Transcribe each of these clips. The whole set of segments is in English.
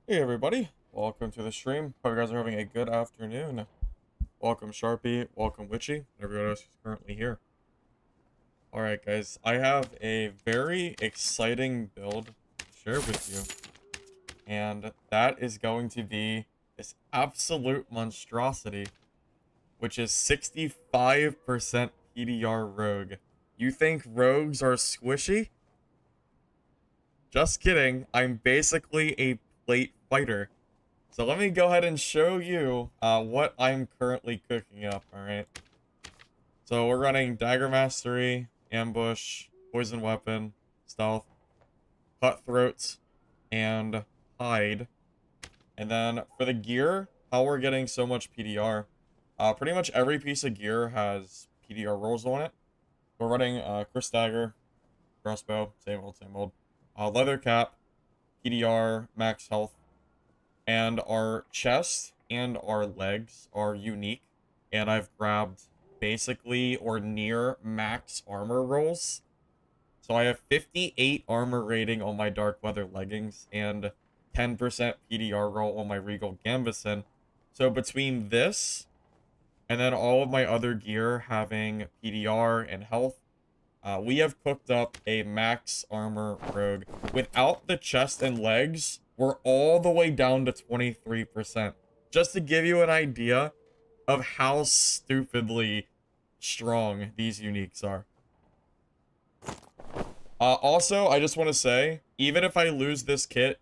Hey everybody, welcome to the stream. Hope you guys are having a good afternoon. Welcome Sharpie, welcome Witchy, and everyone else who's currently here. Alright guys, I have a very exciting build to share with you. And that is going to be this absolute monstrosity, which is 65% PDR Rogue. You think rogues are squishy? Just kidding, I'm basically a plate fighter. So let me go ahead and show you what I'm currently cooking up, alright? So we're running Dagger Mastery, Ambush, Poison Weapon, Stealth, Cutthroat, and Hide. And then for the gear, how we're getting so much PDR, pretty much every piece of gear has PDR rolls on it. We're running Chris Dagger, Crossbow, same old, same old. Leather Cap, PDR, Max Health, and our chest and our legs are unique, and I've grabbed basically or near max armor rolls. So I have 58 armor rating on my dark leather leggings and 10% PDR roll on my regal gambeson. So between this and then all of my other gear having PDR and health, we have cooked up a max armor rogue. Without the chest and legs, we're all the way down to 23%. Just to give you an idea of how stupidly strong these uniques are. Also, I just want to say, even if I lose this kit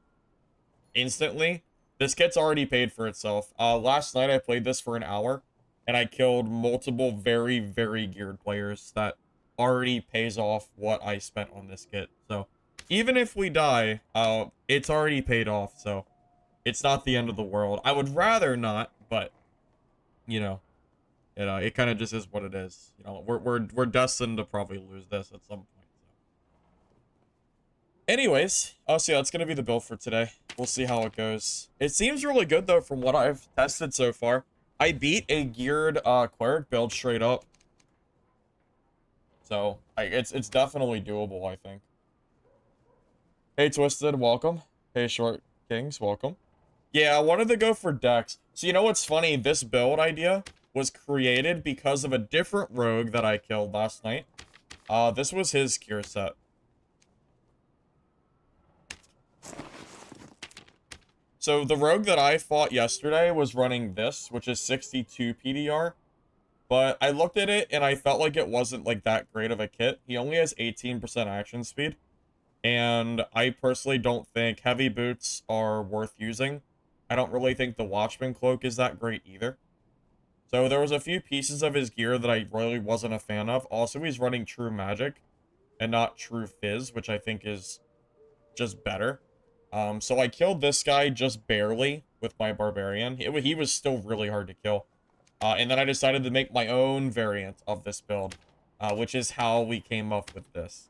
instantly, this kit's already paid for itself. Last night I played this for an hour, and I killed multiple very, very geared players that already pays off what I spent on this kit. So even if we die, it's already paid off, so it's not the end of the world. I would rather not, but you know, it kind of just is what it is. You know, we're destined to probably lose this at some point. So. Anyways, so yeah, that's gonna be the build for today. We'll see how it goes. It seems really good though from what I've tested so far. I beat a geared cleric build straight up. So, it's definitely doable, I think. Hey, Twisted, welcome. Hey, Short Kings, welcome. Yeah, I wanted to go for Dex. So, you know what's funny? This build idea was created because of a different rogue that I killed last night. This was his gear set. So, the rogue that I fought yesterday was running this, which is 62 PDR. But I looked at it, and I felt like it wasn't, like, that great of a kit. He only has 18% action speed. And I personally don't think heavy boots are worth using. I don't really think the Watchman cloak is that great either. So there was a few pieces of his gear that I really wasn't a fan of. Also, he's running True Magic and not True Fizz, which I think is just better. So I killed this guy just barely with my Barbarian. He was still really hard to kill. And then I decided to make my own variant of this build, which is how we came up with this.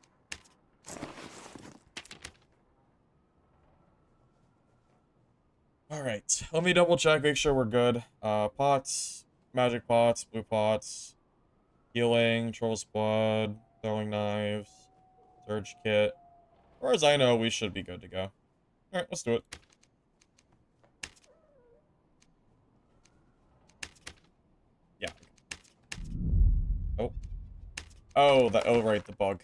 Alright, let me double check, make sure we're good. Pots, magic pots, blue pots, healing, troll's blood, throwing knives, surge kit. As far as I know, we should be good to go. Alright, let's do it. Yeah. Oh. Oh, right, the bug.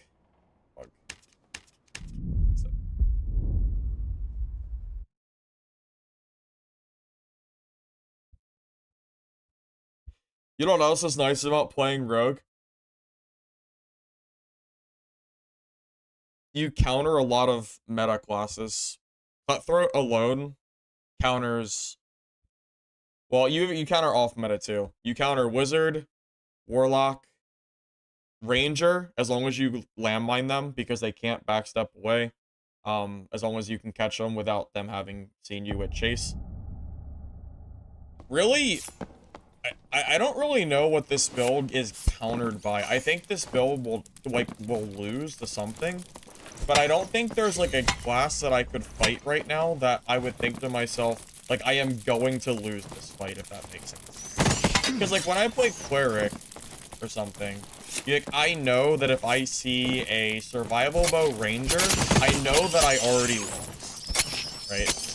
You know what else is nice about playing Rogue? You counter a lot of meta classes. Cutthroat alone counters... Well, you counter off meta too. You counter Wizard, Warlock, Ranger, as long as you landmine them, because they can't backstep away. As long as you can catch them without them having seen you with Chase. Really... I don't really know what this build is countered by. I think this build will lose to something. But I don't think there's, like, a class that I could fight right now that I would think to myself, like, I am going to lose this fight, if that makes sense. Because, like, when I play Cleric or something, like, I know that if I see a survival bow ranger, I know that I already lost, right?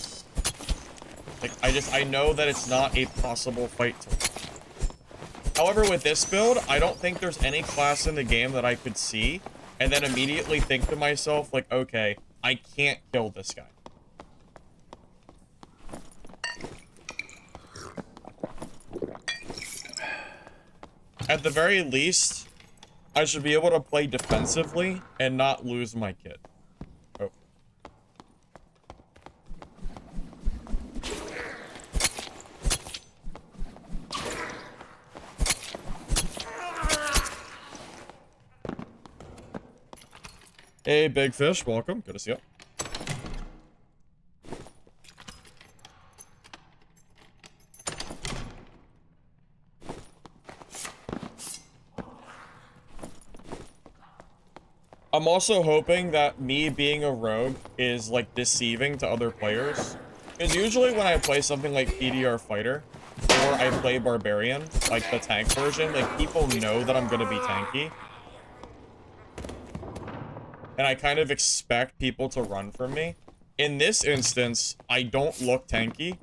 I know that it's not a possible fight to win. However, with this build, I don't think there's any class in the game that I could see and then immediately think to myself, like, okay, I can't kill this guy. At the very least, I should be able to play defensively and not lose my kid. Oh. Hey, Big Fish, welcome. Good to see you. I'm also hoping that me being a rogue is, like, deceiving to other players. Because usually when I play something like PDR Fighter, or I play Barbarian, like the tank version, like, people know that I'm gonna be tanky. And I kind of expect people to run from me. In this instance, I don't look tanky,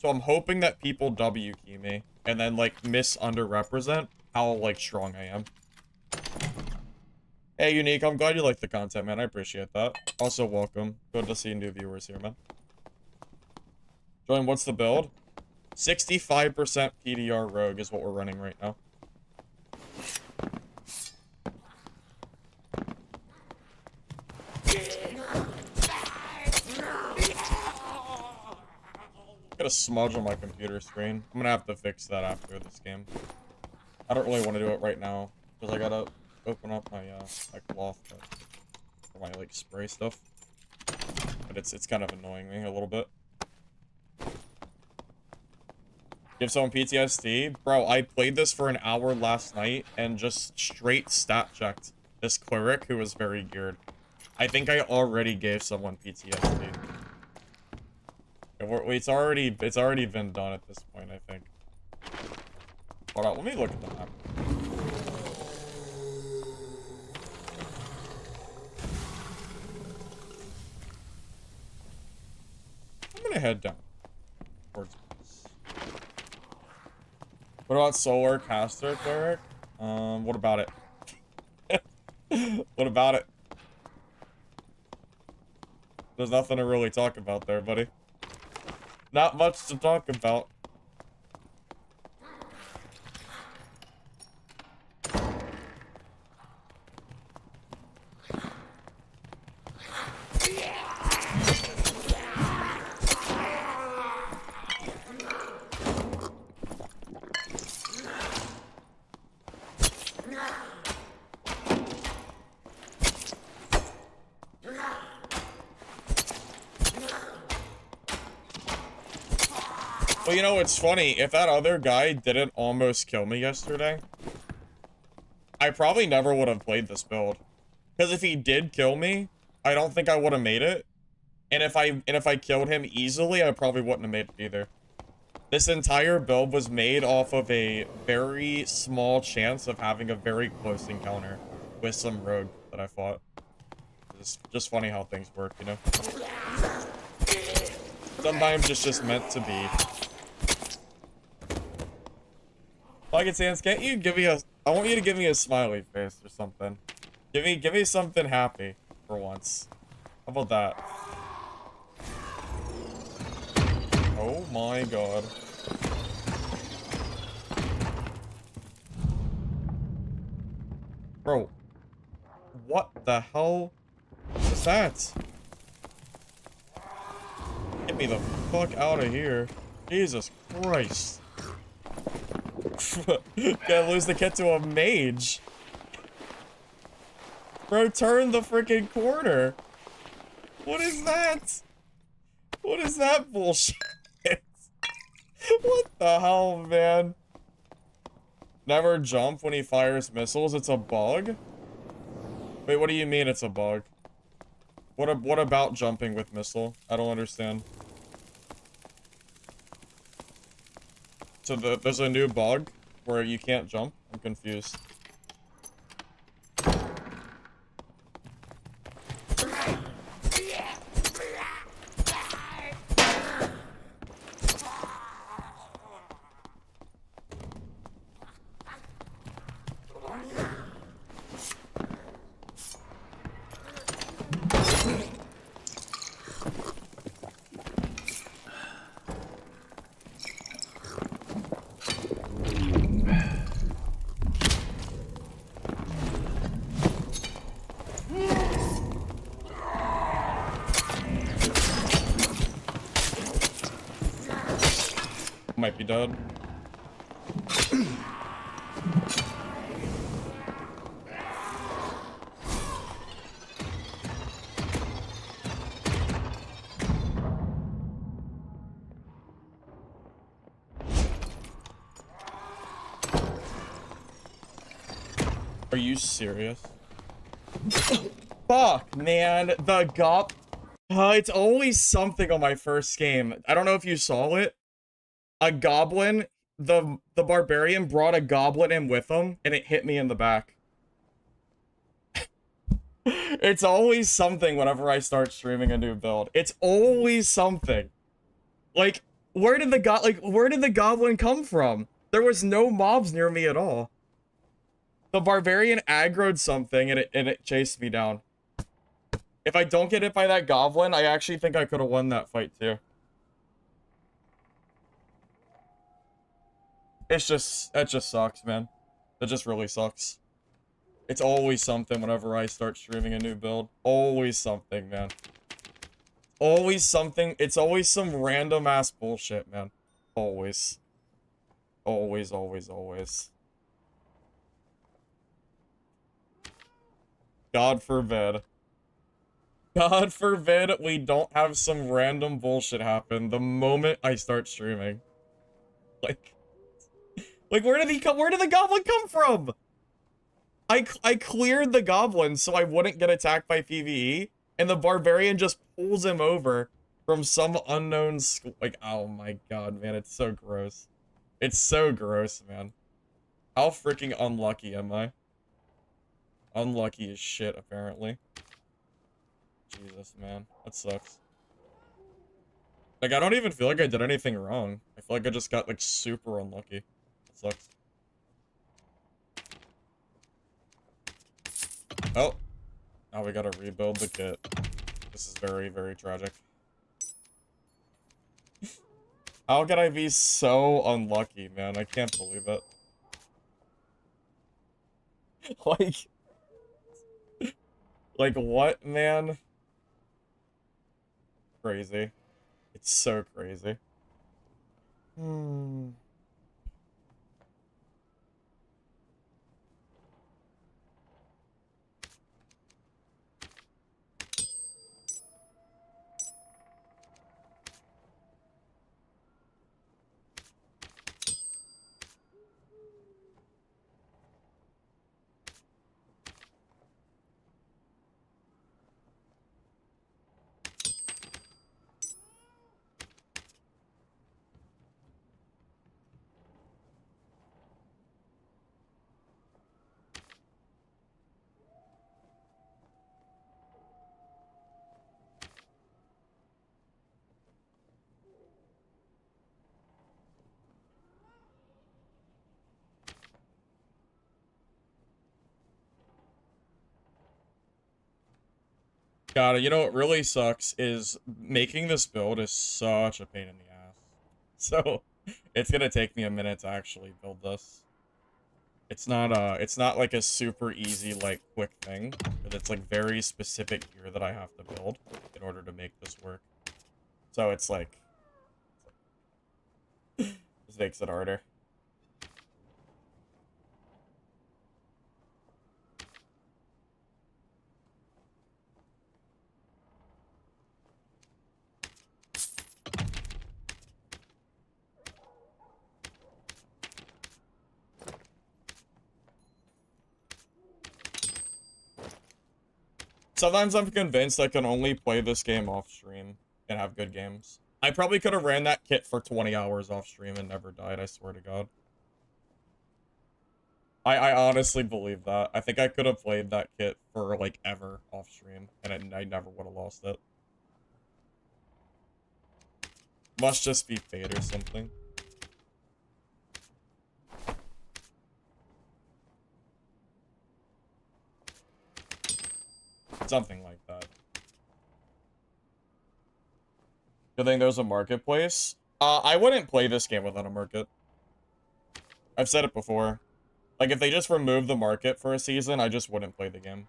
so I'm hoping that people W key me, and then, like, underrepresent how, like, strong I am. Hey, Unique, I'm glad you like the content, man. I appreciate that. Also, welcome. Good to see new viewers here, man. Join, what's the build? 65% PDR Rogue is what we're running right now. Got a smudge on my computer screen. I'm gonna have to fix that after this game. I don't really want to do it right now, because I gotta open up my my cloth for my, like, spray stuff. But it's kind of annoying me a little bit. Give someone PTSD? Bro, I played this for an hour last night and just straight stat checked this Cleric who was very geared. I think I already gave someone PTSD. It's already been done at this point, I think. Hold on, let me look at the map. I'm gonna head down towards this. What about Solar Caster Cleric? What about it? What about it? There's nothing to really talk about there, buddy. Not much to talk about. Well, you know, it's funny. If that other guy didn't almost kill me yesterday, I probably never would have played this build. Because if he did kill me, I don't think I would have made it. And if I killed him easily, I probably wouldn't have made it either. This entire build was made off of a very small chance of having a very close encounter with some rogue that I fought. It's just funny how things work, you know? Sometimes it's just meant to be. Pocket Sans, can't you give me a... I want you to give me a smiley face or something. Give me something happy for once. How about that? Oh my god. Bro. What the hell is that? Get me the fuck out of here. Jesus Christ. Gonna lose the kid to a mage. Bro, turn the freaking corner. What is that? What is that bullshit? What the hell, man? Never jump when he fires missiles. It's a bug? Wait, what do you mean it's a bug? What about jumping with missile? I don't understand. So there's a new bug where you can't jump? I'm confused. Might be dead. Are you serious? Fuck, man. The it's always something on my first game. I don't know if you saw it. A goblin, the barbarian brought a goblin in with him, and it hit me in the back. It's always something whenever I start streaming a new build. It's always something. Like, where did the goblin come from? There was no mobs near me at all. The barbarian aggroed something and it chased me down. If I don't get hit by that goblin, I actually think I could have won that fight too. It just sucks, man. It just really sucks. It's always something whenever I start streaming a new build. Always something, man. Always something. It's always some random ass bullshit, man. Always. Always, always, always. God forbid. God forbid we don't have some random bullshit happen the moment I start streaming. Like where did the goblin come from? I cleared the goblin so I wouldn't get attacked by PvE, and the barbarian just pulls him over from some unknown like, oh my god, man, it's so gross. It's so gross, man. How freaking unlucky am I? Unlucky as shit, apparently. Jesus, man. That sucks. Like, I don't even feel like I did anything wrong. I feel like I just got, like, super unlucky. That sucks. Oh. Now we gotta rebuild the kit. This is very, very tragic. How can I be so unlucky, man? I can't believe it. Like, what, man? Crazy. It's so crazy. God, you know what really sucks is making this build is such a pain in the ass. So, it's gonna take me a minute to actually build this. It's not like a super easy, like, quick thing. But it's like very specific gear that I have to build in order to make this work. So it's like this makes it harder. Sometimes I'm convinced I can only play this game off stream and have good games. I probably could have ran that kit for 20 hours off stream and never died, I swear to God. I honestly believe that. I think I could have played that kit for, like, ever off stream, and I never would have lost it. Must just be fate or something. Something like that. You think there's a marketplace? I wouldn't play this game without a market. I've said it before. Like, if they just remove the market for a season, I just wouldn't play the game.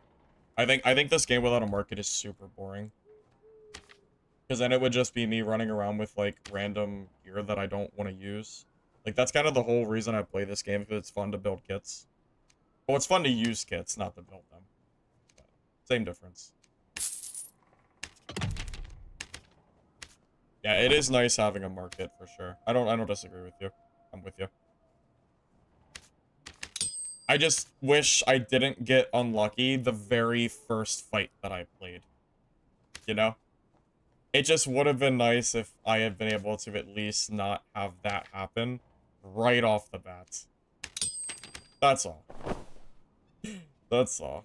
I think this game without a market is super boring. Because then it would just be me running around with, like, random gear that I don't want to use. Like, that's kind of the whole reason I play this game, because it's fun to build kits. Well, it's fun to use kits, not to build them. But same difference. Yeah, it is nice having a market, for sure. I don't disagree with you. I'm with you. I just wish I didn't get unlucky the very first fight that I played. You know? It just would have been nice if I had been able to at least not have that happen right off the bat. That's all. That's all.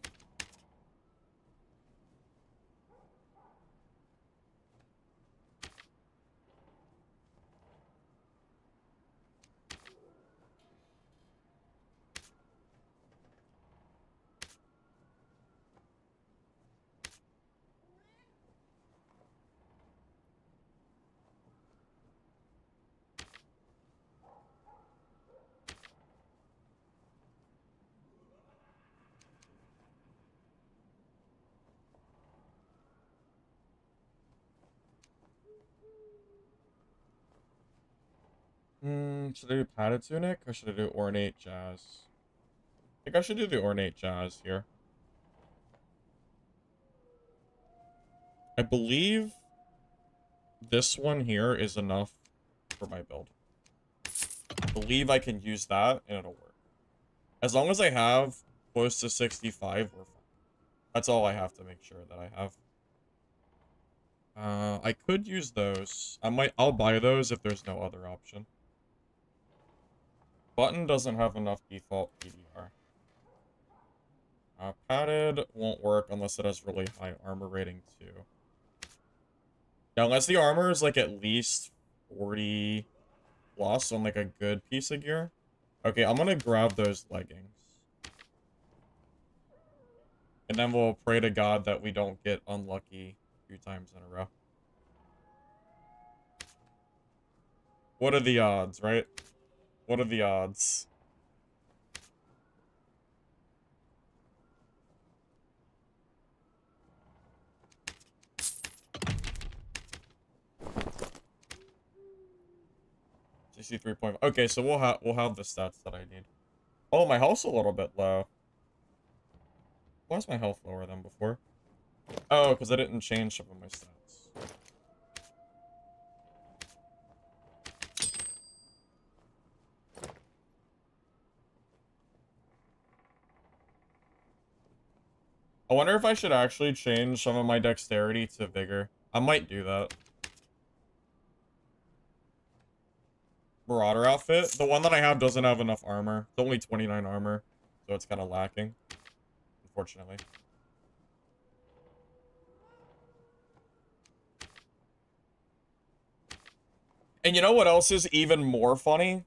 Should I do padded tunic or should I do ornate jazz? I think I should do the ornate jazz here. I believe this one here is enough for my build. I believe I can use that and it'll work. As long as I have close to 65, we're fine. That's all I have to make sure that I have. I could use those. I'll buy those if there's no other option. Button doesn't have enough default PDR. Padded won't work unless it has really high armor rating too. Yeah, unless the armor is like at least 40 plus on like a good piece of gear. Okay, I'm gonna grab those leggings. And then we'll pray to God that we don't get unlucky 2 times in a row. What are the odds, right? What are the odds? $63.5. Okay, so we'll have the stats that I need. Oh, my health's a little bit low. Why is my health lower than before? Oh, because I didn't change some of my stats. I wonder if I should actually change some of my dexterity to vigor. I might do that. Marauder outfit. The one that I have doesn't have enough armor. It's only 29 armor, so it's kind of lacking, unfortunately. And you know what else is even more funny?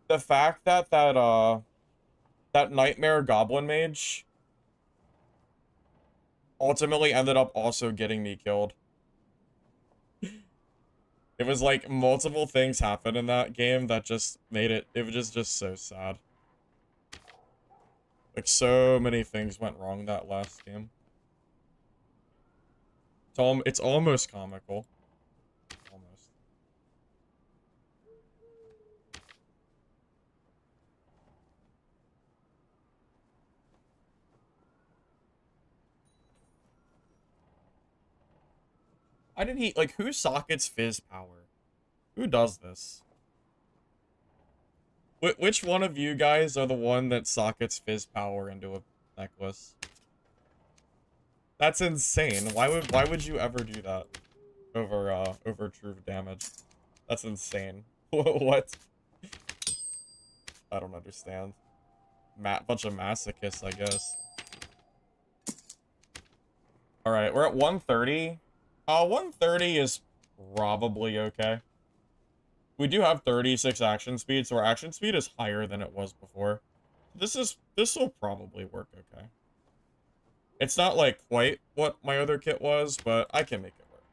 The fact that that Nightmare Goblin Mage ultimately ended up also getting me killed. It was like multiple things happened in that game that just made it was just so sad. Like so many things went wrong that last game. It's almost comical. Almost. Why did he, like, who sockets fizz power? Who does this? Which one of you guys are the one that sockets fizz power into a necklace? That's insane. Why would you ever do that over true damage? That's insane. What? I don't understand. Bunch of masochists, I guess. All right, we're at 130. 130 is probably okay. We do have 36 action speed, so our action speed is higher than it was before. This will probably work okay. It's not like quite what my other kit was, but I can make it work.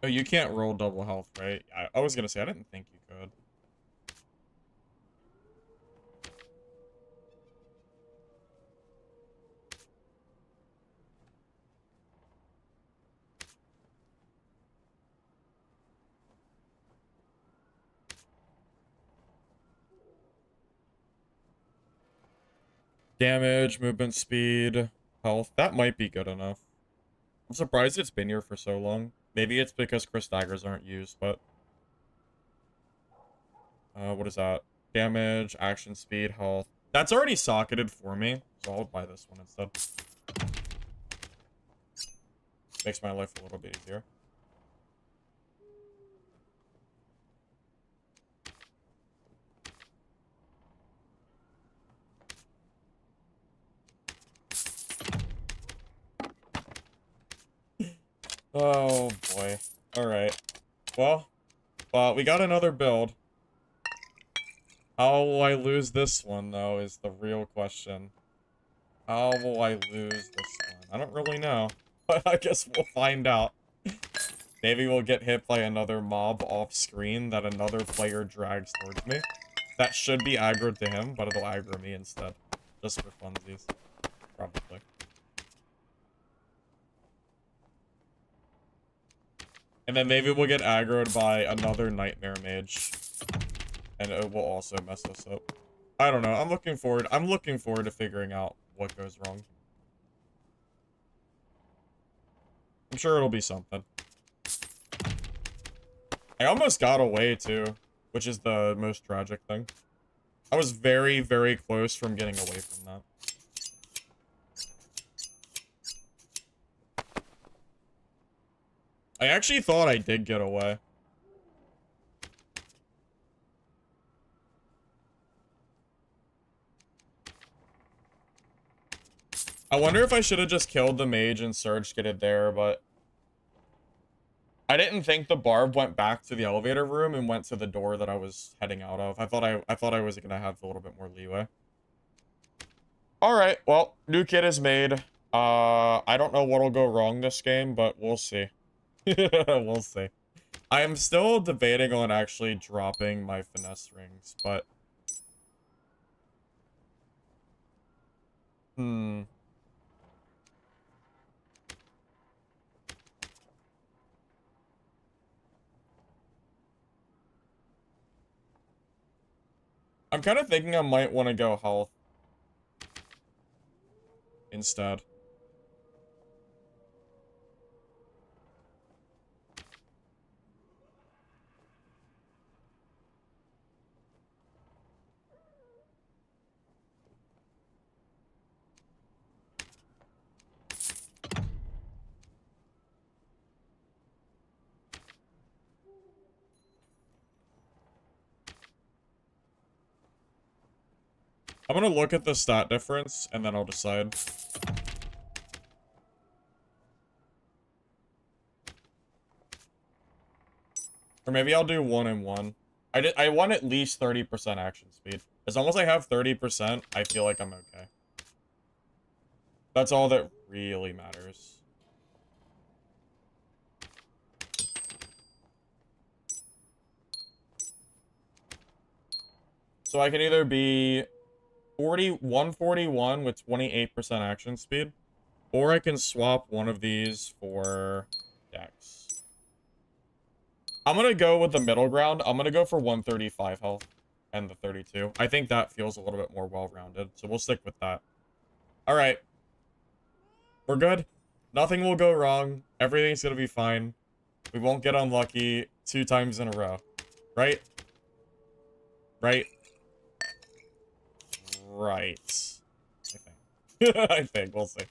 Oh, you can't roll double health, right? I was gonna say, I didn't think you could. Damage, movement speed, health. That might be good enough. I'm surprised it's been here for so long. Maybe it's because Chris daggers aren't used, but... what is that? Damage, action speed, health. That's already socketed for me, so I'll buy this one instead. Makes my life a little bit easier. Oh boy. Alright. Well, we got another build. How will I lose this one, though, is the real question. How will I lose this one? I don't really know, but I guess we'll find out. Maybe we'll get hit by another mob off screen that another player drags towards me. That should be aggroed to him, but it'll aggro me instead. Just for funsies. Probably. And then maybe we'll get aggroed by another nightmare mage. And it will also mess us up. I don't know. I'm looking forward to figuring out what goes wrong. I'm sure it'll be something. I almost got away, too, which is the most tragic thing. I was very, very close from getting away from that. I actually thought I did get away. I wonder if I should have just killed the mage and surged get it there, but... I didn't think the barb went back to the elevator room and went to the door that I was heading out of. I thought I was gonna have a little bit more leeway. Alright, well, new kit is made. I don't know what'll go wrong this game, but we'll see. We'll see. I am still debating on actually dropping my finesse rings, but... I'm kind of thinking I might want to go health instead. I'm gonna look at the stat difference, and then I'll decide. Or maybe I'll do 1 and 1. I want at least 30% action speed. As long as I have 30%, I feel like I'm okay. That's all that really matters. So I can either be 141 with 28% action speed, or I can swap one of these for Dex. I'm gonna go with the middle ground. I'm gonna go for 135 health and the 32. I think that feels a little bit more well-rounded, so we'll stick with that. Alright. We're good. Nothing will go wrong. Everything's gonna be fine. We won't get unlucky 2 times in a row. Right? Right? Right. I think. I think. We'll see.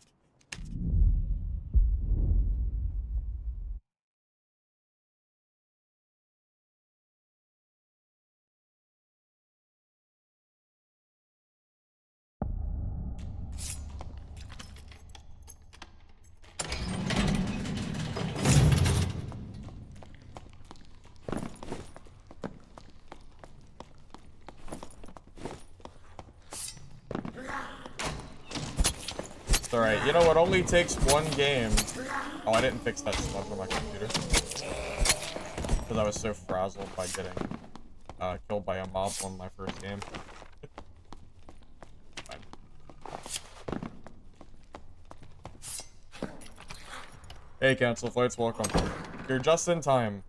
Alright, you know what only takes one game. Oh, I didn't fix that stuff on my computer. because I was so frazzled by getting killed by a mob on my first game. Hey, Cancel Flights, welcome. You're just in time.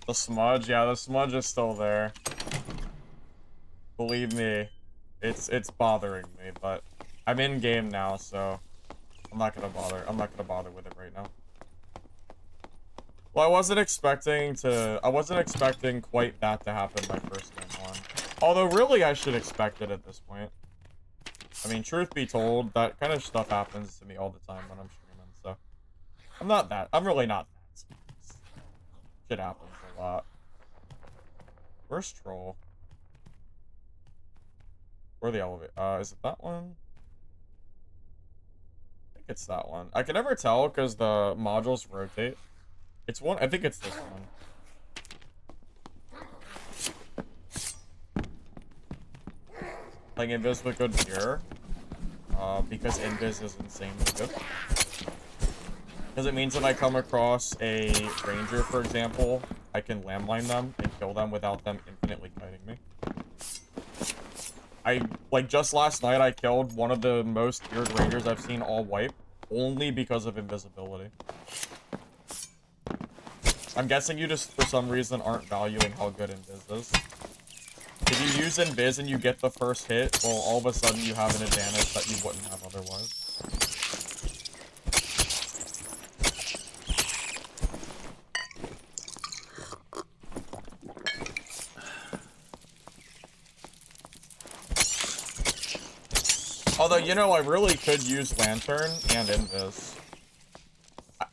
The smudge? Yeah, the smudge is still there. Believe me, it's bothering me, but I'm in game now, so I'm not gonna bother with it right now. Well, I wasn't expecting quite that to happen my first game on. Although really I should expect it at this point. I mean, truth be told, that kind of stuff happens to me all the time when I'm streaming, so I'm really not that surprised. Shit happens a lot. Where's Troll? Where the elevator? Is it that one? I think it's that one. I can never tell because the modules rotate. It's one. I think it's this one. Playing Invis with good gear. Because Invis is insanely good. Because it means if I come across a ranger, for example, I can landmine them and kill them without them infinitely kiting me. Like, just last night, I killed one of the most geared rangers I've seen all wipe, only because of invisibility. I'm guessing you just, for some reason, aren't valuing how good Invis is. If you use Invis and you get the first hit, well, all of a sudden you have an advantage that you wouldn't have otherwise. Although, you know, I really could use Lantern and Invis.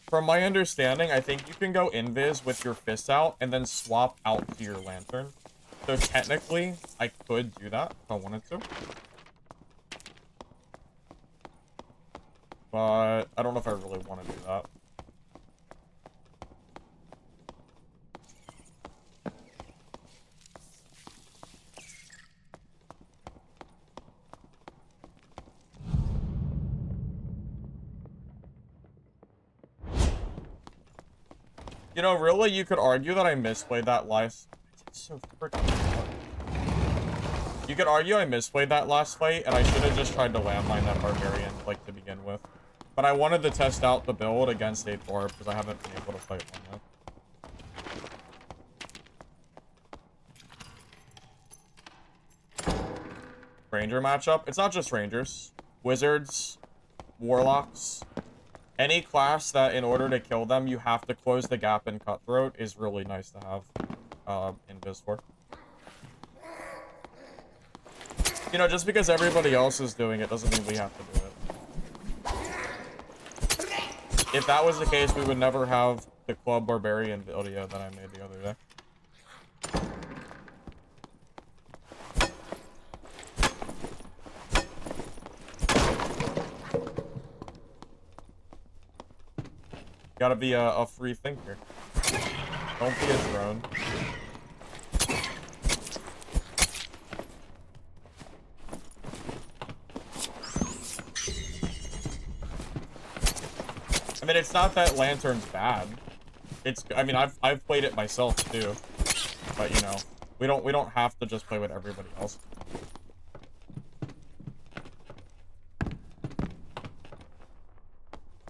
From my understanding, I think you can go Invis with your fists out and then swap out to your Lantern. So technically, I could do that if I wanted to. But I don't know if I really want to do that. You know, really, you could argue that I misplayed that last... It's so freaking hard. You could argue I misplayed that last fight, and I should have just tried to landmine that Barbarian, like, to begin with. But I wanted to test out the build against 8 Barb, because I haven't been able to fight one yet. Ranger matchup? It's not just Rangers. Wizards, Warlocks... Any class that, in order to kill them, you have to close the gap in Cutthroat is really nice to have Invis for. You know, just because everybody else is doing it doesn't mean we have to do it. If that was the case, we would never have the Club Barbarian video that I made the other day. Gotta be a free thinker. Don't be a drone. I mean, it's not that Lantern's bad. I mean, I've played it myself too. But you know, we don't have to just play with everybody else.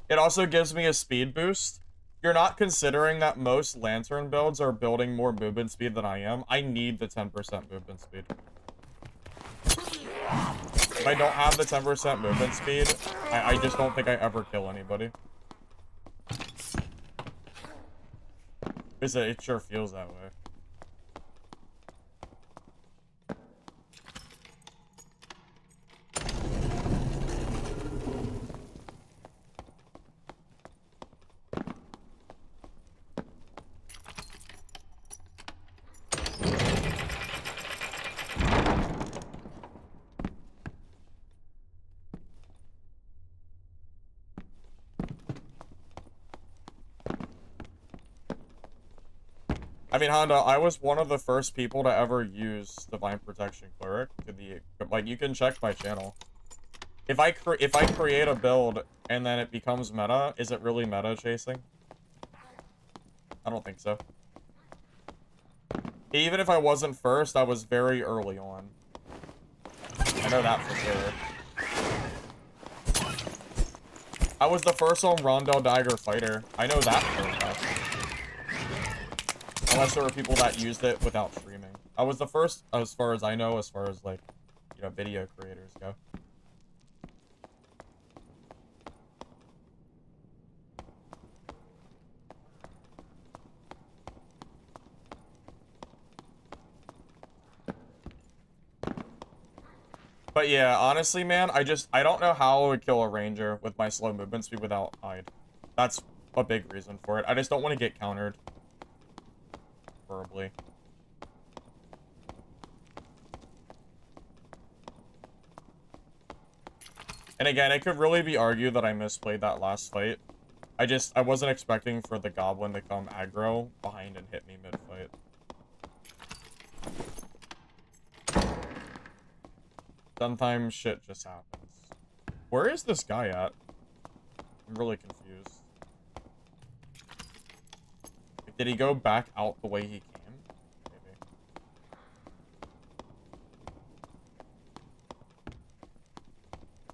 It also gives me a speed boost. You're not considering that most Lantern builds are building more movement speed than I am. I need the 10% movement speed. If I don't have the 10% movement speed, I just don't think I ever kill anybody. Because it sure feels that way. I mean, Honda, I was one of the first people to ever use Divine Protection Cleric to the, like, you can check my channel. If I create a build and then it becomes meta, is it really meta chasing? I don't think so. Even if I wasn't first, I was very early on. I know that for sure. I was the first on Rondell Dagger Fighter. I know that for a fact. Unless there were people that used it without streaming. I was the first, as far as I know, as far as, like, you know, video creators go. But yeah, honestly, man, I don't know how I would kill a ranger with my slow movement speed without hide. That's a big reason for it. I just don't want to get countered. Preferably. And again, it could really be argued that I misplayed that last fight. I wasn't expecting for the goblin to come aggro behind and hit me mid-fight. Sometimes shit just happens. Where is this guy at? I'm really confused. Like, did he go back out the way he came? Maybe.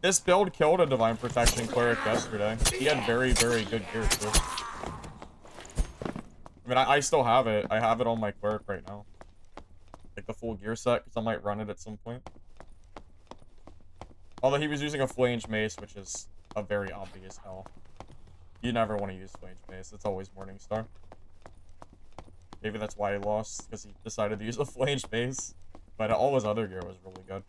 This build killed a Divine Protection Cleric yesterday. He had very, very good gear, too. I mean, I still have it. I have it on my Cleric right now. Like, the full gear set, because I might run it at some point. Although he was using a flange mace, which is a very obvious L. You never want to use flange mace. It's always Morningstar. Maybe that's why he lost, because he decided to use a flange mace. But all his other gear was really good.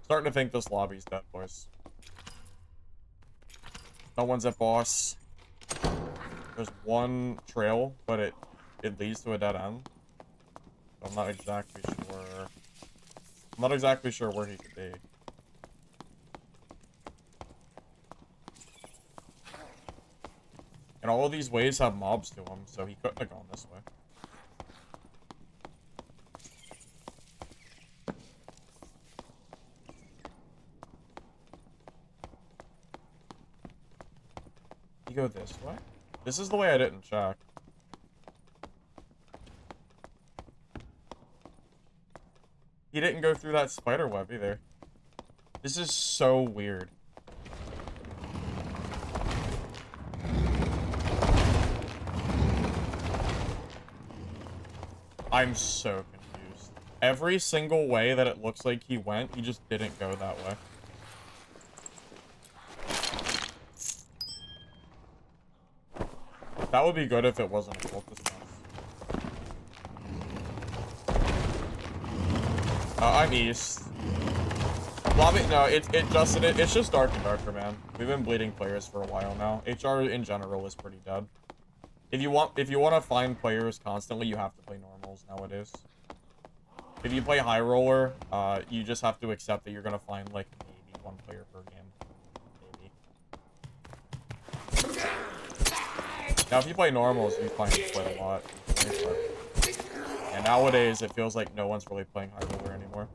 Starting to think this lobby's dead, boys. No one's at boss. There's one trail, but it leads to a dead end. So I'm not exactly sure. I'm not exactly sure where he could be. And all of these ways have mobs to them, so he couldn't have gone this way. You go this way? This is the way I didn't check. He didn't go through that spider web either. This is so weird. I'm so confused. Every single way that it looks like he went, he just didn't go that way. That would be good if it wasn't a cultist mess. I'm east. Lobby, no, it's just dark and darker, man. We've been bleeding players for a while now. HR in general is pretty dead. If you want to find players constantly, you have to play normals nowadays. If you play high roller, you just have to accept that you're gonna find like maybe one player per game. Maybe. Now, if you play normals, you find it quite a lot. And nowadays, it feels like no one's really playing high roller anymore.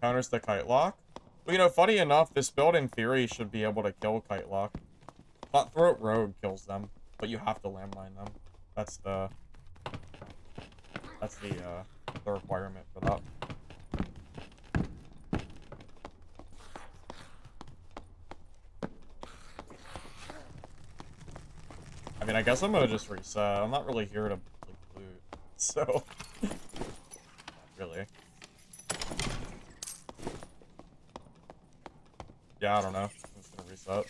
Counters the kite lock. Well, you know, funny enough, this build in theory should be able to kill kite lock. Cutthroat Rogue kills them, but you have to landmine them. That's the requirement for that. I mean, I guess I'm gonna just reset. I'm not really here to like, loot, so really. Yeah, I don't know. I'm just gonna reset.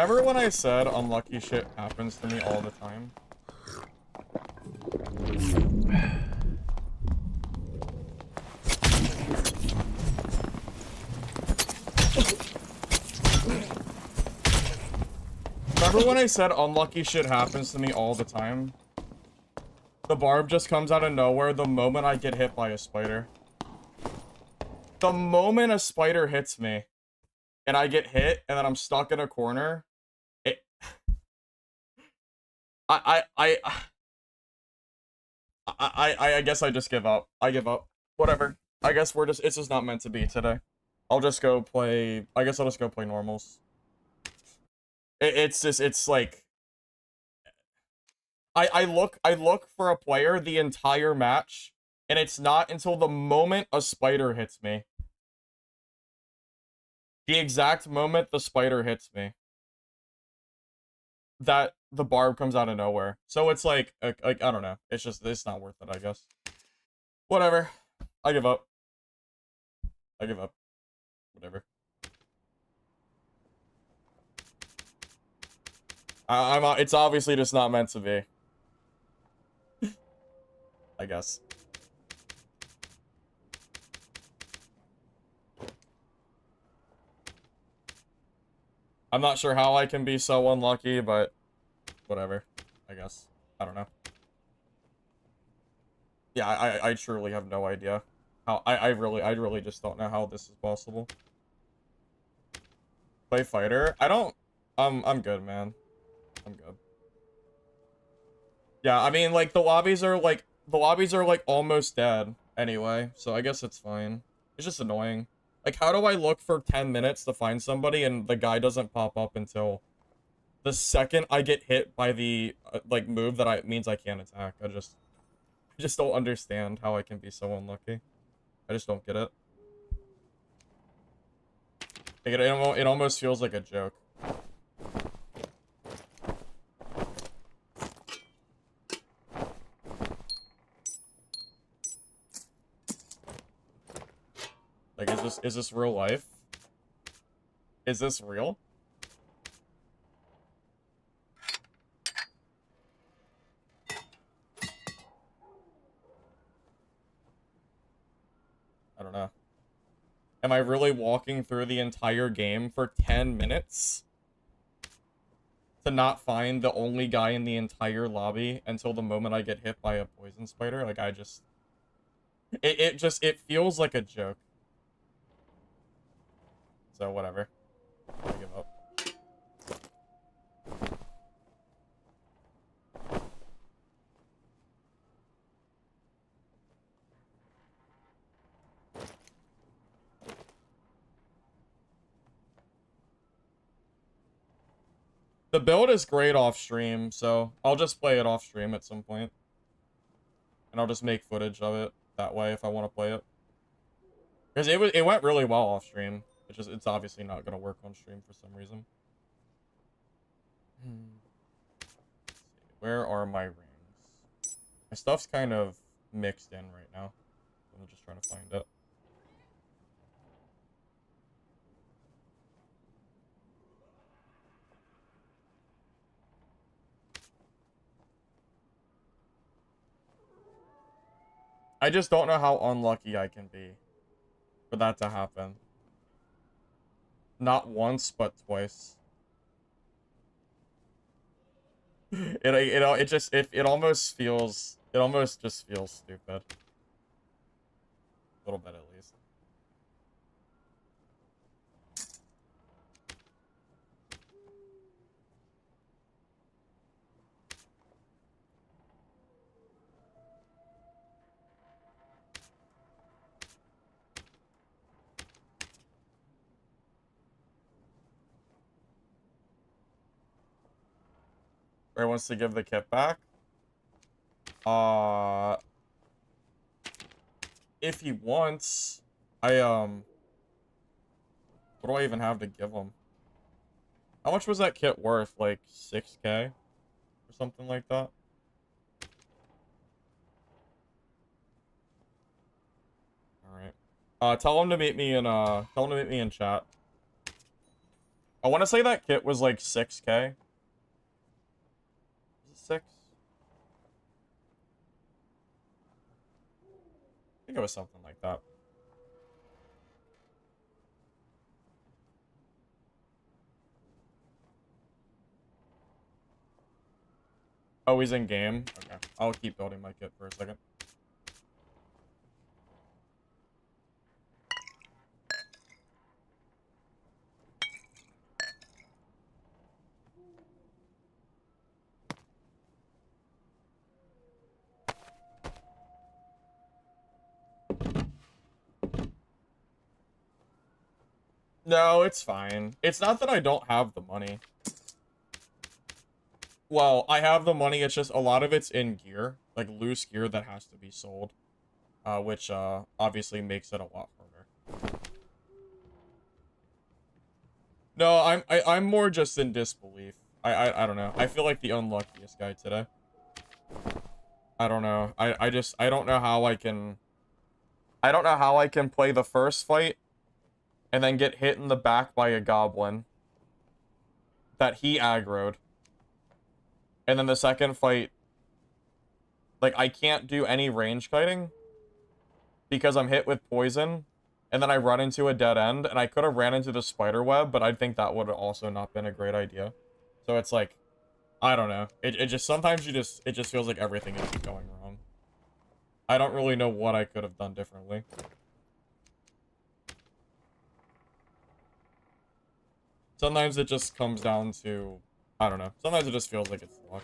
Remember when I said unlucky shit happens to me all the time? Remember when I said unlucky shit happens to me all the time? The barb just comes out of nowhere the moment I get hit by a spider. The moment a spider hits me, and I get hit, and then I'm stuck in a corner, it... I guess I just give up. I give up. Whatever. I guess it's just not meant to be today. I'll just go play, I guess I'll just go play normals. It's like... I look for a player the entire match, and it's not until the moment a spider hits me. The exact moment the spider hits me, that the barb comes out of nowhere. So it's like I don't know. It's not worth it, I guess. Whatever. I give up. I give up. Whatever. It's obviously just not meant to be. I guess. I'm not sure how I can be so unlucky, but whatever. I guess. I don't know. Yeah, I truly have no idea. How I really just don't know how this is possible. Play fighter? I don't I'm good, man. I'm good. Yeah, I mean like the lobbies are like almost dead anyway, so I guess it's fine. It's just annoying. Like how do I look for 10 minutes to find somebody and the guy doesn't pop up until the second I get hit by the like move that means I can't attack. I just don't understand how I can be so unlucky. I just don't get it. Like, it almost feels like a joke. Like, is this real life? Is this real? I don't know. Am I really walking through the entire game for 10 minutes to not find the only guy in the entire lobby until the moment I get hit by a poison spider? Like, it feels like a joke. So, whatever. I give up. The build is great off stream, so I'll just play it off stream at some point. And I'll just make footage of it that way if I want to play it. Because it went really well off stream. It's obviously not gonna work on stream for some reason. Where are my rings? My stuff's kind of mixed in right now. I'm just trying to find it. I just don't know how unlucky I can be for that to happen. Not once, but twice. It almost just feels stupid. A little bit at least. Ray wants to give the kit back. If he wants, what do I even have to give him? How much was that kit worth? Like 6K or something like that? All right. Tell him to meet me in chat. I want to say that kit was like 6K. Is it 6? I think it was something like that. Oh, he's in game? Okay. I'll keep building my kit for a second. No, it's fine. It's not that I don't have the money. Well, I have the money, it's just a lot of it's in gear. Like, loose gear that has to be sold. Which, obviously makes it a lot harder. No, I'm more just in disbelief. I don't know. I feel like the unluckiest guy today. I don't know. I don't know how I can... I don't know how I can play the first fight and then get hit in the back by a goblin that he aggroed. And then the second fight, like, I can't do any range kiting because I'm hit with poison, and then I run into a dead end, and I could have ran into the spider web, but I think that would have also not been a great idea. So it's like, I don't know. It just, sometimes it just feels like everything is just going wrong. I don't really know what I could have done differently. Sometimes it just comes down to, I don't know. Sometimes it just feels like it's luck.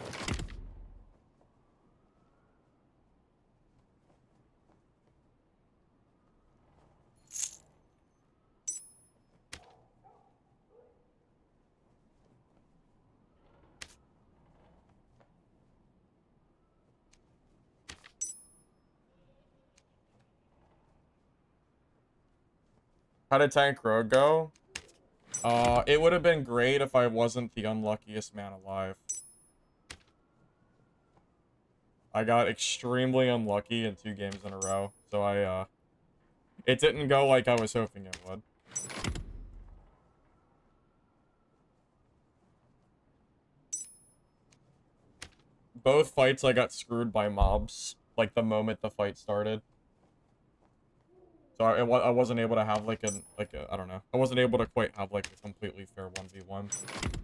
How did Tank Road go? It would have been great if I wasn't the unluckiest man alive. I got extremely unlucky in 2 games in a row, so it didn't go like I was hoping it would. Both fights I got screwed by mobs, like, the moment the fight started. So I wasn't able to have, like, I don't know. I wasn't able to quite have, like, a completely fair 1v1.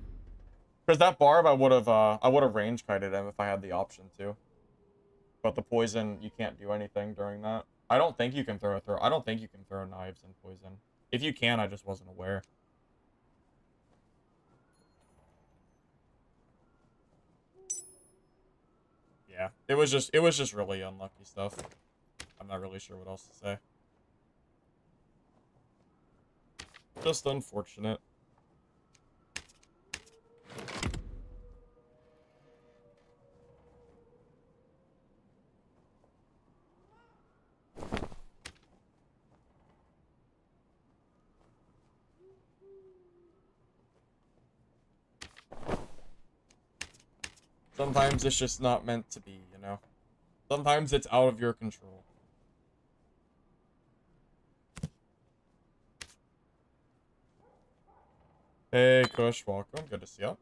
Because that Barb, I would have range kited him if I had the option to. But the poison, you can't do anything during that. I don't think you can I don't think you can throw knives in poison. If you can, I just wasn't aware. Yeah, it was just really unlucky stuff. I'm not really sure what else to say. Just unfortunate. Sometimes it's just not meant to be, you know? Sometimes it's out of your control. Hey, Kush, welcome. Good to see you.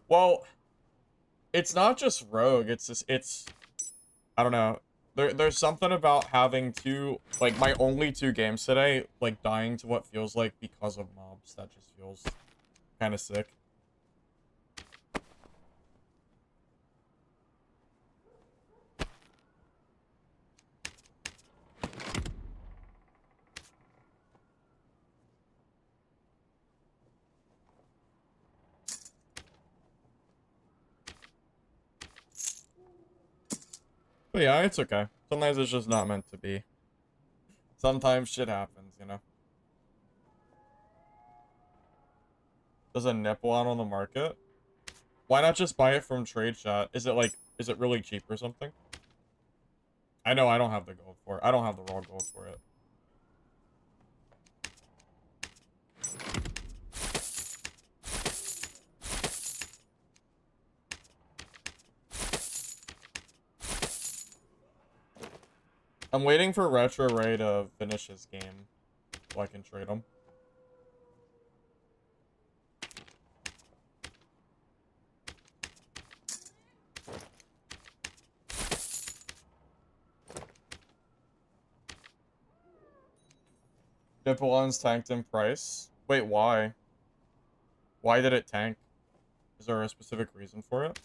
Well, it's not just rogue, it's just, I don't know. There's something about having like, my only 2 games today, like, dying to what feels like because of mobs. That just feels kind of sick. But yeah, it's okay. Sometimes it's just not meant to be. Sometimes shit happens, you know? There's a nipple out on the market? Why not just buy it from Trade Chat? Is it like, is it really cheap or something? I know I don't have the gold for it. I don't have the raw gold for it. I'm waiting for Retro Ray to finish his game so I can trade him. Dippelon's tanked in price. Wait, why? Why did it tank? Is there a specific reason for it?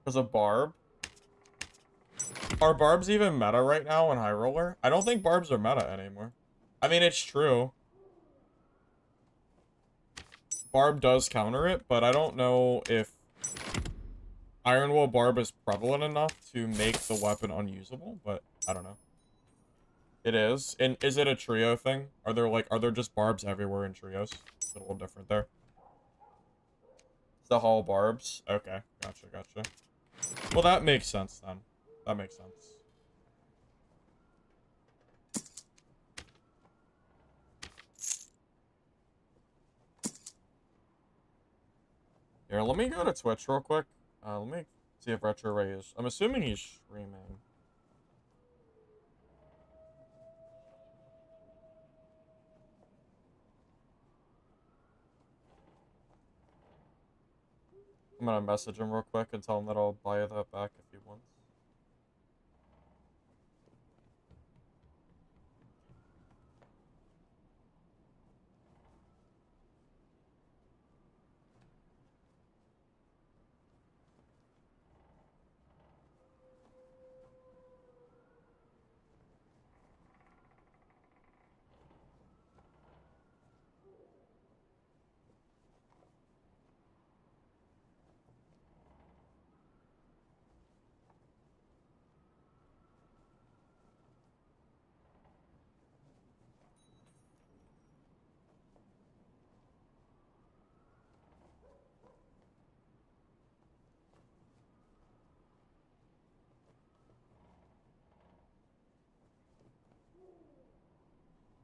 Because of Barb? Are Barbs even meta right now in High Roller? I don't think Barbs are meta anymore. I mean, it's true. Barb does counter it, but I don't know if Iron Will Barb is prevalent enough to make the weapon unusable, but I don't know. It is. And is it a trio thing? Are there just Barbs everywhere in trios? It's a little different there. It's the Hall Barbs? Okay, gotcha. Well, that makes sense then. That makes sense. Here, let me go to Twitch real quick. Let me see if Retro Ray is... I'm assuming he's streaming. I'm gonna message him real quick and tell him that I'll buy that back if he wants.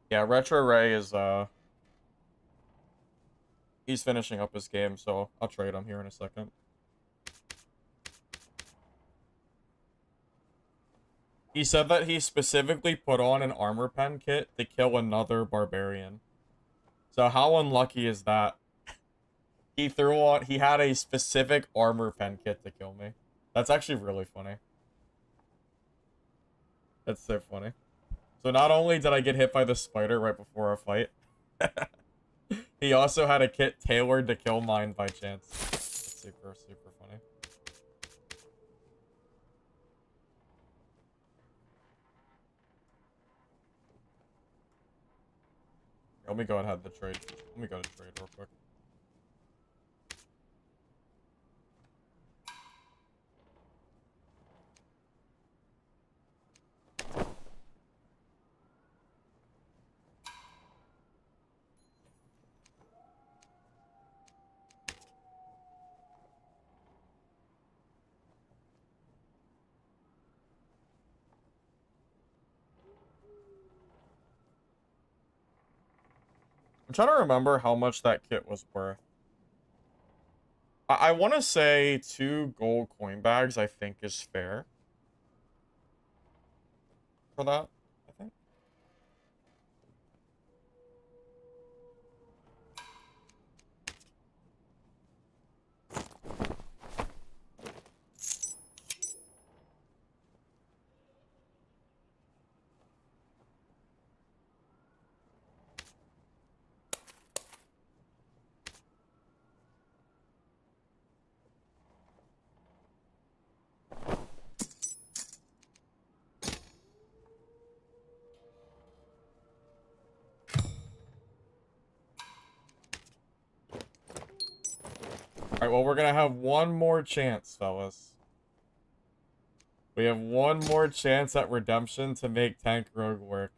Yeah, Retro Ray is, he's finishing up his game, so I'll trade him here in a second. He said that he specifically put on an armor pen kit to kill another barbarian. So how unlucky is that? He had a specific armor pen kit to kill me. That's actually really funny. That's so funny. So not only did I get hit by the spider right before our fight, he also had a kit tailored to kill mine by chance. That's super funny. Let me go ahead and trade. Let me go to trade real quick. I'm trying to remember how much that kit was worth. I want to say 2 gold coin bags, I think, is fair. For that, I think. Alright, well, we're gonna have one more chance, fellas. We have one more chance at redemption to make Tank Rogue work.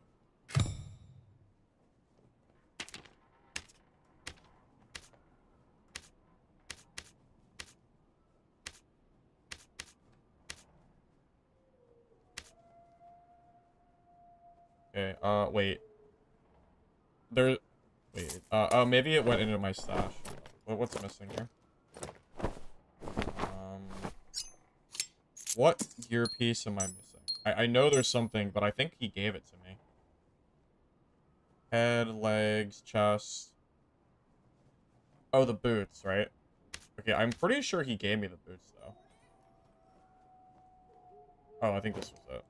Okay, wait. Oh, maybe it went into my stash. What's missing here? What gear piece am I missing? I know there's something, but I think he gave it to me. Head, legs, chest. Oh, the boots, right? Okay, I'm pretty sure he gave me the boots, though. Oh, I think this was it.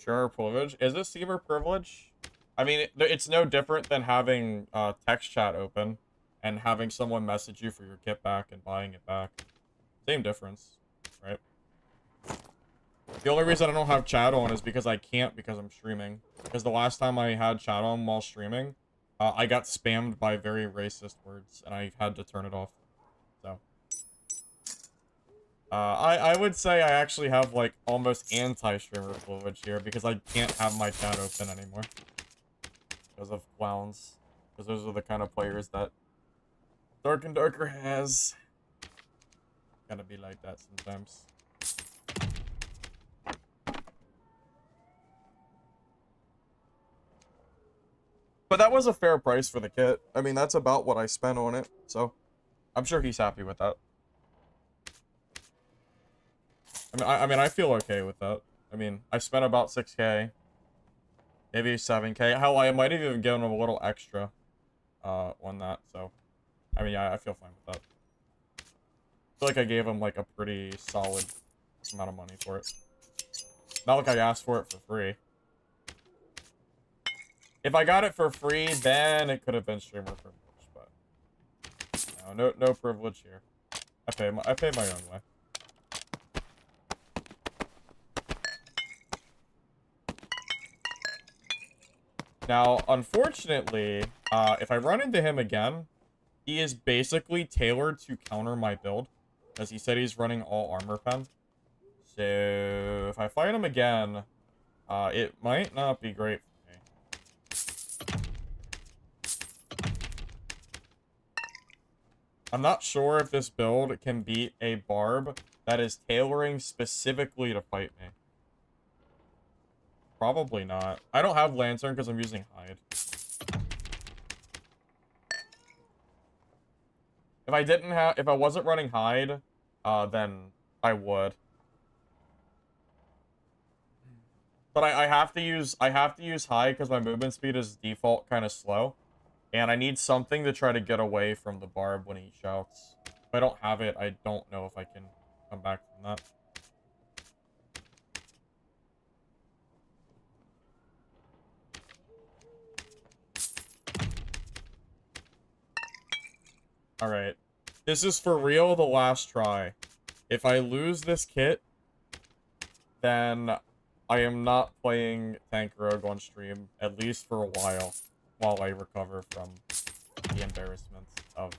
Sure, privilege. Is this Seaver privilege? I mean, it's no different than having text chat open and having someone message you for your kit back and buying it back. Same difference, right? The only reason I don't have chat on is because I can't because I'm streaming. Because the last time I had chat on while streaming, I got spammed by very racist words and I had to turn it off. So. I would say I actually have, like, almost anti-streamer privilege here because I can't have my chat open anymore. Because of clowns. Because those are the kind of players that Dark and Darker has. Gotta be like that sometimes. But that was a fair price for the kit. I mean, that's about what I spent on it, so I'm sure he's happy with that. I mean, I feel okay with that. I mean, I spent about 6K. Maybe 7K. Hell, I might have even given him a little extra on that, so. I mean, yeah, I feel fine with that. I feel like I gave him, like, a pretty solid amount of money for it. Not like I asked for it for free. If I got it for free, then it could have been streamer privilege, but no privilege here. I pay my own way. Now, unfortunately, if I run into him again, he is basically tailored to counter my build, as he said he's running all armor pen. So if I fight him again, it might not be great for me. I'm not sure if this build can beat a Barb that is tailoring specifically to fight me. Probably not. I don't have Lantern because I'm using Hide. If I wasn't running Hide, then I would. But I have to use Hide because my movement speed is default kind of slow. And I need something to try to get away from the Barb when he shouts. If I don't have it, I don't know if I can come back from that. Alright. This is for real the last try. If I lose this kit, then I am not playing Tank Rogue on stream, at least for a while I recover from the embarrassment of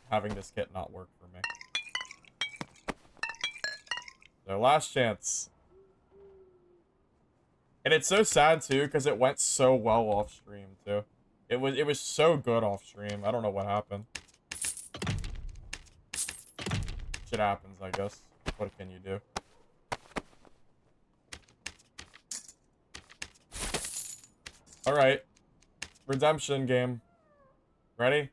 having this kit not work for me. So, last chance. And it's so sad, too, because it went so well off stream, too. It was so good off stream. I don't know what happened. Shit happens, I guess. What can you do? Alright. Redemption game. Ready?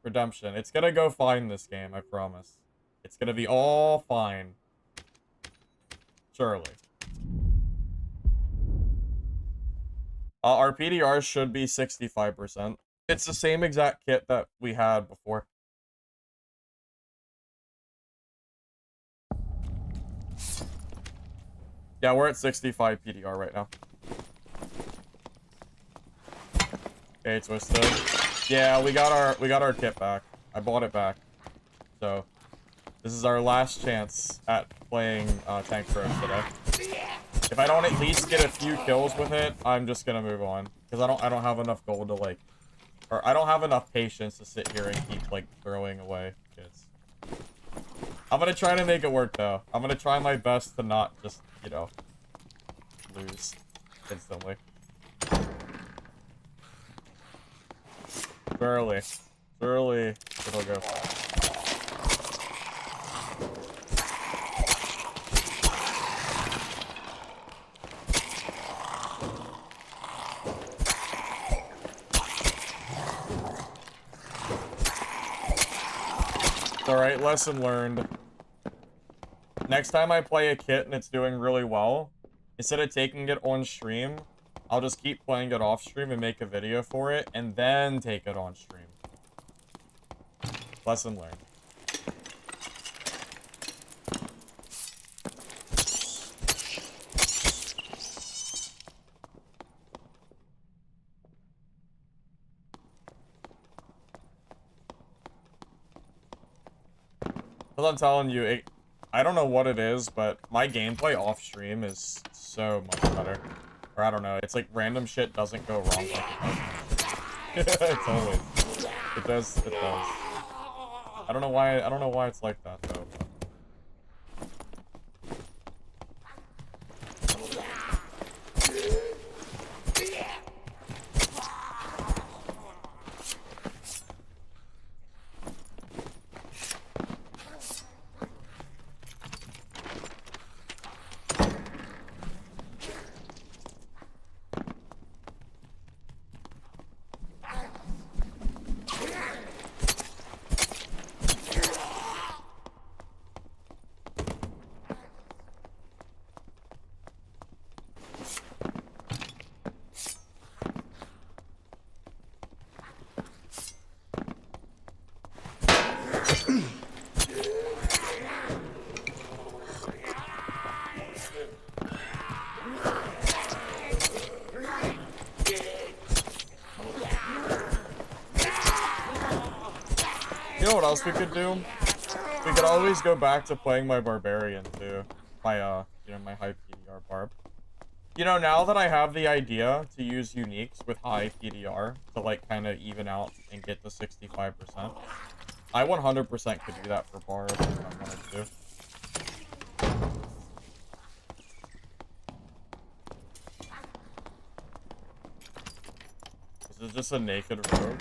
Redemption. It's gonna go fine this game, I promise. It's gonna be all fine. Surely. Our PDR should be 65%. It's the same exact kit that we had before. Yeah, we're at 65 PDR right now. Okay, Twisted. Yeah, we got our kit back. I bought it back. So this is our last chance at playing Tank Road today. If I don't at least get a few kills with it, I'm just gonna move on. Because I don't have enough gold to like, or I don't have enough patience to sit here and keep like throwing away kits. I'm gonna try to make it work though. I'm gonna try my best to not just, you know, lose instantly. Surely it'll go fast. Alright, lesson learned. Next time I play a kit and it's doing really well, instead of taking it on stream, I'll just keep playing it off stream and make a video for it, and then take it on stream. Lesson learned. Because I'm telling you, I don't know what it is, but my gameplay off stream is so much better. Or I don't know, it's like random shit doesn't go wrong like it does. It's always. It does. I don't know why it's like that though. But. You know what else we could do? We could always go back to playing my Barbarian too. My, you know, my high PDR Barb. You know, now that I have the idea to use uniques with high PDR to, like, kind of even out and get to 65%, I 100% could do that for Barb if I wanted to. This is just a naked rogue.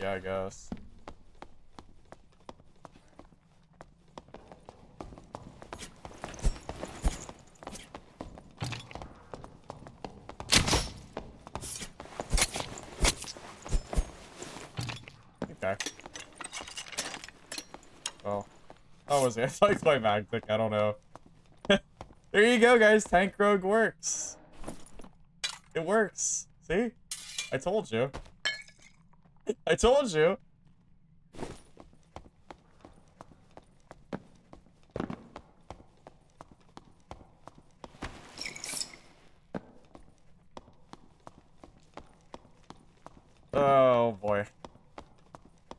Yeah, I guess. Okay. Oh. That was it. I liked my Magtic. I don't know. There you go, guys. Tank Rogue works. It works. See? I told you. I told you. Oh boy.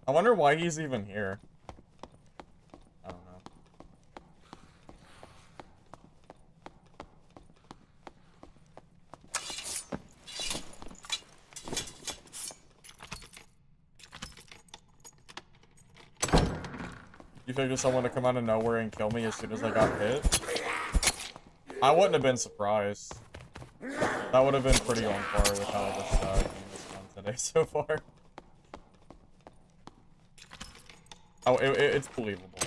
I wonder why he's even here. I don't know. You figured someone to come out of nowhere and kill me as soon as I got hit? I wouldn't have been surprised. That would have been pretty on par with how this game has gone today so far. Oh, it's believable.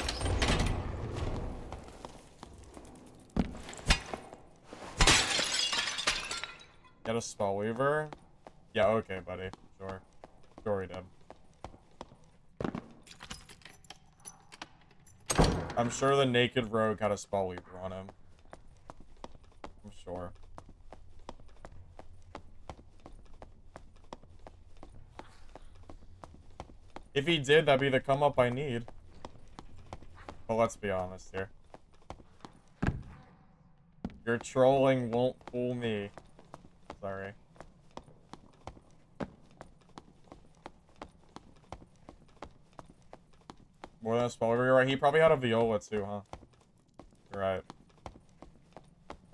Get a Spell Weaver? Yeah, okay, buddy. Sure. Sure he did. I'm sure the naked rogue had a Spell Weaver on him. I'm sure. If he did, that'd be the come up I need. But let's be honest here. Your trolling won't fool me. Sorry. More than a spell. You're right. He probably had a viola too, huh? You're right.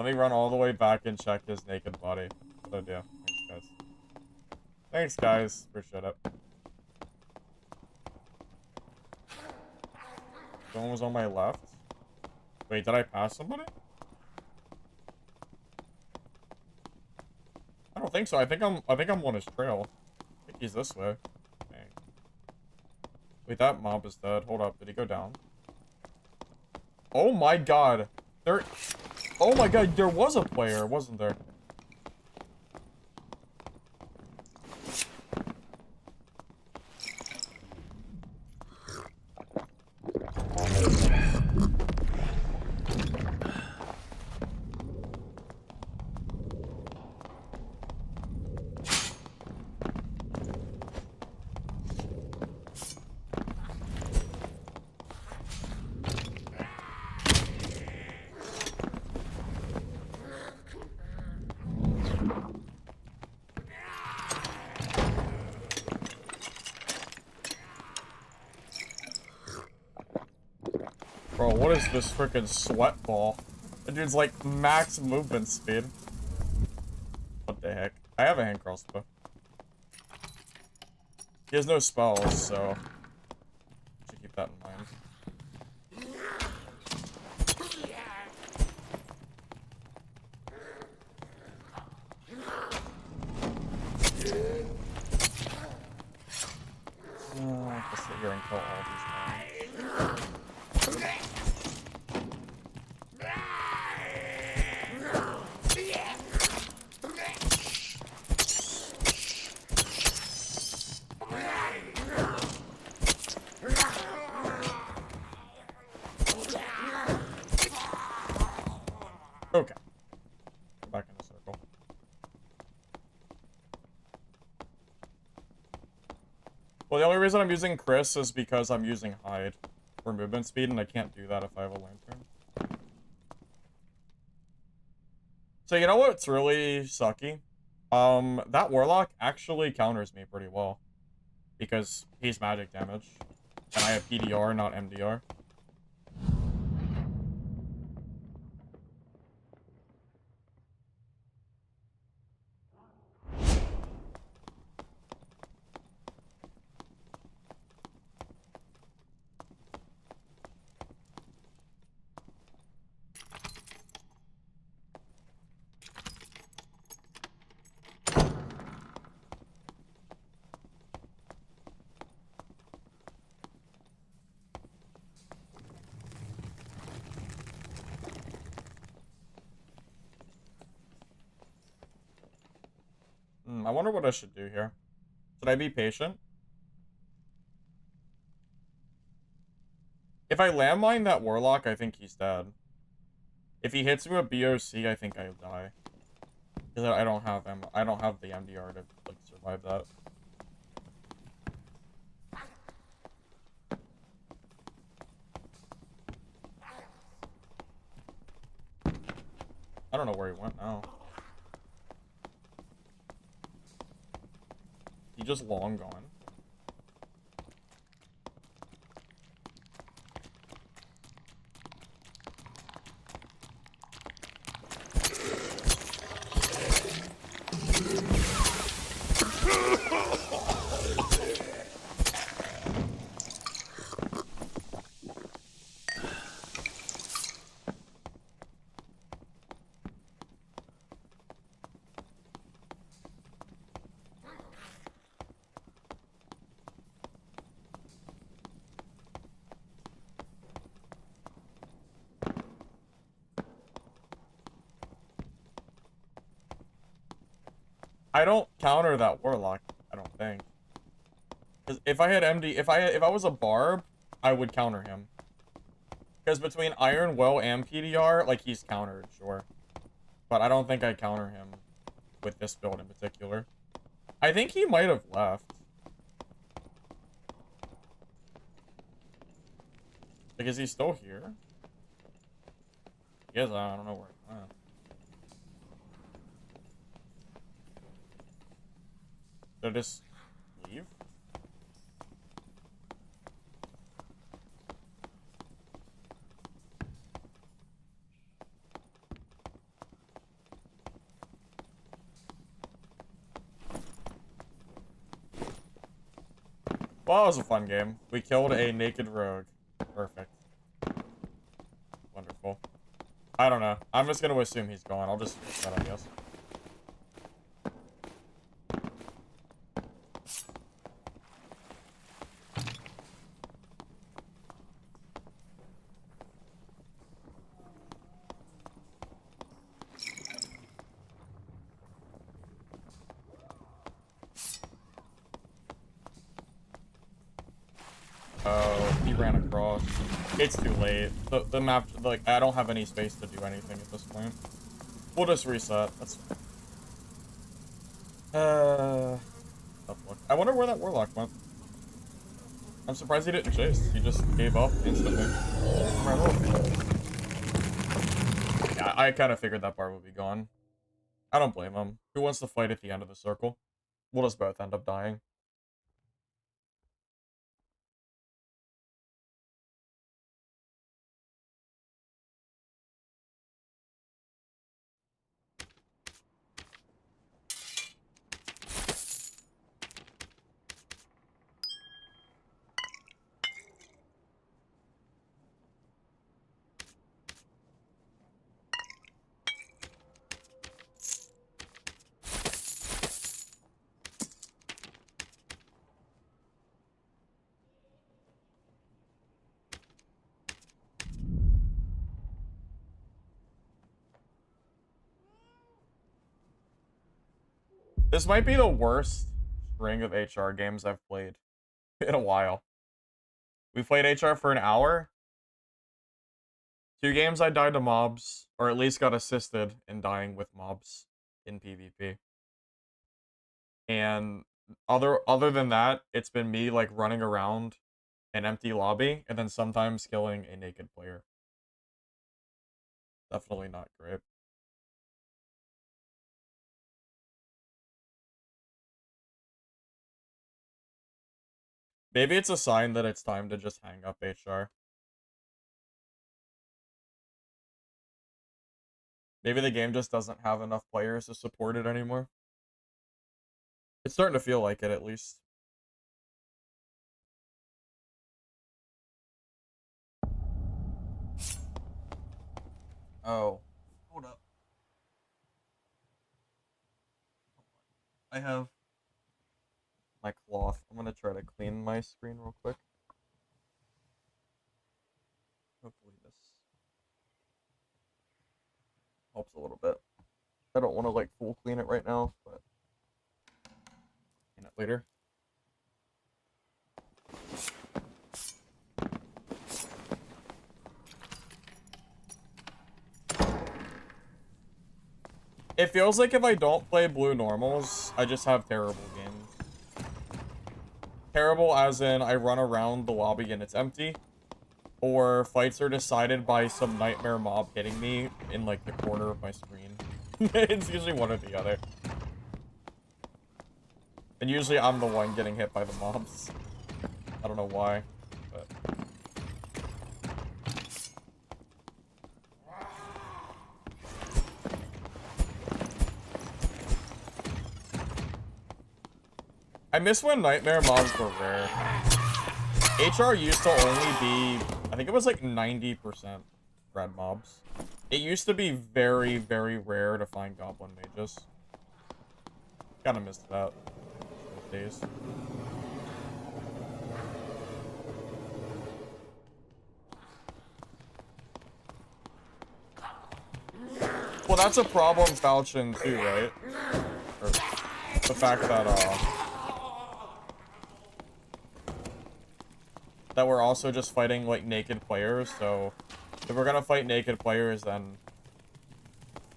Let me run all the way back and check his naked body. Good idea. Thanks, guys. Thanks, guys. Appreciate it. Someone was on my left. Wait, did I pass somebody? I don't think so. I think I'm on his trail. I think he's this way. Dang. Wait, that mob is dead. Hold up. Did he go down? Oh my god. Oh my god, there was a player, wasn't there? Bro, what is this freaking sweat ball? The dude's like max movement speed. What the heck? I have a hand crossbow. He has no spells, so should keep that in mind. I have to sit here and kill all these guys. Okay. Go back in the circle. Well, the only reason I'm using Chris is because I'm using hide for movement speed, and I can't do that if I have a lantern. So you know what's really sucky? That warlock actually counters me pretty well. Because he's magic damage. And I have PDR, not MDR. I wonder what I should do here. Should I be patient? If I landmine that warlock, I think he's dead. If he hits me with BOC, I think I'll die. Because I don't have the MDR to like survive that. I don't know where he went now. He just long gone. I don't counter that warlock, I don't think. Because if I had if I was a Barb, I would counter him. Because between Iron Will and PDR, like he's countered, sure. But I don't think I counter him with this build in particular. I think he might have left. Like, is he still here? He is, I don't know where he went. Should I just leave? Well, that was a fun game. We killed a naked rogue. Perfect. Wonderful. I don't know. I'm just gonna assume he's gone. I'll just fix that, I guess. Oh, he ran across. It's too late. The map, like, I don't have any space to do anything at this point. We'll just reset. That's fine. Tough luck. I wonder where that warlock went. I'm surprised he didn't chase. He just gave up instantly. Yeah, I kind of figured that bar would be gone. I don't blame him. Who wants to fight at the end of the circle? We'll just both end up dying. This might be the worst string of HR games I've played in a while. We played HR for an hour. 2 games I died to mobs, or at least got assisted in dying with mobs in PvP. And other than that, it's been me like running around an empty lobby and then sometimes killing a naked player. Definitely not great. Maybe it's a sign that it's time to just hang up HR. Maybe the game just doesn't have enough players to support it anymore. It's starting to feel like it, at least. Oh. Hold up. I have my cloth. I'm gonna try to clean my screen real quick. Hopefully this helps a little bit. I don't want to like full clean it right now, but clean it later. It feels like if I don't play blue normals, I just have terrible games. Terrible as in I run around the lobby and it's empty, or fights are decided by some nightmare mob hitting me in like the corner of my screen. It's usually one or the other. And usually I'm the one getting hit by the mobs. I don't know why, but... I miss when nightmare mobs were rare. HR used to only be, I think it was like 90% red mobs. It used to be very, very rare to find goblin mages. Kinda missed that those days. Well, that's a problem Falchion too, right? Or the fact that we're also just fighting like naked players, so if we're gonna fight naked players, then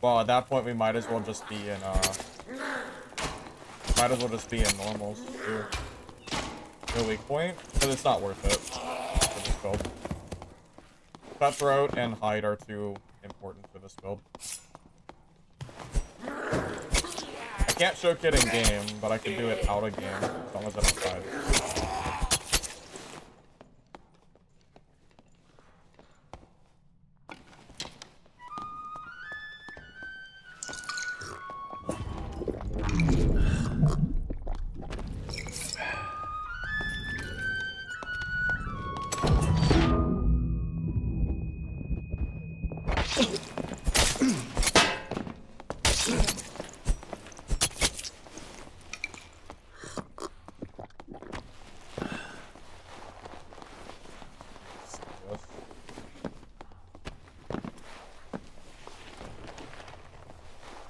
well, at that point we might as well just be in normals too. No weak point, because it's not worth it for this build. Cutthroat and hide are too important for this build. I can't show kit in game, but I can do it out of game as long as I don't fight.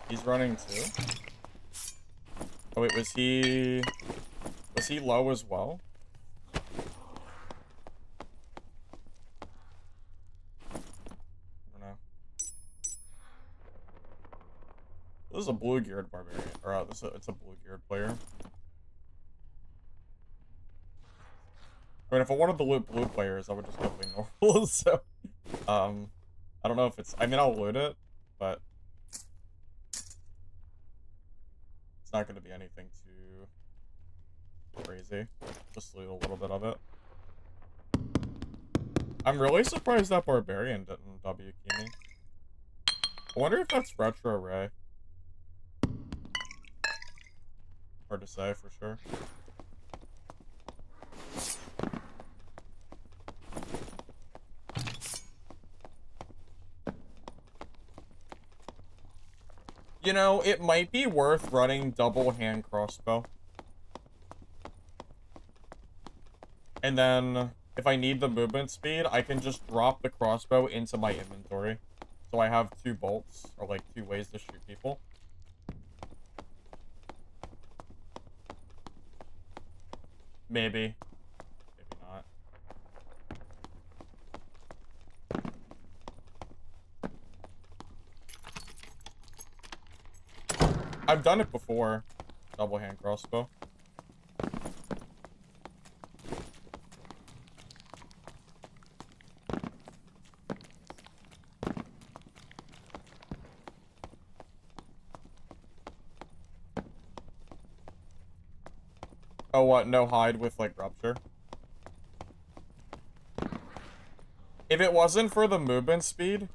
He's running too. Oh wait, was he low as well? I don't know. This is a blue geared barbarian, or it's a blue geared player. I mean, if I wanted to loot blue players, I would just go play normal. So, I don't know if it's. I mean, I'll loot it, but it's not going to be anything too crazy. Just loot a little bit of it. I'm really surprised that barbarian didn't W key me. I wonder if that's retro Ray. Hard to say for sure. You know, it might be worth running double hand crossbow. And then, if I need the movement speed, I can just drop the crossbow into my inventory. So I have 2 bolts, or like 2 ways to shoot people. Maybe. Maybe not. I've done it before. Double hand crossbow. Oh, what? No hide with, like, rupture? If it wasn't for the movement speed...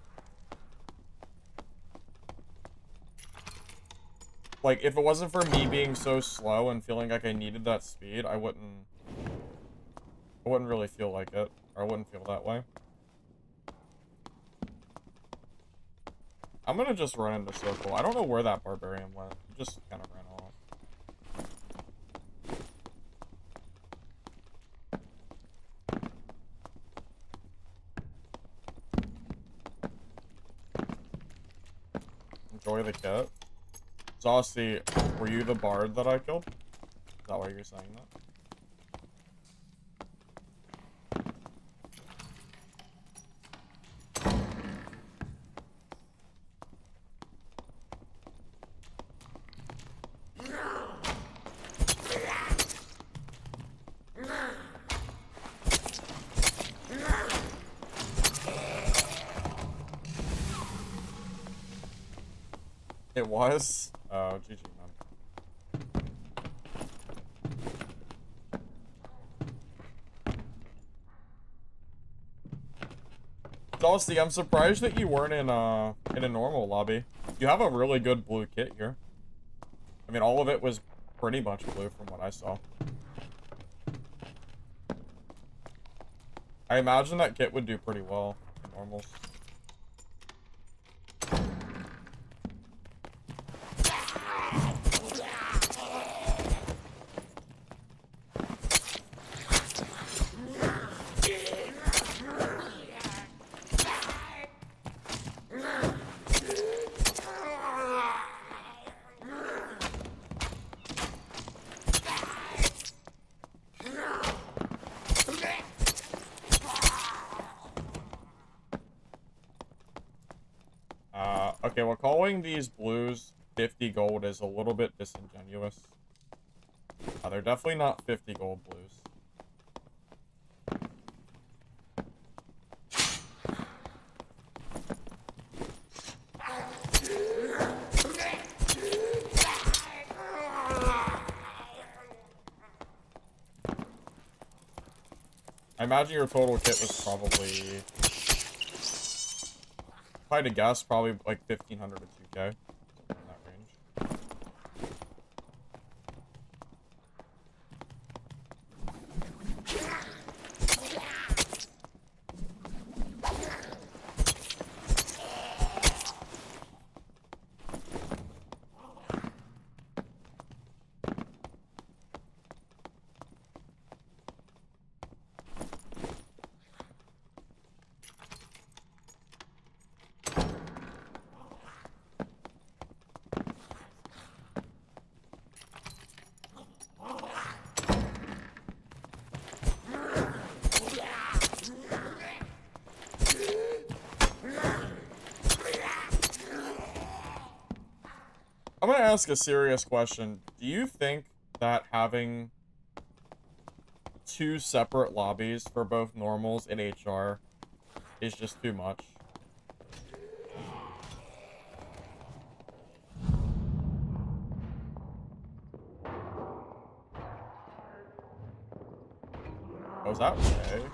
Like, if it wasn't for me being so slow and feeling like I needed that speed, I wouldn't really feel like it. Or I wouldn't feel that way. I'm gonna just run into circle. I don't know where that barbarian went. He just kind of ran off. Enjoy the kit. Saucy, were you the bard that I killed? Is that why you're saying that? It was? Oh, GG, man. Dusty, I'm surprised that you weren't in a normal lobby. You have a really good blue kit here. I mean, all of it was pretty much blue from what I saw. I imagine that kit would do pretty well in normals. Okay, well, calling these blues 50 gold is a little bit disingenuous. They're definitely not 50 gold blues. imagine your total kit was probably, if I had to guess, probably like 1,500 to 2K. Somewhere in that range. I'm gonna ask a serious question. Do you think that having 2 separate lobbies for both normals and HR is just too much? Oh, is that okay?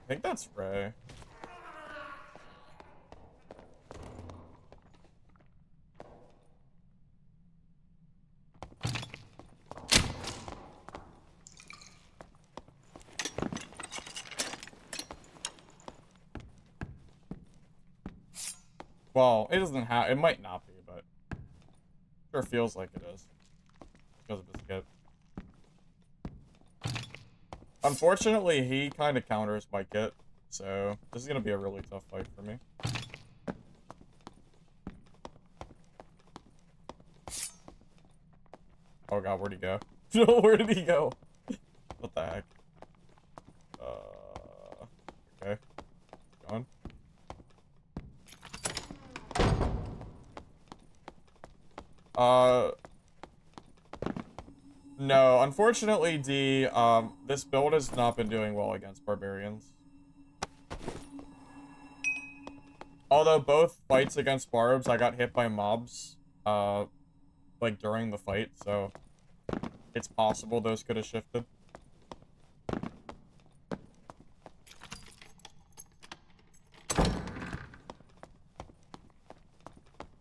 I think that's Ray. Well, it doesn't have. It might not be, but it sure feels like it is because of his kit. Unfortunately, he kind of counters my kit, so this is gonna be a really tough fight for me. Oh god, where'd he go? Where did he go? What the heck? Okay. Gone. No, unfortunately, D, this build has not been doing well against barbarians. Although both fights against barbs, I got hit by mobs, like, during the fight, so it's possible those could have shifted.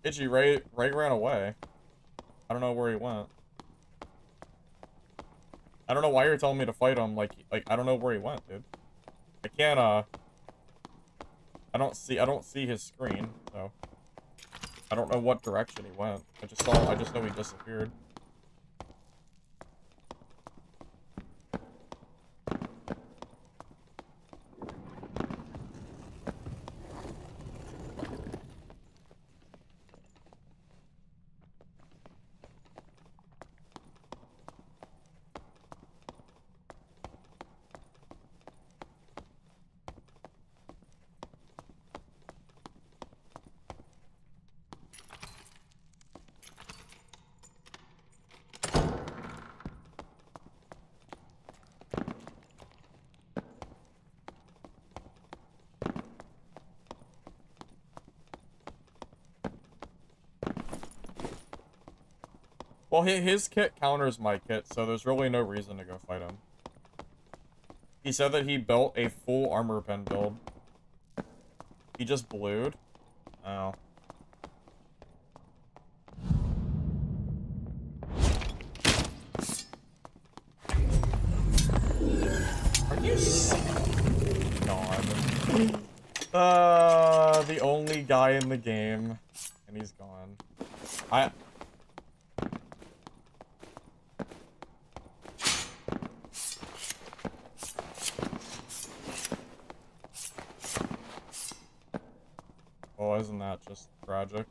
Itchy, Ray ran away. I don't know where he went. I don't know why you're telling me to fight him, like, I don't know where he went, dude. I can't, I don't see his screen, so I don't know what direction he went. I just know he disappeared. Well, his kit counters my kit, so there's really no reason to go fight him. He said that he built a full armor pen build. He just blued? Oh. Are you gone? The only guy in the game. And he's gone. Well, isn't that just tragic?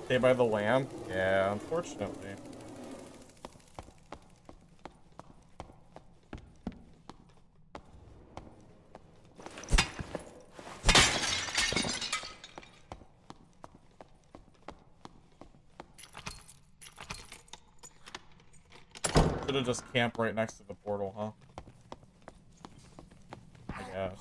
Stay by the lamp? Yeah, unfortunately. Should have just camped right next to the portal, huh? I guess.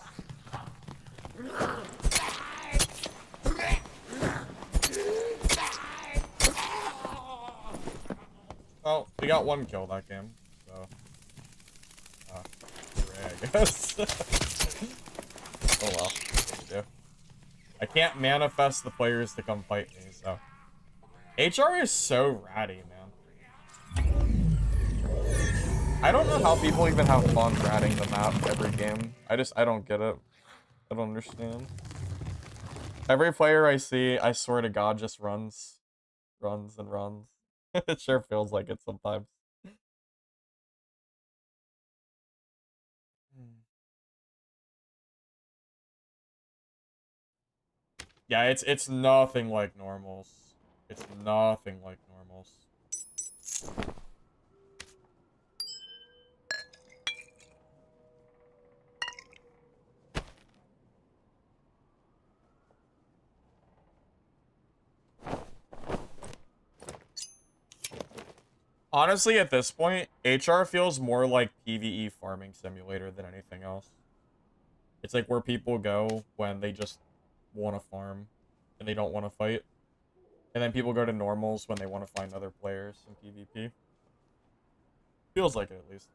Well, we got one kill that game, so... hooray, I guess. Oh well, what to do. I can't manifest the players to come fight me, so... HR is so ratty, man. I don't know how people even have fun ratting the map every game. I don't get it. I don't understand. Every player I see, I swear to God, just runs. Runs and runs. It sure feels like it sometimes. Yeah, it's nothing like normals. It's nothing like normals. Honestly, at this point, HR feels more like PvE farming simulator than anything else. It's like where people go when they just want to farm and they don't want to fight. And then people go to normals when they want to find other players in PvP. Feels like it, at least.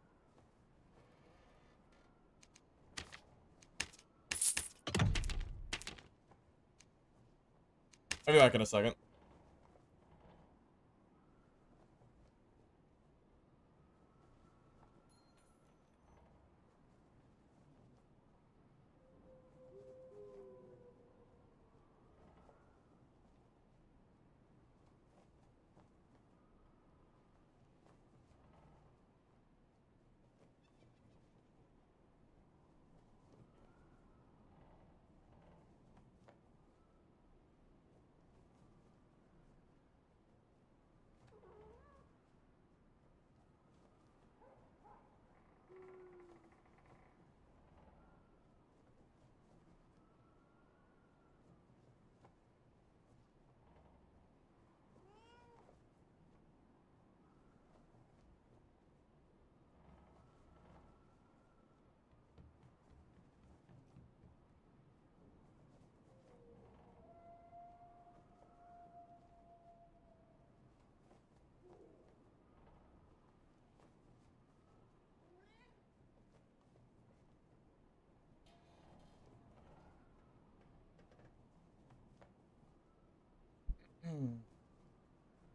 I'll be back in a second.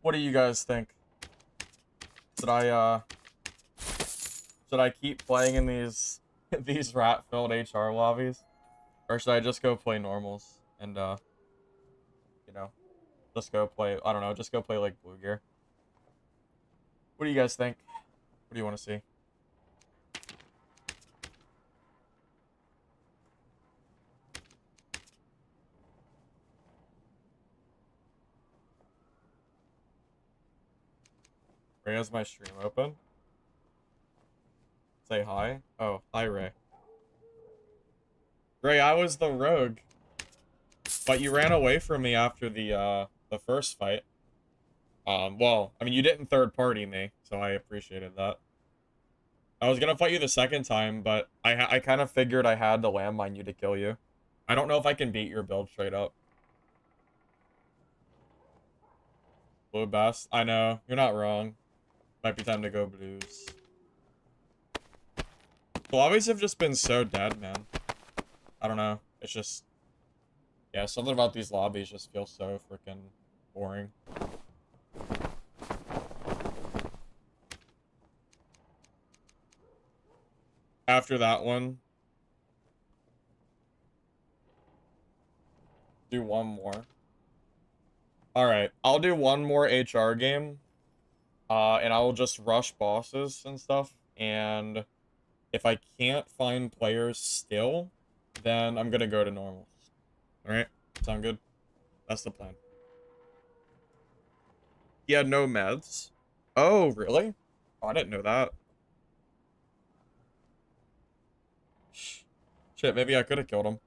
What do you guys think? Should I should I keep playing in these these rat-filled HR lobbies? Or should I just go play normals and you know, just go play, I don't know, just go play like Blue Gear? What do you guys think? What do you want to see? Ray has my stream open. Say hi. Oh, hi Ray. Ray, I was the rogue. But you ran away from me after the first fight. Well, I mean, you didn't third party me, so I appreciated that. I was gonna fight you the second time, but I kind of figured I had to landmine you to kill you. I don't know if I can beat your build straight up. Blue best. I know, you're not wrong. Might be time to go blues. The lobbies have just been so dead, man. I don't know. It's just... yeah, something about these lobbies just feel so freaking boring. After that one, do one more. Alright, I'll do one more HR game. And I will just rush bosses and stuff. And if I can't find players still, then I'm gonna go to normals. Alright? Sound good? That's the plan. He had no meds. Oh, really? Oh, I didn't know that. Shit, maybe I could have killed him.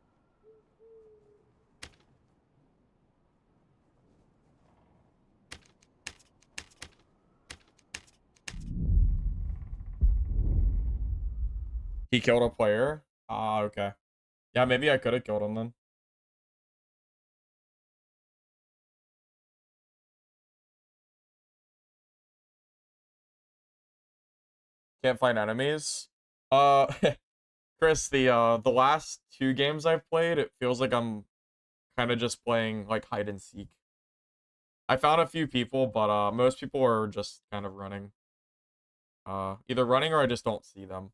He killed a player? Ah, okay. Yeah, maybe I could have killed him then. Can't find enemies? Uh, Chris, the last 2 games I've played, it feels like I'm kind of just playing, like, hide and seek. I found a few people, but, most people are just kind of running. Either running or I just don't see them.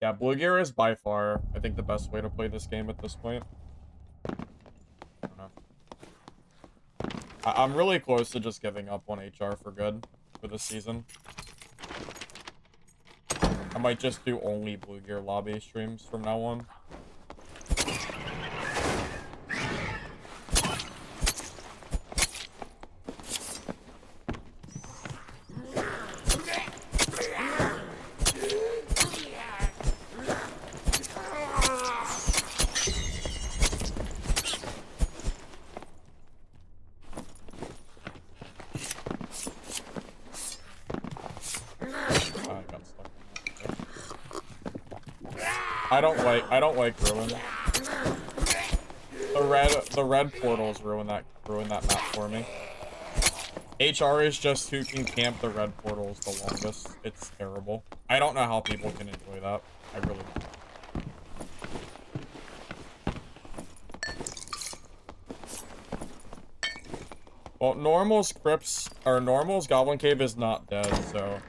Yeah, Blue Gear is by far, I think, the best way to play this game at this point. I don't know. I'm really close to just giving up on HR for good for this season. I might just do only Blue Gear lobby streams from now on. I don't like Ruin. The red portals ruin that map for me. HR is just who can camp the red portals the longest. It's terrible. I don't know how people can enjoy that. I really don't. Well, Normal's Goblin Cave is not dead, so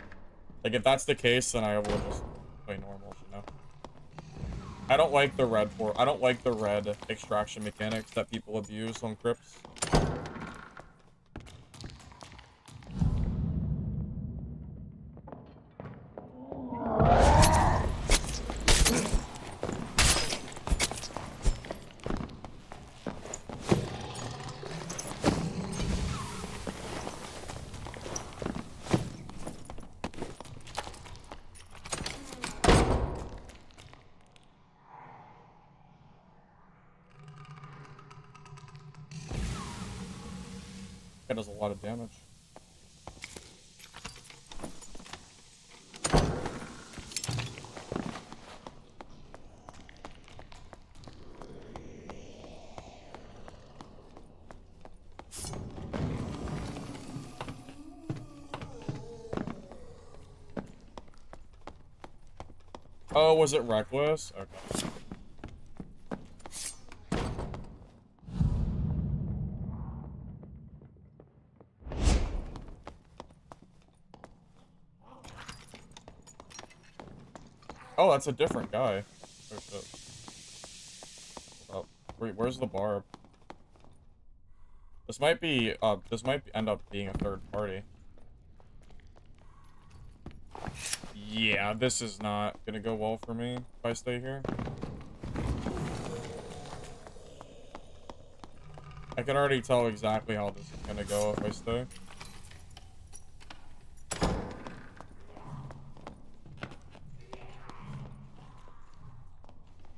like if that's the case, then I will just play normals, you know. I don't like the red extraction mechanics that people abuse on crypts. That does a lot of damage. Oh, was it reckless? Okay. Oh, that's a different guy. Oh, shit. Oh, wait, where's the Barb? This might end up being a third party. Yeah, this is not gonna go well for me if I stay here. I can already tell exactly how this is gonna go if I stay.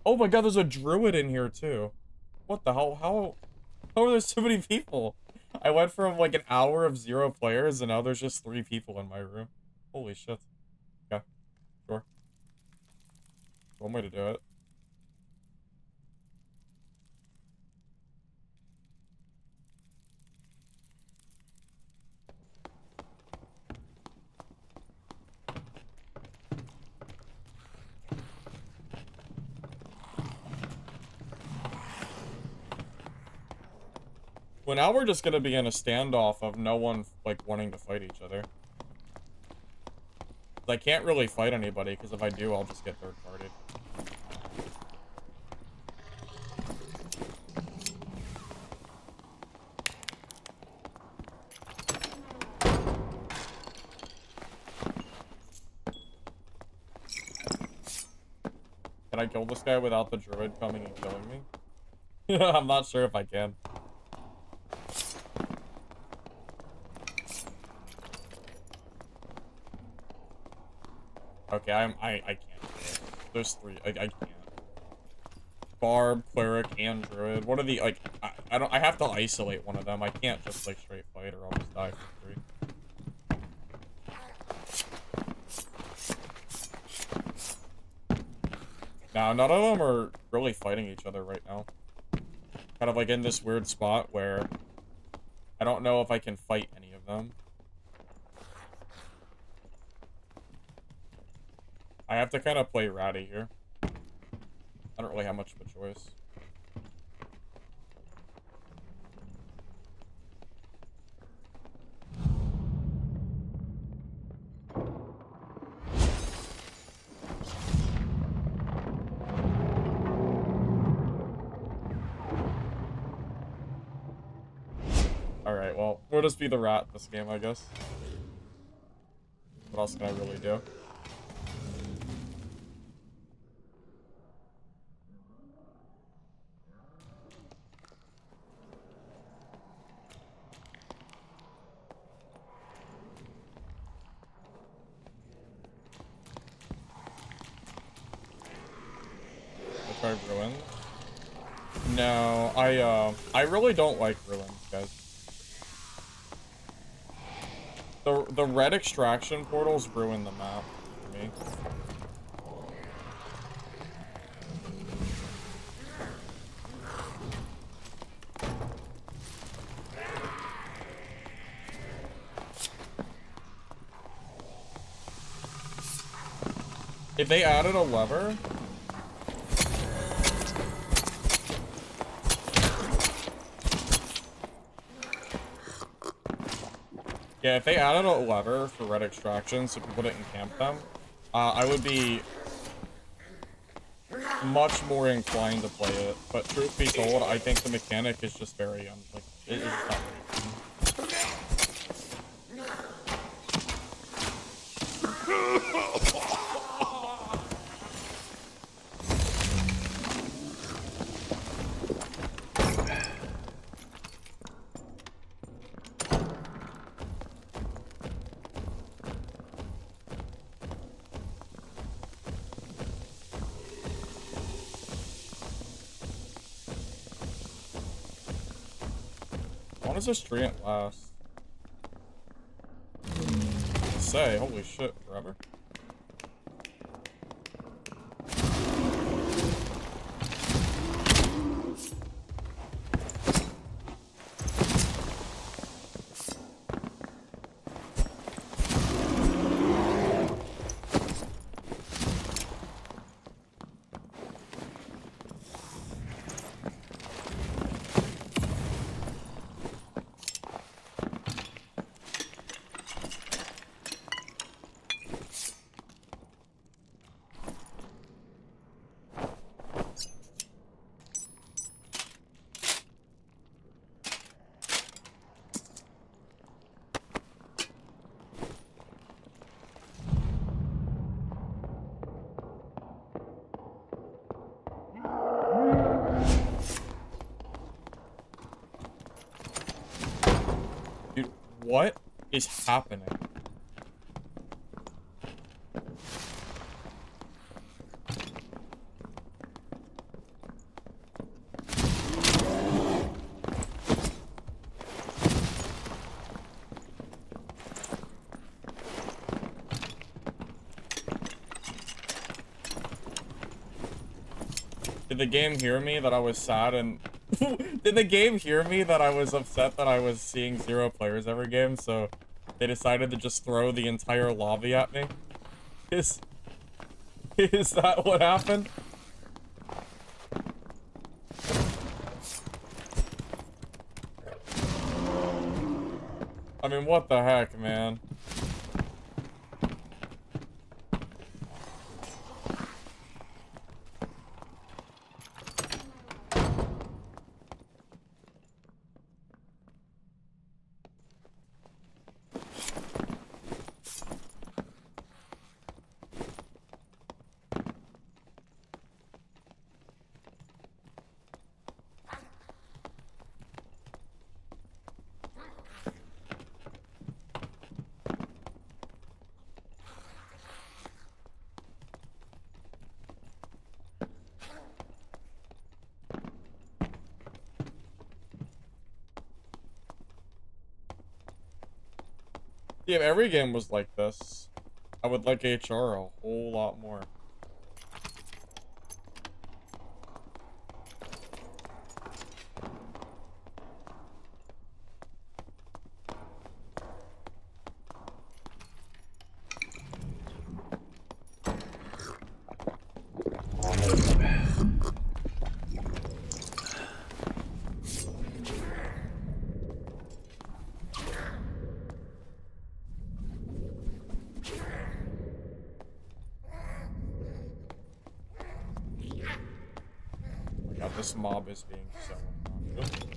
Oh my god, there's a druid in here too. What the hell? How are there so many people? I went from like an hour of 0 players and now there's just 3 people in my room. Holy shit. Okay, sure. One way to do it. Well, now we're just gonna be in a standoff of no one, like, wanting to fight each other. I can't really fight anybody, because if I do, I'll just get third-partied. Can I kill this guy without the druid coming and killing me? I'm not sure if I can. Okay, I can't do it. There's 3. I can't. Barb, Cleric, and Druid. What are the, like, I don't, I have to isolate one of them. I can't just, like, straight fight or I'll just die for free. Now, none of them are really fighting each other right now. Kind of, like, in this weird spot where I don't know if I can fight any of them. I have to kind of play ratty here. I don't really have much of a choice. Alright, well, we'll just be the rat this game, I guess. What else can I really do? I'll try Ruin. No, I really don't like Ruins, guys. The red extraction portals ruin the map for me. If they added a lever... Yeah, if they added a lever for red extraction so people didn't camp them, I would be much more inclined to play it. But truth be told, I think the mechanic is just very, like, it is not very fun. How long does this treant last? Say, holy shit, forever? Dude, what is happening? Did the game hear me that I was sad and... Did the game hear me that I was upset that I was seeing 0 players every game, so they decided to just throw the entire lobby at me? Is that what happened? I mean, what the heck, man? See, if every game was like this, I would like HR a whole lot more. God, this mob is being so obnoxious.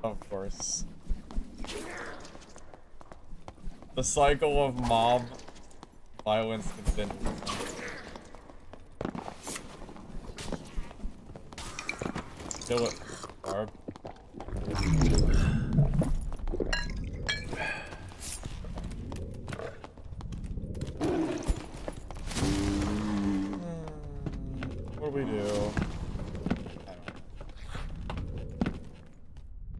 Of course. The cycle of mob violence continues. Kill it, Barb. What do we do?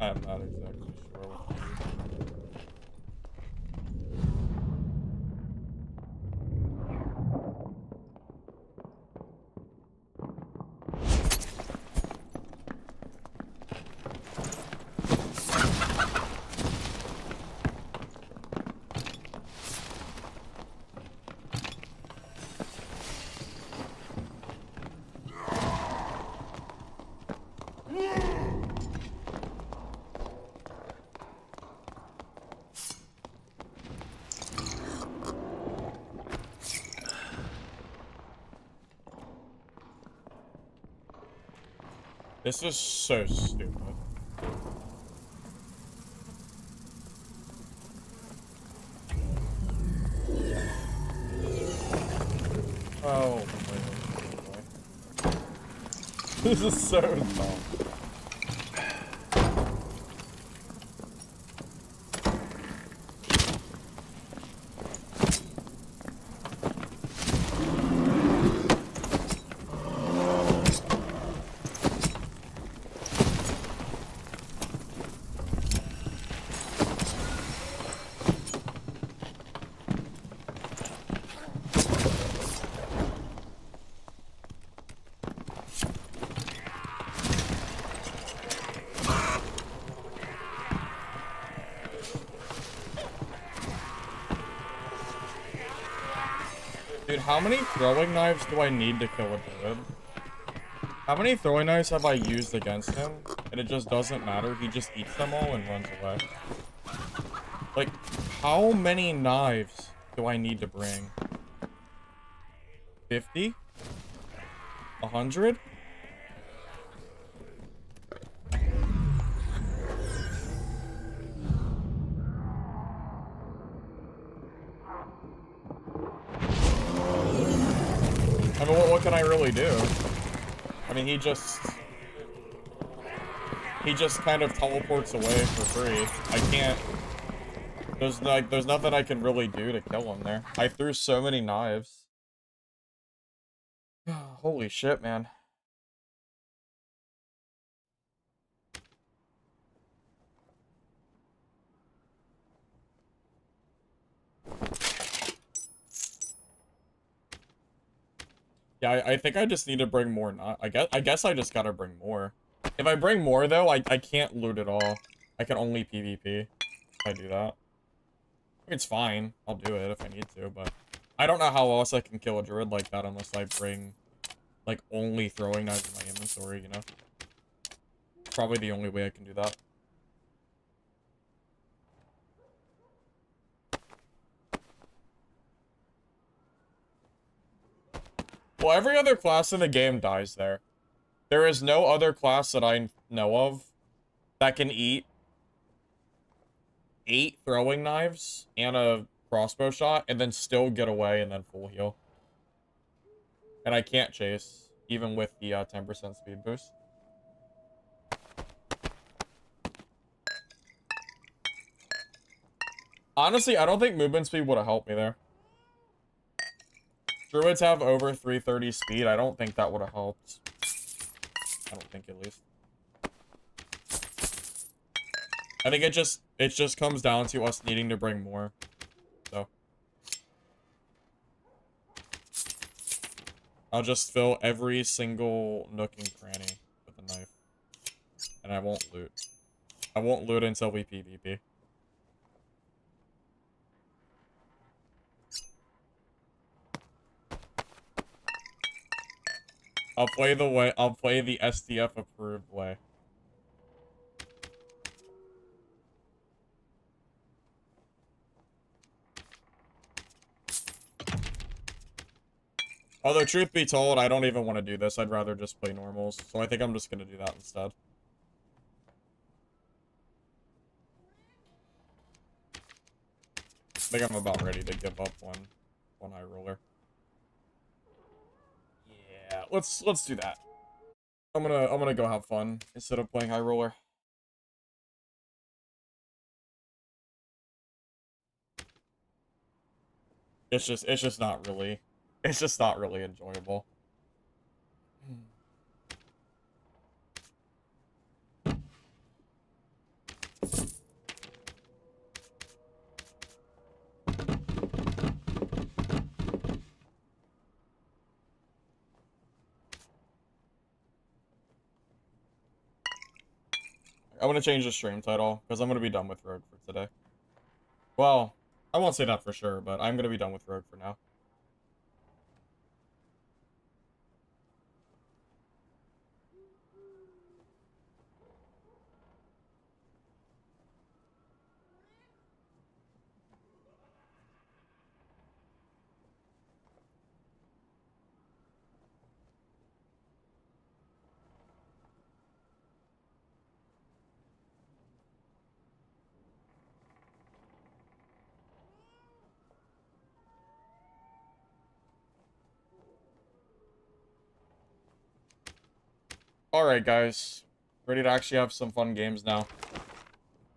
I don't know. I'm not exactly sure what to do. This is so stupid. Oh, boy. This is so dumb. Dude, how many throwing knives do I need to kill a druid? How many throwing knives have I used against him? And it just doesn't matter. He just eats them all and runs away. Like, how many knives do I need to bring? 50? 100? I mean, what can I really do? I mean, he just kind of teleports away for free. I can't... There's nothing I can really do to kill him there. I threw so many knives. Holy shit, man. Yeah, I think I just need to bring more. I guess I just gotta bring more. If I bring more though, I can't loot at all. I can only PvP if I do that. It's fine. I'll do it if I need to, but I don't know how else I can kill a druid like that unless I bring like only throwing knives in my inventory, you know? Probably the only way I can do that. Well, every other class in the game dies there. There is no other class that I know of that can eat 8 throwing knives and a crossbow shot and then still get away and then full heal. And I can't chase, even with the 10% speed boost. Honestly, I don't think movement speed would have helped me there. Druids have over 330 speed. I don't think that would have helped. I don't think, at least. I think it just comes down to us needing to bring more. So I'll just fill every single nook and cranny with a knife. And I won't loot. I won't loot until we PvP. I'll play the SDF approved way. Although, truth be told, I don't even want to do this. I'd rather just play normals. So I think I'm just going to do that instead. I think I'm about ready to give up one high roller. Yeah, let's do that. I'm gonna go have fun instead of playing high roller. It's just not really enjoyable. I'm gonna change the stream title because I'm gonna be done with Rogue for today. Well, I won't say that for sure, but I'm gonna be done with Rogue for now. Alright, guys. Ready to actually have some fun games now.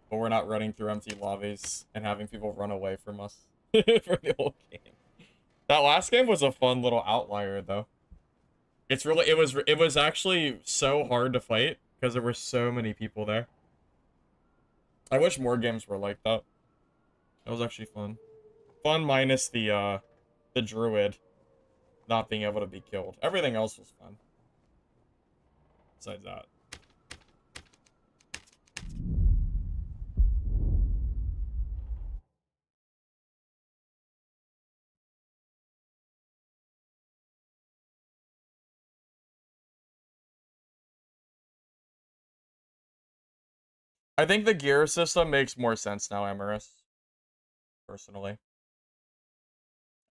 But we're not running through empty lobbies and having people run away from us for the whole game. That last game was a fun little outlier, though. It was actually so hard to fight because there were so many people there. I wish more games were like that. That was actually fun. Fun minus the druid not being able to be killed. Everything else was fun. Besides that. I think the gear system makes more sense now, Emerus. Personally. I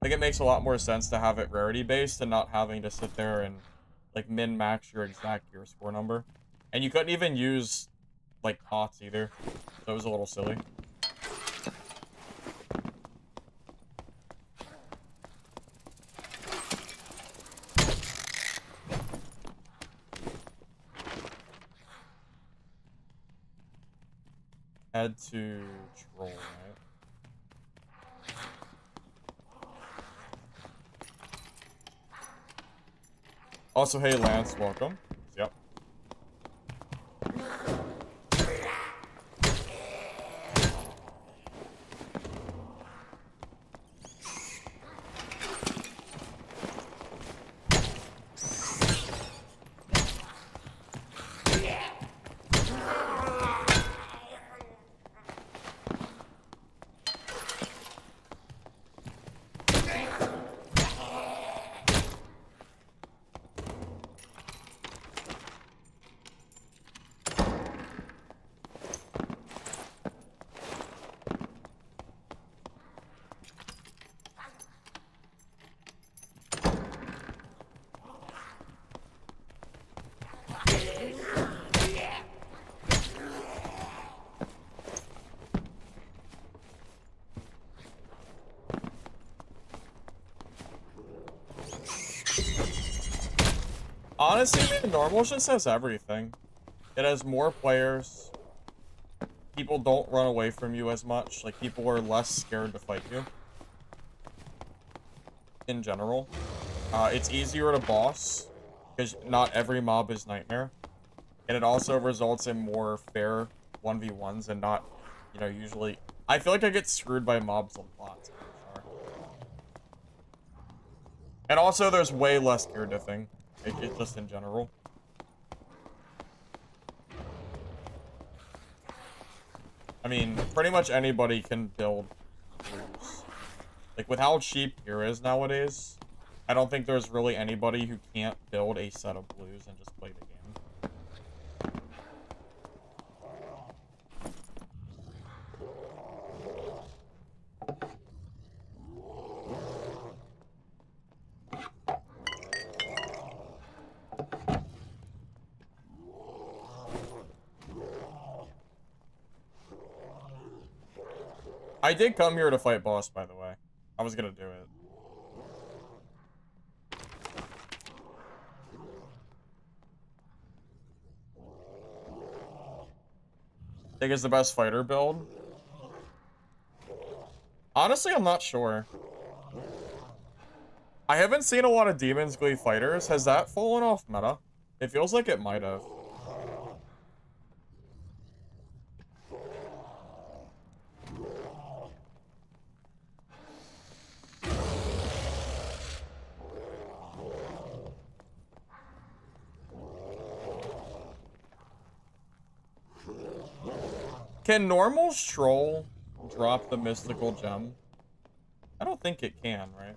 think it makes a lot more sense to have it rarity based and not having to sit there and like min-max your exact gear score number. And you couldn't even use like pots either. So it was a little silly. Head to troll, right? Also, hey Lance, welcome. Yep. Honestly, the normal just has everything. It has more players. People don't run away from you as much. Like, people are less scared to fight you. in general. It's easier to boss, because not every mob is Nightmare. And it also results in more fair 1v1s and not, you know, usually... I feel like I get screwed by mobs a lot. And also, there's way less gear diffing. It's just in general. I mean, pretty much anybody can build blues. Like, with how cheap gear is nowadays, I don't think there's really anybody who can't build a set of blues and just play the game. I did come here to fight boss, by the way. I was gonna do it. Think it's the best fighter build? Honestly, I'm not sure. I haven't seen a lot of Demon's Glee fighters. Has that fallen off meta? It feels like it might have. Can normal troll drop the mystical gem? I don't think it can, right?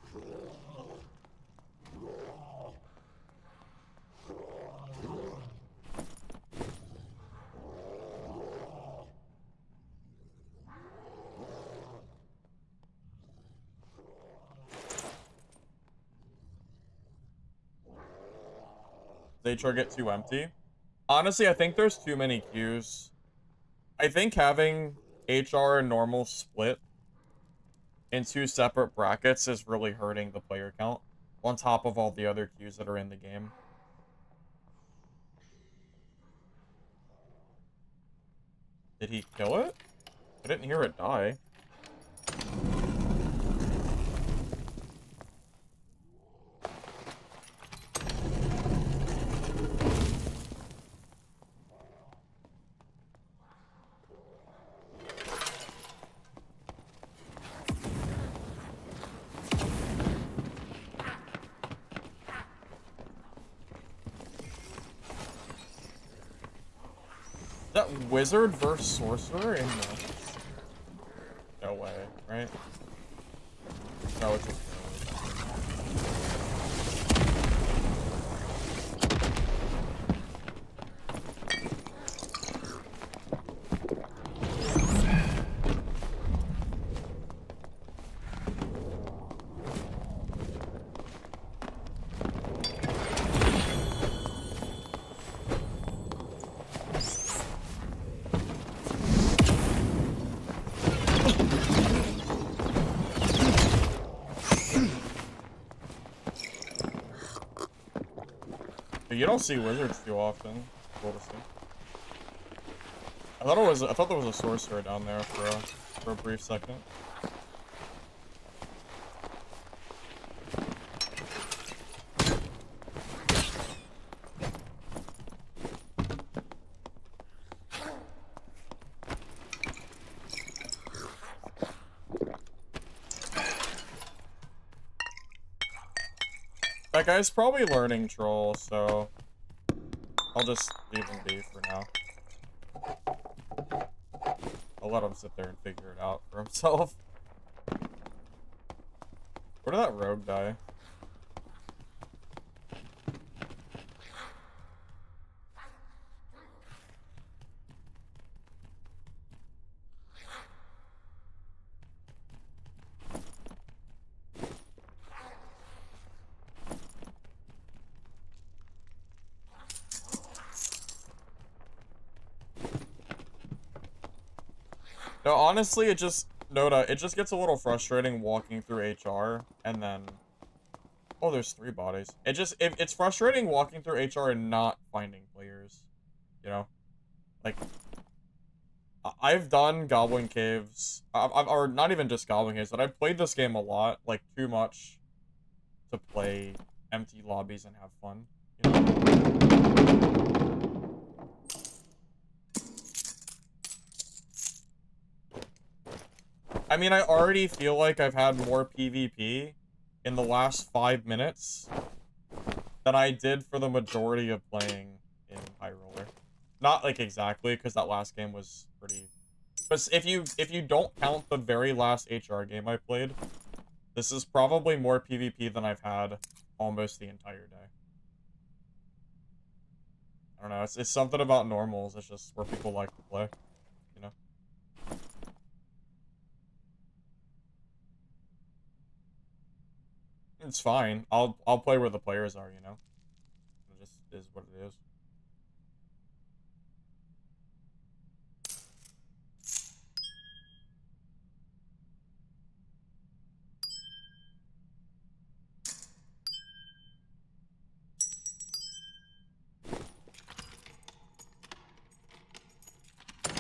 Does HR get too empty? Honestly, I think there's too many queues. I think having HR and normal split in two separate brackets is really hurting the player count, on top of all the other queues that are in the game. Did he kill it? I didn't hear it die. Is that wizard versus sorcerer in this? No way, right? No, it's just... You don't see wizards too often. Cool to see. I thought there was a sorcerer down there for a brief second. That guy's probably learning troll, so I'll just leave him be for now. I'll let him sit there and figure it out for himself. Where did that rogue die? No, honestly, it just gets a little frustrating walking through HR, and then... Oh, there's 3 bodies. It's frustrating walking through HR and not finding players, you know? Like, I've done Goblin Caves, or not even just Goblin Caves, but I've played this game a lot, like, too much, to play empty lobbies and have fun, you know? I mean, I already feel like I've had more PvP in the last 5 minutes than I did for the majority of playing in High Roller. Not like exactly, because that last game was pretty... But if you don't count the very last HR game I played, this is probably more PvP than I've had almost the entire day. I don't know, it's something about normals, it's just where people like to play, you know? It's fine. I'll play where the players are, you know? It just is what it is.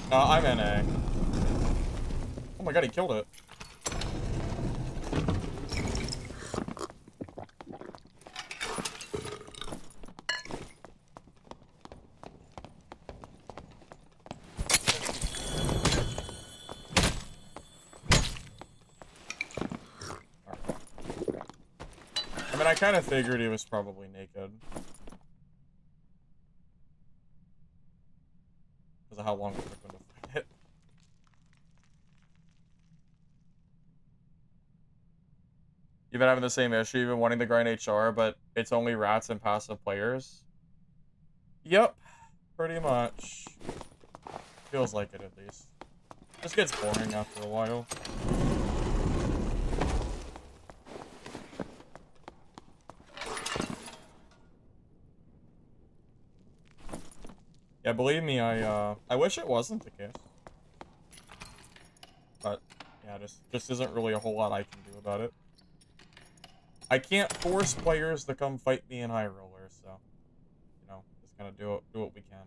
I'm NA. Oh my god, he killed it. I mean, I kind of figured he was probably naked. Because of how long it took him to fight it. You've been having the same issue, you've been wanting to grind HR, but it's only rats and passive players? Yep, pretty much. Feels like it, at least. Just gets boring after a while. Yeah, believe me, I wish it wasn't the case. But, yeah, just isn't really a whole lot I can do about it. I can't force players to come fight me in High Roller, so, you know, just gonna do what we can.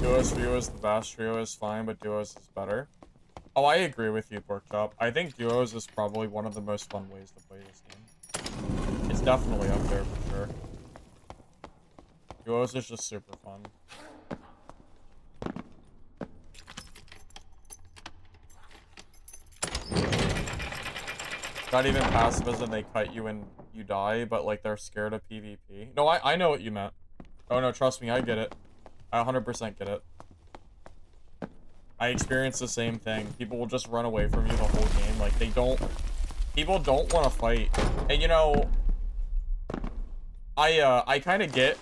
Duos, Duos, the Bash Trio is fine, but Duos is better. Oh, I agree with you, Porkchop. I think Duos is probably one of the most fun ways to play this game. It's definitely up there for sure. Duos is just super fun. Not even pacifism, they cut you and you die, but like they're scared of PvP. No, I know what you meant. Oh no, trust me, I get it. I 100% get it. I experience the same thing. People will just run away from you the whole game. Like, people don't want to fight. And, you know, I kind of get,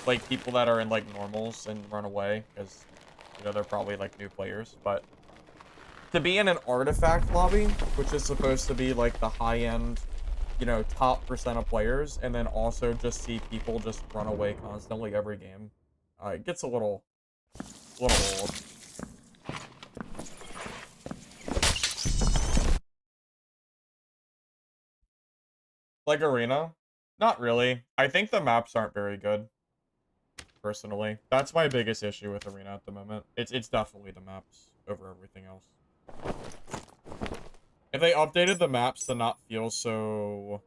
like, people that are in, like, normals and run away. Because, you know, they're probably, like, new players. But to be in an artifact lobby, which is supposed to be, like, the high-end, you know, top percent of players, and then also just see people just run away constantly every game, it gets a little old. Like Arena? Not really. I think the maps aren't very good, personally. That's my biggest issue with Arena at the moment. It's definitely the maps over everything else. If they updated the maps to not feel so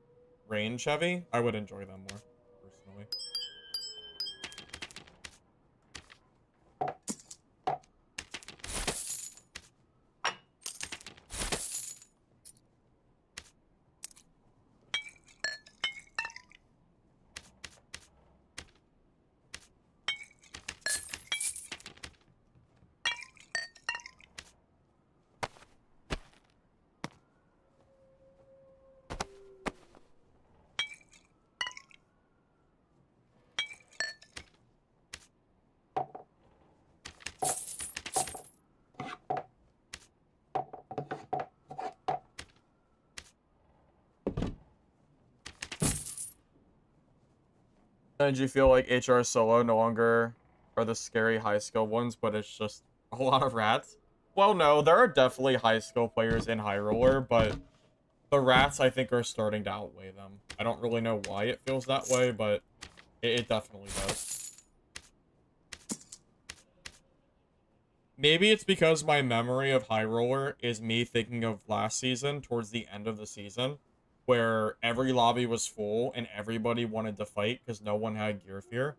range heavy, I would enjoy them more, personally. And you feel like HR solo no longer are the scary high skill ones, but it's just a lot of rats? Well, no, there are definitely high skill players in High Roller, but the rats, I think, are starting to outweigh them. I don't really know why it feels that way, but it definitely does. Maybe it's because my memory of High Roller is me thinking of last season towards the end of the season, where every lobby was full and everybody wanted to fight because no one had gear fear.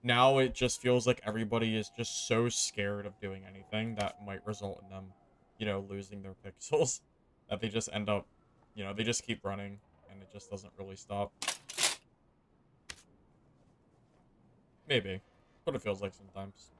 Now it just feels like everybody is just so scared of doing anything that might result in them, losing their pixels, that they just end up, they just keep running and it just doesn't really stop. Maybe. That's what it feels like sometimes.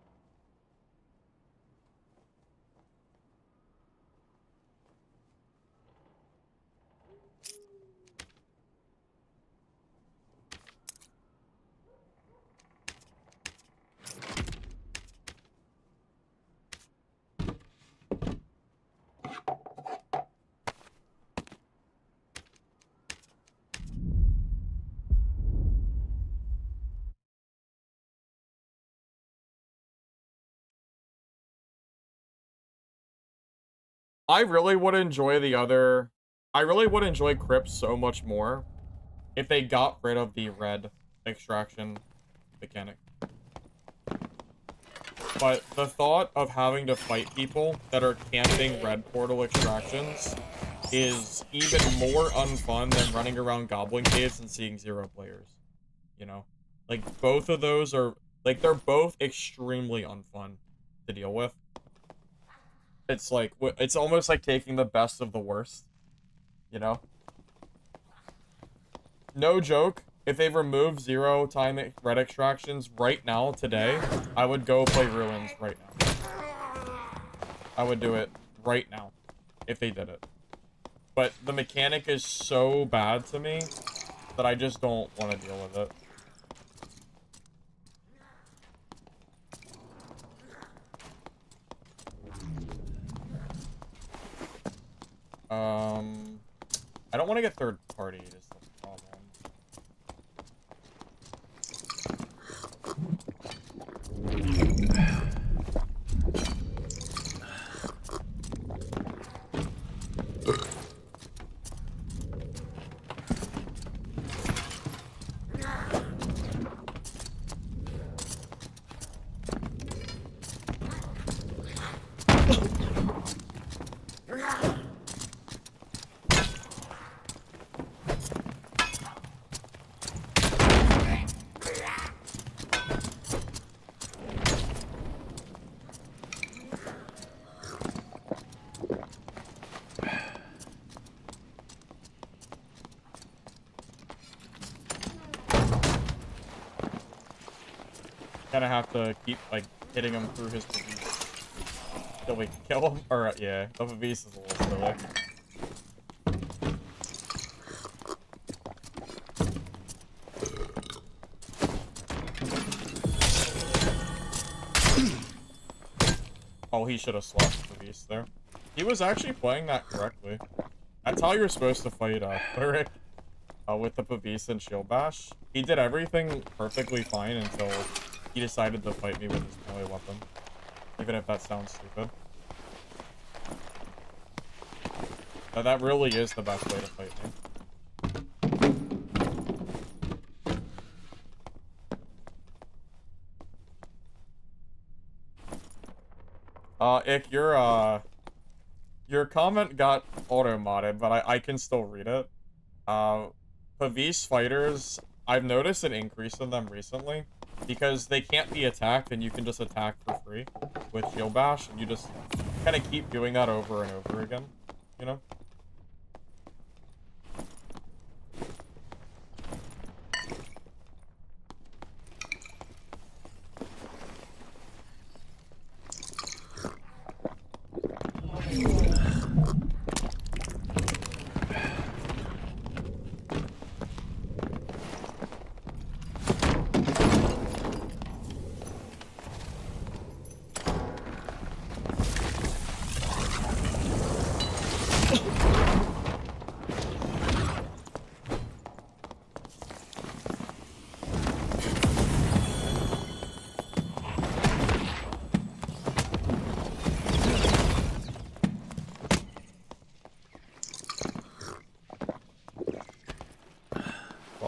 I really would enjoy I really would enjoy Crypt so much more if they got rid of the red extraction mechanic. But the thought of having to fight people that are camping red portal extractions is even more unfun than running around goblin caves and seeing 0 players. Like, both of those are, like, they're both extremely unfun to deal with. It's like, it's almost like taking the best of the worst, No joke, if they remove 0 time red extractions right now, today, I would go play Ruins right now. I would do it right now, if they did it. But the mechanic is so bad to me that I just don't want to deal with it. I don't want to get third party, is the problem. Gonna have to keep, like, hitting him through his Pavis till we can kill him. Or, yeah, the Pavis is a little silly. Oh, he should have swapped the Pavis there. He was actually playing that correctly. That's how you're supposed to fight Cleric with the Pavis and Shield Bash. He did everything perfectly fine until he decided to fight me with his melee weapon. Even if that sounds stupid. But that really is the best way to fight me. Ick, your comment got auto-modded, but I can still read it. Pavis fighters, I've noticed an increase in them recently, because they can't be attacked, and you can just attack for free with Shield Bash, and you just kind of keep doing that over and over again,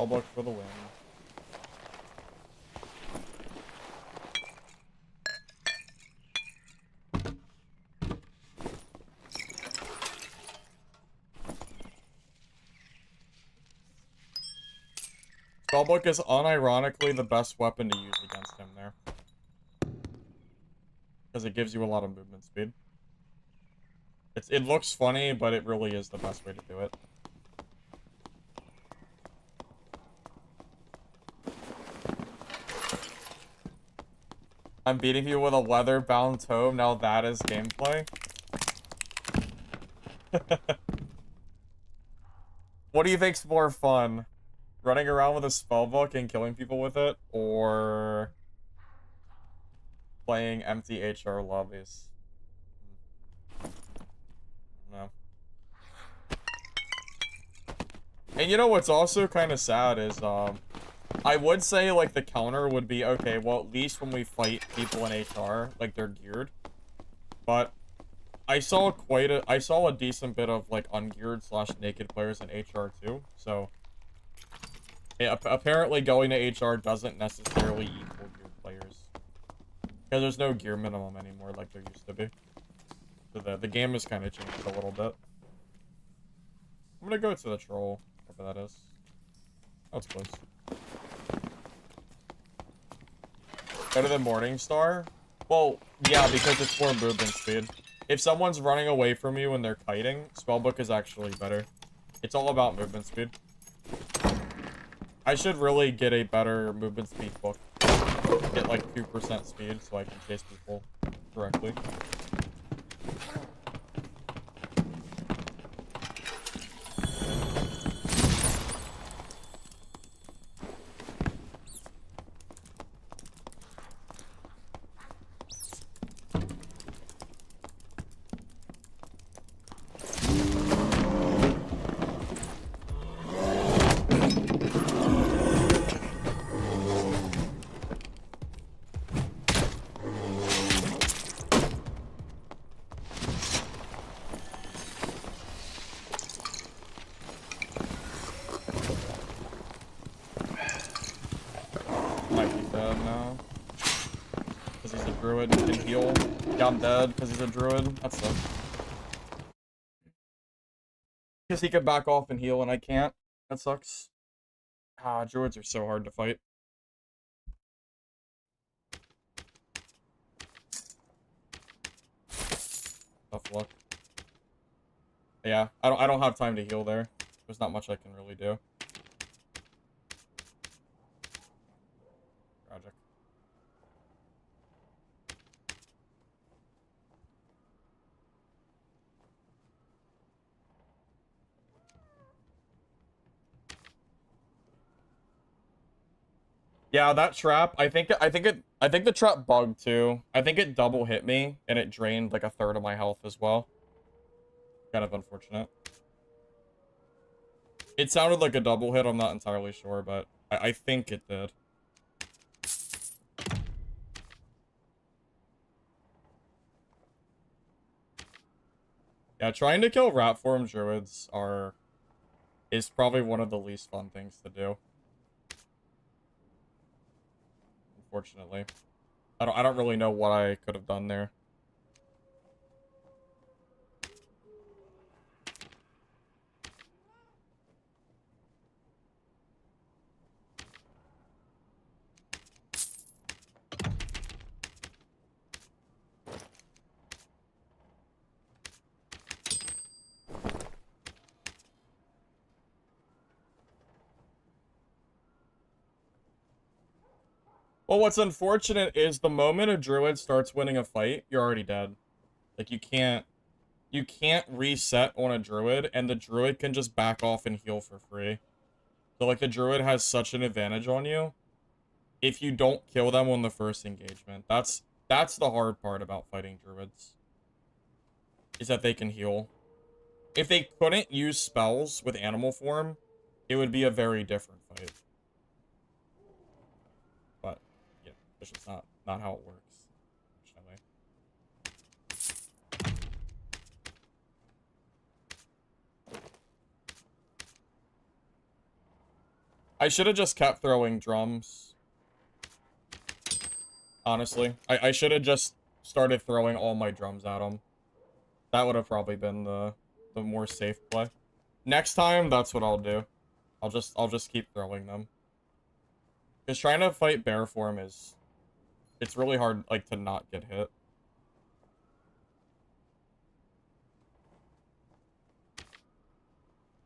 Spellbook for the win. Spellbook is unironically the best weapon to use against him there. Because it gives you a lot of movement speed. It looks funny, but it really is the best way to do it. I'm beating you with a leather-bound tome, now that is gameplay. What do you think's more fun? Running around with a spellbook and killing people with it, or playing empty HR lobbies? No. And you know what's also kind of sad is, I would say, like, the counter would be, okay, well, at least when we fight people in HR, like, they're geared. But I saw a decent bit of, like, ungeared / naked players in HR too, so yeah, apparently going to HR doesn't necessarily equal geared players. Because there's no gear minimum anymore like there used to be. So the game has kind of changed a little bit. I'm gonna go to the troll, whatever that is. Oh, it's close. Better than Morningstar? Well, yeah, because it's more movement speed. If someone's running away from you and they're kiting, Spellbook is actually better. It's all about movement speed. I should really get a better movement speed book. Get like 2% speed so I can chase people correctly. I'm dead because he's a druid. That sucks. Because he can back off and heal and I can't. That sucks. Ah, druids are so hard to fight. Tough luck. Yeah, I don't have time to heal there. There's not much I can really do. Tragic. Yeah, that trap, I think the trap bugged too. I think it double hit me and it drained like a third of my health as well. Kind of unfortunate. It sounded like a double hit, I'm not entirely sure, but I think it did. Yeah, trying to kill rat form druids is probably one of the least fun things to do. Unfortunately. I don't really know what I could have done there. Well, what's unfortunate is the moment a druid starts winning a fight, you're already dead. Like, you can't reset on a druid, and the druid can just back off and heal for free. So, like, the druid has such an advantage on you if you don't kill them on the first engagement. That's the hard part about fighting druids. Is that they can heal. If they couldn't use spells with animal form, it would be a very different fight. But, yeah, it's just not how it works, unfortunately. I should have just kept throwing drums. Honestly. I should have just started throwing all my drums at him. That would have probably been the more safe play. Next time, that's what I'll do. I'll just keep throwing them. Because trying to fight bear form is... It's really hard, like, to not get hit.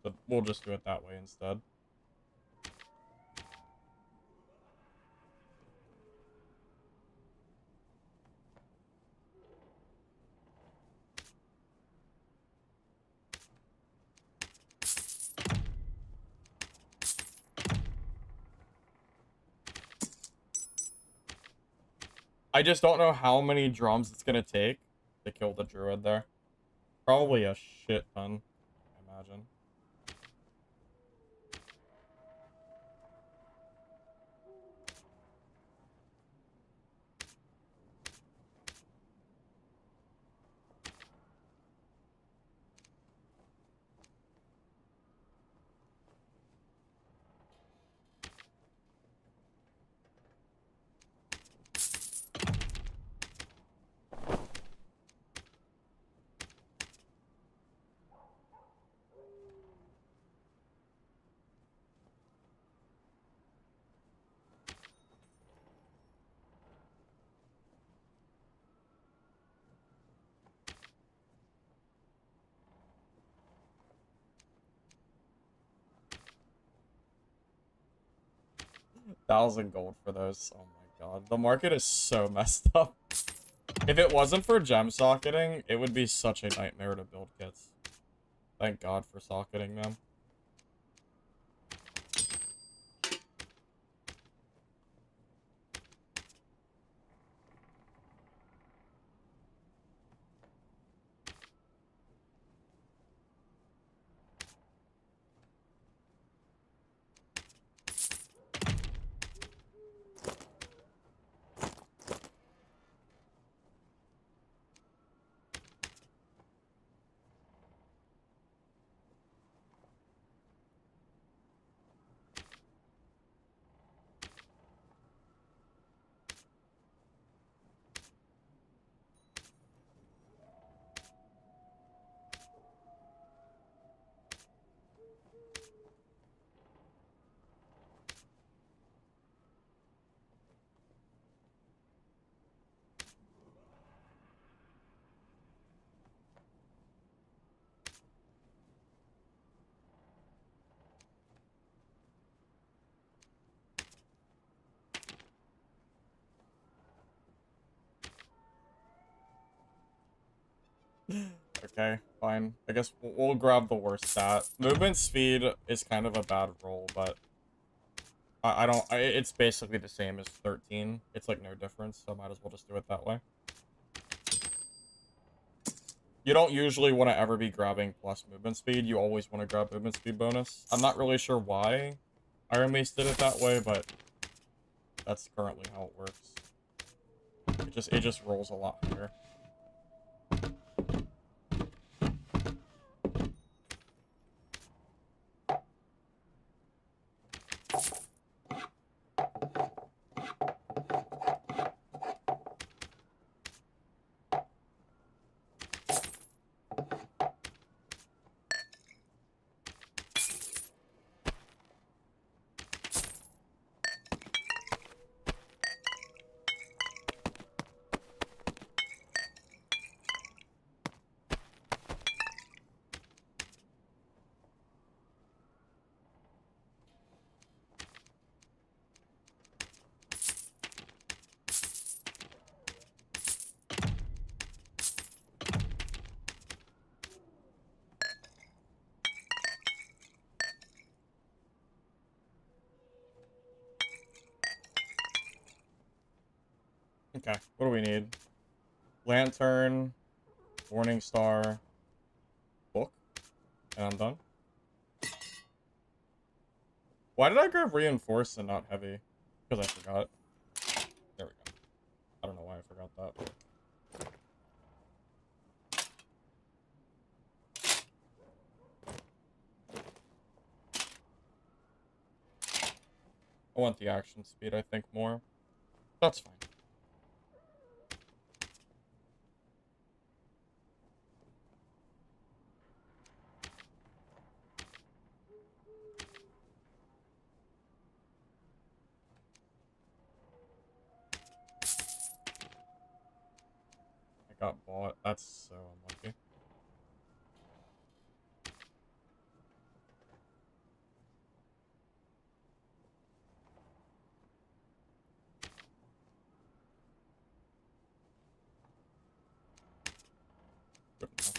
But we'll just do it that way instead. I just don't know how many drums it's gonna take to kill the druid there. Probably a shit ton, I imagine. $1,000 for those. Oh my god. The market is so messed up. If it wasn't for gem socketing, it would be such a nightmare to build kits. Thank god for socketing them. Okay, fine. I guess we'll grab the worst stat. Movement speed is kind of a bad roll, but it's basically the same as 13. It's like no difference, so might as well just do it that way. You don't usually want to ever be grabbing plus movement speed. You always want to grab movement speed bonus. I'm not really sure why Iron Mace did it that way, but that's currently how it works. It just rolls a lot higher. Okay, what do we need? Lantern, Morning Star, book, and I'm done. Why did I grab Reinforce and not Heavy? Because I forgot. There we go. I don't know why I forgot that. I want the action speed, I think, more. That's fine. I got bought. That's so unlucky. Good enough.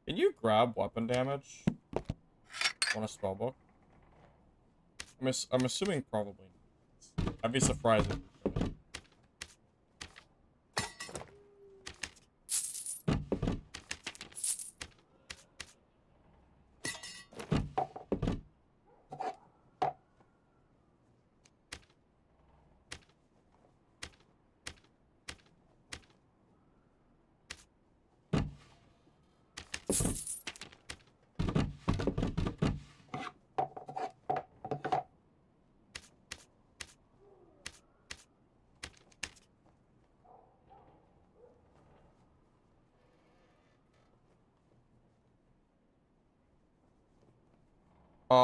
Can you grab weapon damage on a spellbook? I'm assuming probably not. I'd be surprised if you could.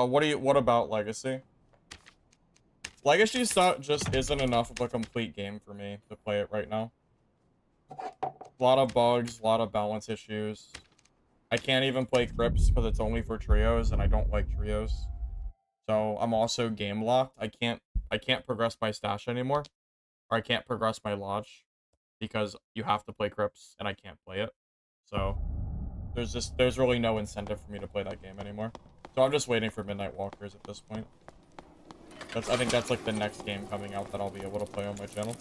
What about Legacy? Legacy just isn't enough of a complete game for me to play it right now. A lot of bugs, a lot of balance issues. I can't even play Crypts because it's only for trios, and I don't like trios. So I'm also game locked. I can't progress my stash anymore. Or I can't progress my lodge. Because you have to play Crypts, and I can't play it. So there's really no incentive for me to play that game anymore. So I'm just waiting for Midnight Walkers at this point. I think that's like the next game coming out that I'll be able to play on my channel.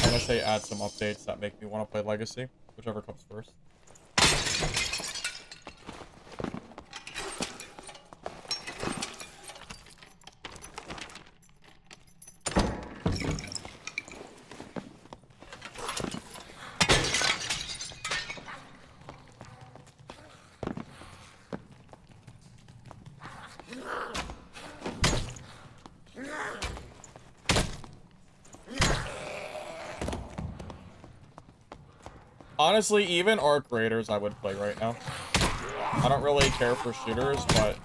Unless they add some updates that make me want to play Legacy, whichever comes first. Honestly, even Arc Raiders I would play right now. I don't really care for shooters, but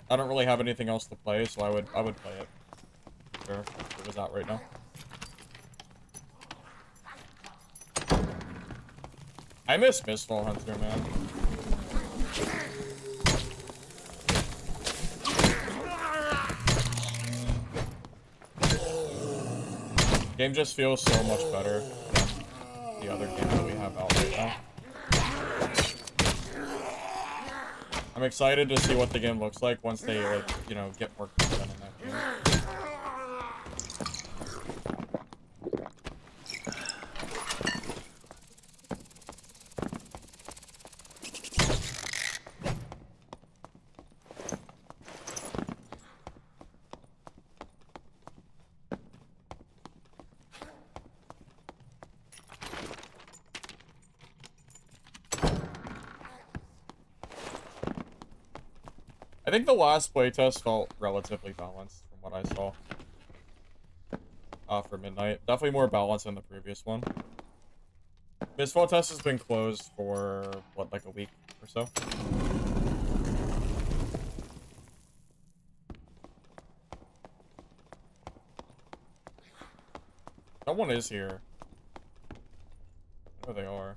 I don't really have anything else to play, so I would play it. Sure, if it was out right now. I miss Mistfall Hunter, man. Game just feels so much better than the other game that we have out right now. I'm excited to see what the game looks like once they, like, you know, get more content in that game. I think the last playtest felt relatively balanced from what I saw. For Midnight. Definitely more balanced than the previous one. Mistfall test has been closed for, what, like a week or so? Someone is here. I know they are.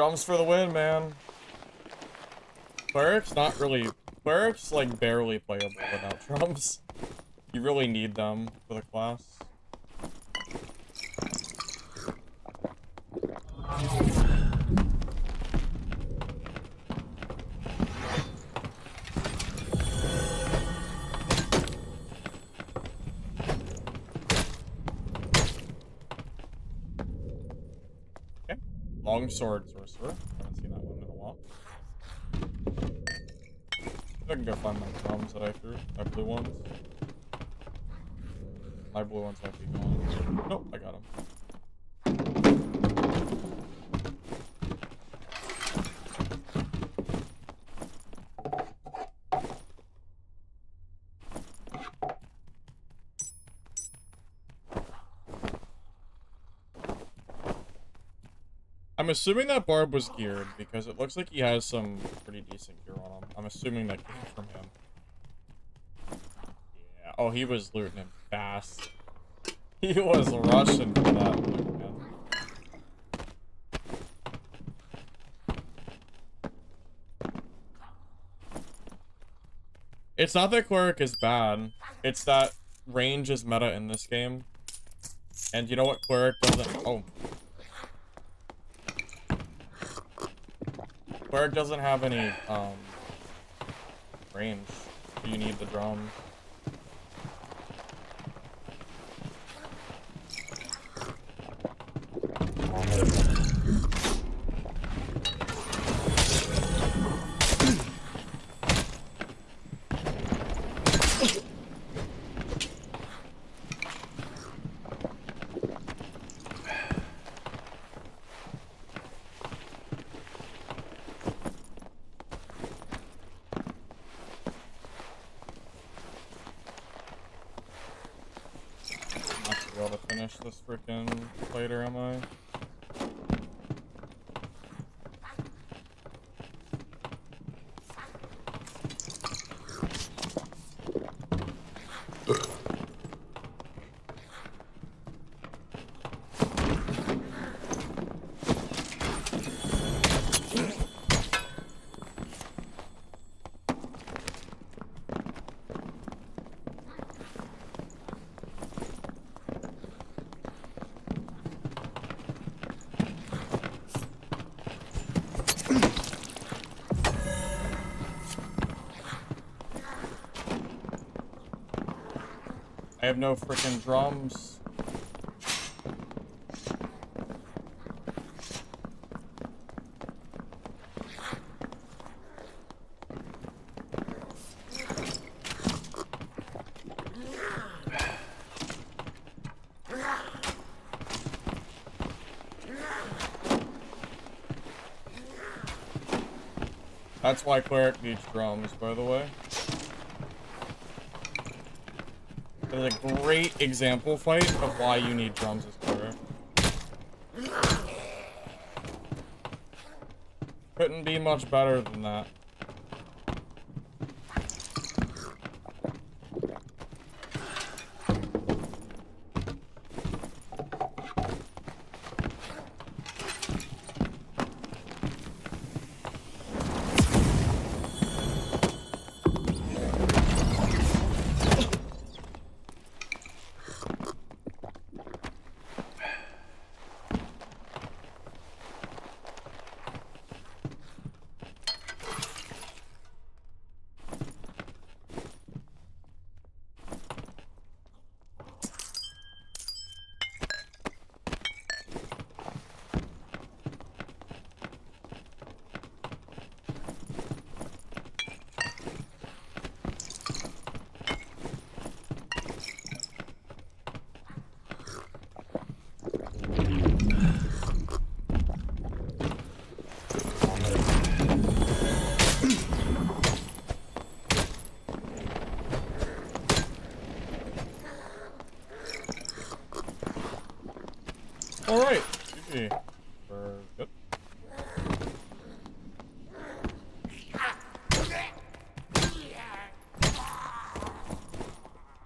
Drums for the win, man. Cleric's not really... Cleric's, like, barely playable without drums. You really need them for the class. Okay. Longsword sorcerer. Haven't seen that one in a while. I can go find my drums that I threw. My blue ones. My blue ones might be gone. Nope, I got them. I'm assuming that Barb was geared because it looks like he has some pretty decent gear on him. I'm assuming that came from him. Yeah. Oh, he was looting him fast. He was rushing for that loot, man. It's not that Cleric is bad. It's that range is meta in this game. And you know what Cleric doesn't... Oh. Cleric doesn't have any, range. So you need the drums. This freaking fighter, am I? I have no freaking drums. That's why Cleric needs drums, by the way. There's a great example fight of why you need drums as Cleric. Couldn't be much better than that. Alright. GG. We're good.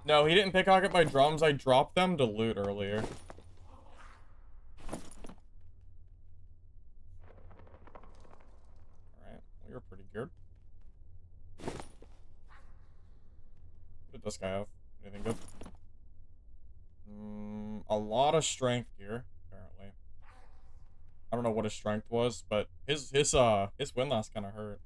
No, he didn't pickpocket my drums. I dropped them to loot earlier. this guy have? Anything good? A lot of strength gear, apparently. I don't know what his strength was, but his windlass kind of hurt.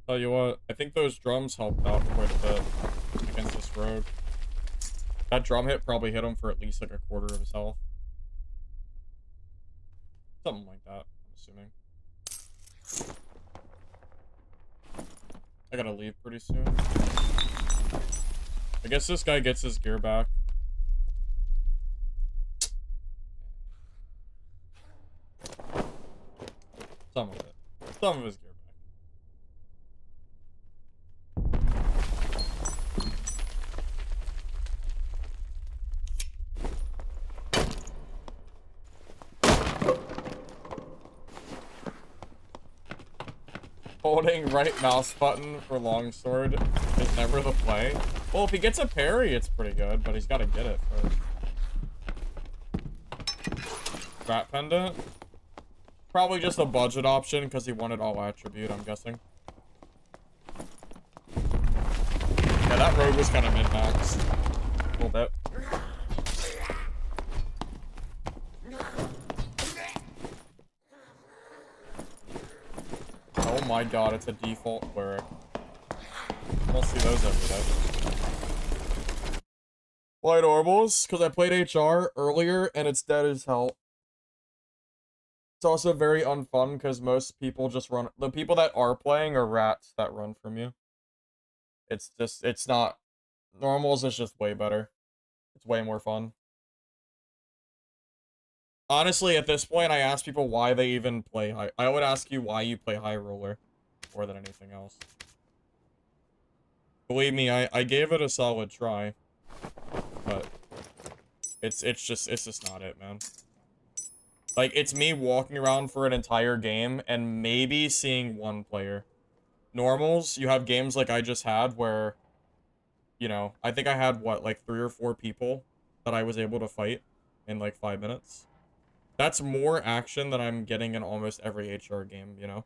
Tell you what, I think those drums helped out quite a bit against this rogue. That drum hit probably hit him for at least like a quarter of his health. Something like that, I'm assuming. I gotta leave pretty soon. I guess this guy gets his gear back. Some of it. Some of his gear back. Holding right mouse button for longsword is never the play. Well, if he gets a parry, it's pretty good, but he's got to get it first. Rat pendant? Probably just a budget option because he wanted all attribute, I'm guessing. Yeah, that rogue was kind of min-maxed. A little bit. Oh my god, it's a default Cleric. I don't see those every day. Why normals? Because I played HR earlier and it's dead as hell. It's also very unfun because most people just run. The people that are playing are rats that run from you. It's just, it's not. Normals is just way better. It's way more fun. Honestly, at this point, I ask people why they even play high. I would ask you why you play high roller more than anything else. Believe me, I gave it a solid try, but it's just not it, man. Like, it's me walking around for an entire game and maybe seeing one player. Normals, you have games like I just had where, you know, I think I had, what, like 3 or 4 people that I was able to fight in like 5 minutes. That's more action than I'm getting in almost every HR game, you know?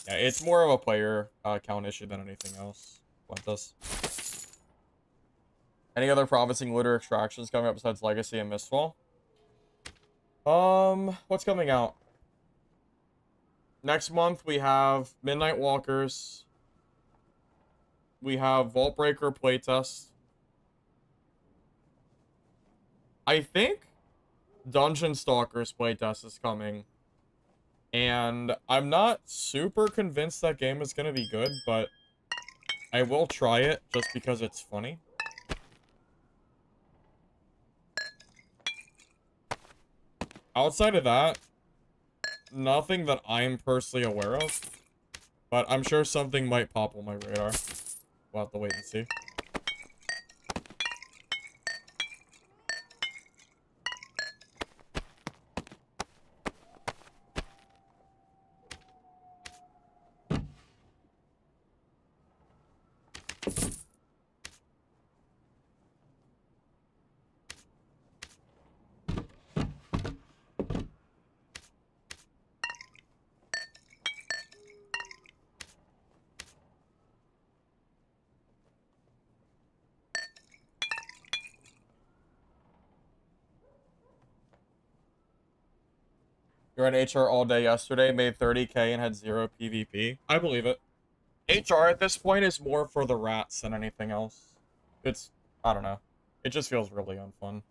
Yeah, it's more of a player count issue than anything else. Want this? Any other promising looter extractions coming up besides Legacy and Mistfall? What's coming out? Next month we have Midnight Walkers. We have Vault Breaker playtest. I think Dungeon Stalkers playtest is coming. And I'm not super convinced that game is going to be good, but I will try it just because it's funny. Outside of that, nothing that I'm personally aware of, but I'm sure something might pop on my radar. We'll have to wait and see. You were in HR all day yesterday, made 30K and had 0 PvP. I believe it. HR at this point is more for the rats than anything else. It's, I don't know. It just feels really unfun.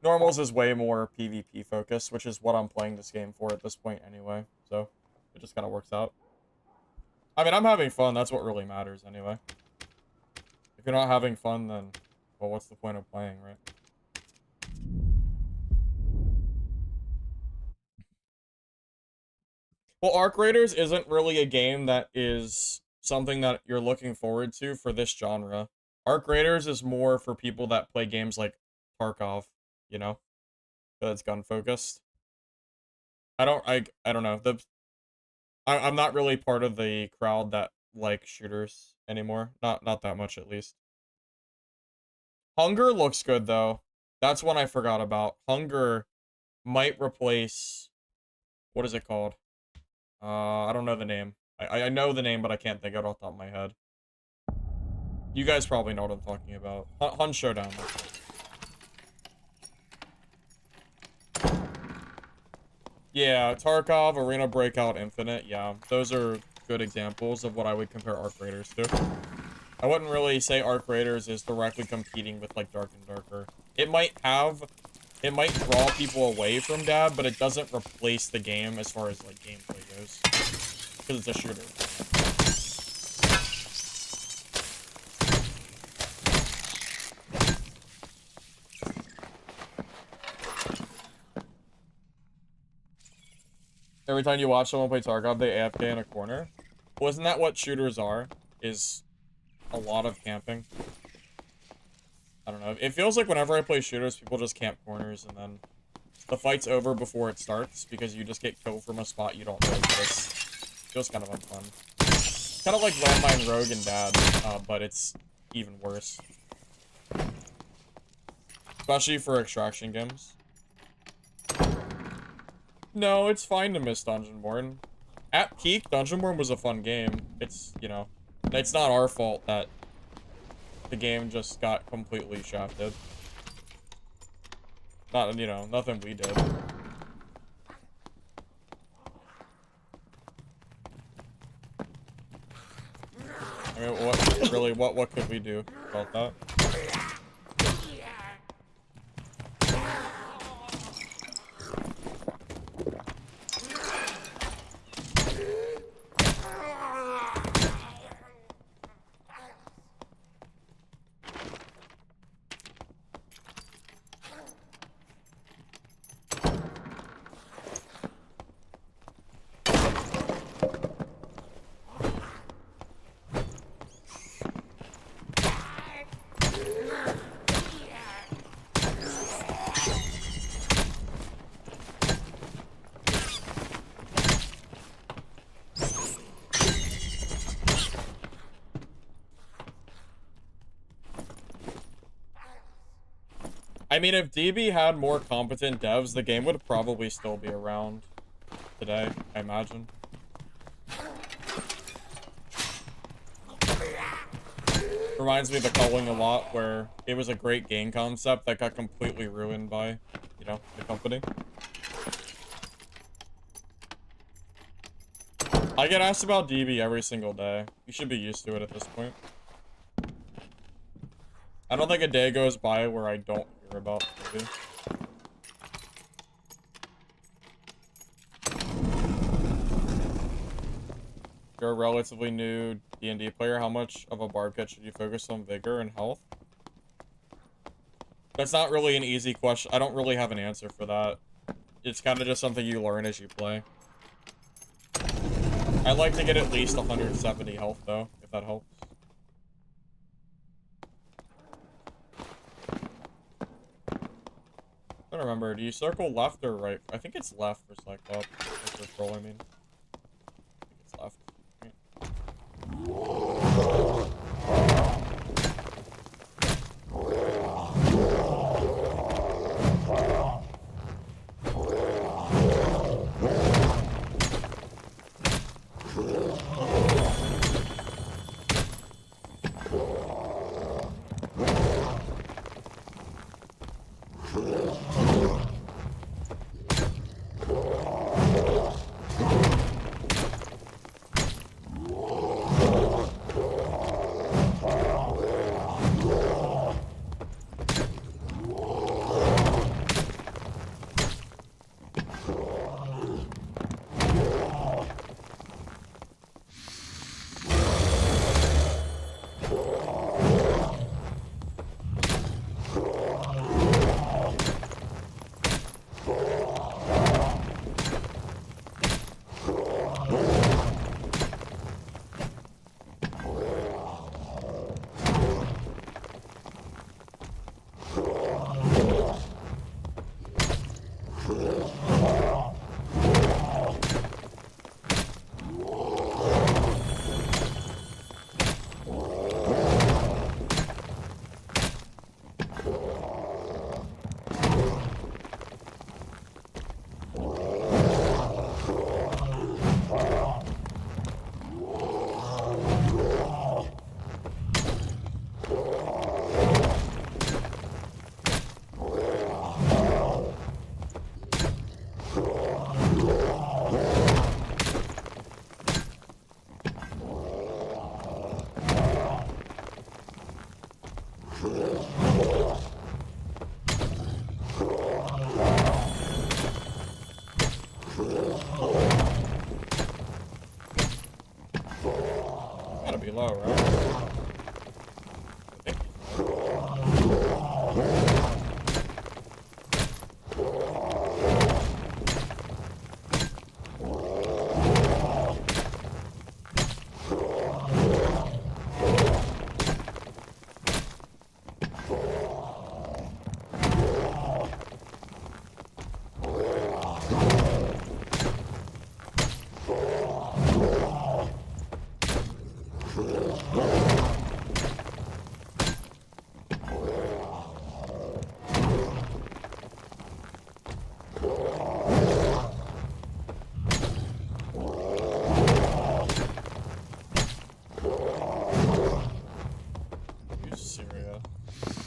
Normals is way more PvP focused, which is what I'm playing this game for at this point anyway. So, it just kind of works out. I mean, I'm having fun. That's what really matters anyway. If you're not having fun, then, well, what's the point of playing, right? Well, Arc Raiders isn't really a game that is something that you're looking forward to for this genre. Arc Raiders is more for people that play games like Tarkov, you know, that's gun focused. I don't know. I'm not really part of the crowd that like shooters anymore. Not that much at least. Hunger looks good though. That's one I forgot about. Hunger might replace, what is it called? I don't know the name. I know the name, but I can't think of it off the top of my head. You guys probably know what I'm talking about. Hun Showdown. Yeah, Tarkov, Arena Breakout, Infinite. Yeah, those are good examples of what I would compare Arc Raiders to. I wouldn't really say Arc Raiders is directly competing with, like, Dark and Darker. It might draw people away from Dab, but it doesn't replace the game as far as, like, gameplay goes. Because it's a shooter. Every time you watch someone play Tarkov, they AFK in a corner. Well, isn't that what shooters are? Is a lot of camping. I don't know. It feels like whenever I play shooters, people just camp corners, and then the fight's over before it starts, because you just get killed from a spot you don't know exists. Feels kind of unfun. Kind of like Landmine Rogue and Dad, but it's even worse. Especially for extraction games. No, it's fine to miss Dungeonborn. At peak, Dungeonborn was a fun game. It's, you know, it's not our fault that the game just got completely shafted. Not, you know, nothing we did. I mean, what could we do about that? I mean, if DB had more competent devs, the game would probably still be around today, I imagine. Reminds me of the Culling a lot, where it was a great game concept that got completely ruined by, you know, the company. I get asked about DB every single day. You should be used to it at this point. I don't think a day goes by where I don't hear about DB. You're a relatively new D&D player. How much of a barb kit should you focus on vigor and health? That's not really an easy question. I don't really have an answer for that. It's kind of just something you learn as you play. I'd like to get at least 170 health, though, if that helps. I don't remember. Do you circle left or right? I think it's left for Cyclops. For troll, I mean. I think it's left. be low, right? I think he's low.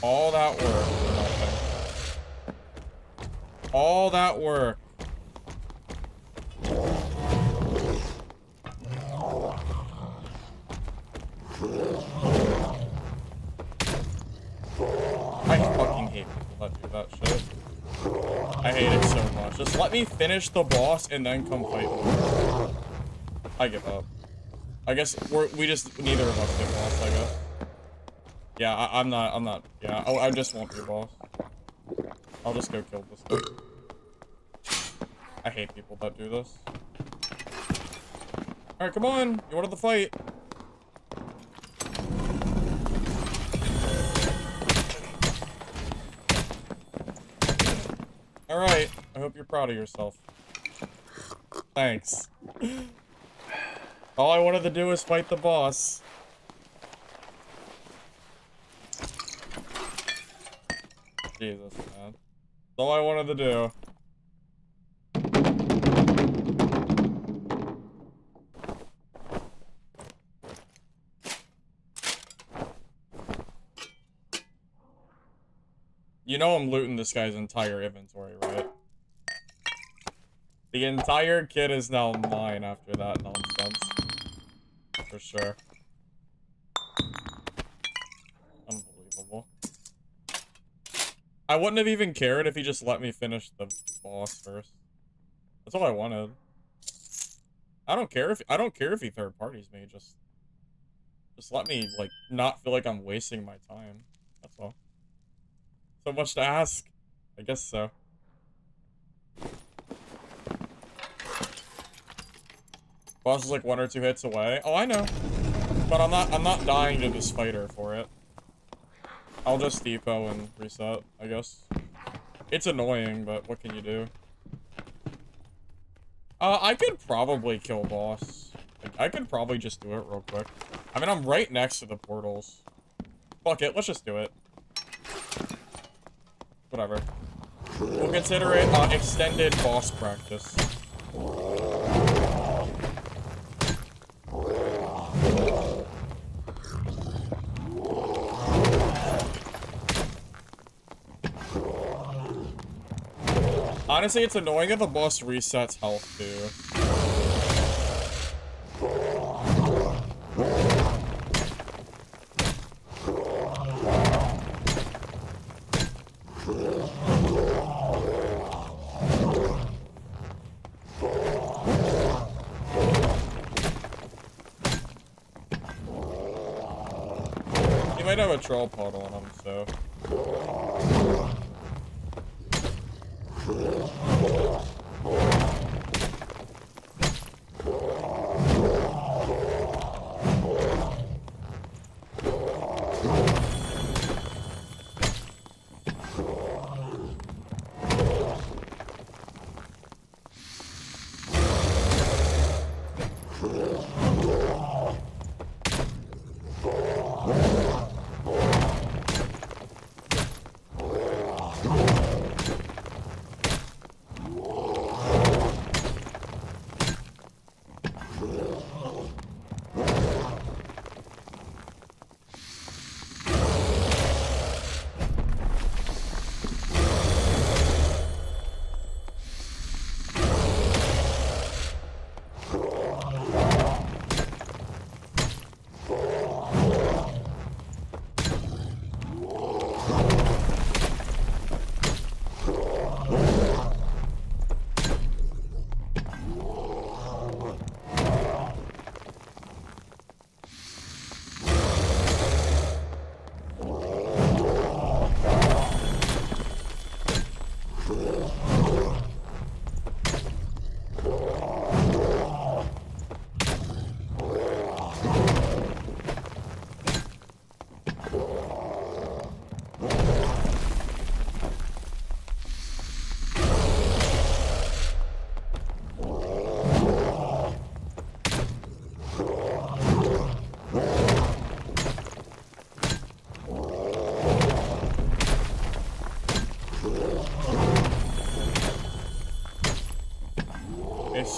All that work for nothing. All that work. I fucking hate people that do that shit. I hate it so much. Just let me finish the boss and then come fight me. I give up. I guess we just, neither of us get boss, I guess. Yeah, I'm not, yeah, I just won't be a boss. I'll just go kill this guy. I hate people that do this. Alright, come on! You wanted the fight! Alright, I hope you're proud of yourself. Thanks. All I wanted to do was fight the boss. Jesus, man. That's all I wanted to do. You know I'm looting this guy's entire inventory, right? The entire kit is now mine after that nonsense. For sure. Unbelievable. I wouldn't have even cared if he just let me finish the boss first. That's all I wanted. I don't care if he third parties me, just let me like not feel like I'm wasting my time. That's all. So much to ask. I guess so. Boss is like 1 or 2 hits away. Oh, I know. But I'm not dying to this fighter for it. I'll just depot and reset, I guess. It's annoying, but what can you do? I could probably kill boss. I could probably just do it real quick. I mean, I'm right next to the portals. Fuck it, let's just do it. Whatever. We'll consider it extended boss practice. Honestly, it's annoying if a boss resets health, too. He might have a troll pod on him, so...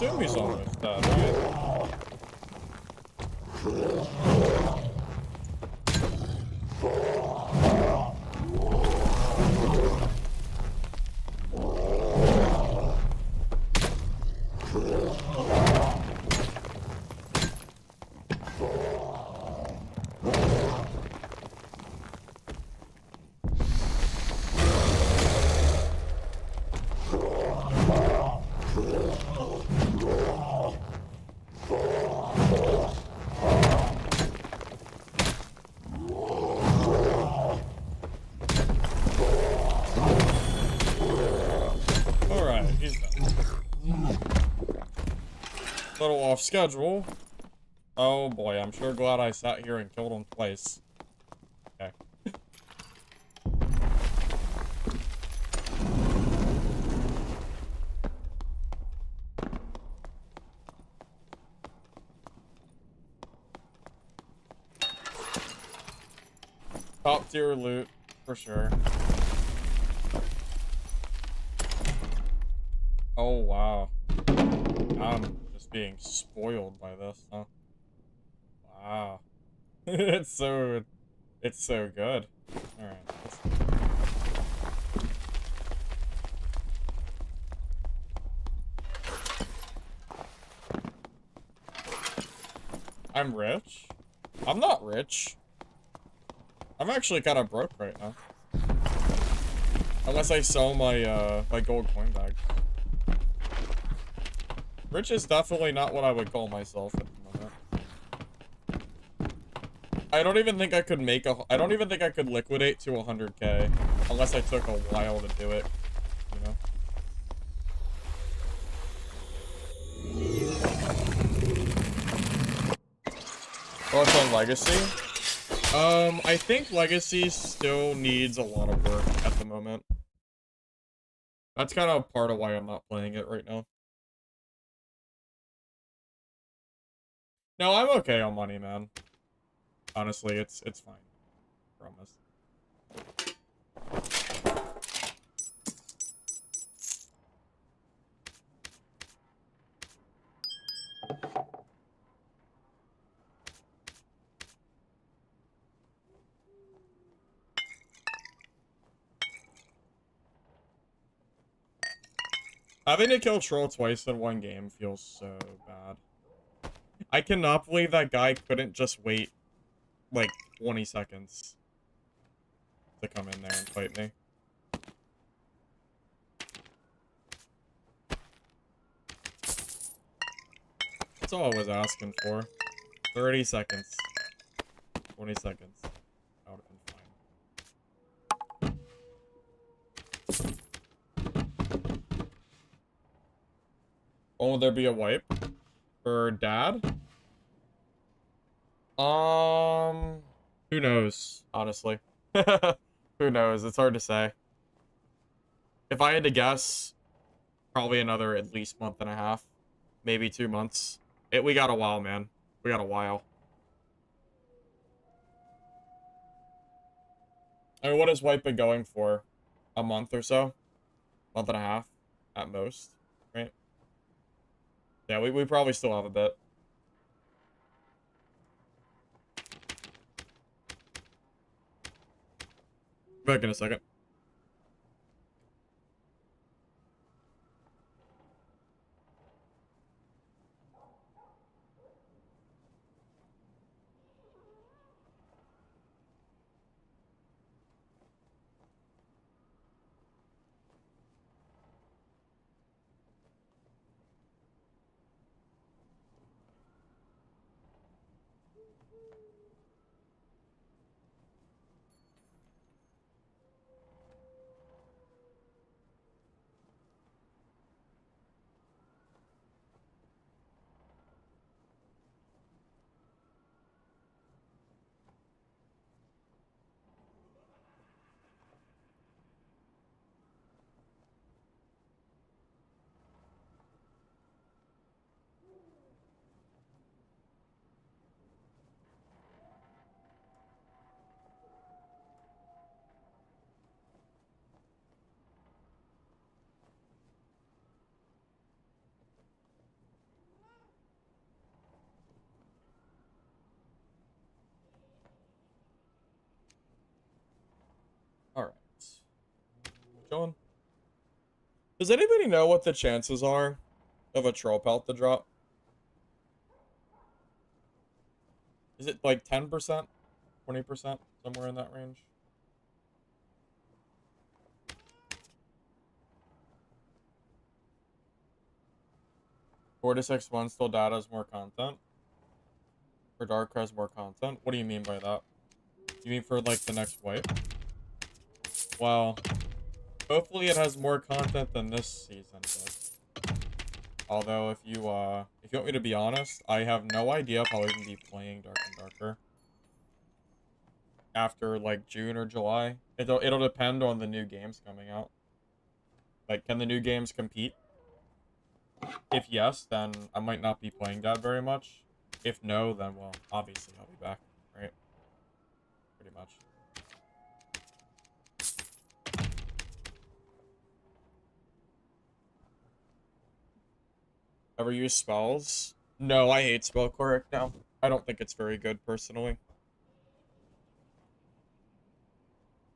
assume he's almost dead, right? Little off schedule. Oh boy, I'm sure glad I sat here and killed him twice. Okay. Top tier loot, for sure. Oh wow. I'm just being spoiled by this, huh? Wow. it's so good. Alright. I'm rich? I'm not rich. I'm actually kind of broke right now. Unless I sell my, my gold coin bag. Rich is definitely not what I would call myself at the moment. I don't even think I could make I don't even think I could liquidate to 100k. Unless I took a while to do it, you know? Thoughts on Legacy? I think Legacy still needs a lot of work at the moment. That's kind of part of why I'm not playing it right now. No, I'm okay on money, man. Honestly, it's fine. Promise. Having to kill Troll twice in one game feels so bad. I cannot believe that guy couldn't just wait, like, 20 seconds to come in there and fight me. That's all I was asking for. 30 seconds. 20 seconds. That would have been fine. Oh, will there be a wipe? For Dad? Who knows, honestly. Who knows? It's hard to say. If I had to guess, probably another at least month and a half. Maybe 2 months. We got a while, man. We got a while. I mean, what has White been going for? A month or so? Month and a half? At most, right? Yeah, we probably still have a bit. Back in a second. chilling. Does anybody know what the chances are of a troll pelt to drop? Is it like 10%? 20%? Somewhere in that range? Four to 6 months till data has more content? Or Dark has more content? What do you mean by that? You mean for like the next wipe? Well, hopefully it has more content than this season does. Although if you want me to be honest, I have no idea if I'll even be playing Dark and Darker after like June or July. It'll depend on the new games coming out. Like, can the new games compete? If yes, then I might not be playing that very much. If no, then well, obviously I'll be back, right? Pretty much. Ever use spells? No, I hate spell Cleric now. I don't think it's very good, personally.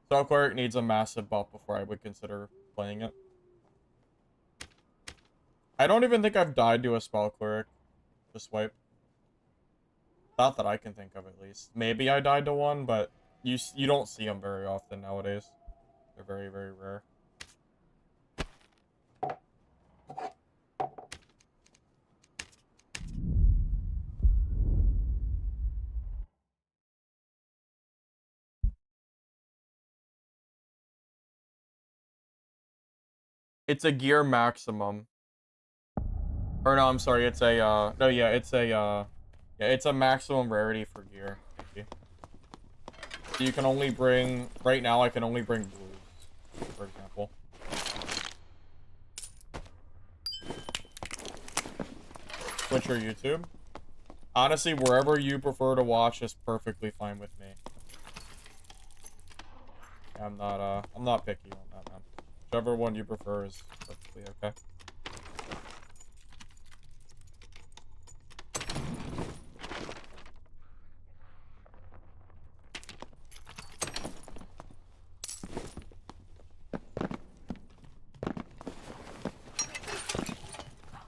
Spell Cleric needs a massive buff before I would consider playing it. I don't even think I've died to a Spell Cleric. Just wipe. Not that I can think of, at least. Maybe I died to one, but you don't see them very often nowadays. They're very, very rare. It's a gear maximum. Or no, I'm sorry, it's a, no, yeah, yeah, it's a maximum rarity for gear. So you can only bring, right now I can only bring blues, for example. Twitch or YouTube? Honestly, wherever you prefer to watch is perfectly fine with me. I'm not picky on that, man. Whichever one you prefer is perfectly okay.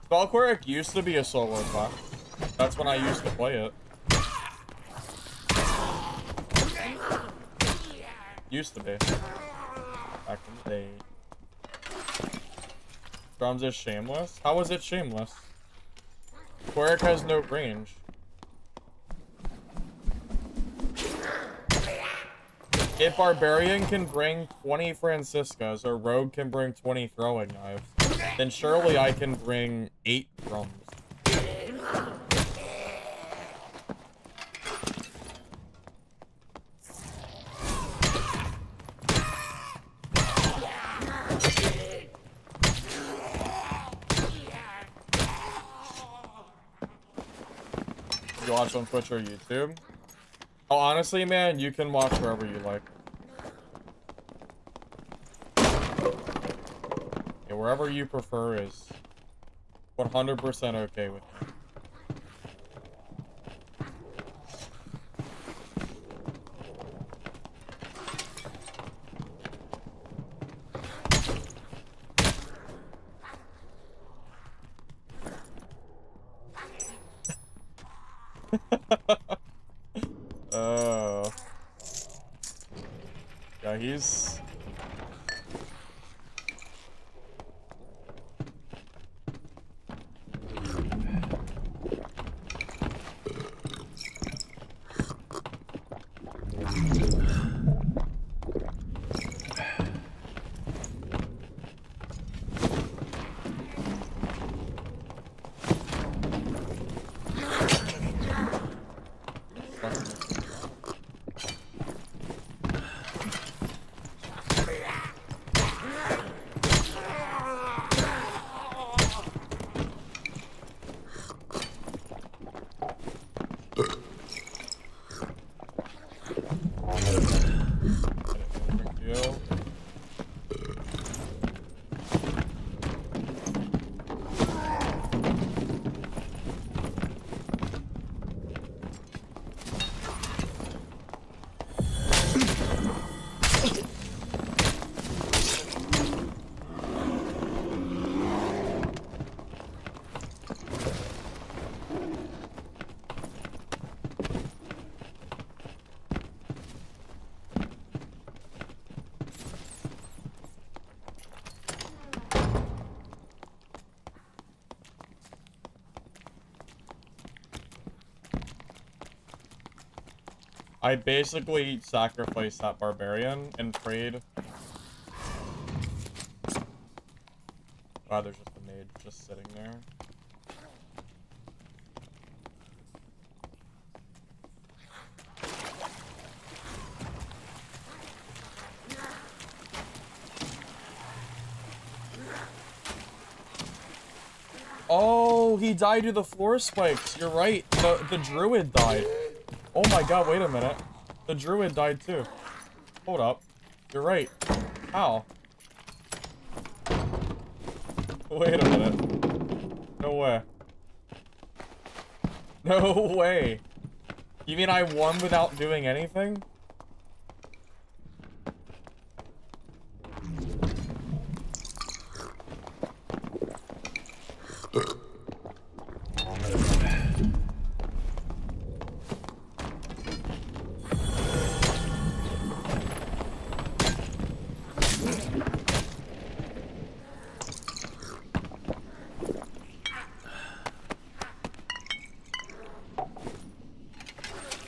Spell Cleric used to be a solo class. That's when I used to play it. Used to be. Back in the day. Drums is shameless? How is it shameless? Cleric has no range. If Barbarian can bring 20 Franciscas, or Rogue can bring 20 throwing knives, then surely I can bring 8 drums. You watch on Twitch or YouTube? Oh, honestly, man, you can watch wherever you like. Yeah, wherever you prefer is 100% okay with me. Oh. Yeah, he's... I basically sacrificed that barbarian and prayed. Wow, there's just a mage just sitting there. Oh, he died to the floor spikes. You're right. The druid died. Oh my god, wait a minute. The druid died too. Hold up. You're right. How? Wait a minute. No way. No way. You mean I won without doing anything?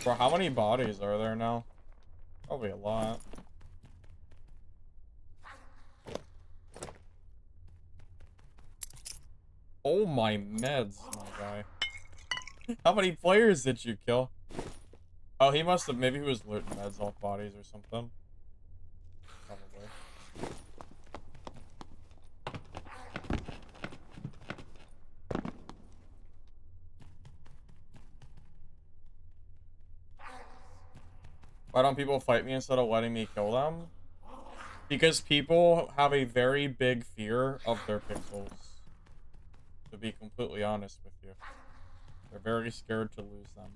Bro, how many bodies are there now? Probably a lot. Oh my meds, my guy. How many players did you kill? Oh, he must have, maybe he was looting meds off bodies or something. Probably. Why don't people fight me instead of letting me kill them? Because people have a very big fear of their pixels. To be completely honest with you. They're very scared to lose them.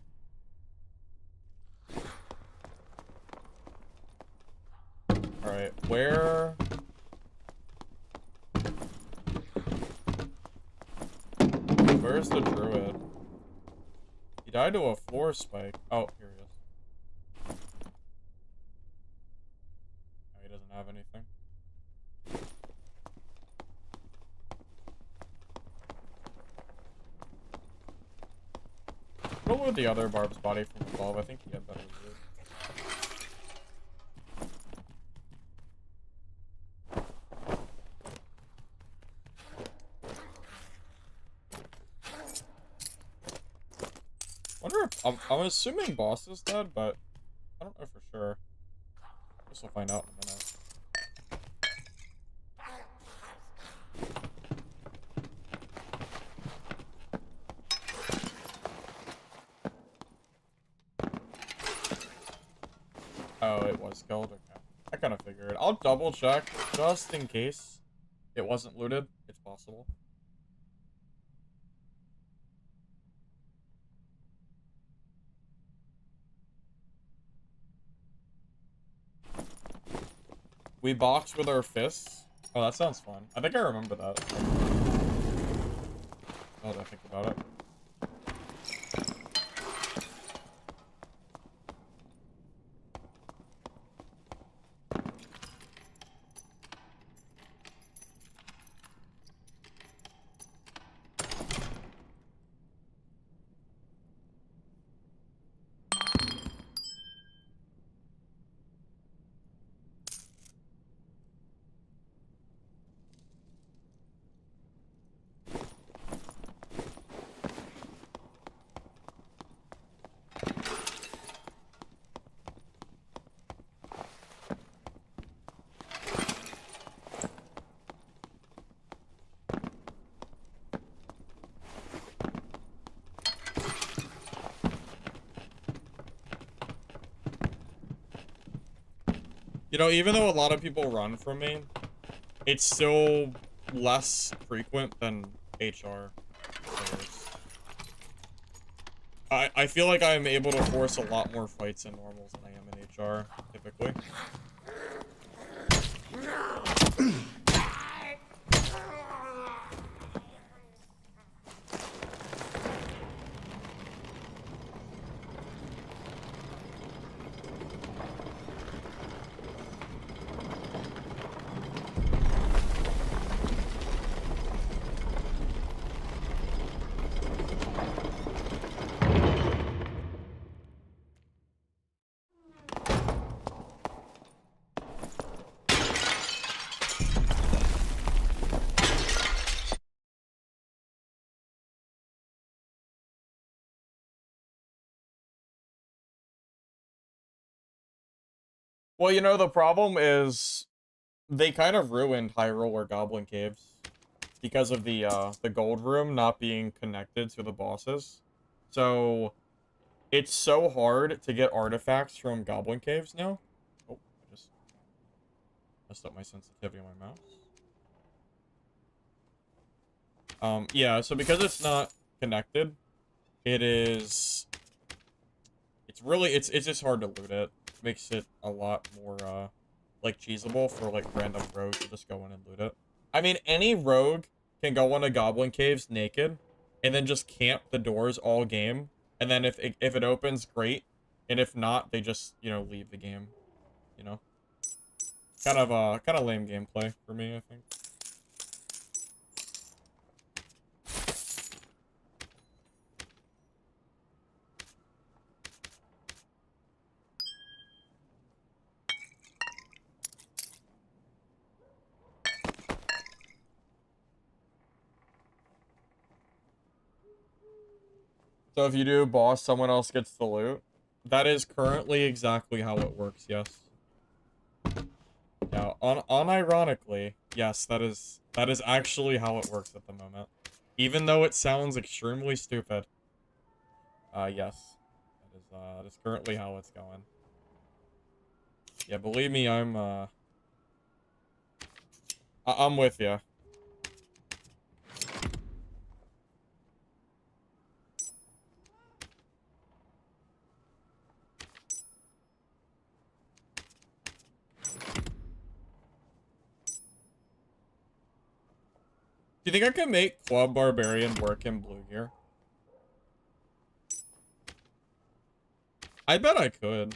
Alright, where's the druid? He died to a floor spike. Oh, here he is. No, he doesn't have anything. What with the other Barb's body from above? I think he had better loot. Wonder if I'm assuming boss is dead, but I don't know for sure. Guess we'll find out in a minute. Oh, it was killed? Okay. I kind of figured. I'll double check, just in case it wasn't looted. It's possible. We box with our fists? Oh, that sounds fun. I think I remember that. Now that I think about it. You know, even though a lot of people run from me, it's still less frequent than HR players. I feel like I'm able to force a lot more fights in normals than I am in HR, typically. Well, you know, the problem is they kind of ruined Hyrule or Goblin Caves because of the gold room not being connected to the bosses. So it's so hard to get artifacts from Goblin Caves now. Oh, I just messed up my sensitivity on my mouse. Yeah, so because it's not connected, it's just hard to loot it. Makes it a lot more like cheesable for like random rogues to just go in and loot it. I mean, any rogue can go into Goblin Caves naked and then just camp the doors all game, and then if it opens, great, and if not, they just, you know, leave the game, you know. Kind of lame gameplay for me, I think. So if you do boss, someone else gets the loot. That is currently exactly how it works, yes. Yeah, unironically, yes, that is actually how it works at the moment. Even though it sounds extremely stupid. Yes. That is currently how it's going. Yeah, believe me, I'm with you. Do you think I can make Club Barbarian work in Blue Gear? I bet I could.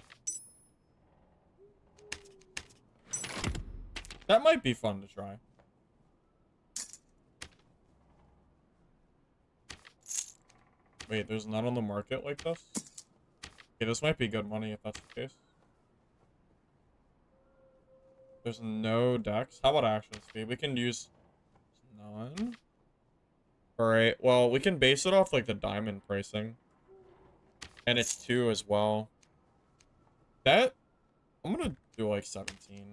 That might be fun to try. Wait, there's none on the market like this? Okay, this might be good money if that's the case. There's no decks. How about action speed? We can use none. Alright, well, we can base it off like the diamond pricing. And it's 2 as well. That, I'm gonna do like 17.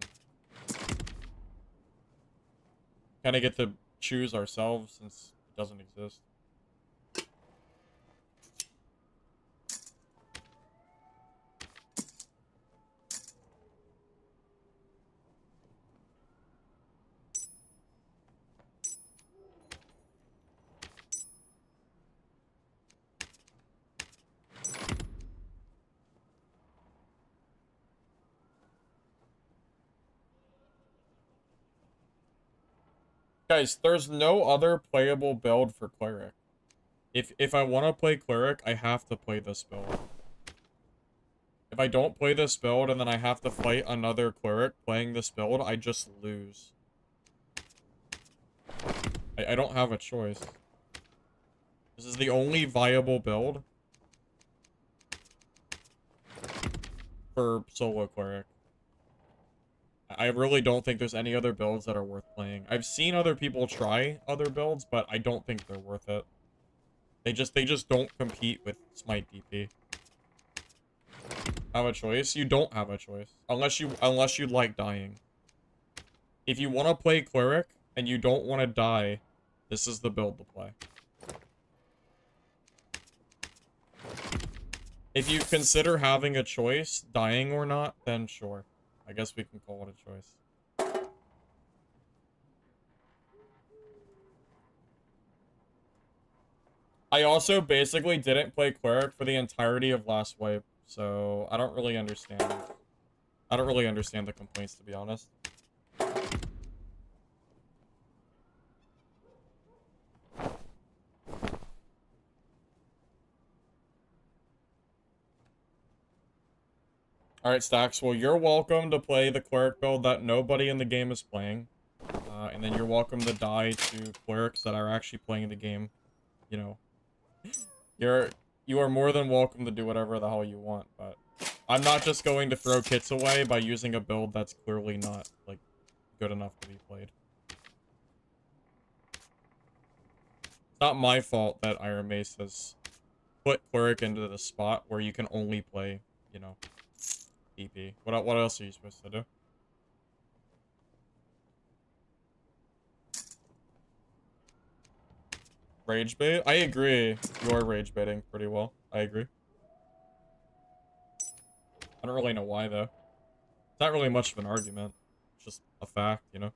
Kind of get to choose ourselves since it doesn't exist. Guys, there's no other playable build for Cleric. If I want to play Cleric, I have to play this build. If I don't play this build and then I have to fight another Cleric playing this build, I just lose. I don't have a choice. This is the only viable build for solo Cleric. I really don't think there's any other builds that are worth playing. I've seen other people try other builds, but I don't think they're worth it. They just don't compete with Smite DP. Have a choice? You don't have a choice. Unless you like dying. If you want to play Cleric and you don't want to die, this is the build to play. If you consider having a choice, dying or not, then sure. I guess we can call it a choice. I also basically didn't play Cleric for the entirety of last wipe, so I don't really understand. I don't really understand the complaints, to be honest. Alright, Stacks, well, you're welcome to play the Cleric build that nobody in the game is playing. And then you're welcome to die to Clerics that are actually playing the game. You know. You are more than welcome to do whatever the hell you want, but I'm not just going to throw kits away by using a build that's clearly not, like, good enough to be played. It's not my fault that Iron Mace has put Cleric into the spot where you can only play, you know, DP. What else are you supposed to do? Rage bait? I agree. You are rage baiting pretty well. I agree. I don't really know why, though. It's not really much of an argument. It's just a fact, you know?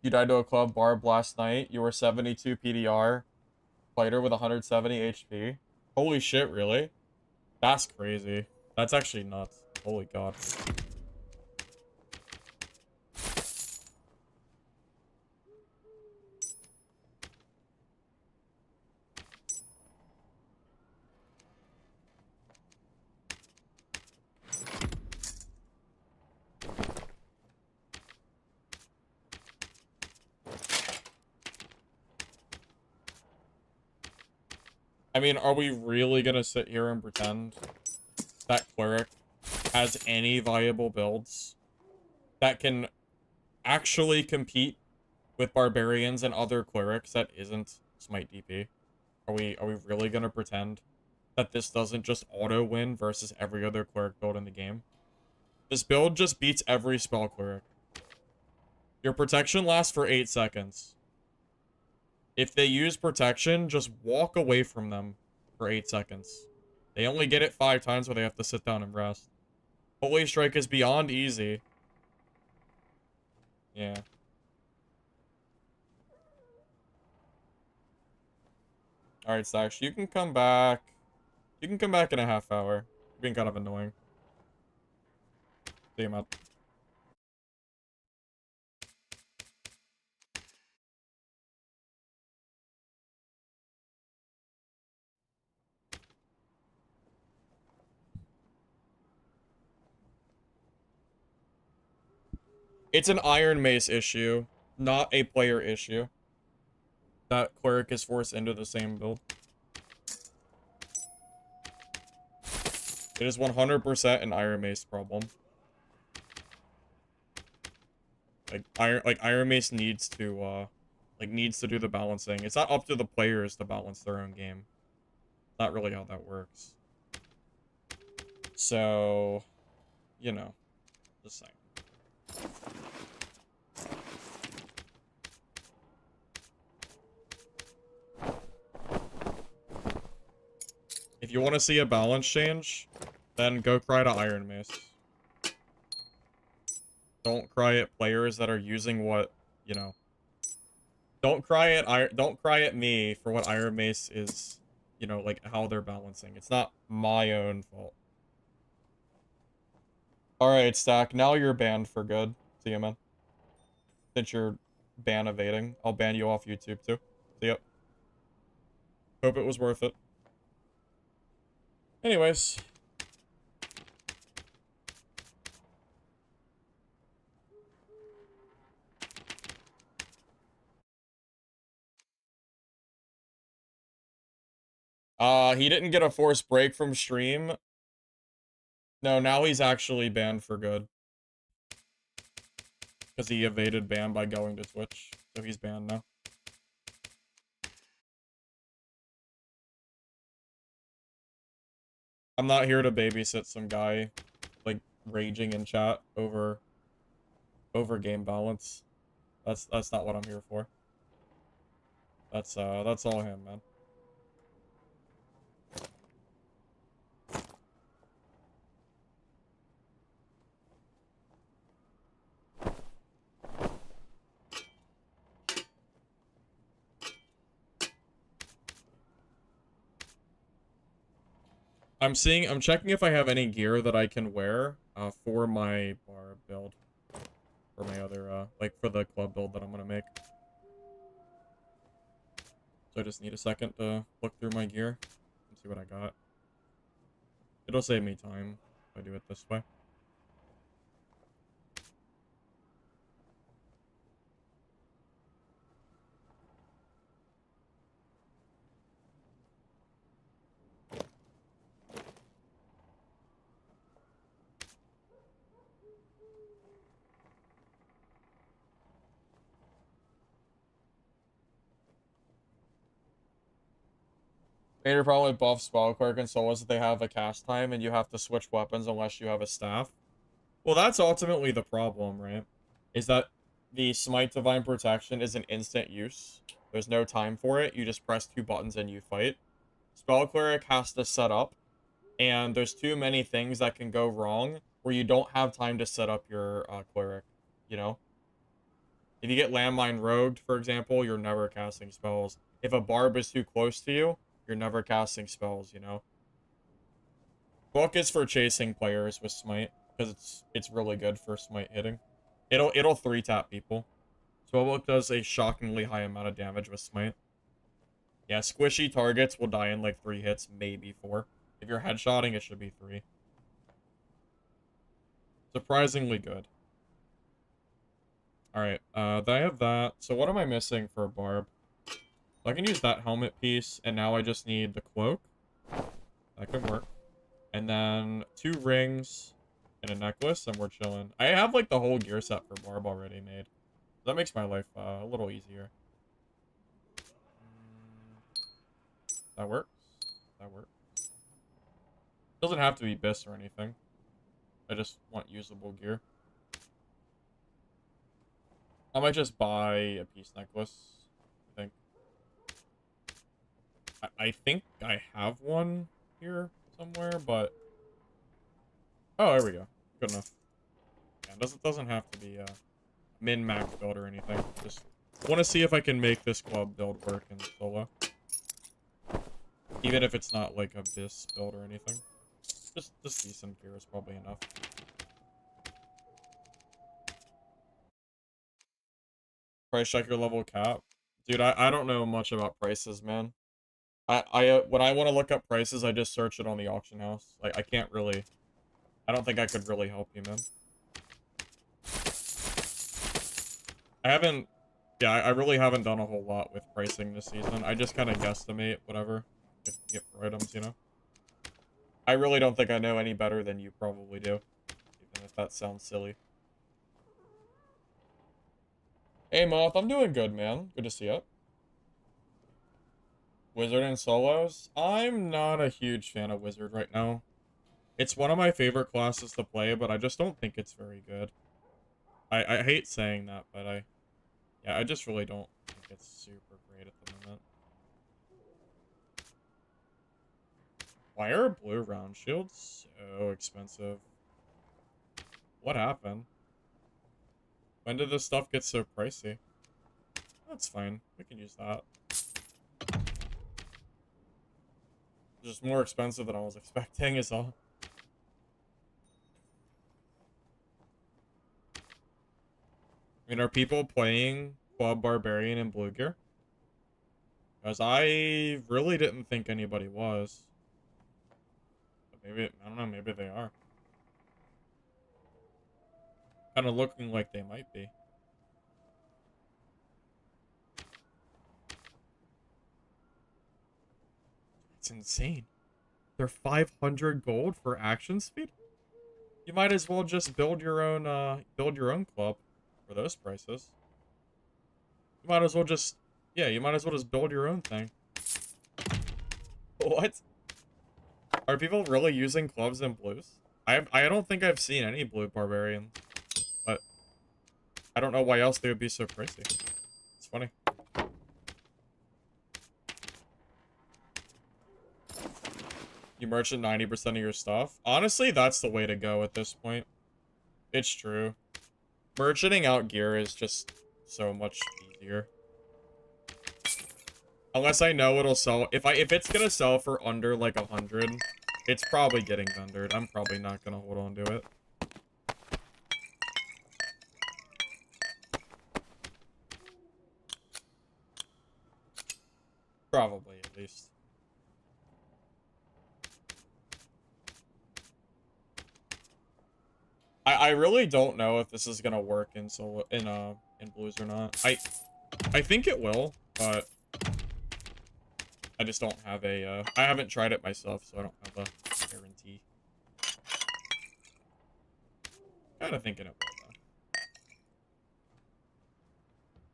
You died to a club Barb last night. You were 72 PDR. Fighter with 170 HP. Holy shit, really? That's crazy. That's actually nuts. Holy god. I mean, are we really gonna sit here and pretend that Cleric has any viable builds that can actually compete with Barbarians and other Clerics that isn't Smite DP? Are we really gonna pretend that this doesn't just auto-win versus every other Cleric build in the game? This build just beats every spell Cleric. Your protection lasts for 8 seconds. If they use protection, just walk away from them for 8 seconds. They only get it 5 times where they have to sit down and rest. Holy Strike is beyond easy. Yeah. Alright, Sash, you can come back. You can come back in a half hour. You're being kind of annoying. See you, man. It's an Iron Mace issue, not a player issue. That Cleric is forced into the same build. It is 100% an Iron Mace problem. Iron Mace needs to do the balancing. It's not up to the players to balance their own game. Not really how that works. So, you know, just saying. If you want to see a balance change, then go cry to Iron Mace. Don't cry at players that are using what, you know. Don't cry at me for what Iron Mace is, you know, like how they're balancing. It's not my own fault. Alright, Stack, now you're banned for good. See ya, man. Since you're ban evading, I'll ban you off YouTube too. See ya. Hope it was worth it. Anyways. He didn't get a forced break from stream. No, now he's actually banned for good. Because he evaded ban by going to Twitch. So he's banned now. I'm not here to babysit some guy, like, raging in chat over game balance. That's not what I'm here for. That's all him, man. I'm checking if I have any gear that I can wear, for my bar build. For my other, like, for the club build that I'm gonna make. So I just need a second to look through my gear and see what I got. It'll save me time if I do it this way. Major problem with buff spell cleric and soul is that they have a cast time and you have to switch weapons unless you have a staff. Well, that's ultimately the problem, right? Is that the Smite Divine Protection is an instant use. There's no time for it. You just press 2 buttons and you fight. Spell Cleric has to set up, and there's too many things that can go wrong where you don't have time to set up your Cleric, you know? If you get Landmine Rogued, for example, you're never casting spells. If a Barb is too close to you, you're never casting spells, you know? Book is for chasing players with Smite, because it's really good for Smite hitting. It'll 3-tap people. Spellbook does a shockingly high amount of damage with Smite. Yeah, squishy targets will die in like 3 hits, maybe 4. If you're headshotting, it should be 3. Surprisingly good. Alright, I have that. So what am I missing for Barb? I can use that helmet piece, and now I just need the cloak. That could work. And then 2 rings and a necklace, and we're chilling. I have like the whole gear set for Barb already made. That makes my life a little easier. That works. That works. Doesn't have to be bis or anything. I just want usable gear. I might just buy a peace necklace, I think. I think I have one here somewhere, but... Oh, there we go. Good enough. Yeah, it doesn't have to be a min-max build or anything. Just want to see if I can make this club build work in solo. Even if it's not like a bis build or anything. Just decent gear is probably enough. Price check your level cap. Dude, I don't know much about prices, man. When I want to look up prices, I just search it on the auction house. Like, I can't really... I don't think I could really help you, man. I haven't... Yeah, I really haven't done a whole lot with pricing this season. I just kind of guesstimate whatever I get for items, you know? I really don't think I know any better than you probably do. Even if that sounds silly. Hey, Moth, I'm doing good, man. Good to see you. Wizard and solos? I'm not a huge fan of Wizard right now. It's one of my favorite classes to play, but I just don't think it's very good. I hate saying that, but yeah, I just really don't think it's super great at the moment. Why are blue round shields so expensive? What happened? When did this stuff get so pricey? That's fine. We can use that. It's just more expensive than I was expecting is all. I mean, are people playing Club Barbarian in Blue Gear? Because I really didn't think anybody was. But maybe, I don't know, maybe they are. Kind of looking like they might be. It's insane. They're 500 gold for action speed? You might as well just build your own club for those prices. You might as well just, yeah, you might as well just build your own thing. What? Are people really using clubs in blues? I don't think I've seen any blue barbarians, but I don't know why else they would be so pricey. It's funny. You merchant 90% of your stuff. Honestly, that's the way to go at this point. It's true. Merchanting out gear is just so much easier. Unless I know it'll sell. If it's gonna sell for under like 100, it's probably getting vendored. I'm probably not gonna hold on to it. Probably, at least. I really don't know if this is gonna work in blues or not. I think it will, but I just don't have a I haven't tried it myself, so I don't have a guarantee. Kinda thinking it will though.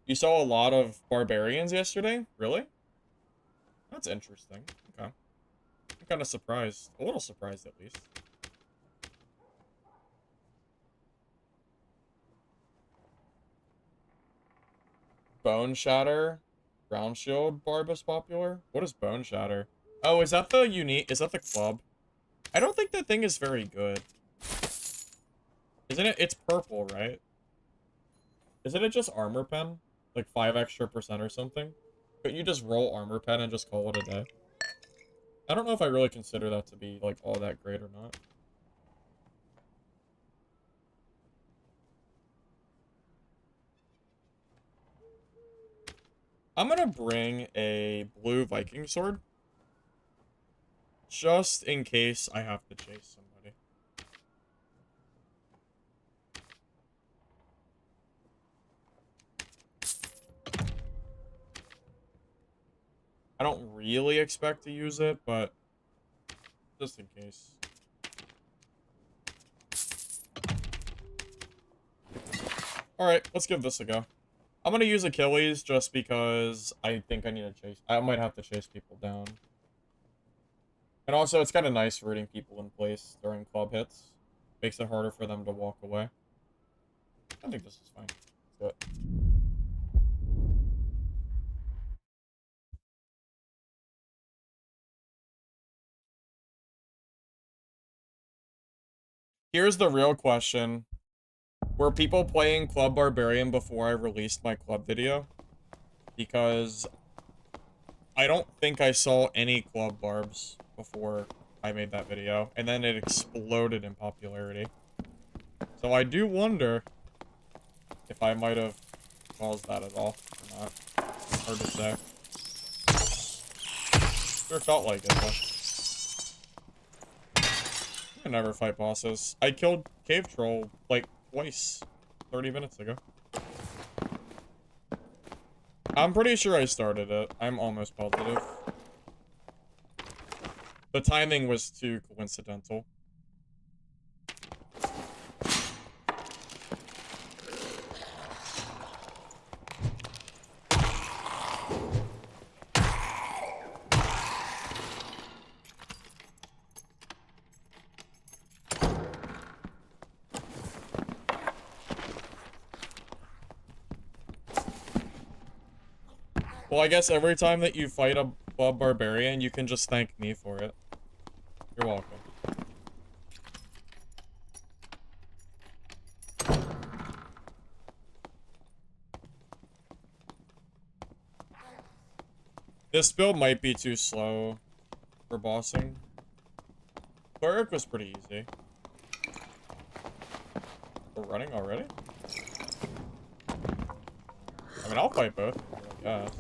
You saw a lot of barbarians yesterday? Really? That's interesting. Okay. I'm kind of surprised. A little surprised, at least. Bone Shatter. Ground Shield Barb is popular. What is Bone Shatter? Oh, is that the unique? Is that the club? I don't think that thing is very good. Isn't it? It's purple, right? Isn't it just armor pen? Like 5 extra % or something? But you just roll armor pen and just call it a day. I don't know if I really consider that to be like all that great or not. I'm gonna bring a blue Viking sword. Just in case I have to chase somebody. I don't really expect to use it, but just in case. Alright, let's give this a go. I'm gonna use Achilles just because I think I need to chase. I might have to chase people down. And also, it's kind of nice rooting people in place during club hits. Makes it harder for them to walk away. I think this is fine. Let's do it. Here's the real question. Were people playing Club Barbarian before I released my club video? Because I don't think I saw any Club Barbs before I made that video. And then it exploded in popularity. So I do wonder if I might have caused that at all or not. Hard to say. Sure felt like it, though. I never fight bosses. I killed Cave Troll, like, twice 30 minutes ago. I'm pretty sure I started it. I'm almost positive. The timing was too coincidental. Well, I guess every time that you fight a Club Barbarian, you can just thank me for it. You're welcome. This build might be too slow for bossing. Cleric was pretty easy. We're running already? I mean, I'll fight both. I guess.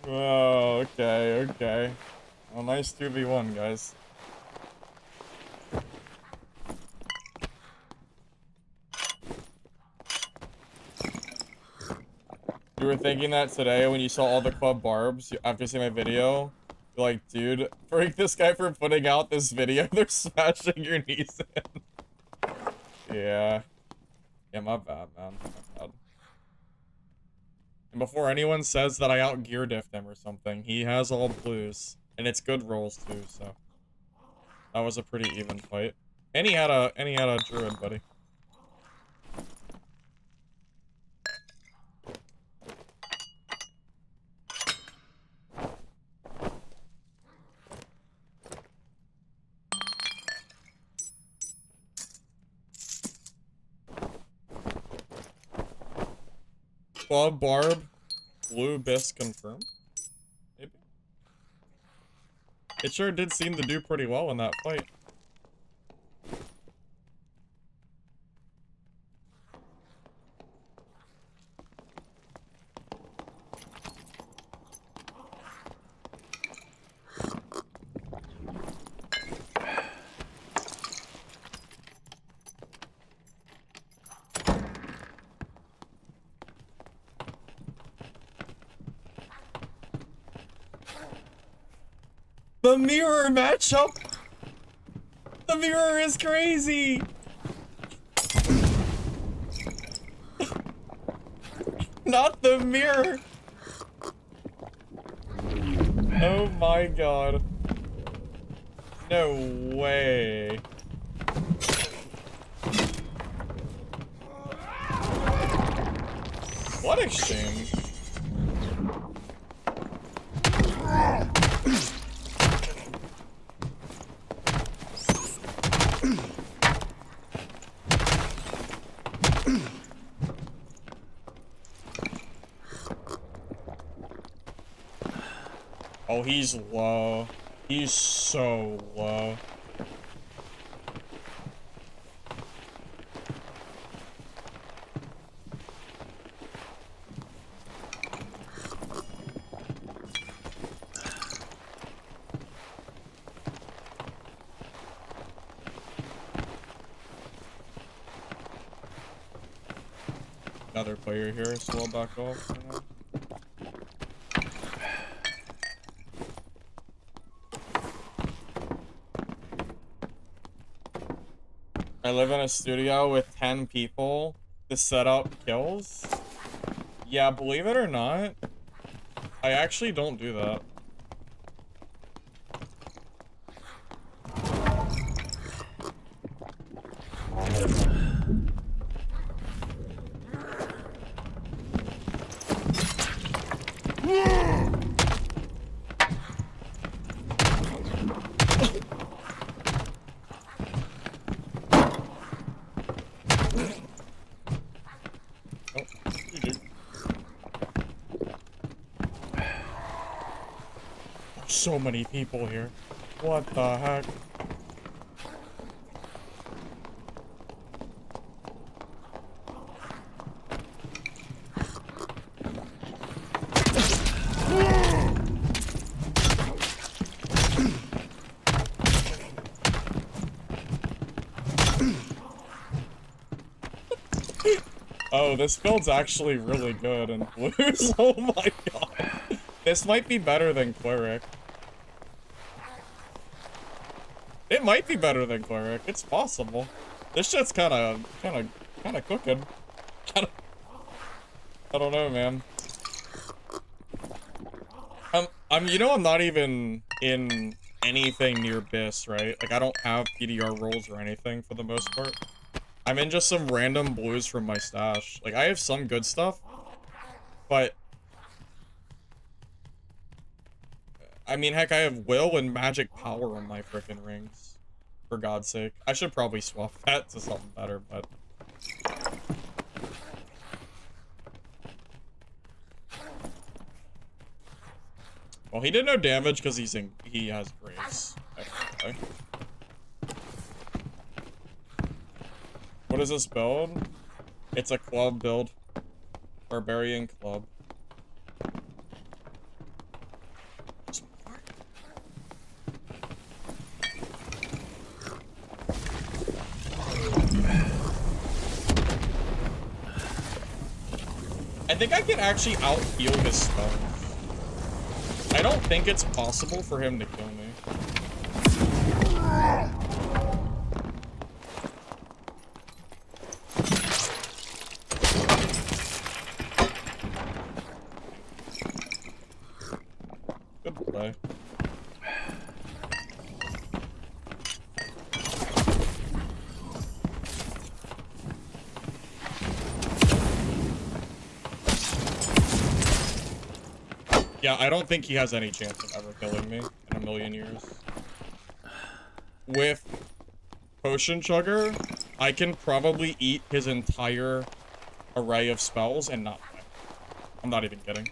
Oh, okay, okay. Well, nice 2v1, guys. You were thinking that today when you saw all the Club Barbs after seeing my video? You're like, dude, freak this guy for putting out this video. They're smashing your knees in. Yeah. Yeah, my bad, man. My bad. And before anyone says that I out gear diffed him or something, he has all blues. And it's good rolls too, so. That was a pretty even fight. And he had a druid, buddy. Club Barb blue bis confirmed? Maybe? It sure did seem to do pretty well in that fight. The mirror matchup! The mirror is crazy! Not the mirror! Oh my god. No way. What exchange? Oh, he's low. He's so low. Another player here, so I'll back off. You know? I live in a studio with 10 people to set up kills. Yeah, believe it or not, I actually don't do that. So many people here. What the heck? Oh, this build's actually really good in blues. Oh my god. This might be better than Cleric. It might be better than Cleric. It's possible. This shit's kind of cooking. I don't know, man. You know, I'm not even in anything near BIS, right? Like, I don't have PDR rolls or anything for the most part. I'm in just some random blues from my stash. Like, I have some good stuff, but I mean, heck, I have will and magic power on my frickin' rings. For God's sake. I should probably swap that to something better, but... Well, he did no damage because he has grace. Okay. What is this build? It's a club build. Barbarian club. I think I can actually out-heal his spells. I don't think it's possible for him to kill me. Good play. Yeah, I don't think he has any chance of ever killing me in a million years. With Potion Chugger, I can probably eat his entire array of spells and not die. I'm not even kidding.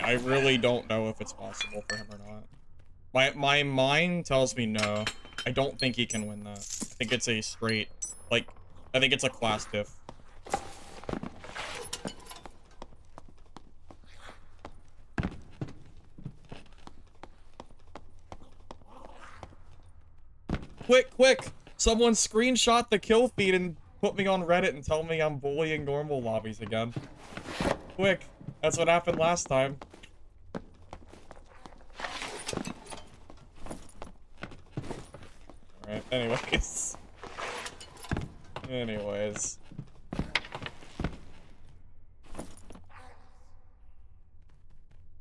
I really don't know if it's possible for him or not. My mind tells me no. I don't think he can win that. I think it's a straight, like, I think it's a class diff. Quick! Someone screenshot the kill feed and put me on Reddit and tell me I'm bullying normal lobbies again. Quick! That's what happened last time. Alright, anyways.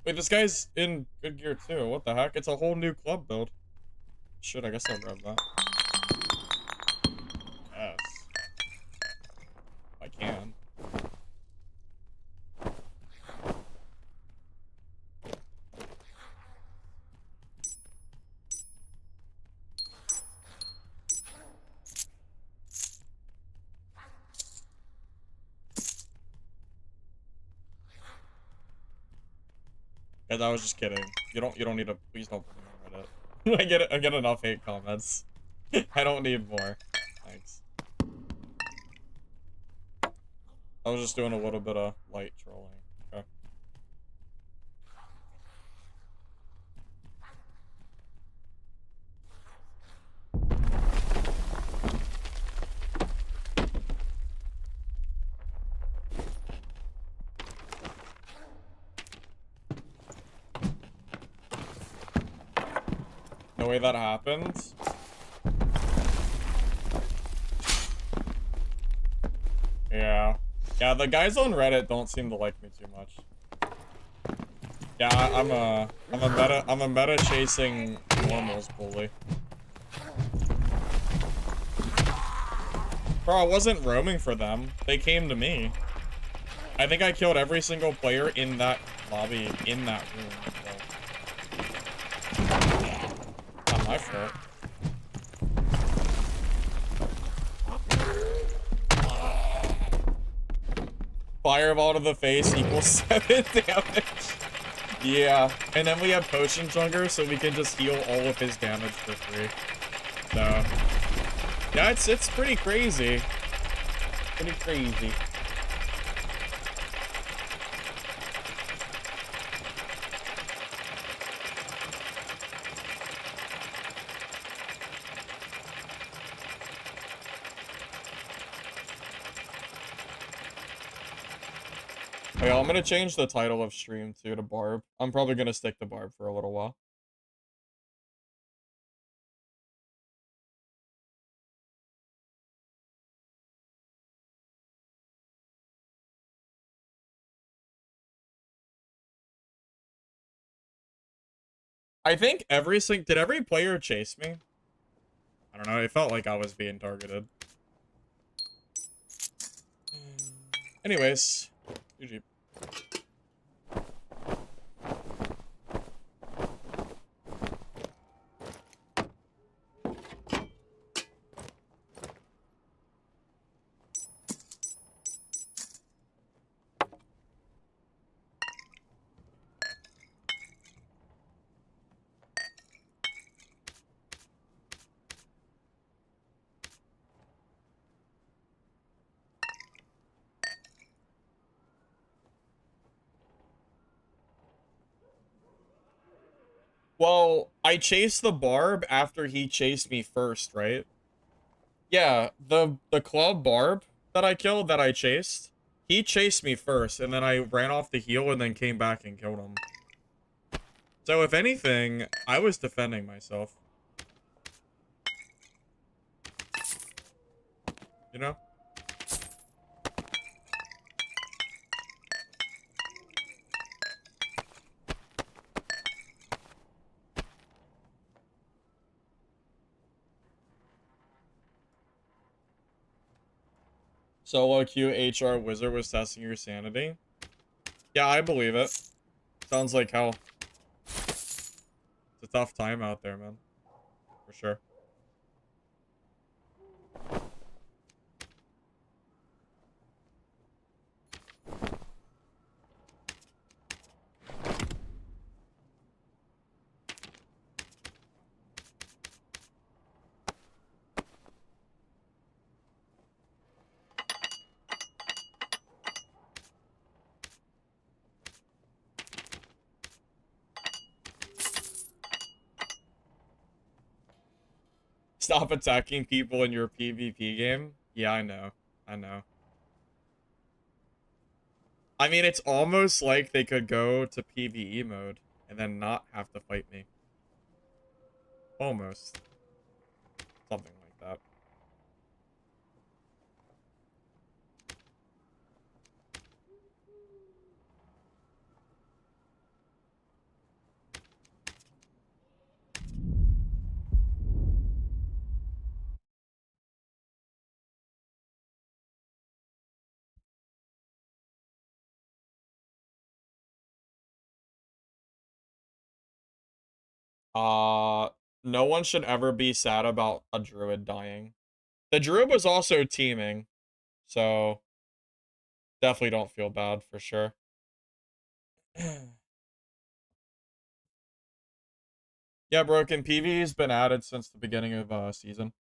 Wait, this guy's in good gear too. What the heck? It's a whole new club build. Shit, I guess I'll grab that. Yes. I can. Guys, I was just kidding. You don't need to, please don't put me on Reddit. I get enough hate comments. I don't need more. Thanks. I was just doing a little bit of light trolling. Okay. The way that happens. Yeah, the guys on Reddit don't seem to like me too much. Yeah, I'm a meta chasing normals bully. Bro, I wasn't roaming for them. They came to me. I think I killed every single player in that lobby, in that room. So. Not my fault. Fireball to the face equals 7 damage. Yeah, and then we have Potion Chunker, so we can just heal all of his damage for free. So, yeah, it's pretty crazy. Pretty crazy. Oh, yeah, I'm gonna change the title of stream too to Barb. I'm probably gonna stick to Barb for a little while. I think did every player chase me? I don't know, it felt like I was being targeted. Anyways, GG. Well, I chased the Barb after he chased me first, right? Yeah, the club Barb that I killed, that I chased, he chased me first, and then I ran off the heal and then came back and killed him. So if anything, I was defending myself. You know? Solo Q HR Wizard was testing your sanity. Yeah, I believe it. Sounds like hell. It's a tough time out there, man. For sure. stop attacking people in your PvP game? Yeah, I know. I know. I mean, it's almost like they could go to PvE mode and then not have to fight me. Almost. Something like that. No one should ever be sad about a druid dying. The druid was also teaming, so definitely don't feel bad for sure. Yeah, broken PvE's been added since the beginning of season.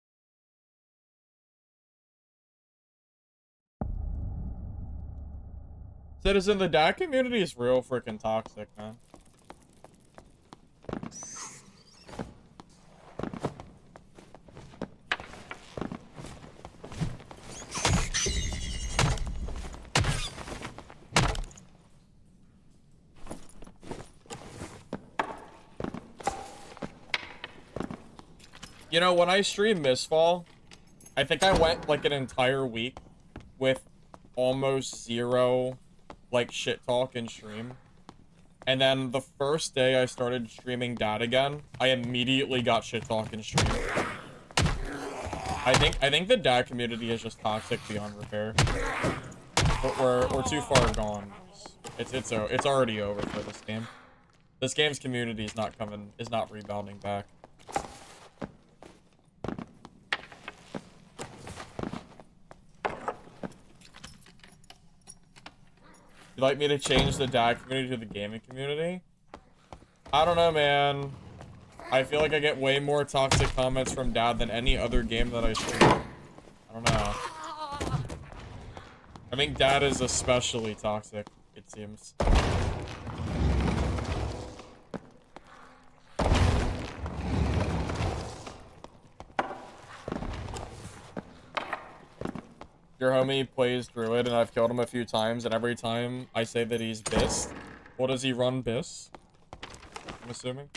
Citizen, the DAC community is real freaking toxic, man. You know, when I streamed Mistfall, I think I went like an entire week with almost zero like shit talk in stream. And then the first day I started streaming that again, I immediately got shit talk in stream. I think the dad community is just toxic beyond repair. But we're too far gone. It's already over for this game. This game's community is not rebounding back. You'd like me to change the dad community to the gaming community? I don't know, man. I feel like I get way more toxic comments from dad than any other game that I stream. I don't know. I think dad is especially toxic, it seems. Your homie plays Druid, and I've killed him a few times, and every time I say that he's Biss. Well, does he run Biss? I'm assuming.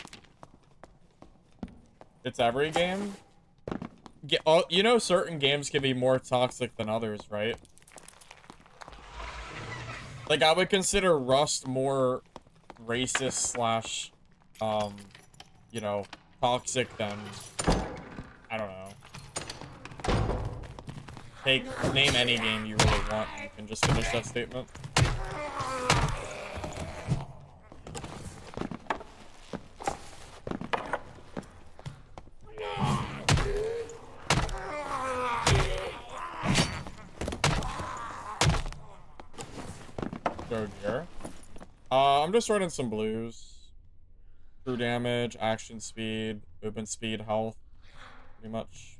It's every game? You know certain games can be more toxic than others, right? Like, I would consider Rust more racist slash, you know, toxic than, I don't know. Name any game you really want, and you can just finish that statement. Third gear. I'm just running some blues. True damage, action speed, movement speed, health. Pretty much.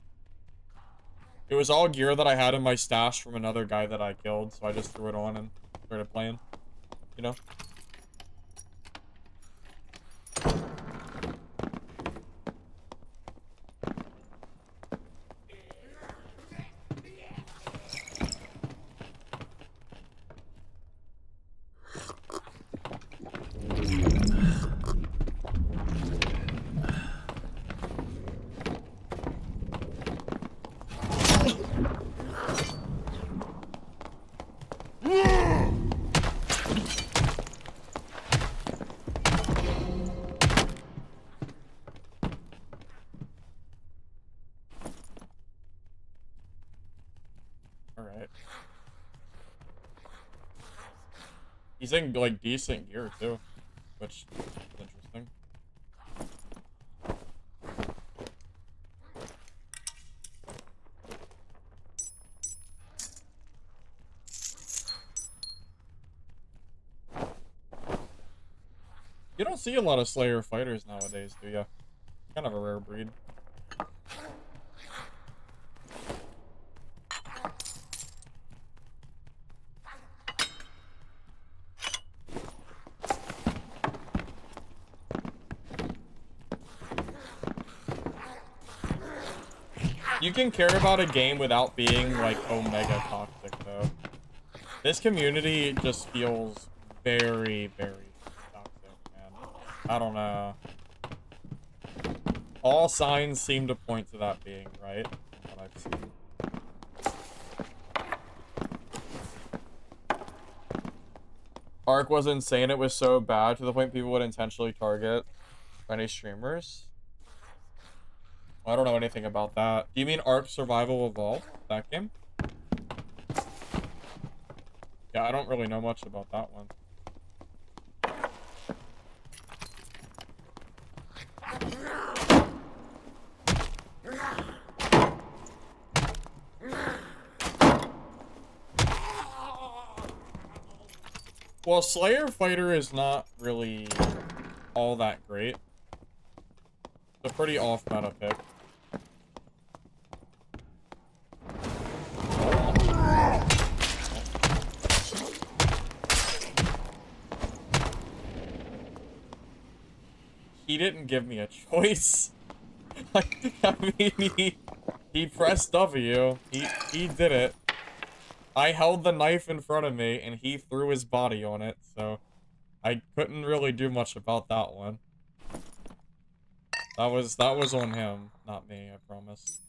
It was all gear that I had in my stash from another guy that I killed, so I just threw it on and started playing. You know? Alright. He's in, like, decent gear, too. Which is interesting. You don't see a lot of Slayer fighters nowadays, do ya? Kind of a rare breed. You can care about a game without being, like, omega toxic, though. This community just feels very, very toxic, man. I don't know. All signs seem to point to that being right, from what I've seen. Arc was insane. It was so bad to the point people would intentionally target any streamers. I don't know anything about that. Do you mean Ark Survival Evolved? That game? Yeah, I don't really know much about that one. Well, Slayer Fighter is not really all that great. It's a pretty off-meta pick. He didn't give me a choice. I mean, he pressed W. He did it. I held the knife in front of me, and he threw his body on it, so I couldn't really do much about that one. That was on him, not me, I promise.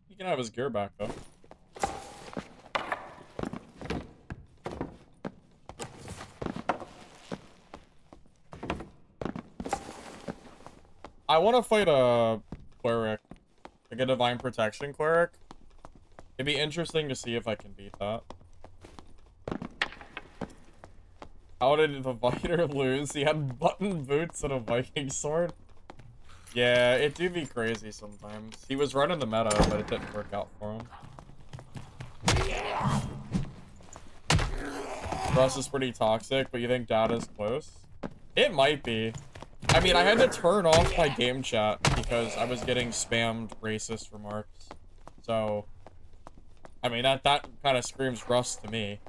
He can have his gear back, though. I want to fight a Cleric. Like a Divine Protection Cleric. It'd be interesting to see if I can beat that. How did the fighter lose? He had button boots and a Viking sword? Yeah, it do be crazy sometimes. He was running the meta, but it didn't work out for him. Russ is pretty toxic, but you think Data's close? It might be. I mean, I had to turn off my game chat because I was getting spammed racist remarks. So, I mean, that kind of screams Russ to me.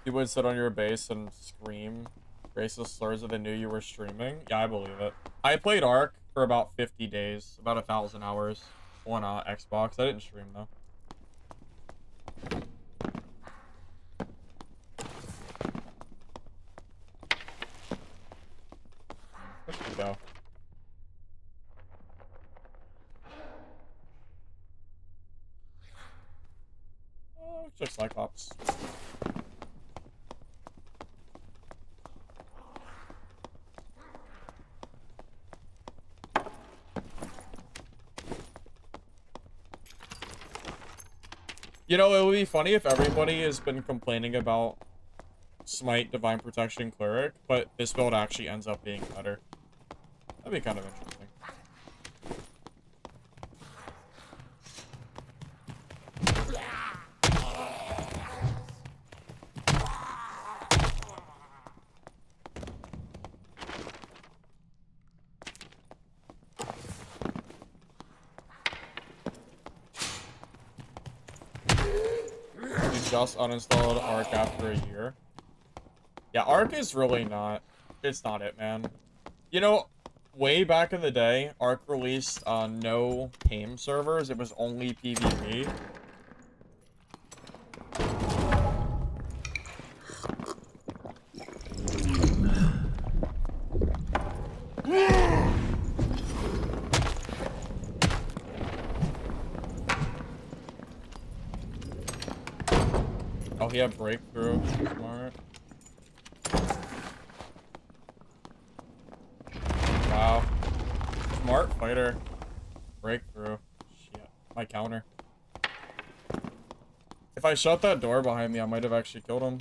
You would sit on your base and scream racist slurs if they knew you were streaming? Yeah, I believe it. I played Ark for about 50 days, about 1,000 hours on Xbox. I didn't stream, though. Where should we go? Oh, just Cyclops. You know, it would be funny if everybody has been complaining about Smite Divine Protection Cleric, but this build actually ends up being better. That'd be kind of interesting. Just uninstalled Ark after a year. Yeah, Ark is really not. It's not it, man. You know, way back in the day, Ark released no tame servers. It was only PvP. Oh, he had breakthrough. Smart. Wow. Smart fighter. Breakthrough. Shit. My counter. If I shut that door behind me, I might have actually killed him.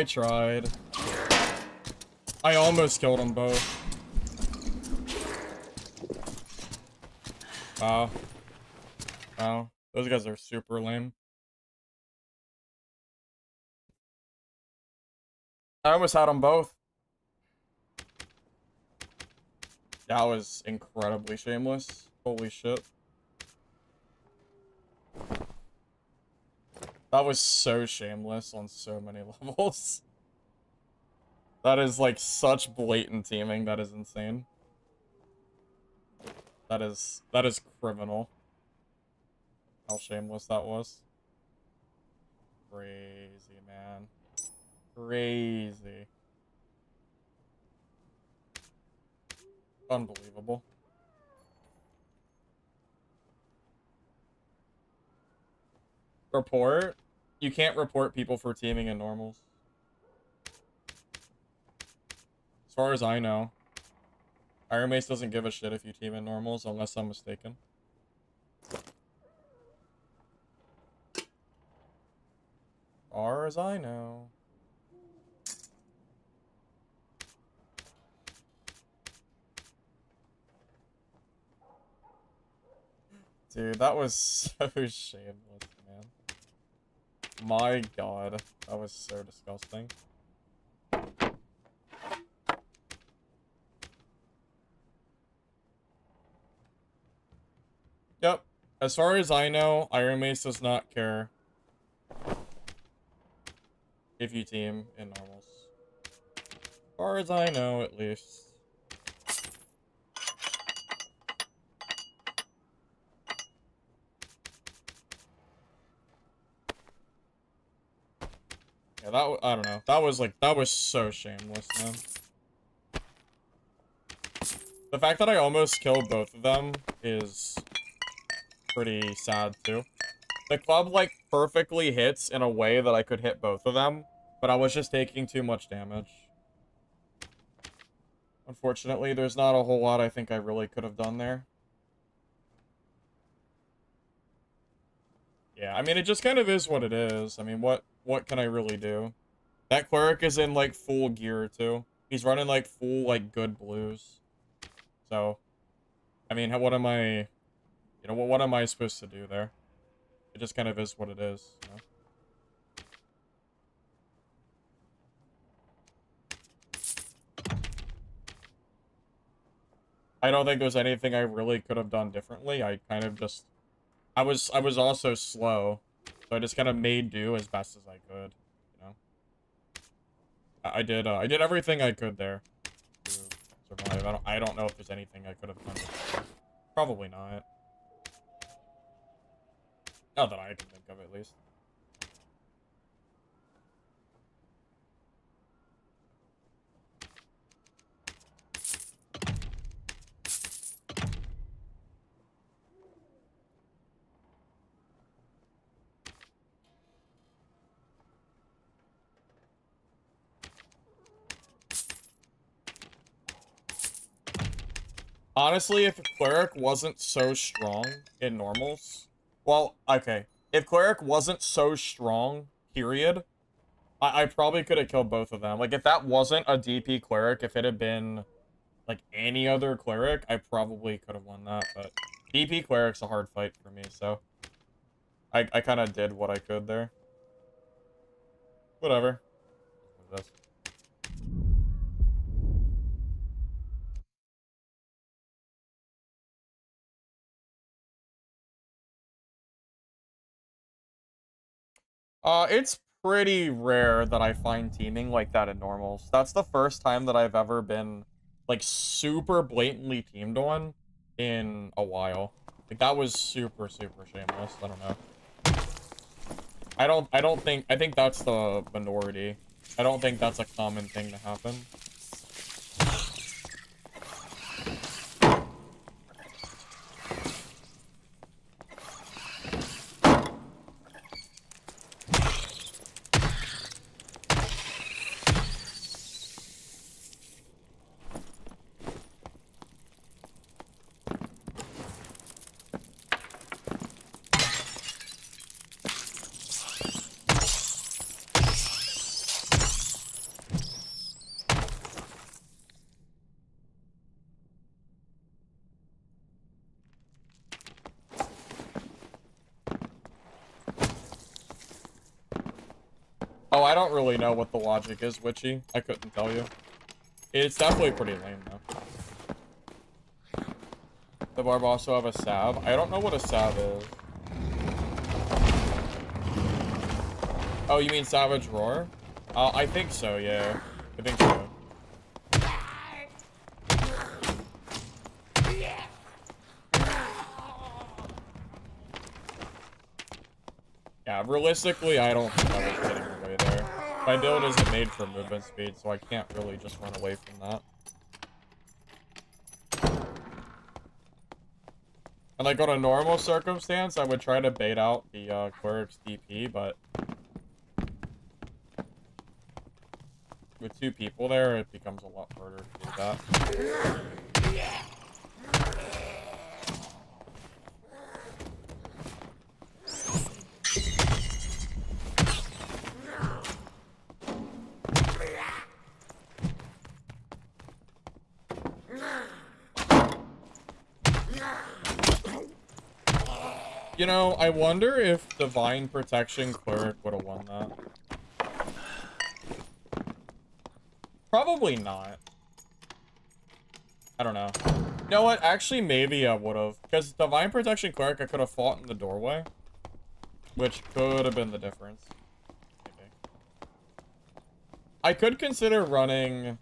I tried. I almost killed them both. Wow. Wow. Those guys are super lame. I almost had them both. That was incredibly shameless. Holy shit. That was so shameless on so many levels. That is like such blatant teaming. That is insane. That is criminal. How shameless that was. Crazy, man. Crazy. Unbelievable. Report? You can't report people for teaming in normals. As far as I know. Iron Mace doesn't give a shit if you team in normals, unless I'm mistaken. As far as I know. Dude, that was so shameless, man. My god, that was so disgusting. Yep. As far as I know, Iron Mace does not care if you team in normals. As far as I know, at least. Yeah, I don't know. That was so shameless, man. The fact that I almost killed both of them is pretty sad, too. The club, like, perfectly hits in a way that I could hit both of them, but I was just taking too much damage. Unfortunately, there's not a whole lot I think I really could have done there. Yeah, I mean, it just kind of is what it is. I mean, what can I really do? That Cleric is in, like, full gear, too. He's running, like, full, like, good blues. So, I mean, what am I... You know, what am I supposed to do there? It just kind of is what it is, you know? I don't think there's anything I really could have done differently. I kind of just... I was also slow, so I just kind of made do as best as I could, you know? I did everything I could there to survive. I don't know if there's anything I could have done differently. Probably not. Not that I can think of, at least. Honestly, if Cleric wasn't so strong in normals... Well, okay. If Cleric wasn't so strong, period, I probably could have killed both of them. Like, if that wasn't a DP Cleric, if it had been, like, any other Cleric, I probably could have won that, but... DP Cleric's a hard fight for me, so... I kind of did what I could there. Whatever. This. It's pretty rare that I find teaming like that in normals. That's the first time that I've ever been, like, super blatantly teamed on in a while. Like, that was super, super shameless. I don't know. I think that's the minority. I don't think that's a common thing to happen. Oh, I don't really know what the logic is, Witchy. I couldn't tell you. It's definitely pretty lame, though. The Barb also have a salve. I don't know what a salve is. Oh, you mean Savage Roar? I think so, yeah. I think so. Yeah, realistically, I don't think I was getting away there. My build isn't made for movement speed, so I can't really just run away from that. And like on a normal circumstance, I would try to bait out the Cleric's DP, but with 2 people there, it becomes a lot harder to do that. You know, I wonder if Divine Protection Cleric would have won that. Probably not. I don't know. You know what? Actually, maybe I would have. Because Divine Protection Cleric, I could have fought in the doorway. Which could have been the difference. Maybe. I could consider running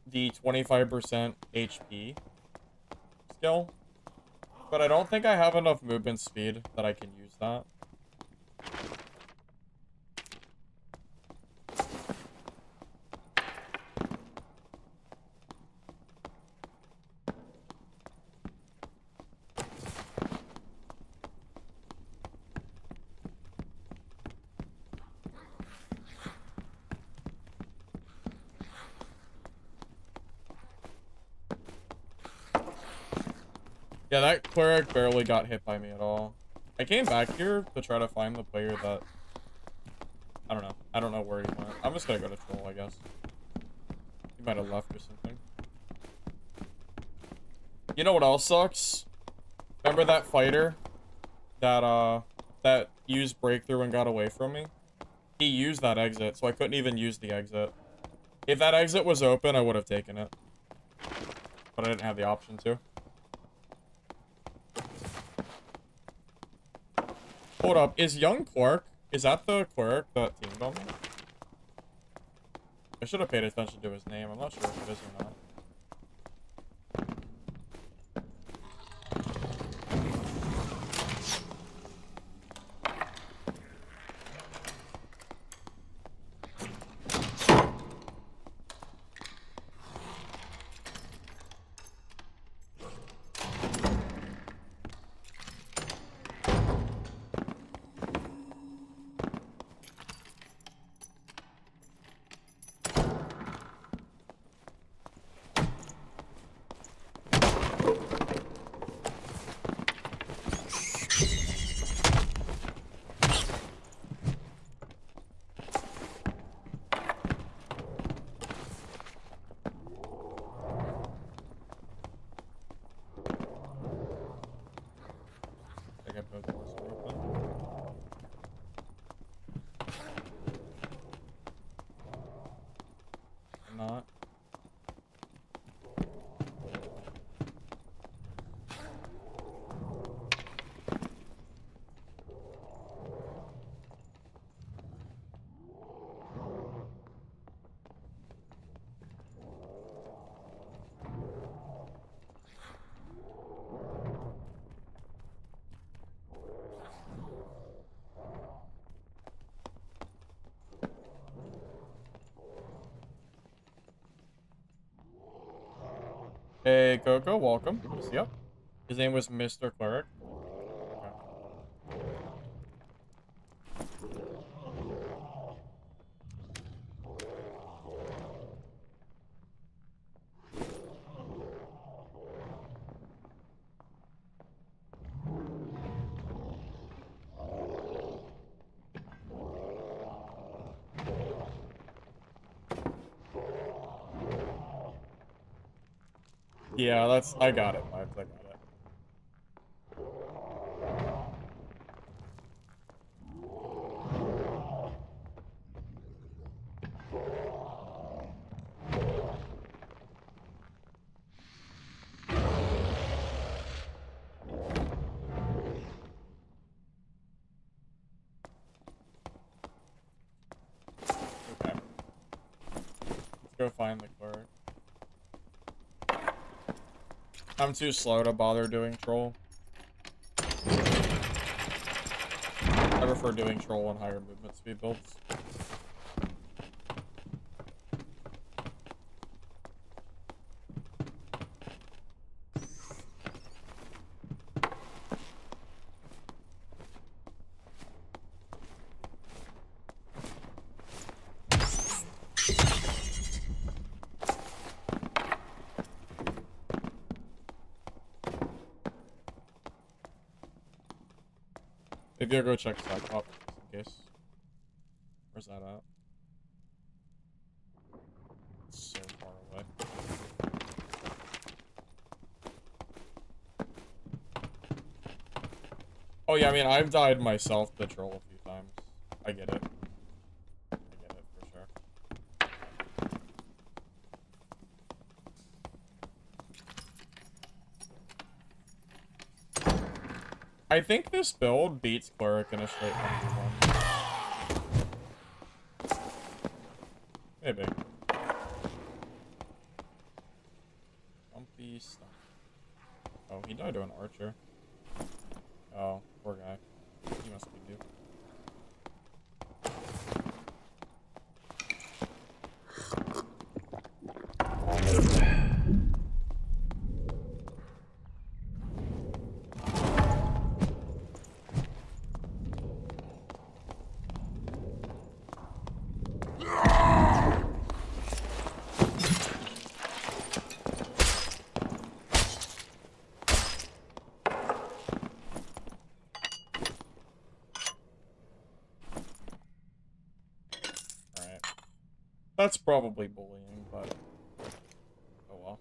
the 25% HP skill. But I don't think I have enough movement speed that I can use that. Yeah, that Cleric barely got hit by me at all. I came back here to try to find the player that... I don't know. I don't know where he went. I'm just gonna go to Troll, I guess. He might have left or something. You know what else sucks? Remember that fighter that used Breakthrough and got away from me? He used that exit, so I couldn't even use the exit. If that exit was open, I would have taken it. But I didn't have the option to. Hold up, is young Cleric? Is that the Cleric that teamed on me? I should have paid attention to his name. I'm not sure if it is or not. Not. Hey, Coco, welcome. Good to see you. His name was Mr. Cleric. Yeah, that's... I got it, vibes. I got it. go find the cleric. I'm too slow to bother doing troll. I prefer doing troll on higher movement speed builds. Maybe I'll go check Cyclops in case. Where's that at? It's so far away. Oh yeah, I mean, I've died myself to troll a few times. I get it. I get it, for sure. I think this build beats Cleric in a straight 1v1. Maybe. Bumpy stuff. Oh, he died to an archer. Oh, poor guy. He must be new. That's probably bullying, but oh well.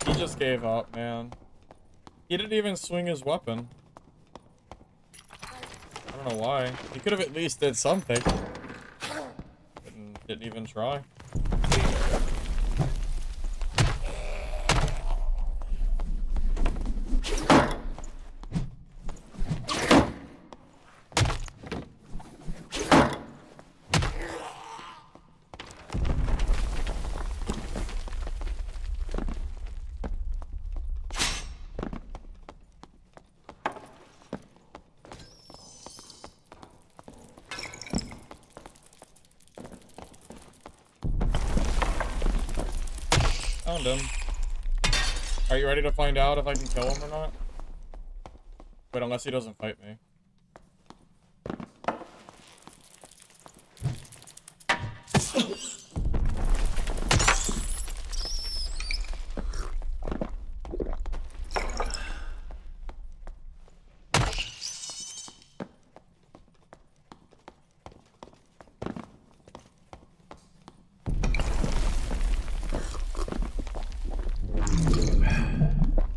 He just gave up, man. He didn't even swing his weapon. I don't know why. He could have at least did something. Didn't even try. Found him. Are you ready to find out if I can kill him or not? Wait, unless he doesn't fight me.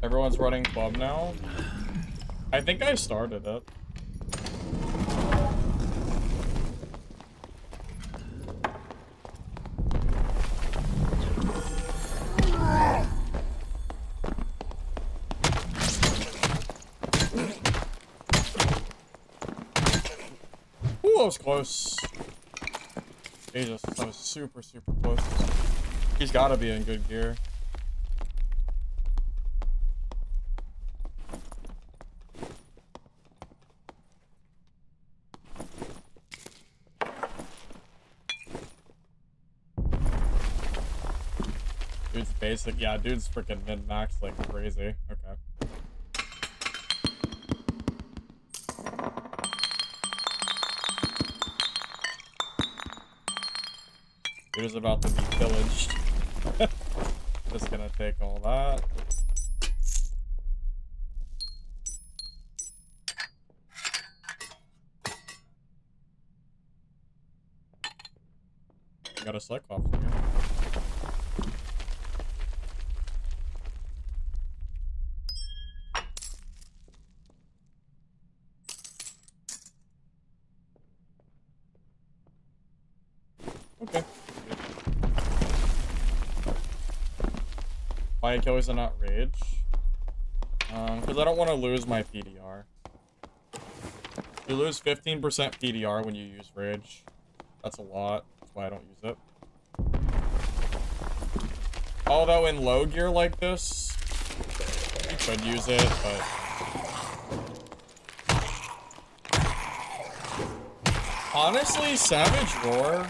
Everyone's running club now. I think I started it. Ooh, that was close. Jesus, that was super, super close. He's gotta be in good gear. Dude's basic. Yeah, dude's freaking min-max like crazy. Okay. Dude is about to be pillaged. Just gonna take all that. Got a Cyclops here. Okay. My Achilles are not rage. Because I don't want to lose my PDR. You lose 15% PDR when you use rage. That's a lot. That's why I don't use it. Although in low gear like this, you could use it, but... Honestly, Savage Roar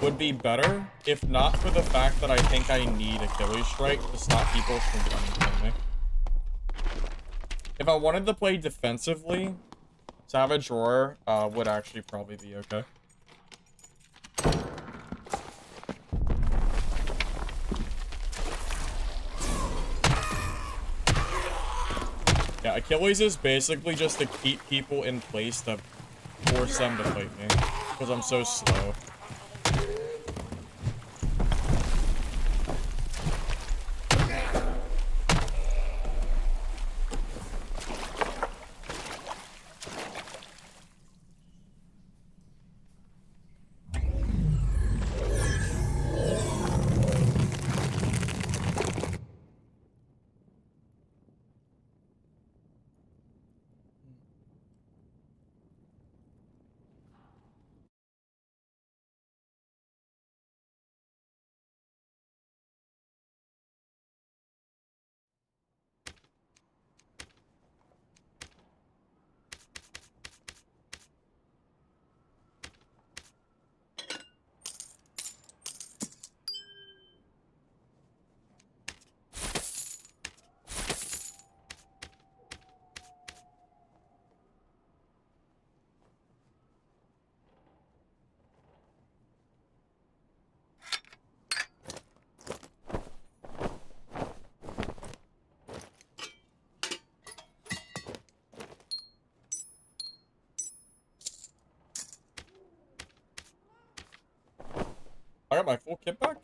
would be better if not for the fact that I think I need Achilles Strike to stop people from running from me. If I wanted to play defensively, Savage Roar would actually probably be okay. Yeah, Achilles is basically just to keep people in place to force them to fight me, because I'm so slow. I got my full kit back?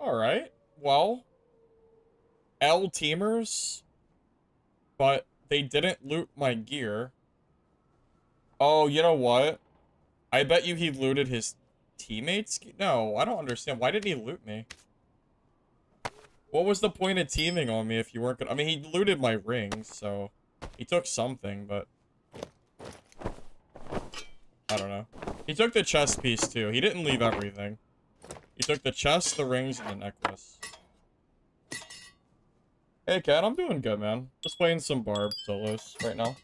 Alright. Well. L teamers. But they didn't loot my gear. Oh, you know what? I bet you he looted his teammates? No, I don't understand. Why didn't he loot me? What was the point of teaming on me if you weren't gonna... I mean, he looted my rings, so... He took something, but... I don't know. He took the chest piece, too. He didn't leave everything. He took the chest, the rings, and the necklace. Hey, Cat, I'm doing good, man. Just playing some Barb solos right now.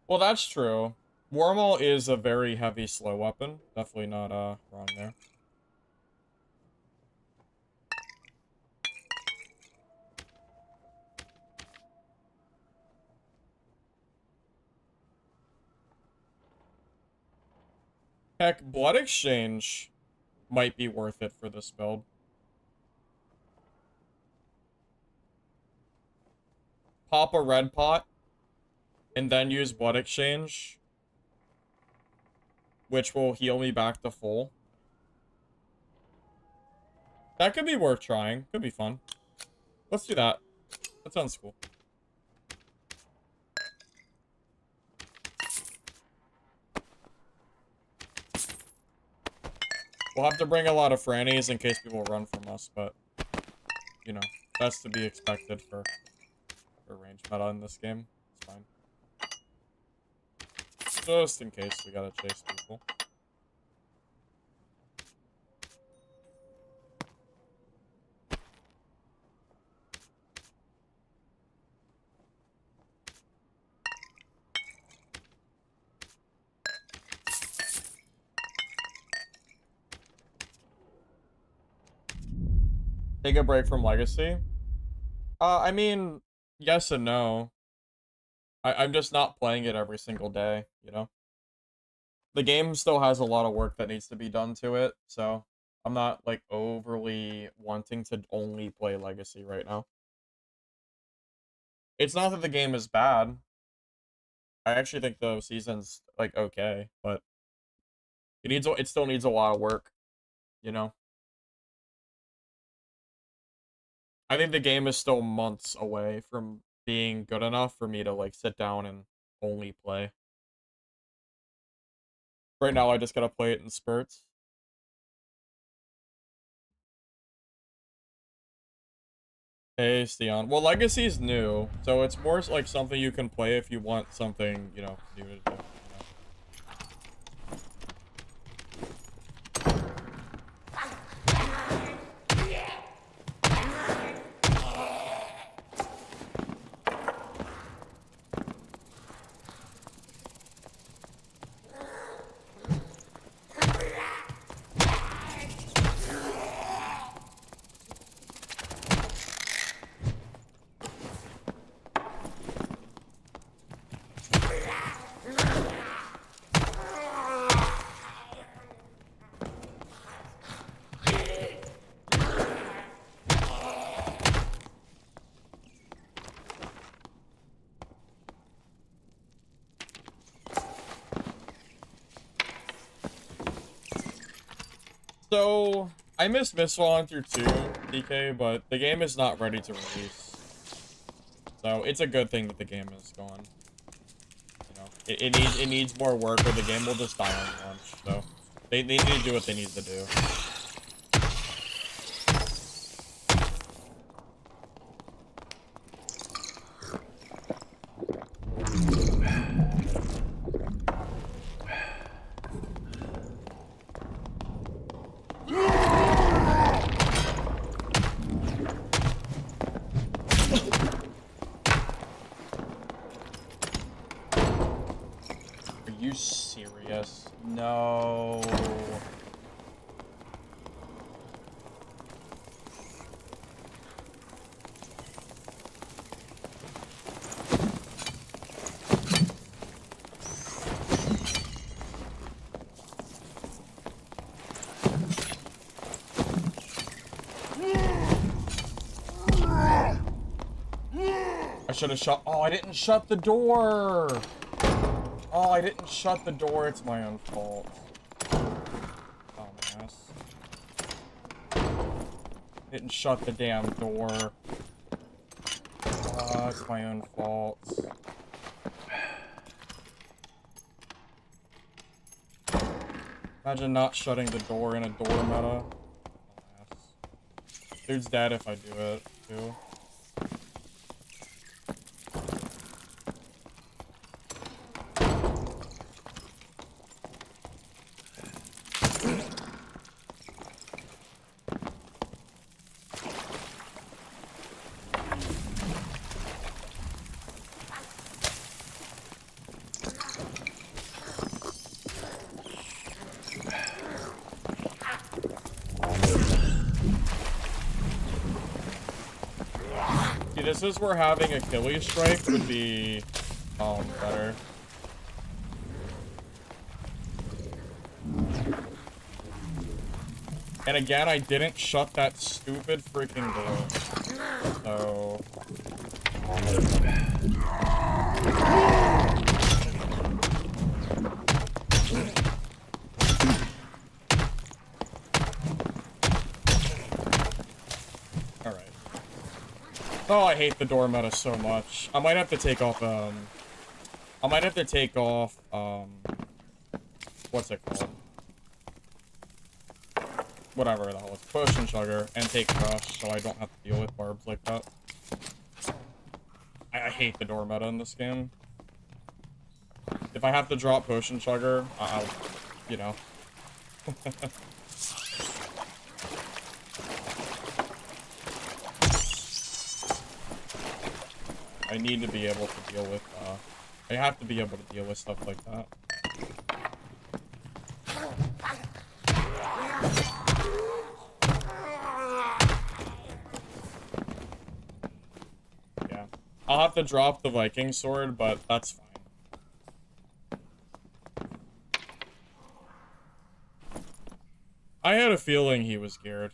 Well, that's true. Warmaul is a very heavy slow weapon. Definitely not, wrong there. Heck, Blood Exchange might be worth it for this build. Pop a red pot, and then use Blood Exchange, which will heal me back to full. That could be worth trying. Could be fun. Let's do that. That sounds cool. We'll have to bring a lot of Frannies in case people run from us, but, you know, that's to be expected for range meta in this game. It's fine. Just in case we gotta chase people. Take a break from Legacy? I mean, yes and no. I'm just not playing it every single day, you know? The game still has a lot of work that needs to be done to it, so I'm not, like, overly wanting to only play Legacy right now. It's not that the game is bad. I actually think the season's, like, okay, but it still needs a lot of work, you know? I think the game is still months away from being good enough for me to, like, sit down and only play. Right now, I just gotta play it in spurts. Hey, Steon. Well, Legacy's new, so it's more like something you can play if you want something, you know, new to do. You know? So, I missed Missile Hunter 2, DK, but the game is not ready to release. So, it's a good thing that the game is gone. You know, it needs more work or the game will just die on launch. So, they need to do what they need to do. Are you serious? No. I should have shut. Oh, I didn't shut the door. Oh, I didn't shut the door. It's my own fault. Oh, mess. Didn't shut the damn door. It's my own fault. Imagine not shutting the door in a door meta. Oh, dude's dead if I do it, too. See, this is where having Achilles strike would be, better. And again, I didn't shut that stupid freaking door. So... Alright. Oh, I hate the door meta so much. I might have to take off, what's it called? Whatever the hell it's Potion Sugar, and take Crush, so I don't have to deal with barbs like that. I hate the door meta in this game. If I have to drop Potion Sugar, I'll, you know. I need to be able to deal with, I have to be able to deal with stuff like that. Yeah. I'll have to drop the Viking sword, but that's fine. I had a feeling he was geared.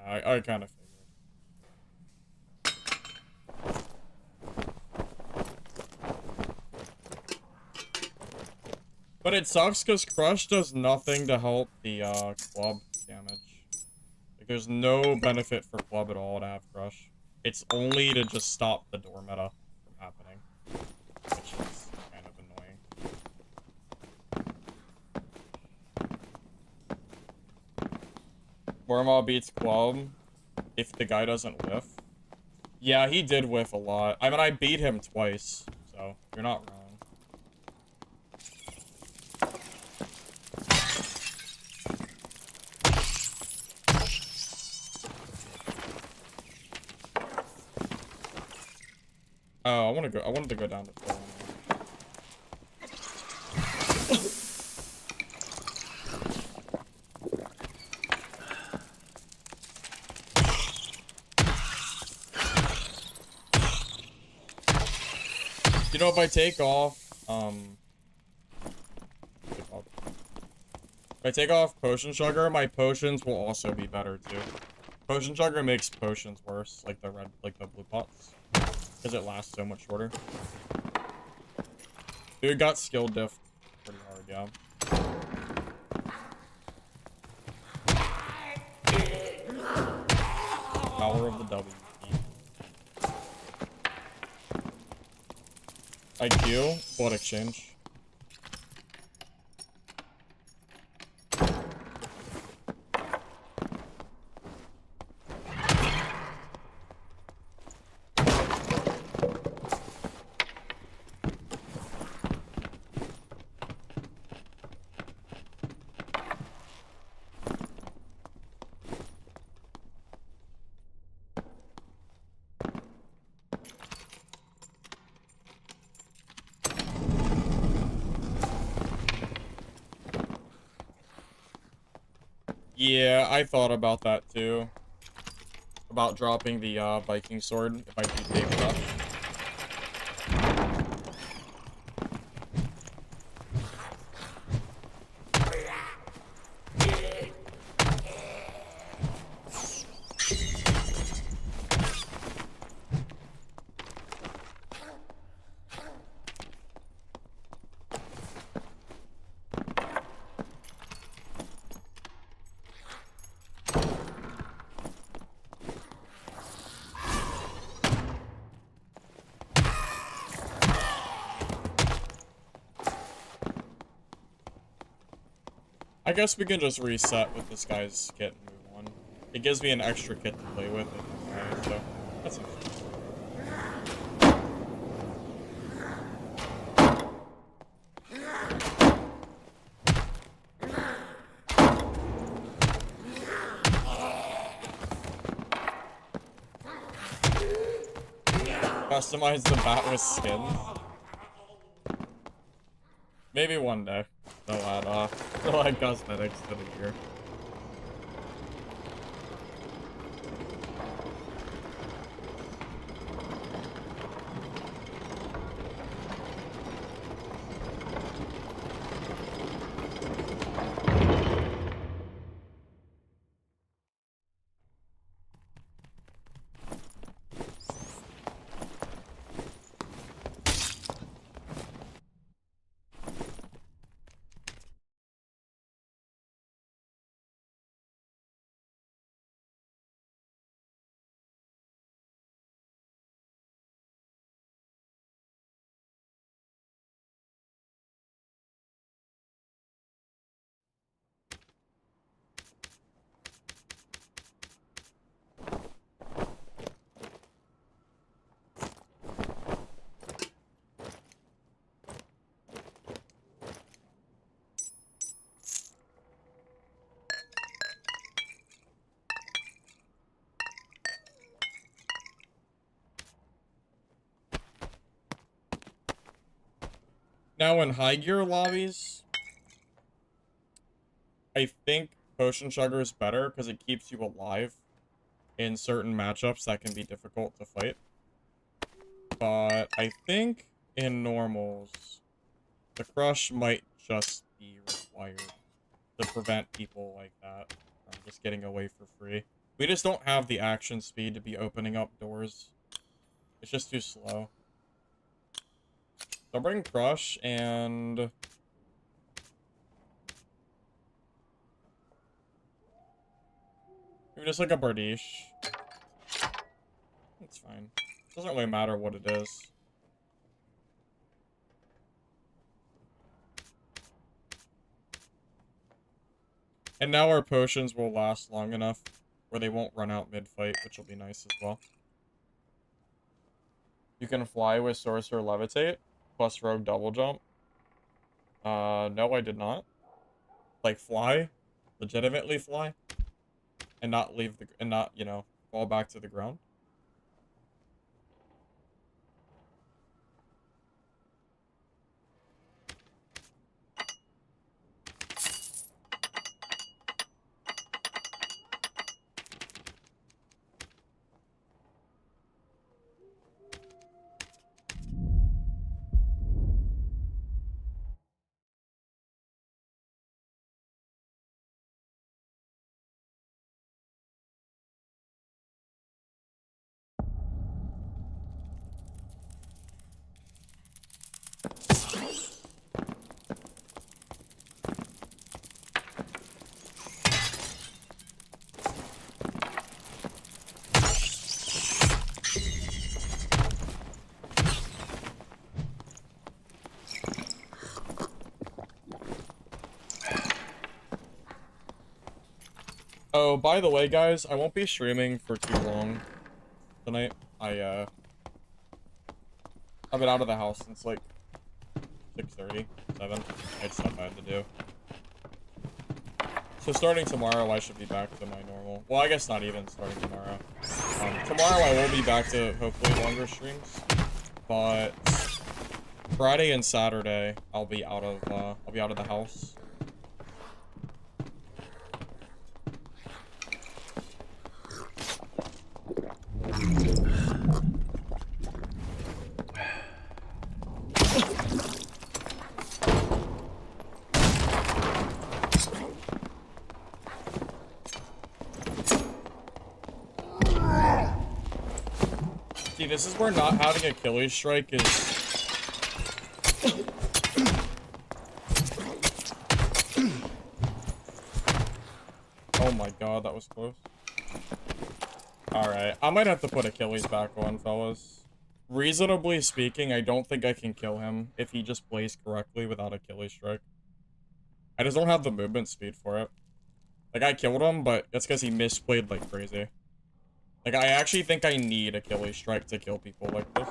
I kind of figured. But it sucks because Crush does nothing to help the club damage. Like, there's no benefit for club at all to have Crush. It's only to just stop the door meta from happening. Which is kind of annoying. Wormhole beats Club if the guy doesn't whiff. Yeah, he did whiff a lot. I mean, I beat him twice, so you're not wrong. Oh, I wanted to go down to 4. You know, if I take off, if I take off Potion Sugar, my potions will also be better too. Potion Sugar makes potions worse, like the blue pots, because it lasts so much shorter. Dude got skill diff pretty hard, yeah. Power of the W. IQ, blood exchange. Yeah, I thought about that too. About dropping the Viking sword if I do take it up. I guess we can just reset with this guy's kit and move on. It gives me an extra kit to play with, so that's interesting. Customize the bat with skins. Maybe one day they'll add cosmetics to the gear. Now in high gear lobbies, I think Potion Sugar is better because it keeps you alive in certain matchups that can be difficult to fight. But I think in normals, the Crush might just be required to prevent people like that from just getting away for free. We just don't have the action speed to be opening up doors. It's just too slow. So I'll bring Crush and... maybe just like a Bardiche. It's fine. Doesn't really matter what it is. And now our potions will last long enough where they won't run out mid-fight, which will be nice as well. You can fly with Sorcerer Levitate, plus Rogue Double Jump. No, I did not. Like, fly? Legitimately fly? And not leave the... And not, you know, fall back to the ground? Oh, by the way, guys, I won't be streaming for too long tonight. I've been out of the house since, like, 6:30, 7. I had stuff I had to do. So starting tomorrow, I should be back to my normal... Well, I guess not even starting tomorrow. Tomorrow, I will be back to, hopefully, longer streams. But Friday and Saturday, I'll be out of the house. See, this is where not having Achilles strike is... Oh my god, that was close. Alright, I might have to put Achilles back on, fellas. Reasonably speaking, I don't think I can kill him if he just plays correctly without Achilles strike. I just don't have the movement speed for it. Like, I killed him, but that's because he misplayed like crazy. Like, I actually think I need Achilles strike to kill people like this.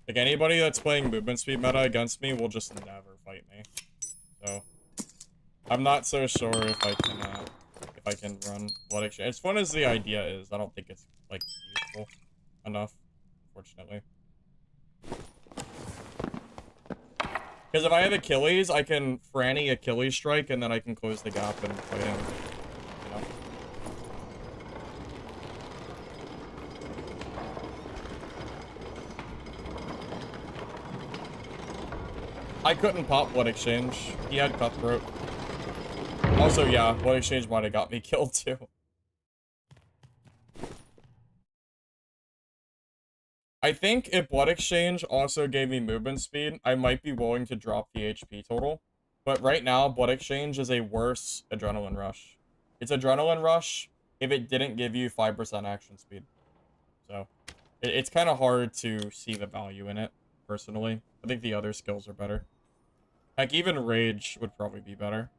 Like, anybody that's playing movement speed meta against me will just never fight me. So, I'm not so sure if I can run Blood Exchange. As fun as the idea is, I don't think it's, like, useful enough, unfortunately. Because if I have Achilles, I can Franny Achilles strike, and then I can close the gap and fight him. You know? I couldn't pop Blood Exchange. He had Cutthroat. Also, yeah, Blood Exchange might have got me killed, too. I think if Blood Exchange also gave me movement speed, I might be willing to drop the HP total. But right now, Blood Exchange is a worse Adrenaline Rush. It's Adrenaline Rush if it didn't give you 5% action speed. So, it's kind of hard to see the value in it, personally. I think the other skills are better. Like, even Rage would probably be better.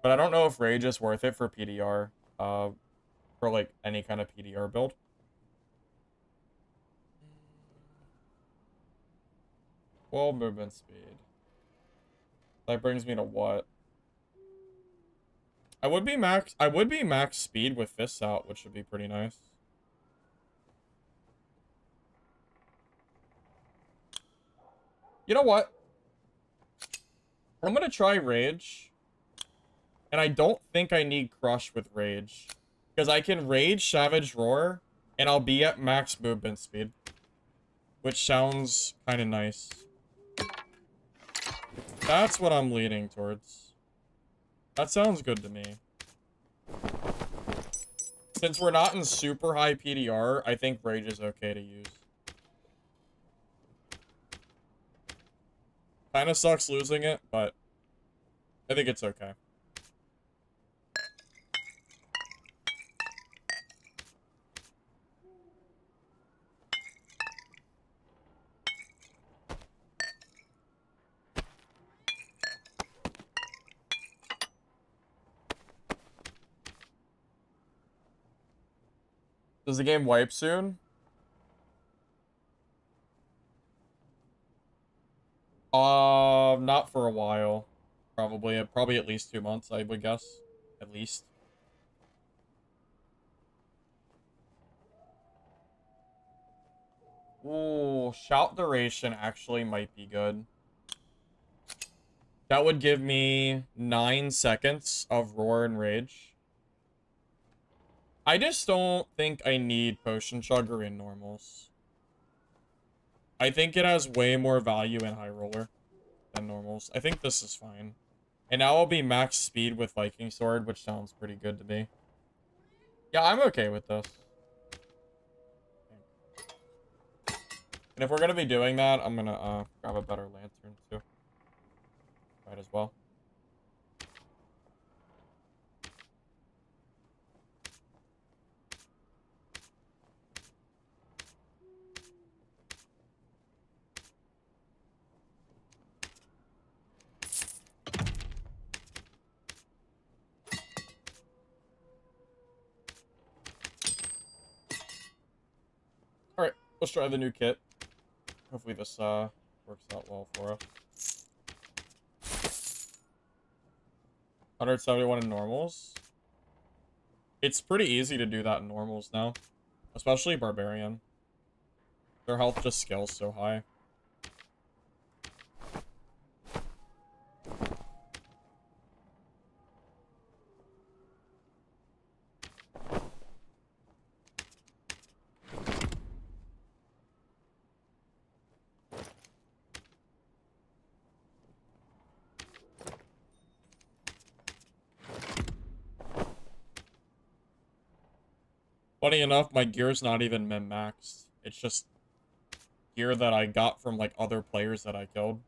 But I don't know if Rage is worth it for PDR, for, like, any kind of PDR build. Well, movement speed. That brings me to what? I would be max speed with fists out, which would be pretty nice. You know what? I'm gonna try Rage. And I don't think I need Crush with Rage. Because I can Rage Savage Roar, and I'll be at max movement speed. Which sounds kind of nice. That's what I'm leaning towards. That sounds good to me. Since we're not in super high PDR, I think Rage is okay to use. Kind of sucks losing it, but I think it's okay. Does the game wipe soon? Not for a while. Probably at least 2 months, I would guess. At least. Ooh, shout duration actually might be good. That would give me 9 seconds of roar and rage. I just don't think I need potion chugger in normals. I think it has way more value in high roller than normals. I think this is fine. And now I'll be max speed with Viking Sword, which sounds pretty good to me. Yeah, I'm okay with this. And if we're gonna be doing that, I'm gonna grab a better lantern too. Might as well. Alright, let's try the new kit. Hopefully this works out well for us. 171 in normals. It's pretty easy to do that in normals now. Especially Barbarian. Their health just scales so high. Funny enough, my gear's not even min-maxed. It's just gear that I got from, like, other players that I killed.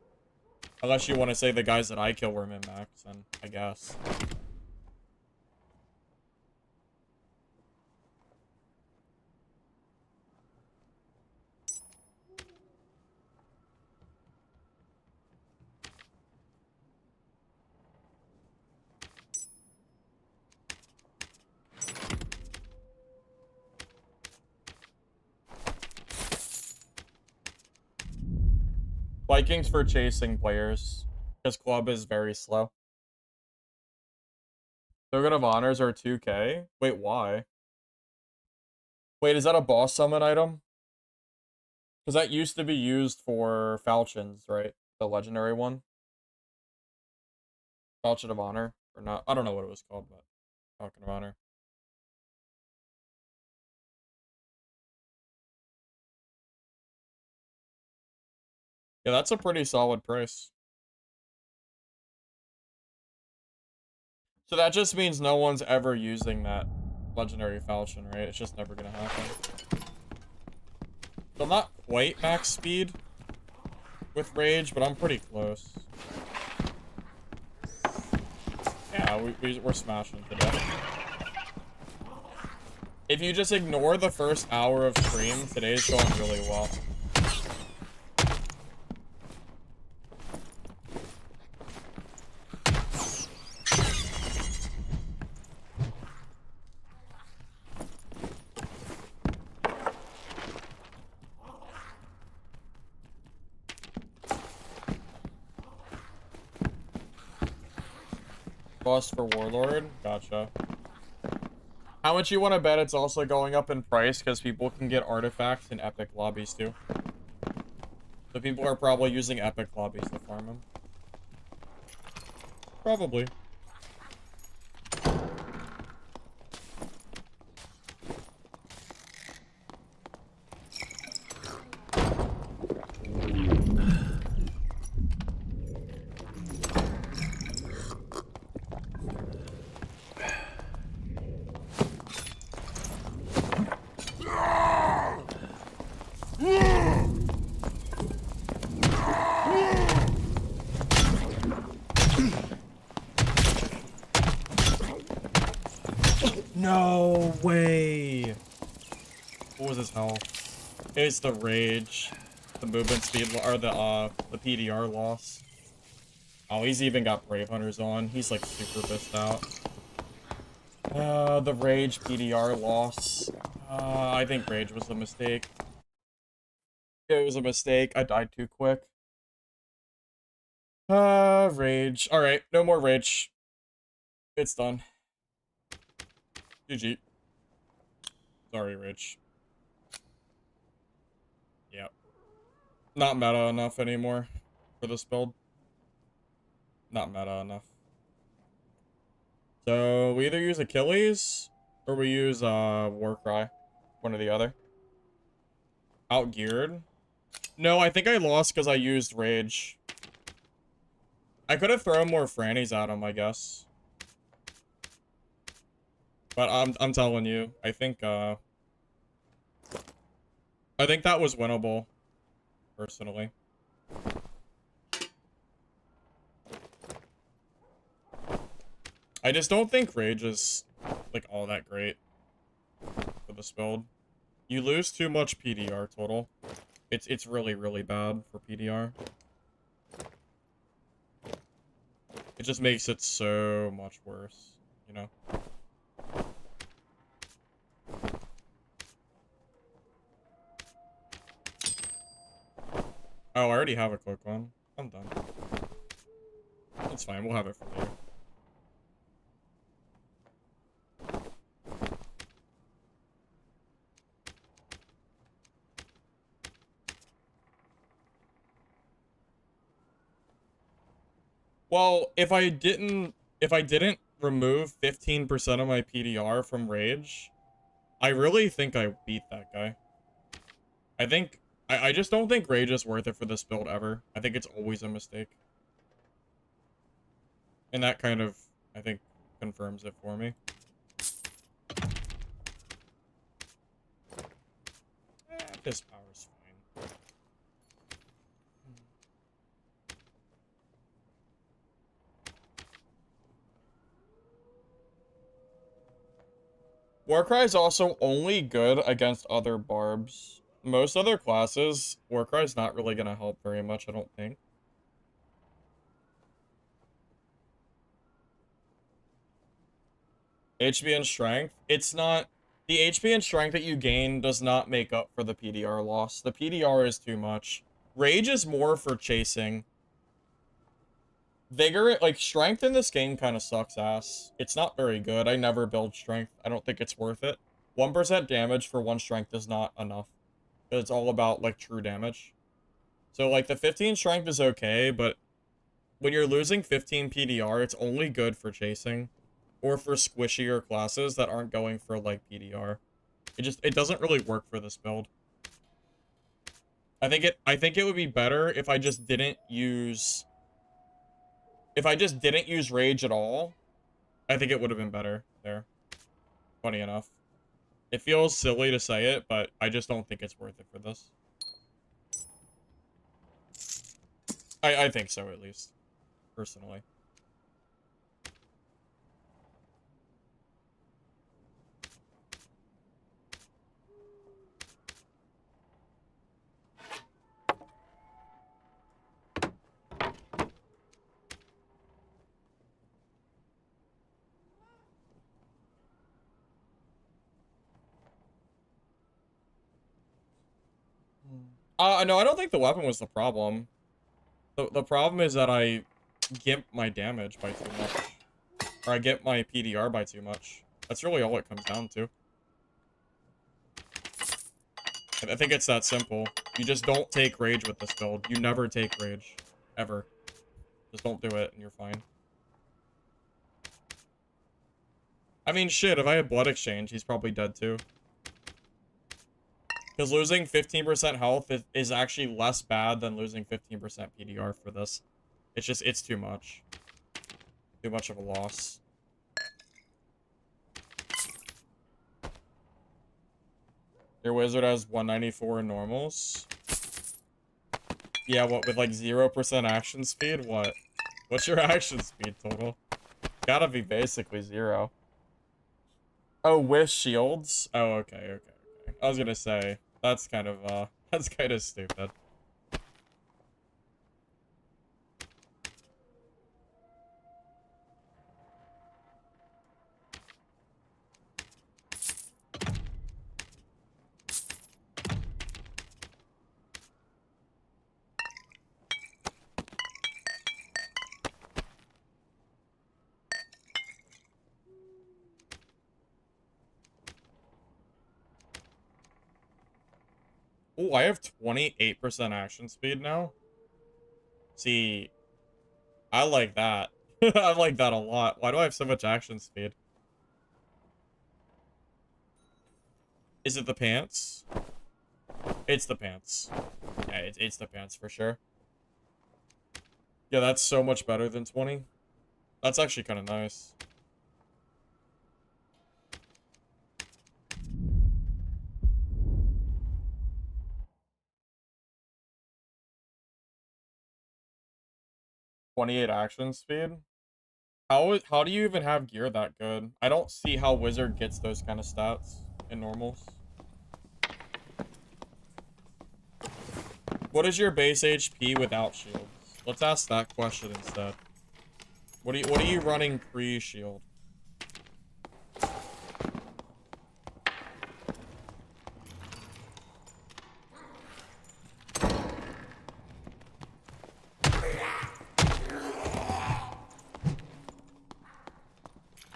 Unless you want to say the guys that I kill were min-maxed, then I guess. Vikings for chasing players. Because club is very slow. Token of Honors are 2k? Wait, why? Wait, is that a boss summon item? Because that used to be used for falchions, right? The legendary one. Falchion of Honor. Or not. I don't know what it was called, but Falcon of Honor. Yeah, that's a pretty solid price. So that just means no one's ever using that legendary falchion, right? It's just never gonna happen. So I'm not quite max speed with rage, but I'm pretty close. Yeah, we're smashing today. If you just ignore the first hour of stream, today's going really well. Boss for Warlord? Gotcha. How much you want to bet it's also going up in price because people can get artifacts in epic lobbies too. So people are probably using epic lobbies to farm them. Probably. No way. What was his health? It's the rage, the movement speed, or the PDR loss. Oh, he's even got Brave Hunters on. He's like super pissed out. The rage PDR loss. I think rage was a mistake. It was a mistake. I died too quick. Rage. Alright, no more rage. It's done. GG. Sorry, rage. Yep. Not meta enough anymore for this build. Not meta enough. So, we either use Achilles, or we use, Warcry. One or the other. Outgeared? No, I think I lost because I used Rage. I could have thrown more Frannies at him, I guess. But I'm telling you, I think that was winnable, personally. I just don't think Rage is, like, all that great for this build. You lose too much PDR total. It's really, really bad for PDR. It just makes it so much worse, you know? Oh, I already have a quick one. I'm done. It's fine, we'll have it for later. Well, if I didn't remove 15% of my PDR from Rage, I really think I beat that guy. I just don't think Rage is worth it for this build ever. I think it's always a mistake. And that kind of, I think, confirms it for me. This power's fine. Warcry is also only good against other barbs. Most other classes, Warcry is not really going to help very much, I don't think. HP and strength. It's not... The HP and strength that you gain does not make up for the PDR loss. The PDR is too much. Rage is more for chasing. Vigor, like, strength in this game kind of sucks ass. It's not very good. I never build strength. I don't think it's worth it. 1% damage for 1 strength is not enough. It's all about, like, true damage. So, like, the 15 strength is okay, but when you're losing 15 PDR, it's only good for chasing. Or for squishier classes that aren't going for, like, PDR. It doesn't really work for this build. I think it would be better if I just didn't use... If I just didn't use Rage at all, I think it would have been better there. Funny enough. It feels silly to say it, but I just don't think it's worth it for this. I think so, at least. Personally. No, I don't think the weapon was the problem. The problem is that I gimp my damage by too much. Or I get my PDR by too much. That's really all it comes down to. I think it's that simple. You just don't take Rage with this build. You never take Rage. Ever. Just don't do it, and you're fine. I mean, shit, if I had Blood Exchange, he's probably dead too. Because losing 15% health is actually less bad than losing 15% PDR for this. It's just, it's too much. Too much of a loss. Your wizard has 194 in normals. Yeah, what, with like 0% action speed? What? What's your action speed total? Gotta be basically 0. Oh, with shields? Oh, okay. I was gonna say, that's kind of stupid. Oh, I have 28% action speed now. See, I like that. I like that a lot. Why do I have so much action speed? Is it the pants? It's the pants. Yeah, it's the pants for sure. Yeah, that's so much better than 20. That's actually kind of nice. .28 action speed. How do you even have gear that good? I don't see how Wizard gets those kind of stats in normals. What is your base HP without shields? Let's ask that question instead. What are you running pre-shield?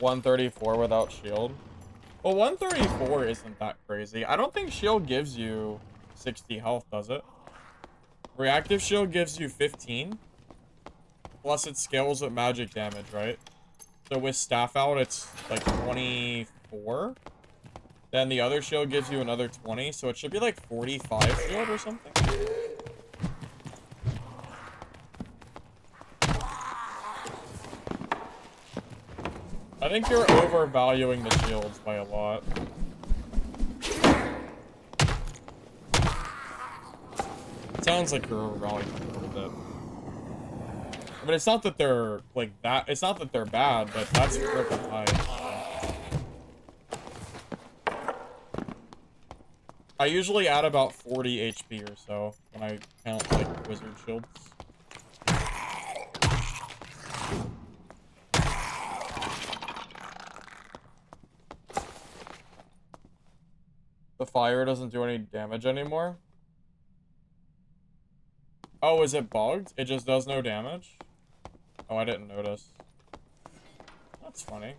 .134 without shield. Well, 134 isn't that crazy. I don't think shield gives you 60 health, does it? Reactive shield gives you 15. Plus it scales with magic damage, right? So with staff out, it's like 24. Then the other shield gives you another 20. So it should be like 45 shield or something. I think you're overvaluing the shields by a lot. It sounds like you're overvaluing them a little bit. I mean, it's not that they're like that. It's not that they're bad, but that's freaking high. I usually add about 40 HP or so when I count like wizard shields. The fire doesn't do any damage anymore. Oh, is it bugged? It just does no damage? Oh, I didn't notice. That's funny.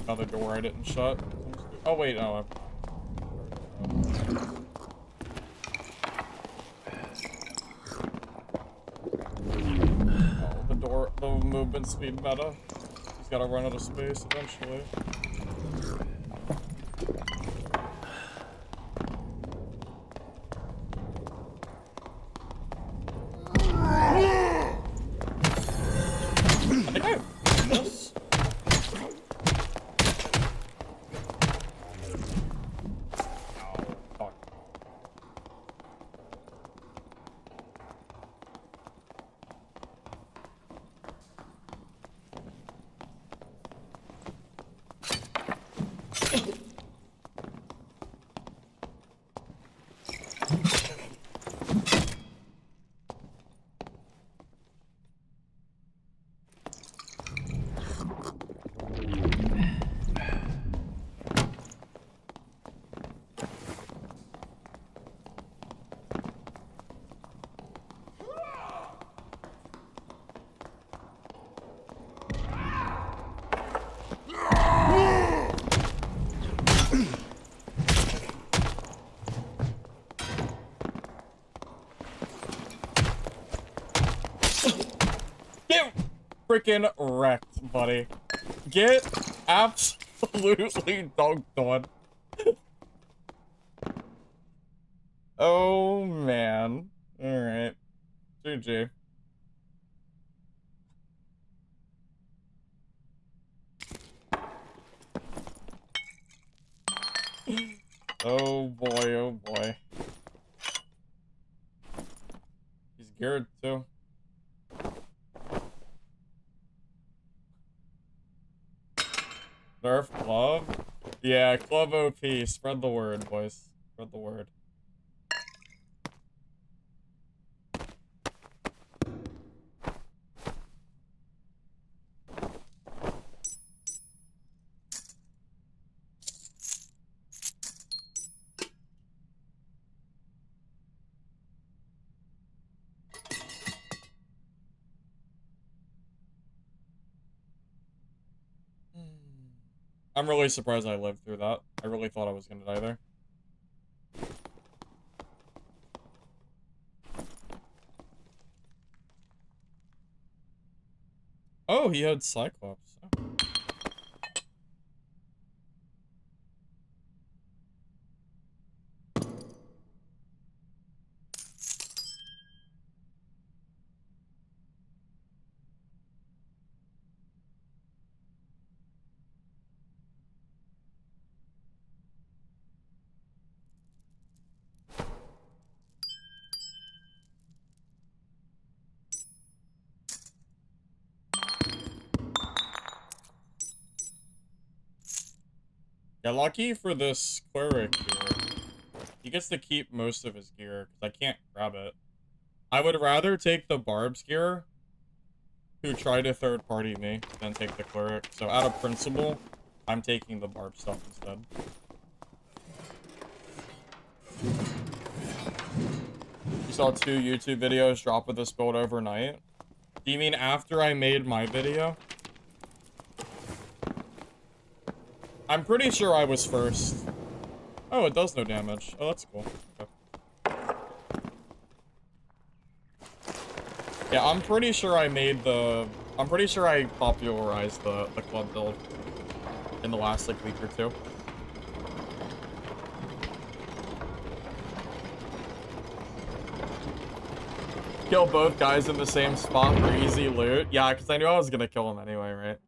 Another door I didn't shut. Oh wait, no. Oh, the movement speed meta. He's gotta run out of space eventually. I think I have this. Get freaking wrecked, buddy. Get absolutely dunked on. Oh, man. Alright. GG. Oh boy, oh boy. He's geared too. Nerf glove? Yeah, Club OP. Spread the word, boys. Spread the word. I'm really surprised I lived through that. I really thought I was gonna die there. Oh, he had Cyclops. Oh. Yeah, lucky for this Cleric here. He gets to keep most of his gear, because I can't grab it. I would rather take the Barb's gear, who tried to third-party me, than take the Cleric. So out of principle, I'm taking the Barb stuff instead. You saw 2 YouTube videos drop with this build overnight? Do you mean after I made my video? I'm pretty sure I was first. Oh, it does no damage. Oh, that's cool. Okay. Yeah, I'm pretty sure I made the... I'm pretty sure I popularized the club build in the last, like, week or 2. Kill both guys in the same spot for easy loot. Yeah, because I knew I was gonna kill him anyway, right?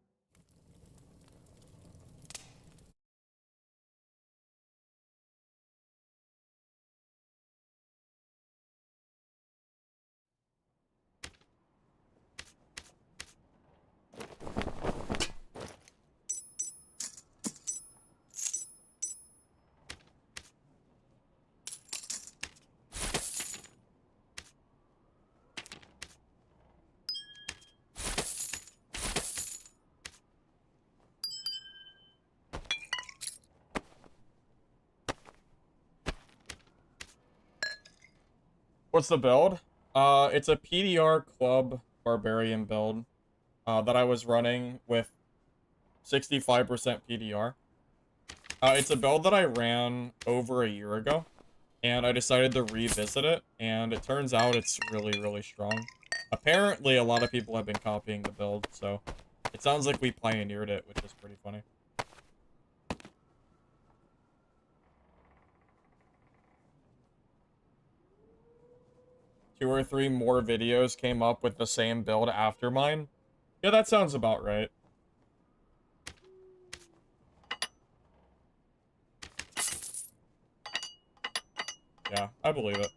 What's the build? It's a PDR Club Barbarian build that I was running with 65% PDR. It's a build that I ran over a year ago, and I decided to revisit it, and it turns out it's really, really strong. Apparently, a lot of people have been copying the build, so it sounds like we pioneered it, which is pretty funny. 2 or 3 more videos came up with the same build after mine. Yeah, that sounds about right. Yeah, I believe it.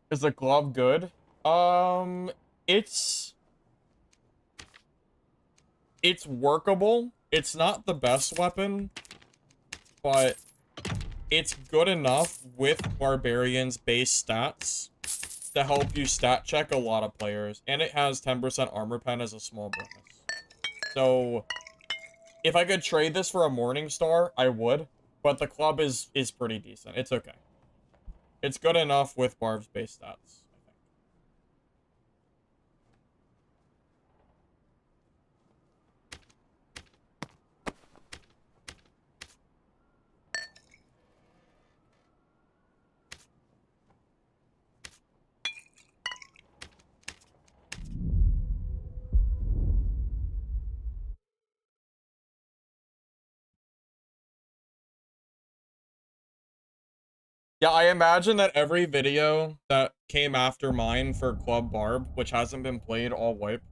Is the glove good? It's workable. It's not the best weapon, but it's good enough with Barbarian's base stats to help you stat check a lot of players, and it has 10% armor pen as a small bonus. So, if I could trade this for a Morning Star, I would, but the club is pretty decent. It's okay. It's good enough with Barb's base stats. Yeah, I imagine that every video that came after mine for Club Barb, which hasn't been played, all wipe.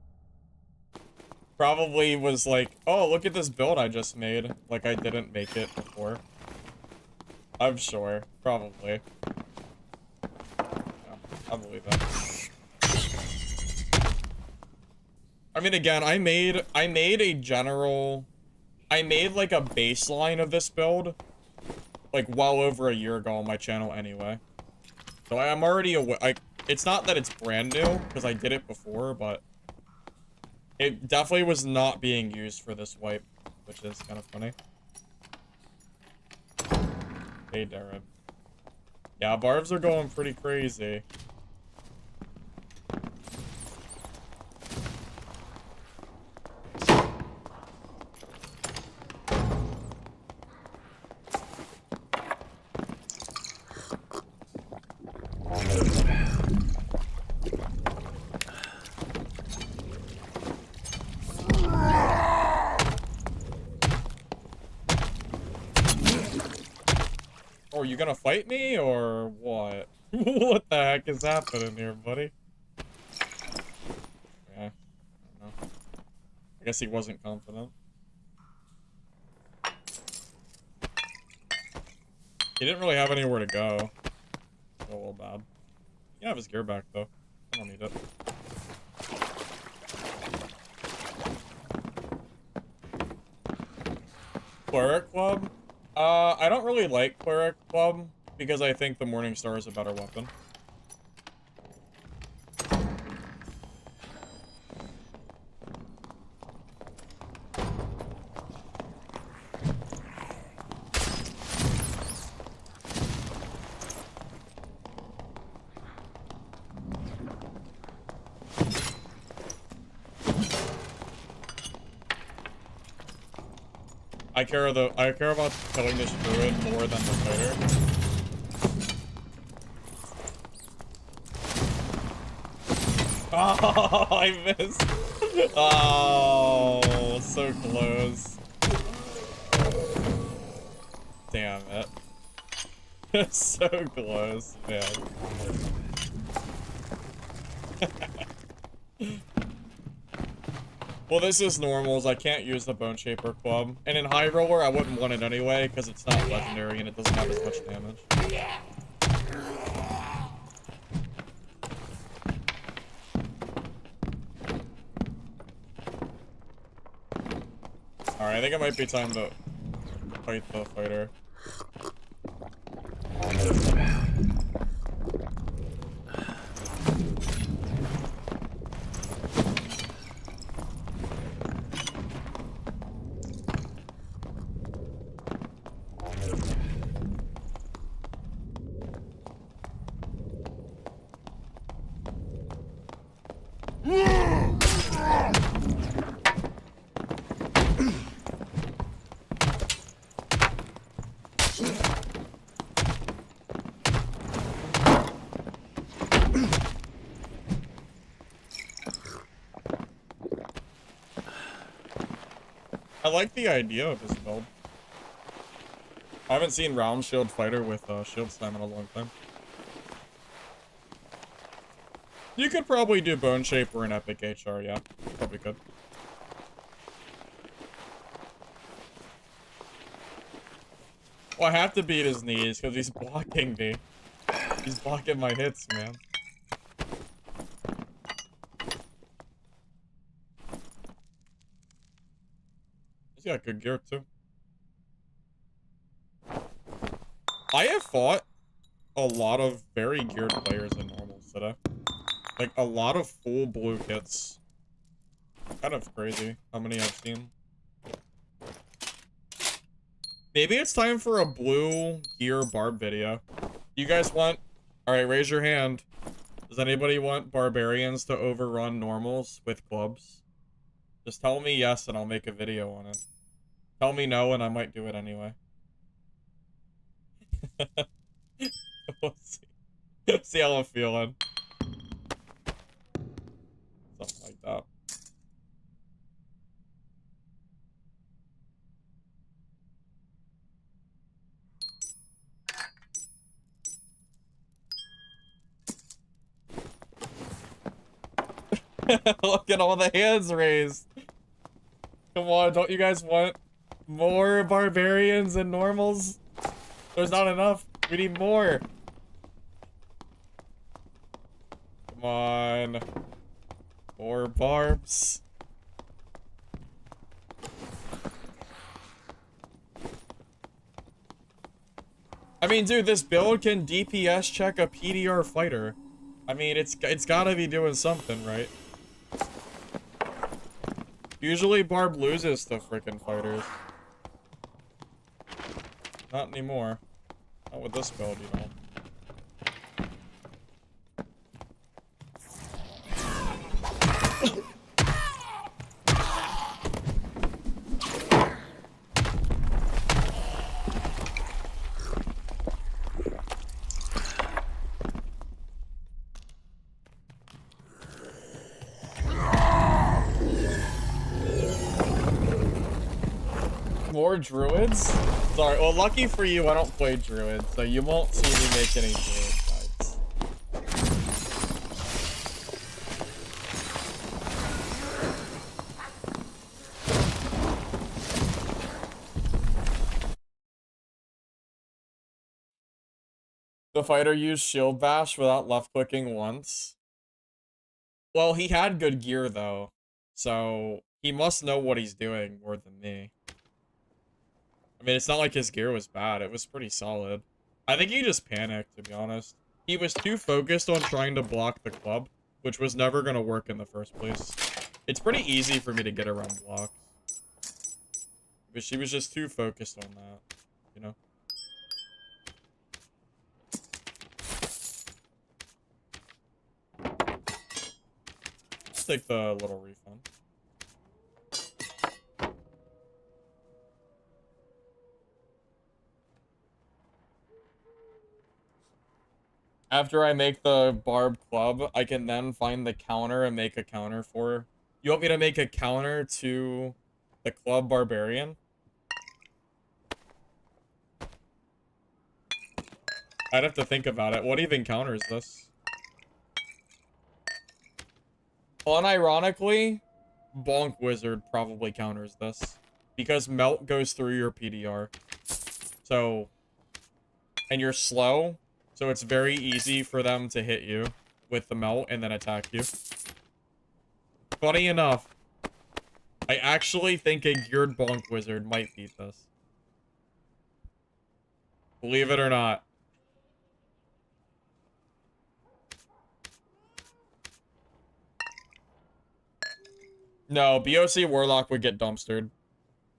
Probably was like, oh, look at this build I just made. Like I didn't make it before. I'm sure. Probably. Yeah, I believe that. I mean, again, I made a general... I made, like, a baseline of this build, like, well over a year ago on my channel anyway. So I'm already aware... Like, it's not that it's brand new, because I did it before, but... It definitely was not being used for this wipe, which is kind of funny. Hey, Darren. Yeah, barbs are going pretty crazy. Oh, are you gonna fight me, or what? What the heck is happening here, buddy? Yeah, I don't know. I guess he wasn't confident. He didn't really have anywhere to go. A little bad. He can have his gear back, though. I don't need it. Cleric Club? I don't really like Cleric Club, because I think the Morning Star is a better weapon. I care about killing this druid more than the fighter. Oh, I missed. Oh, so close. Damn it. So close, man. Well, this is normals. I can't use the Bone Shaper Club. And in High Roller, I wouldn't want it anyway, because it's not legendary and it doesn't have as much damage. Alright, I think it might be time to fight the fighter. I like the idea of this build. I haven't seen Round Shield Fighter with Shield Slam in a long time. You could probably do Bone Shaper and Epic HR, yeah. Probably could. Well, I have to beat his knees because he's blocking me. He's blocking my hits, man. He's got good gear, too. I have fought a lot of very geared players in normals today. Like, a lot of full blue kits. Kind of crazy how many I've seen. Maybe it's time for a blue gear Barb video. You guys want... Alright, raise your hand. Does anybody want barbarians to overrun normals with clubs? Just tell me yes and I'll make a video on it. Tell me no and I might do it anyway. We'll see. See how I'm feeling. Something like that. Look at all the hands raised. Come on, don't you guys want more barbarians and normals? There's not enough. We need more. Come on. More barbs. I mean, dude, this build can DPS check a PDR fighter. I mean, it's gotta be doing something, right? Usually Barb loses to frickin' fighters. Not anymore. Not with this build, you know. More druids? Sorry, well, lucky for you, I don't play druids, so you won't see me make any druid fights. The fighter used shield bash without left clicking once. Well, he had good gear though, so he must know what he's doing more than me. I mean, it's not like his gear was bad. It was pretty solid. I think he just panicked, to be honest. He was too focused on trying to block the club, which was never going to work in the first place. It's pretty easy for me to get around blocks. But she was just too focused on that, you know? Let's take the little refund. After I make the Barb club, I can then find the counter and make a counter for her. You want me to make a counter to the club barbarian? I'd have to think about it. What even counters this? Unironically, Bonk Wizard probably counters this. Because Melt goes through your PDR. So, and you're slow. So it's very easy for them to hit you with the melt and then attack you. Funny enough, I actually think a geared Bonk Wizard might beat this. Believe it or not. No, BOC Warlock would get dumpstered.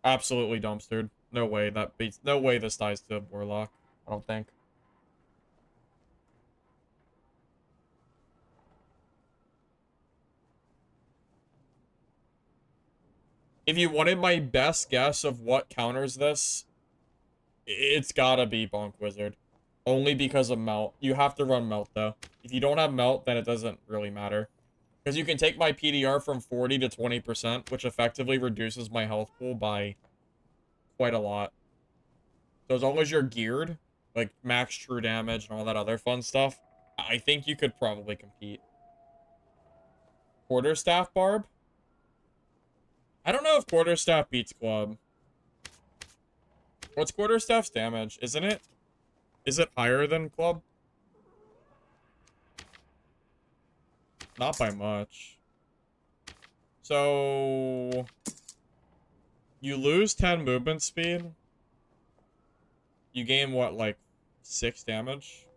Absolutely dumpstered. No way that beats. No way this dies to Warlock. I don't think. If you wanted my best guess of what counters this, it's gotta be Bonk Wizard. Only because of Melt. You have to run Melt, though. If you don't have Melt, then it doesn't really matter. Because you can take my PDR from 40 to 20%, which effectively reduces my health pool by quite a lot. So as long as you're geared, like max true damage and all that other fun stuff, I think you could probably compete. Quarterstaff Barb? I don't know if Quarterstaff beats Club. What's Quarterstaff's damage? Isn't it? Is it higher than Club? Not by much. So... you lose 10 movement speed. You gain, what, like, 6 damage?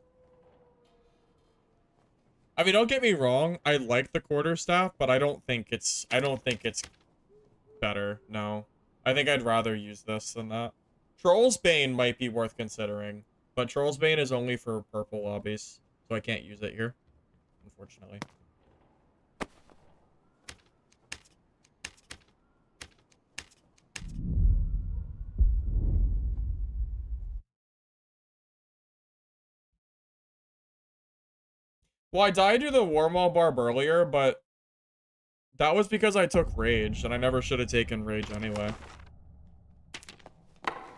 I mean, don't get me wrong. I like the Quarterstaff, but I don't think it's better. No. I think I'd rather use this than that. Troll's Bane might be worth considering, but Troll's Bane is only for purple lobbies, so I can't use it here, unfortunately. Well, I died to the Warmaw Barb earlier, but that was because I took Rage, and I never should have taken Rage anyway.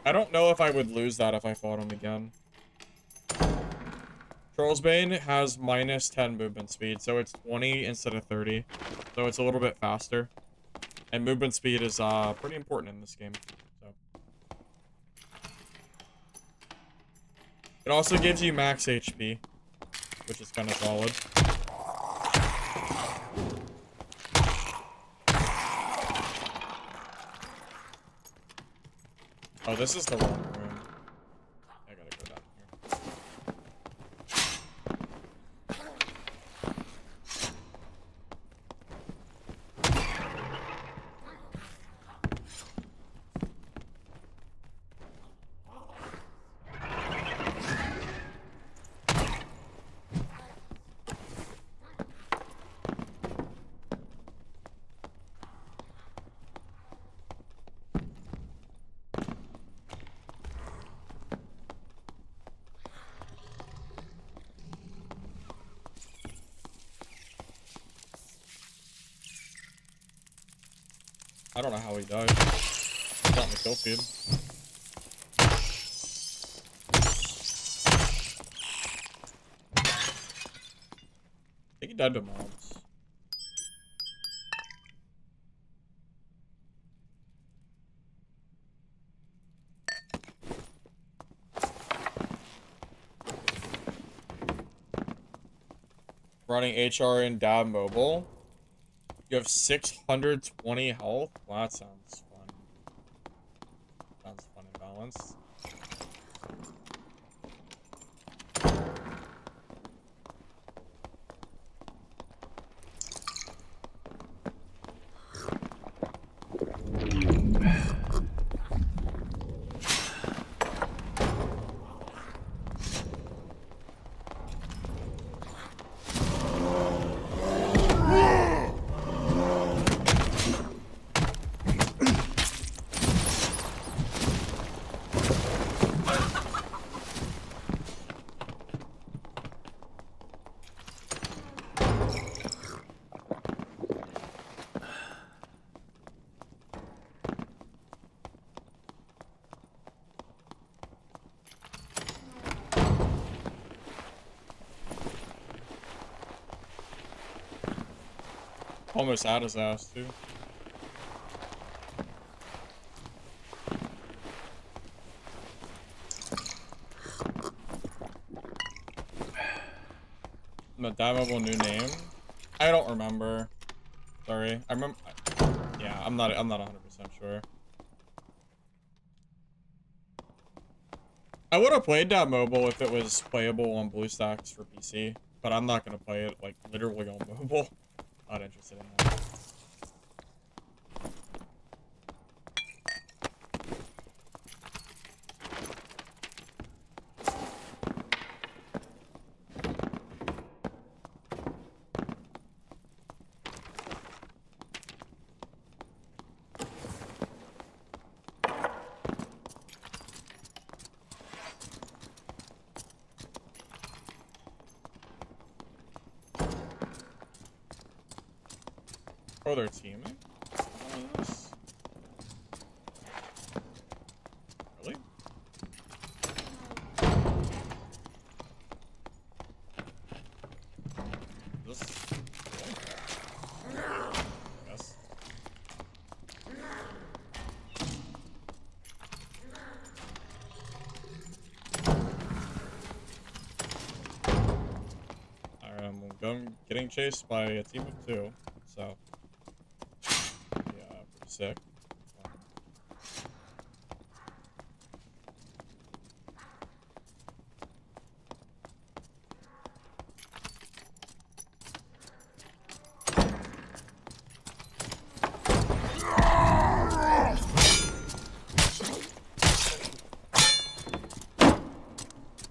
I don't know if I would lose that if I fought him again. Trollsbane has minus 10 movement speed, so it's 20 instead of 30. So it's a little bit faster. And movement speed is pretty important in this game. So it also gives you max HP, which is kind of solid. Oh, this is the wrong room. I gotta go down here. I don't know how he died. He's not in the kill feed. I think he died to mobs. Running HR in Dab Mobile. You have 620 health? Well, that sounds fun. Sounds fun and balanced. Almost out his ass, too. The diveable new name? I don't remember. Sorry. I remember. Yeah, I'm not 100% sure. I would have played that mobile if it was playable on BlueStacks for PC, but I'm not gonna play it like literally on mobile. Not interested in that. Oh, they're teaming? Yes. Really? This... Yes. Alright, I'm getting chased by a team of 2, so... Sick.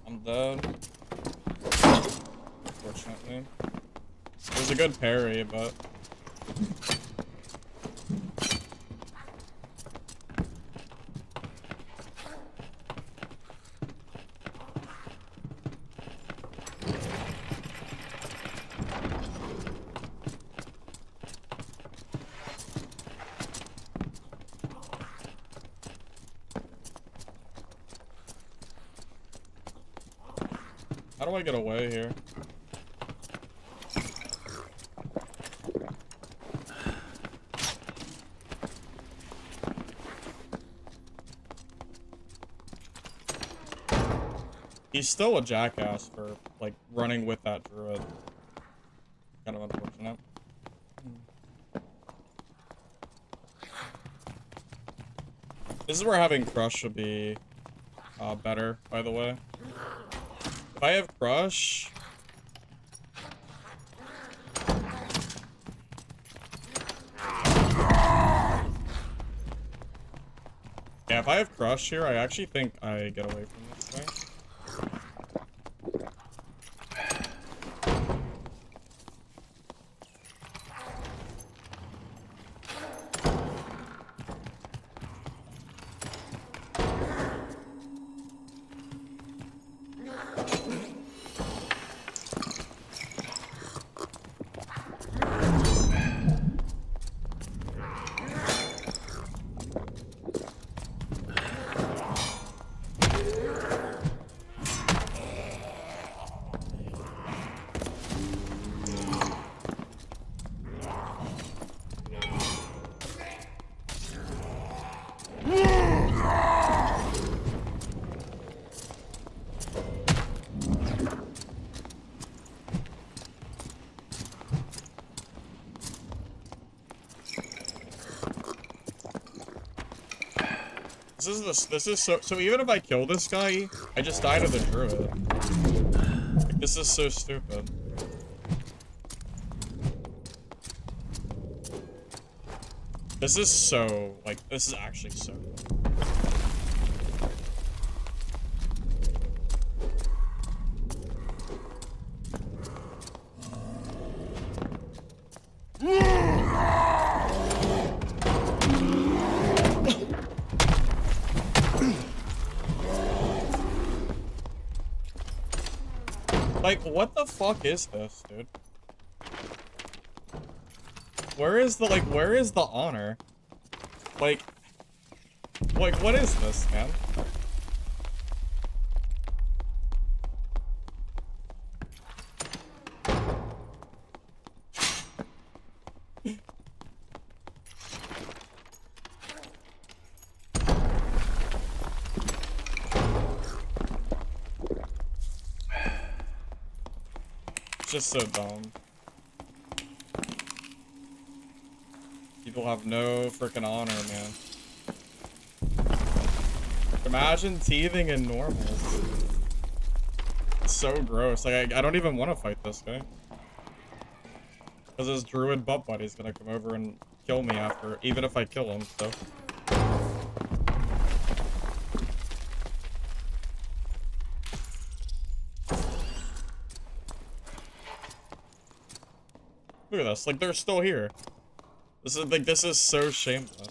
I'm dead. Unfortunately. It was a good parry, but... How do I get away here? He's still a jackass for, like, running with that druid. Kind of unfortunate. This is where having Crush should be better, by the way. If I have Crush... Yeah, if I have Crush here, I actually think I get away from this thing. This is so even if I kill this guy, I just die to the druid. Like, this is so stupid. This is so, like, this is actually so good. Like, what the fuck is this, dude? Where is the honor? Like, what is this, man? Just so dumb. People have no freaking honor, man. Imagine teething in normals. It's so gross. Like, I don't even want to fight this guy. Because his druid butt buddy's gonna come over and kill me after, even if I kill him, so. Look at this, like, they're still here. This is, like, this is so shameless.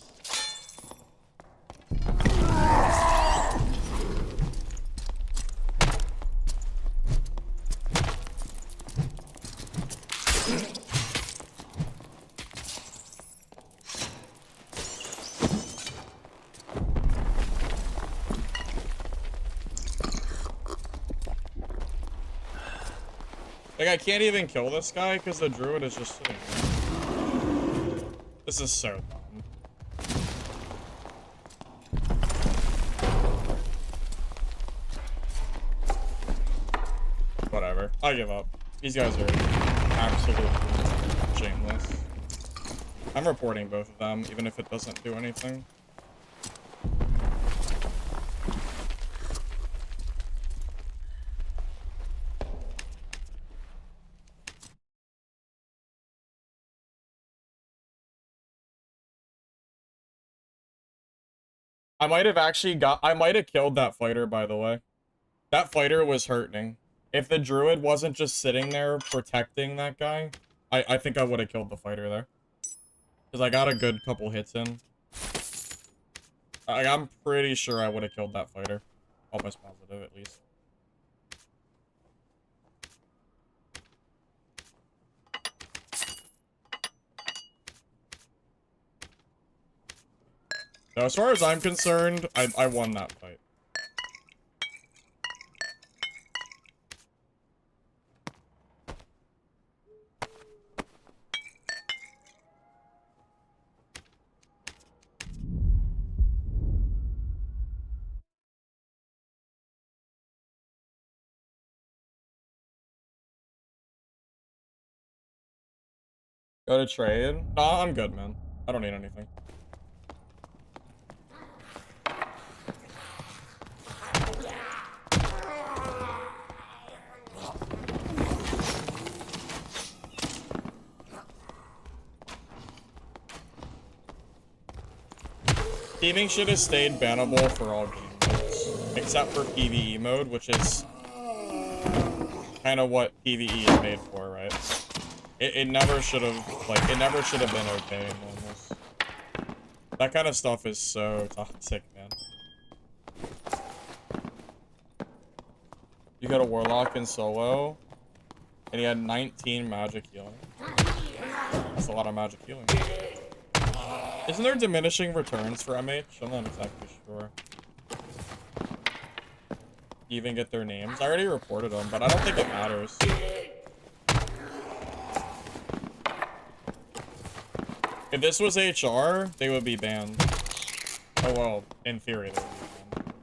Like, I can't even kill this guy because the druid is just sitting there. This is so dumb. Whatever. I give up. These guys are absolutely shameless. I'm reporting both of them, even if it doesn't do anything. I might have killed that fighter, by the way. That fighter was hurting. If the druid wasn't just sitting there protecting that guy, I think I would have killed the fighter there. Because I got a good couple hits in. I'm pretty sure I would have killed that fighter. Almost positive, at least. So as far as I'm concerned, I won that fight. Go to trade. No, I'm good, man. I don't need anything. Thieving should have stayed bannable for all game modes, except for PvE mode, which is kind of what PvE is made for, right? It never should have, like, it never should have been okay in normals. That kind of stuff is so toxic, man. You got a Warlock in solo, and he had 19 magic healing. That's a lot of magic healing. Isn't there diminishing returns for MH? I'm not exactly sure. You even get their names? I already reported them, but I don't think it matters. If this was HR, they would be banned. Oh well, in theory they would be banned.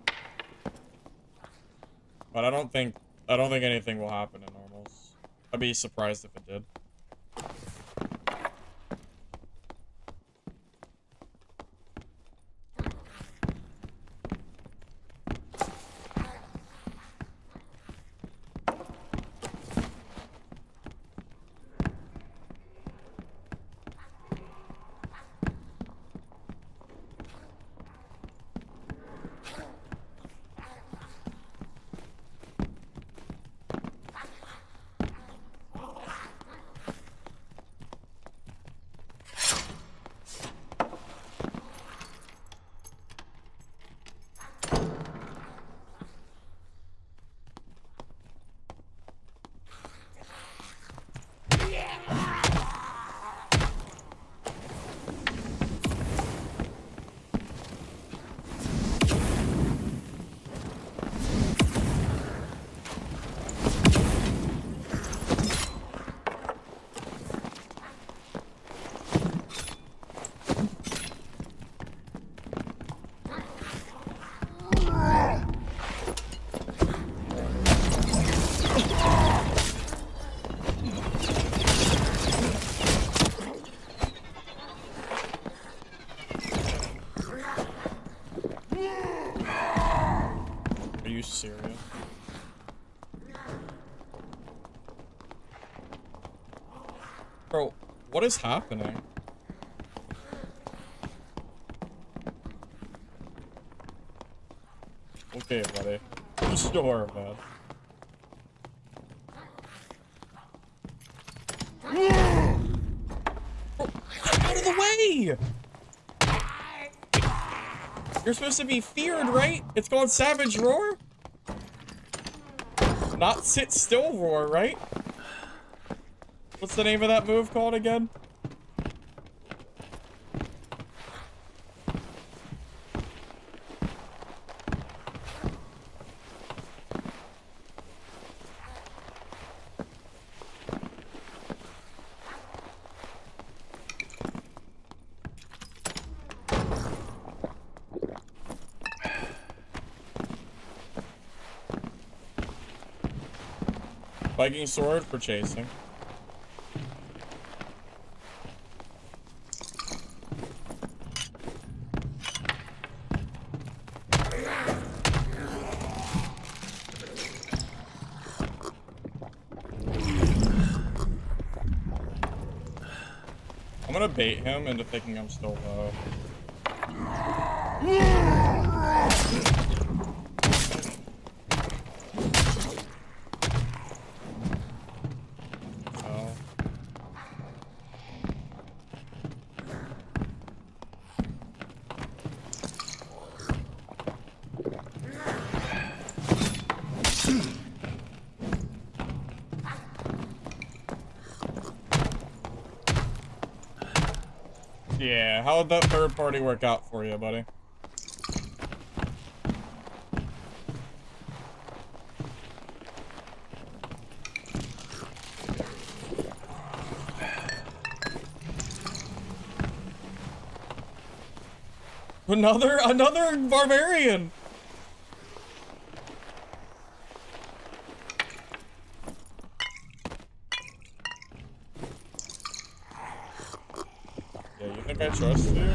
But I don't think anything will happen in normals. I'd be surprised if it did. Are you serious? Bro, what is happening? Okay, buddy. Sure, man. Bro, get out of the way! You're supposed to be feared, right? It's called Savage Roar? Not Sit Still Roar, right? What's the name of that move called again? Viking sword for chasing. I'm gonna bait him into thinking I'm still low. Yeah, how would that third party work out for you, buddy? Another barbarian! Okay, you think I trust you?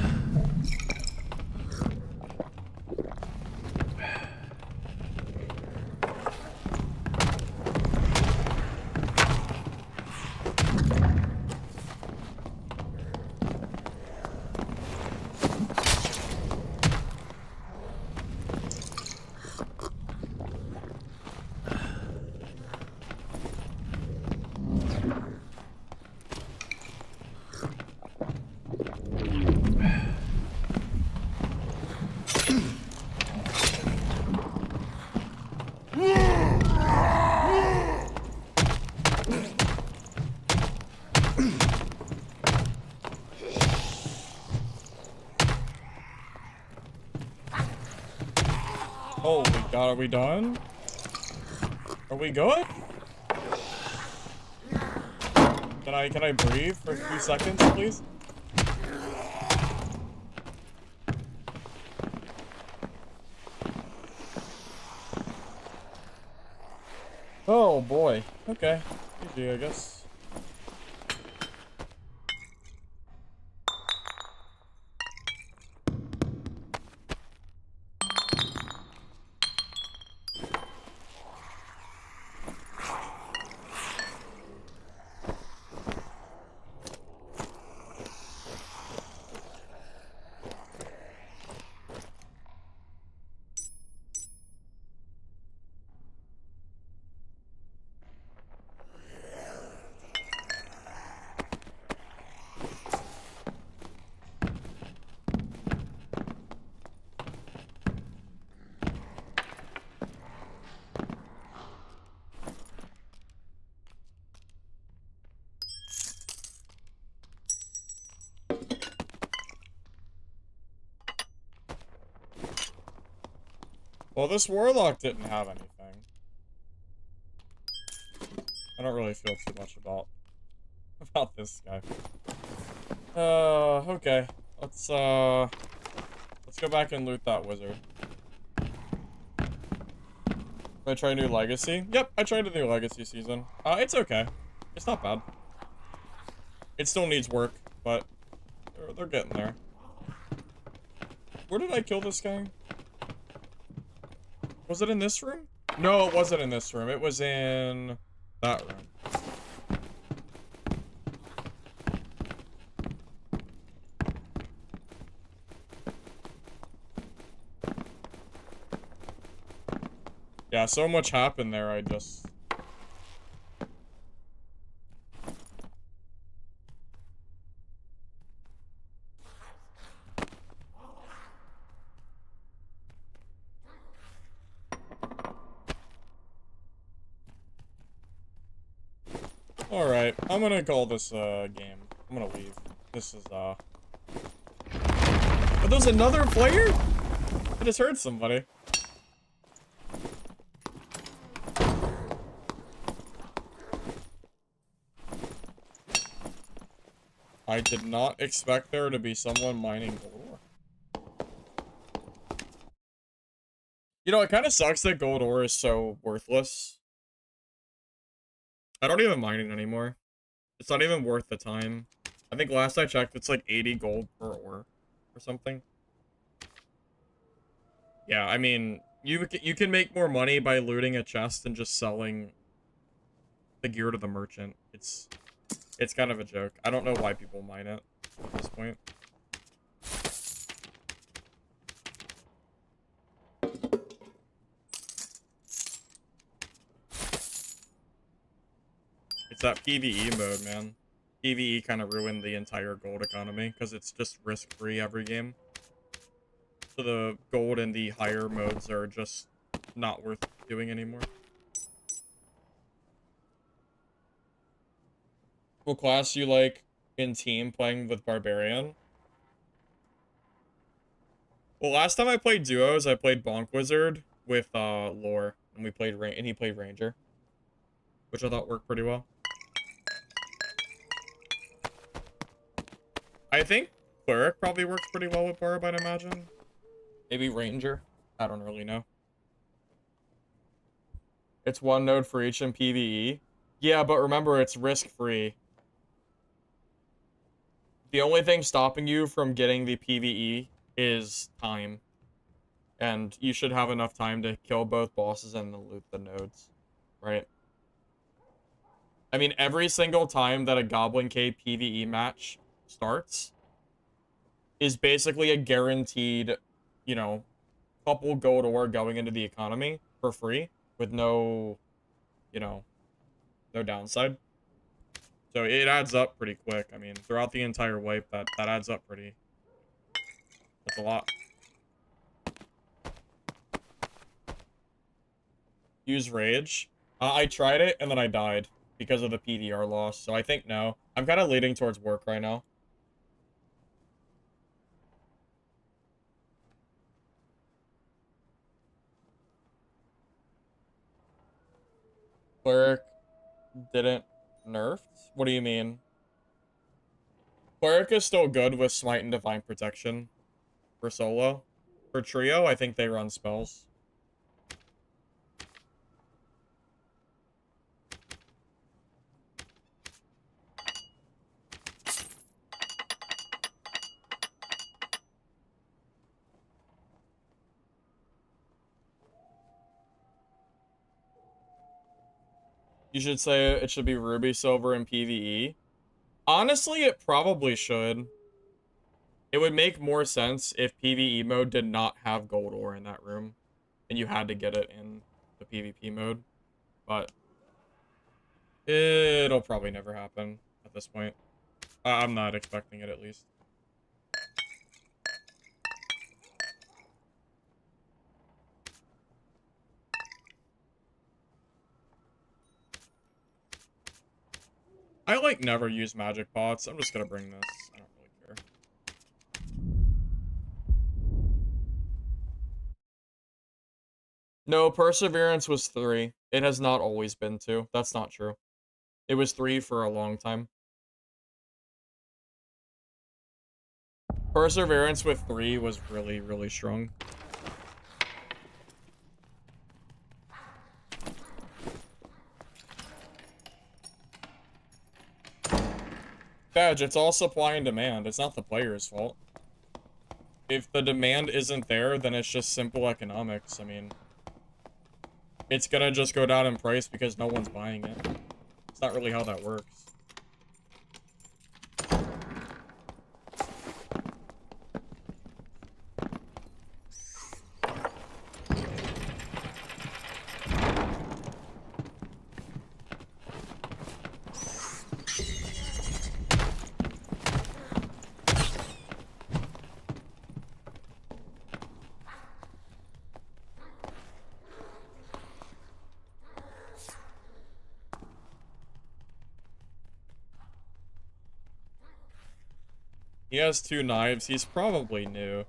Holy God, are we done? Are we good? Can I breathe for a few seconds, please? Oh boy. Okay. GG, I guess. Well, this warlock didn't have anything. I don't really feel too much about this guy. Okay. Let's go back and loot that wizard. I try new legacy? Yep, I tried a new legacy season. It's okay. It's not bad. It still needs work, but they're getting there. Where did I kill this guy? Was it in this room? No, it wasn't in this room. It was in that room. Yeah, so much happened there, I just... Alright, I'm gonna call this, game. I'm gonna leave. This is, Are those another player? I just heard somebody. I did not expect there to be someone mining gold ore. You know, it kind of sucks that gold ore is so worthless. I don't even mine it anymore. It's not even worth the time. I think last I checked, it's like 80 gold per ore or something. Yeah, I mean, you can make more money by looting a chest than just selling the gear to the merchant. It's kind of a joke. I don't know why people mine it at this point. It's that PvE mode, man. PvE kind of ruined the entire gold economy because it's just risk-free every game. So the gold and the higher modes are just not worth doing anymore. What class you like in team playing with Barbarian? Well, last time I played duos, I played Bonk Wizard with Lore, and he played Ranger, which I thought worked pretty well. I think Cleric probably works pretty well with Barb, I'd imagine. Maybe Ranger. I don't really know. It's one node for each in PvE. Yeah, but remember, it's risk-free. The only thing stopping you from getting the PvE is time. And you should have enough time to kill both bosses and loot the nodes, right? I mean, every single time that a Goblin Cave PvE match starts is basically a guaranteed, you know, couple gold ore going into the economy for free with no, you know, no downside. So it adds up pretty quick. I mean, throughout the entire wipe, that adds up pretty. That's a lot. Use rage. I tried it and then I died because of the PDR loss. So I think no. I'm kind of leaning towards work right now. Cleric didn't nerfed? What do you mean? Cleric is still good with Smite and Divine Protection for solo. For trio, I think they run spells. You should say it should be Ruby, Silver, and PvE. Honestly, it probably should. It would make more sense if PvE mode did not have gold ore in that room, and you had to get it in the PvP mode. But it'll probably never happen at this point. I'm not expecting it, at least. I, like, never use magic pots. I'm just gonna bring this. I don't really care. No, Perseverance was 3. It has not always been 2. That's not true. It was 3 for a long time. Perseverance with 3 was really, really strong. Badge, it's all supply and demand. It's not the player's fault. If the demand isn't there, then it's just simple economics. I mean, it's gonna just go down in price because no one's buying it. It's not really how that works. He has 2 knives. He's probably new.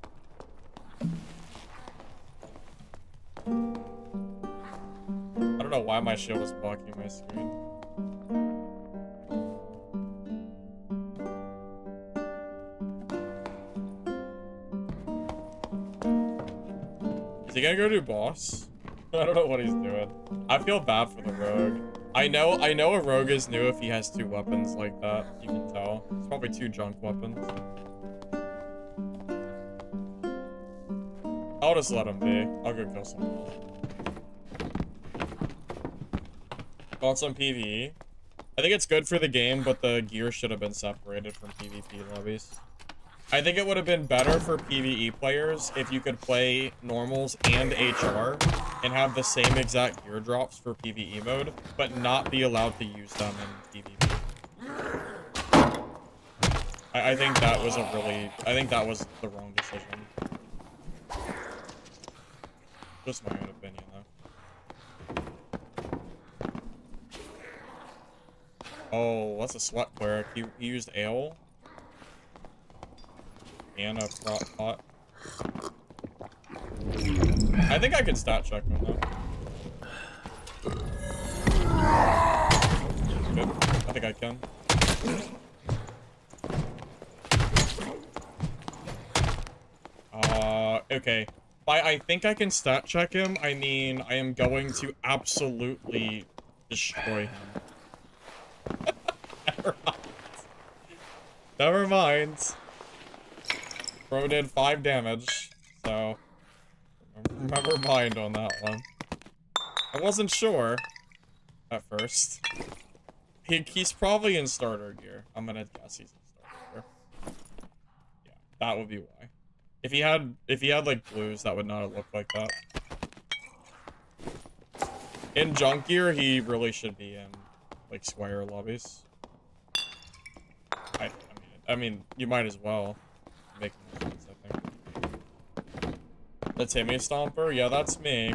I don't know why my shield is blocking my screen. Is he gonna go do boss? I don't know what he's doing. I feel bad for the rogue. I know a rogue is new if he has 2 weapons like that. You can tell. It's probably 2 junk weapons. I'll just let him be. I'll go kill someone else. Want some PvE? I think it's good for the game, but the gear should have been separated from PvP lobbies. I think it would have been better for PvE players if you could play normals and HR and have the same exact gear drops for PvE mode, but not be allowed to use them in PvP. I think that was I think that was the wrong decision. Just my own opinion, though. Oh, that's a sweat cleric. He used ale. And a prop pot. I think I can stat check him, though. Good. I think I can. Okay. By I think I can stat check him, I mean I am going to absolutely destroy him. Never mind. Bro did 5 damage, so never mind on that one. I wasn't sure at first. He's probably in starter gear. I'm gonna guess he's in starter gear. Yeah, that would be why. If he had like blues, that would not have looked like that. In junk gear, he really should be in like square lobbies. I mean, you might as well make more sense, I think. The Timmy Stomper? Yeah, that's me.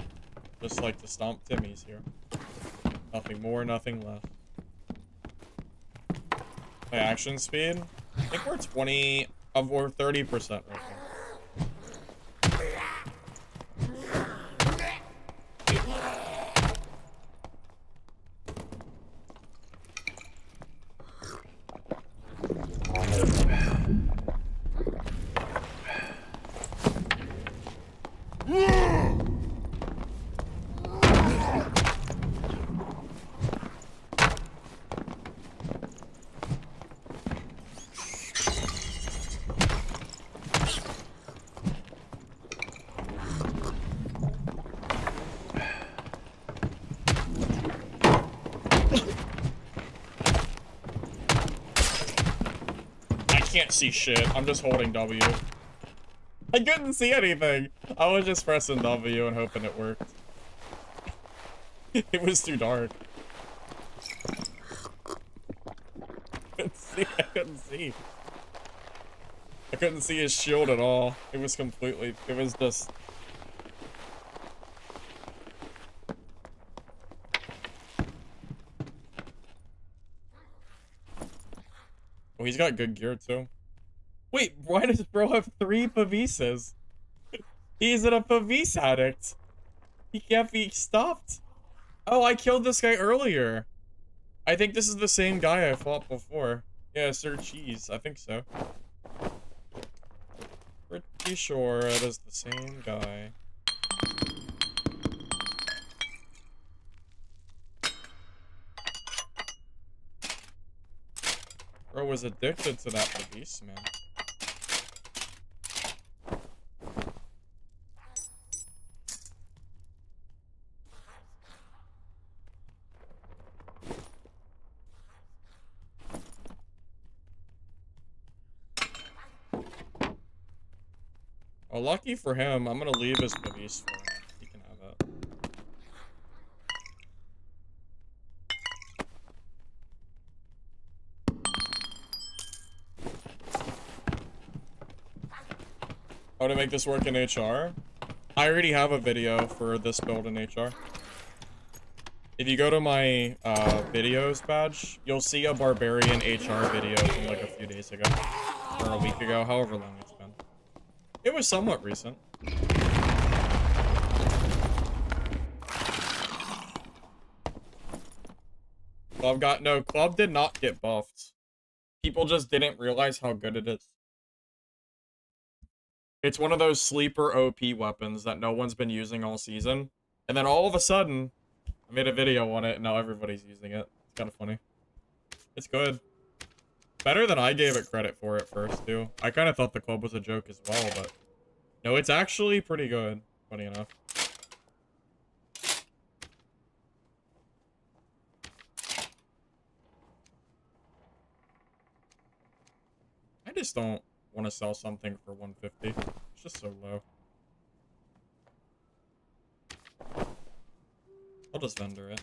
Just like to stomp Timmys here. Nothing more, nothing less. My action speed? I think we're 20 or 30% right now. Can't see shit. I'm just holding W. I couldn't see anything. I was just pressing W and hoping it worked. It was too dark. I couldn't see. I couldn't see his shield at all. It was completely, it was just... Oh, he's got good gear too. Wait, why does bro have 3 Pavises? He's a Pavise addict. He can't be stopped. Oh, I killed this guy earlier. I think this is the same guy I fought before. Yeah, Sir Cheese. I think so. Pretty sure it is the same guy. Bro was addicted to that Pavise, man. Oh, lucky for him, I'm gonna leave his Pavise for him. He can have it. How to make this work in HR? I already have a video for this build in HR. If you go to my videos badge, you'll see a Barbarian HR video from like a few days ago. Or a week ago, however long it's been. It was somewhat recent. Club did not get buffed. People just didn't realize how good it is. It's one of those sleeper OP weapons that no one's been using all season. And then all of a sudden, I made a video on it and now everybody's using it. It's kind of funny. It's good. Better than I gave it credit for at first, too. I kind of thought the club was a joke as well, but... No, it's actually pretty good, funny enough. I just don't want to sell something for 150. It's just so low. I'll just vendor it.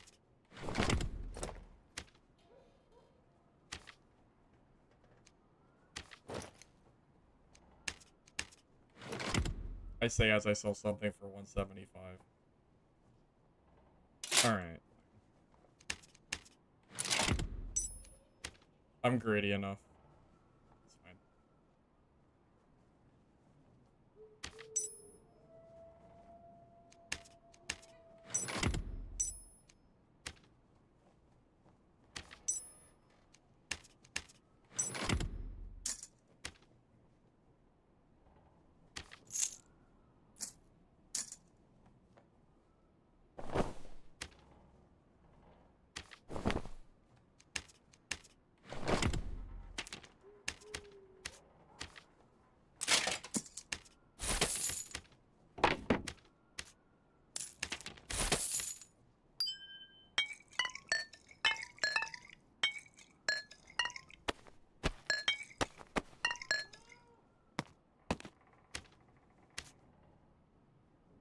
I say as I sell something for 175. Alright. I'm greedy enough. It's fine.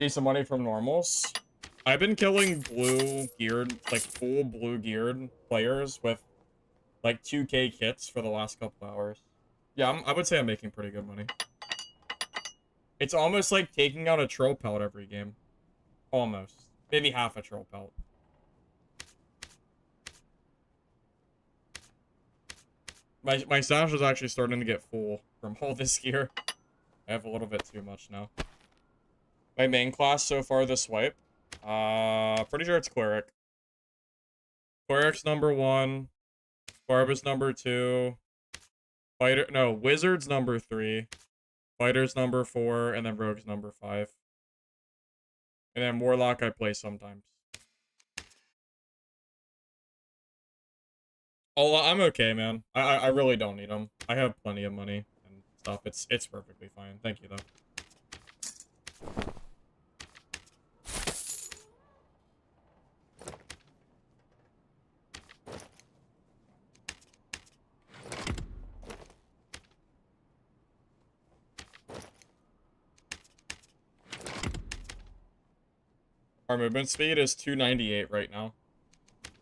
Decent money from normals. I've been killing blue geared, like full blue geared players with like 2K kits for the last couple hours. Yeah, I would say I'm making pretty good money. It's almost like taking out a troll pelt every game. Almost. Maybe half a troll pelt. My stash is actually starting to get full from all this gear. I have a little bit too much now. My main class so far this wipe. Pretty sure it's Cleric. Cleric's number 1. Barb is number 2. Wizard's number 3. Fighter's number 4, and then Rogue's number 5. And then Warlock I play sometimes. Oh, I'm okay, man. I really don't need them. I have plenty of money and stuff. It's perfectly fine. Thank you, though. Our movement speed is 298 right now.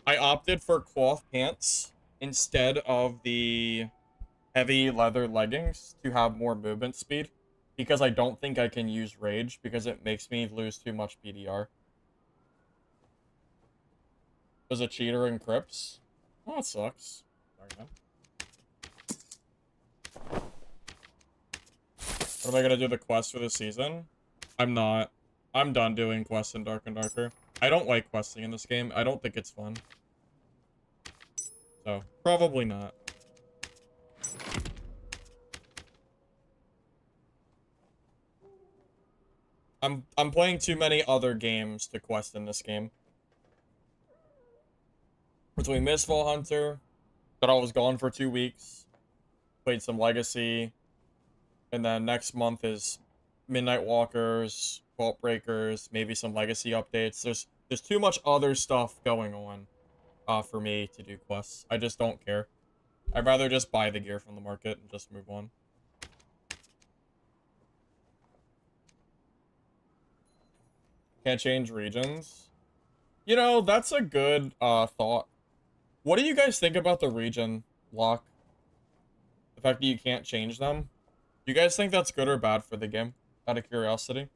I opted for cloth pants instead of the heavy leather leggings to have more movement speed because I don't think I can use rage because it makes me lose too much PDR. Was a cheater in Crips? Oh, that sucks. Sorry, man. What am I gonna do the quest for the season? I'm not. I'm done doing quests in Dark and Darker. I don't like questing in this game. I don't think it's fun. So, probably not. I'm playing too many other games to quest in this game. Between Mistfall Hunter, that I was gone for 2 weeks, played some Legacy, and then next month is Midnight Walkers, Vault Breakers, maybe some Legacy updates. There's too much other stuff going on for me to do quests. I just don't care. I'd rather just buy the gear from the market and just move on. Can't change regions. You know, that's a good thought. What do you guys think about the region lock? The fact that you can't change them? Do you guys think that's good or bad for the game? Out of curiosity.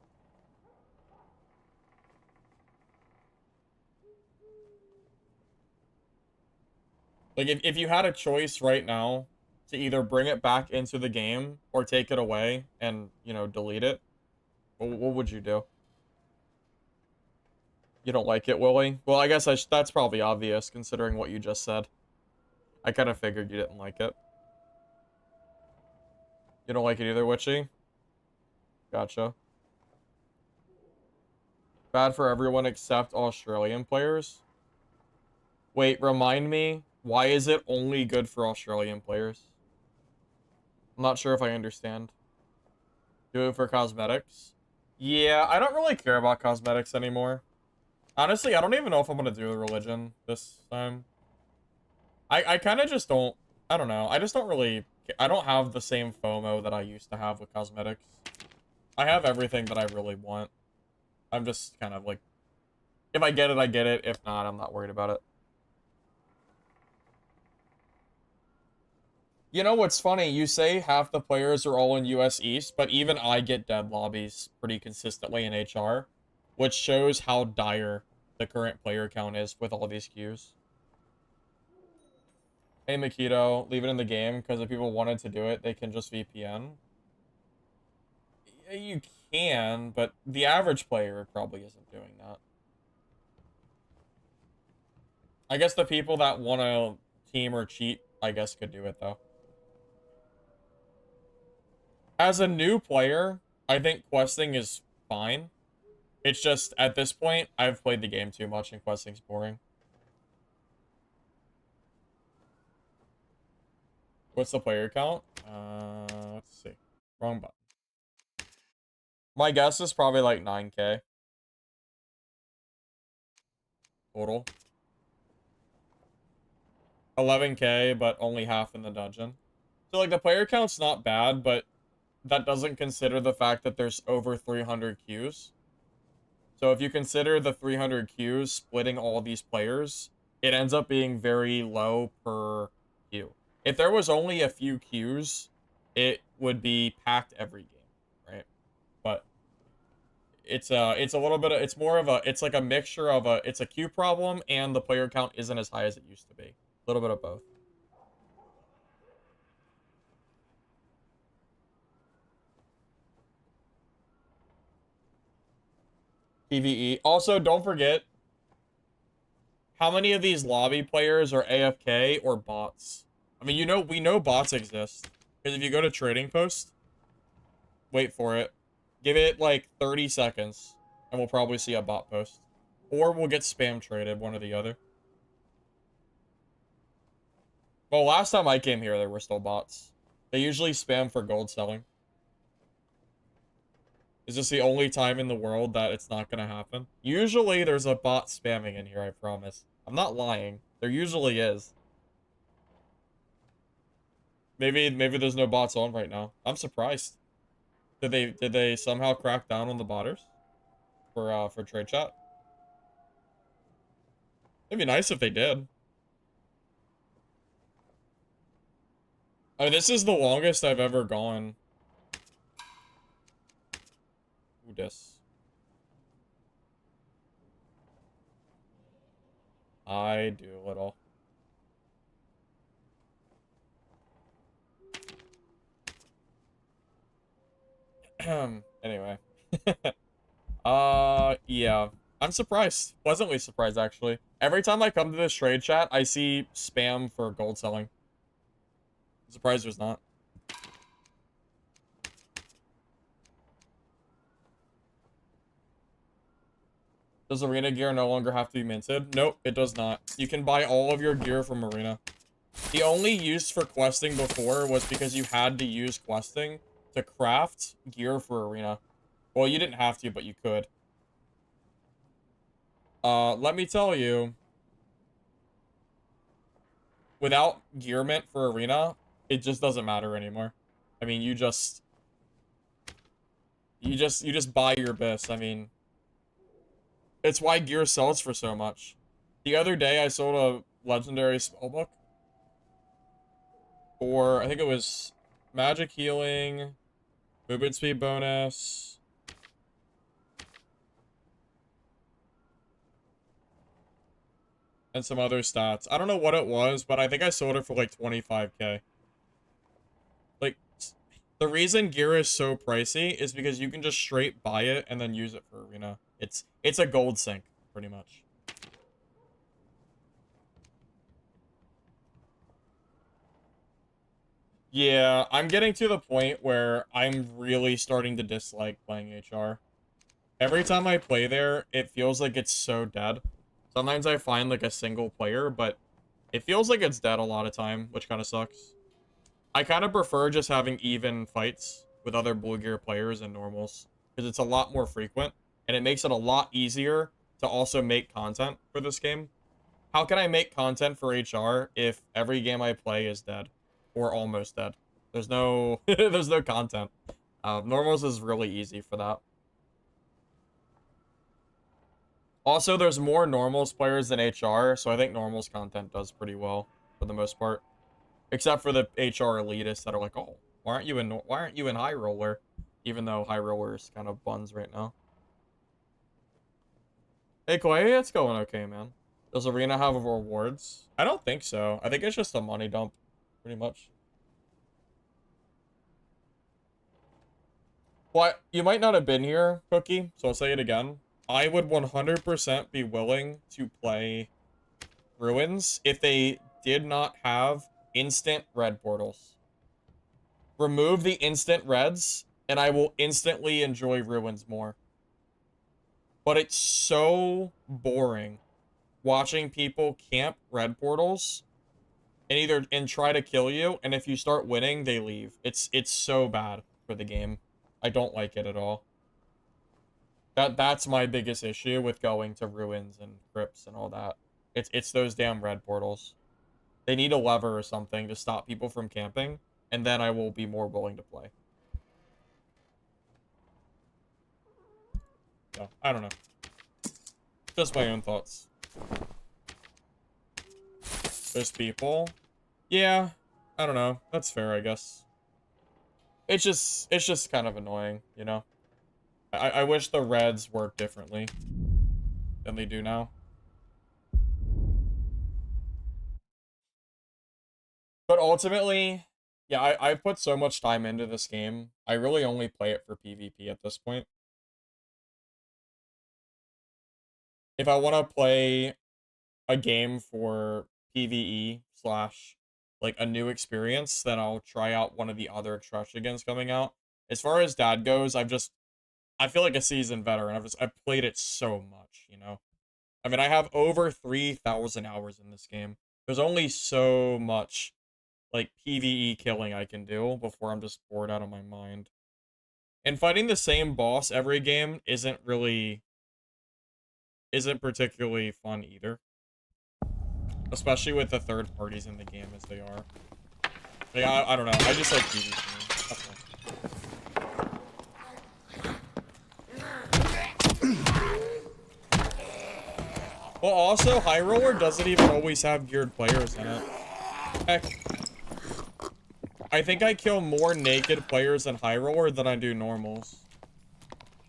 Like, if you had a choice right now to either bring it back into the game or take it away and, you know, delete it, what would you do? You don't like it, Willie? Well, I guess that's probably obvious, considering what you just said. I kind of figured you didn't like it. You don't like it either, Witchy? Gotcha. Bad for everyone except Australian players? Wait, remind me, why is it only good for Australian players? I'm not sure if I understand. Do it for cosmetics? Yeah, I don't really care about cosmetics anymore. Honestly, I don't even know if I'm gonna do the religion this time. I kind of just don't... I don't know. I just don't really... I don't have the same FOMO that I used to have with cosmetics. I have everything that I really want. I'm just kind of like... If I get it, I get it. If not, I'm not worried about it. You know what's funny? You say half the players are all in US East, but even I get dead lobbies pretty consistently in HR, which shows how dire the current player count is with all these queues. Hey, Makito, leave it in the game, because if people wanted to do it, they can just VPN. Yeah, you can, but the average player probably isn't doing that. I guess the people that want to team or cheat, I guess, could do it, though. As a new player, I think questing is fine. It's just, at this point, I've played the game too much and questing's boring. What's the player count? Let's see. Wrong button. My guess is probably like 9K. Total. 11K, but only half in the dungeon. So, like, the player count's not bad, but that doesn't consider the fact that there's over 300 queues. So if you consider the 300 queues splitting all these players, it ends up being very low per queue. If there was only a few queues, it would be packed every game, right? But it's a little bit of, it's more of a, it's like a mixture of a, it's a queue problem and the player count isn't as high as it used to be. A little bit of both. PvE. Also, don't forget, how many of these lobby players are AFK or bots? I mean, we know bots exist. Because if you go to Trading Post, wait for it. Give it like 30 seconds, and we'll probably see a bot post. Or we'll get spam traded, one or the other. Well, last time I came here, there were still bots. They usually spam for gold selling. Is this the only time in the world that it's not going to happen? Usually there's a bot spamming in here, I promise. I'm not lying. There usually is. Maybe there's no bots on right now. I'm surprised. Did they somehow crack down on the botters for trade chat? It'd be nice if they did. I mean, this is the longest I've ever gone. Ooh, this. I do a little. Anyway. Yeah. I'm surprised. Pleasantly surprised, actually. Every time I come to this trade chat, I see spam for gold selling. I'm surprised there's not. Does Arena gear no longer have to be minted? Nope, it does not. You can buy all of your gear from Arena. The only use for questing before was because you had to use questing to craft gear for Arena. Well, you didn't have to, but you could. Let me tell you, without gear mint for Arena, it just doesn't matter anymore. I mean, you just buy your best. I mean, it's why gear sells for so much. The other day, I sold a legendary spellbook for, I think it was magic healing, movement speed bonus, and some other stats. I don't know what it was, but I think I sold it for like 25k. Like, the reason gear is so pricey is because you can just straight buy it and then use it for Arena. It's a gold sink, pretty much. Yeah, I'm getting to the point where I'm really starting to dislike playing HR. Every time I play there, it feels like it's so dead. Sometimes I find like a single player, but it feels like it's dead a lot of time, which kind of sucks. I kind of prefer just having even fights with other blue gear players and normals, because it's a lot more frequent, and it makes it a lot easier to also make content for this game. How can I make content for HR if every game I play is dead? Or almost dead? There's no there's no content. Normals is really easy for that. Also, there's more normals players than HR, so I think normals content does pretty well for the most part. Except for the HR elitists that are like, oh, why aren't you in High Roller? Even though High Roller is kind of buns right now. Hey Clay, it's going okay, man. Does Arena have rewards? I don't think so. I think it's just a money dump, pretty much. Well, you might not have been here, Cookie, so I'll say it again. I would 100% be willing to play Ruins if they did not have instant red portals. Remove the instant reds, and I will instantly enjoy Ruins more. But it's so boring watching people camp red portals and try to kill you, and if you start winning, they leave. It's so bad for the game. I don't like it at all. That's my biggest issue with going to ruins and crypts and all that. It's those damn red portals. They need a lever or something to stop people from camping, and then I will be more willing to play. So, I don't know. Just my own thoughts. There's people. Yeah, I don't know. That's fair, I guess. It's just kind of annoying, you know? I wish the reds worked differently than they do now. But ultimately, yeah, I put so much time into this game. I really only play it for PvP at this point. If I want to play a game for PvE slash like a new experience, then I'll try out one of the other extractions coming out. As far as Dad goes, I feel like a seasoned veteran. I've played it so much, you know. I mean, I have over 3,000 hours in this game. There's only so much like PvE killing I can do before I'm just bored out of my mind. And fighting the same boss every game isn't particularly fun either. Especially with the third parties in the game as they are. Like, I don't know. I just like PvP. That's all. Well, also, High Roller doesn't even always have geared players in it. Heck, I think I kill more naked players in High Roller than I do normals.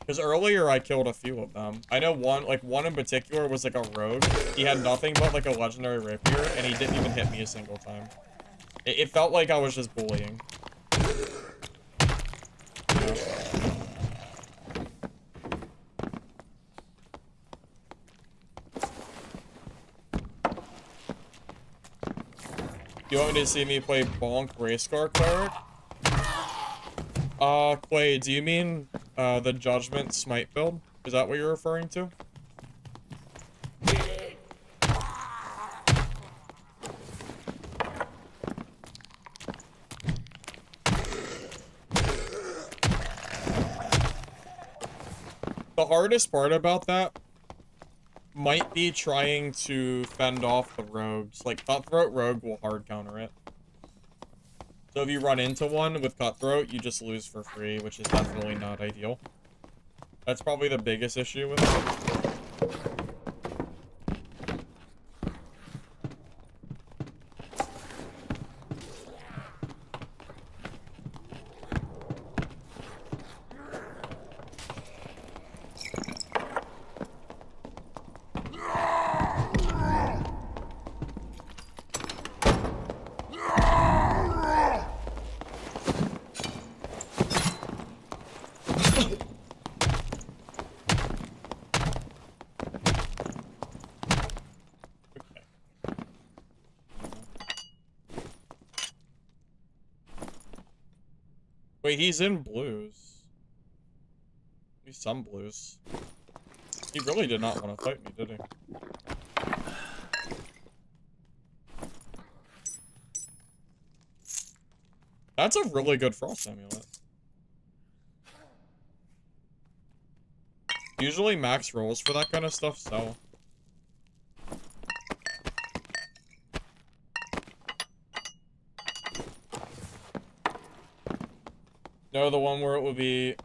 Because earlier I killed a few of them. I know one in particular was like a rogue. He had nothing but like a legendary rapier, and he didn't even hit me a single time. It felt like I was just bullying. You know? You want me to see me play Bonk Race Car Cleric? Clay, do you mean, the Judgment Smite build? Is that what you're referring to? The hardest part about that might be trying to fend off the rogues. Like, Cutthroat Rogue will hard counter it. So if you run into one with Cutthroat, you just lose for free, which is definitely not ideal. That's probably the biggest issue with it. Wait, he's in blues. At least some blues. He really did not want to fight me, did he? That's a really good frost amulet. Usually max rolls for that kind of stuff sell. No, the one where it would be...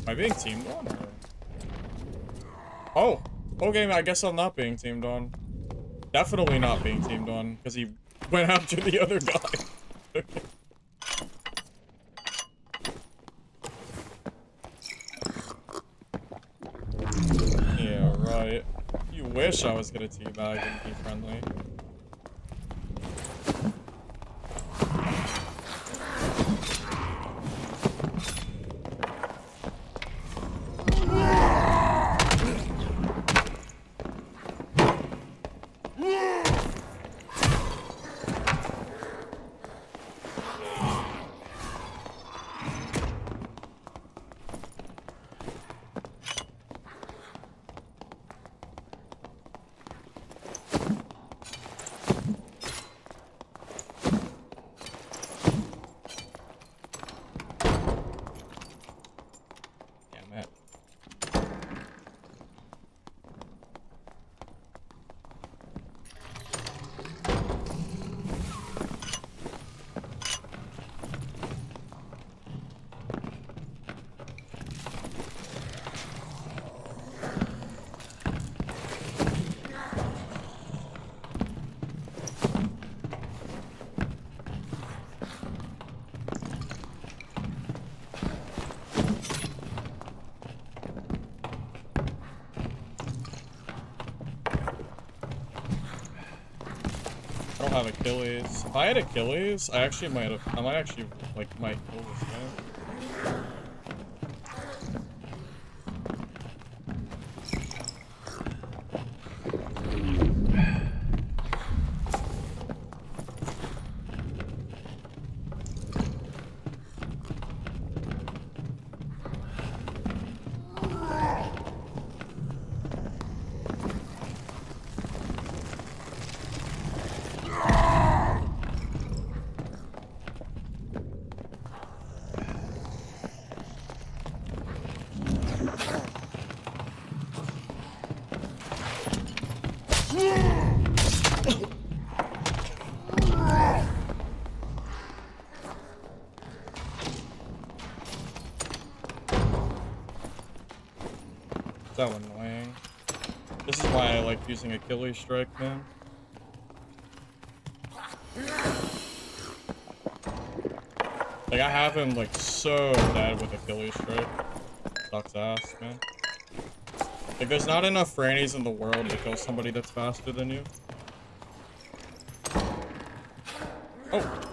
Am I being teamed on, or... Oh! Okay, I guess I'm not being teamed on. Definitely not being teamed on, because he went after the other guy. Yeah, right. You wish I was gonna teabag and be friendly. have Achilles. If I had Achilles, I might actually, like, might kill this guy. So annoying. This is why I like using Achilles strike, man. Like, I have him, like, so dead with Achilles strike. Sucks ass, man. Like, there's not enough frannies in the world to kill somebody that's faster than you. Oh!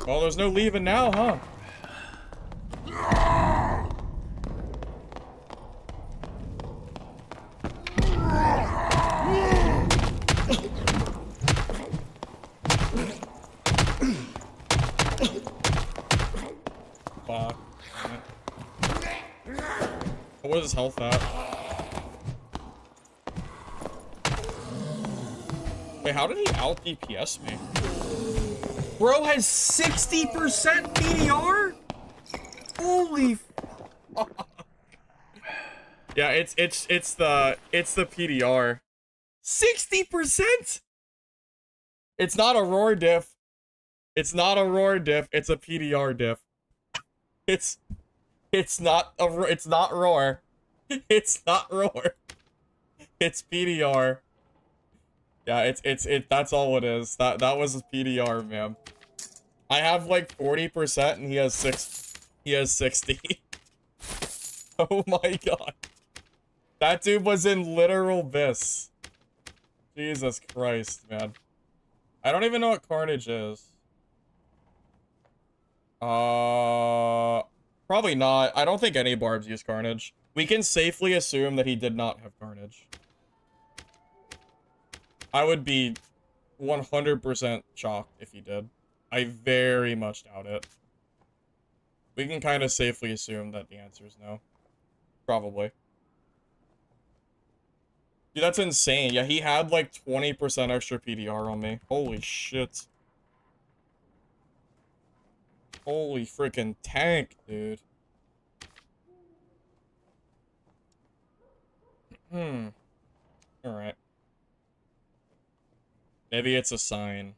Well, there's no leaving now, huh? Fuck. What is his health at? Wait, how did he out DPS me? Bro has 60% PDR? Holy fuck. Yeah, it's the PDR. 60%? It's not a roar diff. It's not a roar diff, it's a PDR diff. It's not roar. It's not roar. It's PDR. Yeah, that's all it is. That was a PDR, man. I have like 40% and he has 60. Oh my god. That dude was in literal abyss. Jesus Christ, man. I don't even know what Carnage is. Probably not. I don't think any Barbs use Carnage. We can safely assume that he did not have Carnage. I would be 100% shocked if he did. I very much doubt it. We can kind of safely assume that the answer is no. Probably. Dude, that's insane. Yeah, he had like 20% extra PDR on me. Holy shit. Holy freaking tank, dude. Alright. Maybe it's a sign.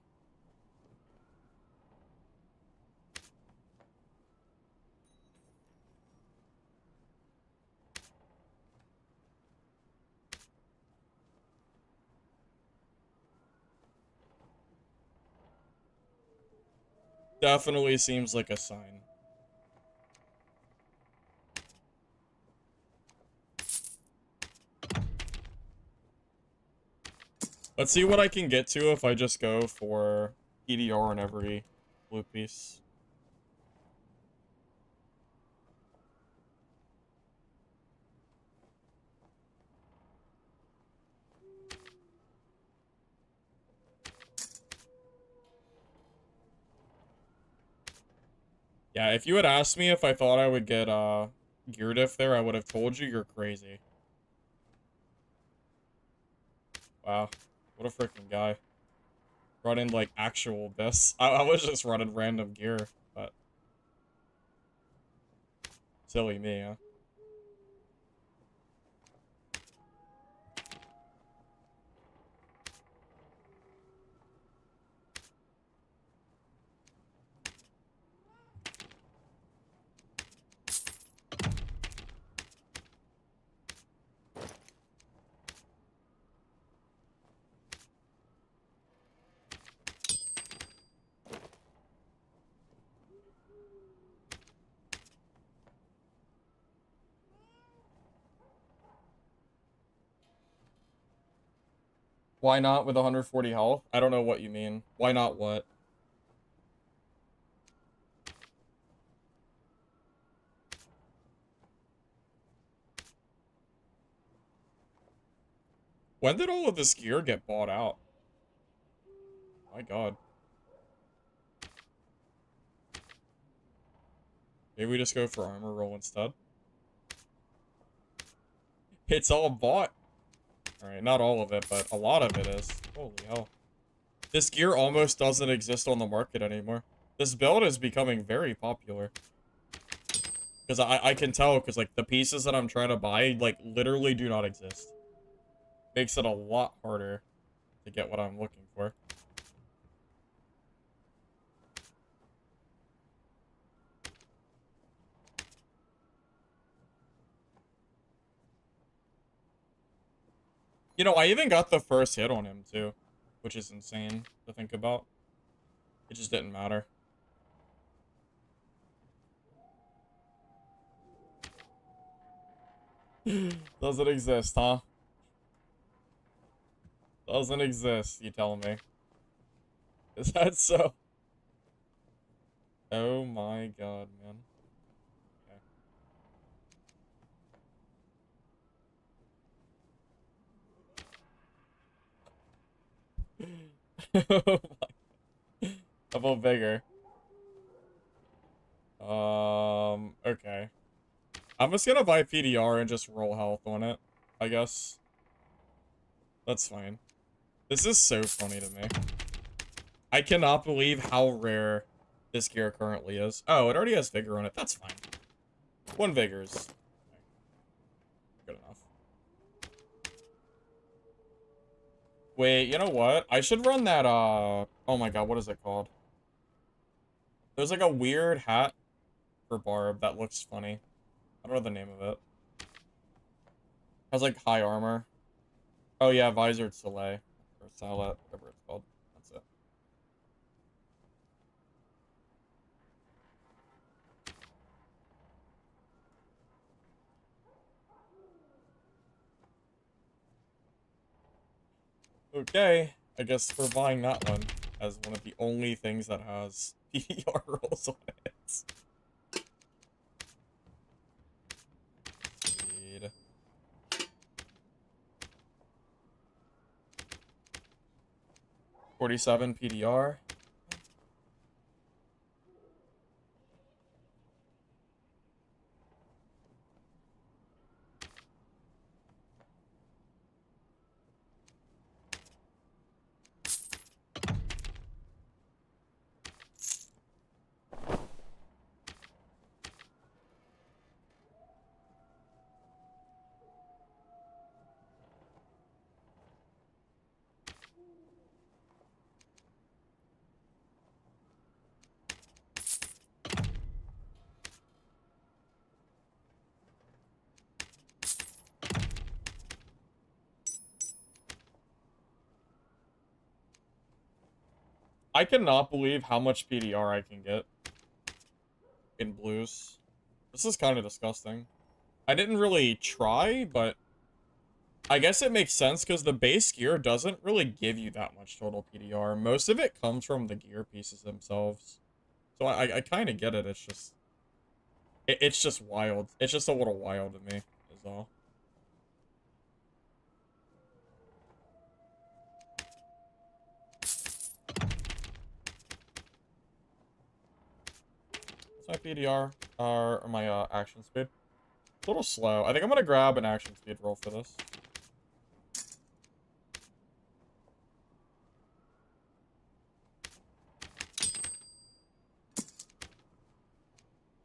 Definitely seems like a sign. Let's see what I can get to if I just go for PDR on every blue piece. Yeah, if you had asked me if I thought I would get gear diff there, I would have told you you're crazy. Wow, what a freaking guy. Running like actual abyss. I was just running random gear, but silly me, huh? Why not with 140 health? I don't know what you mean. Why not what? When did all of this gear get bought out? My god. Maybe we just go for armor roll instead. It's all bought. Alright, not all of it, but a lot of it is. Holy hell. This gear almost doesn't exist on the market anymore. This build is becoming very popular. Because I can tell, because, like, the pieces that I'm trying to buy, like, literally do not exist. Makes it a lot harder to get what I'm looking for. You know, I even got the first hit on him, too. Which is insane to think about. It just didn't matter. Doesn't exist, huh? Doesn't exist, you tell me. Is that so? Oh my god, man. Okay. Oh my. A little bigger. Okay. I'm just gonna buy PDR and just roll health on it, I guess. That's fine. This is so funny to me. I cannot believe how rare this gear currently is. Oh, it already has vigor on it. That's fine. 1 vigor is good enough. Wait, you know what? I should run that, oh my god, what is it called? There's like a weird hat for Barb that looks funny. I don't know the name of it. Has like high armor. Oh yeah, Visored Soleil. Or Salet, whatever it's called. That's it. Okay, I guess we're buying that one as one of the only things that has PDR rolls on it. Speed. $47 PDR. I cannot believe how much PDR I can get in blues. This is kind of disgusting. I didn't really try, but I guess it makes sense because the base gear doesn't really give you that much total PDR. Most of it comes from the gear pieces themselves. So I kind of get it. It's just... It's just wild. It's just a little wild to me, is all. What's my PDR? Or my action speed? It's a little slow. I think I'm gonna grab an action speed roll for this.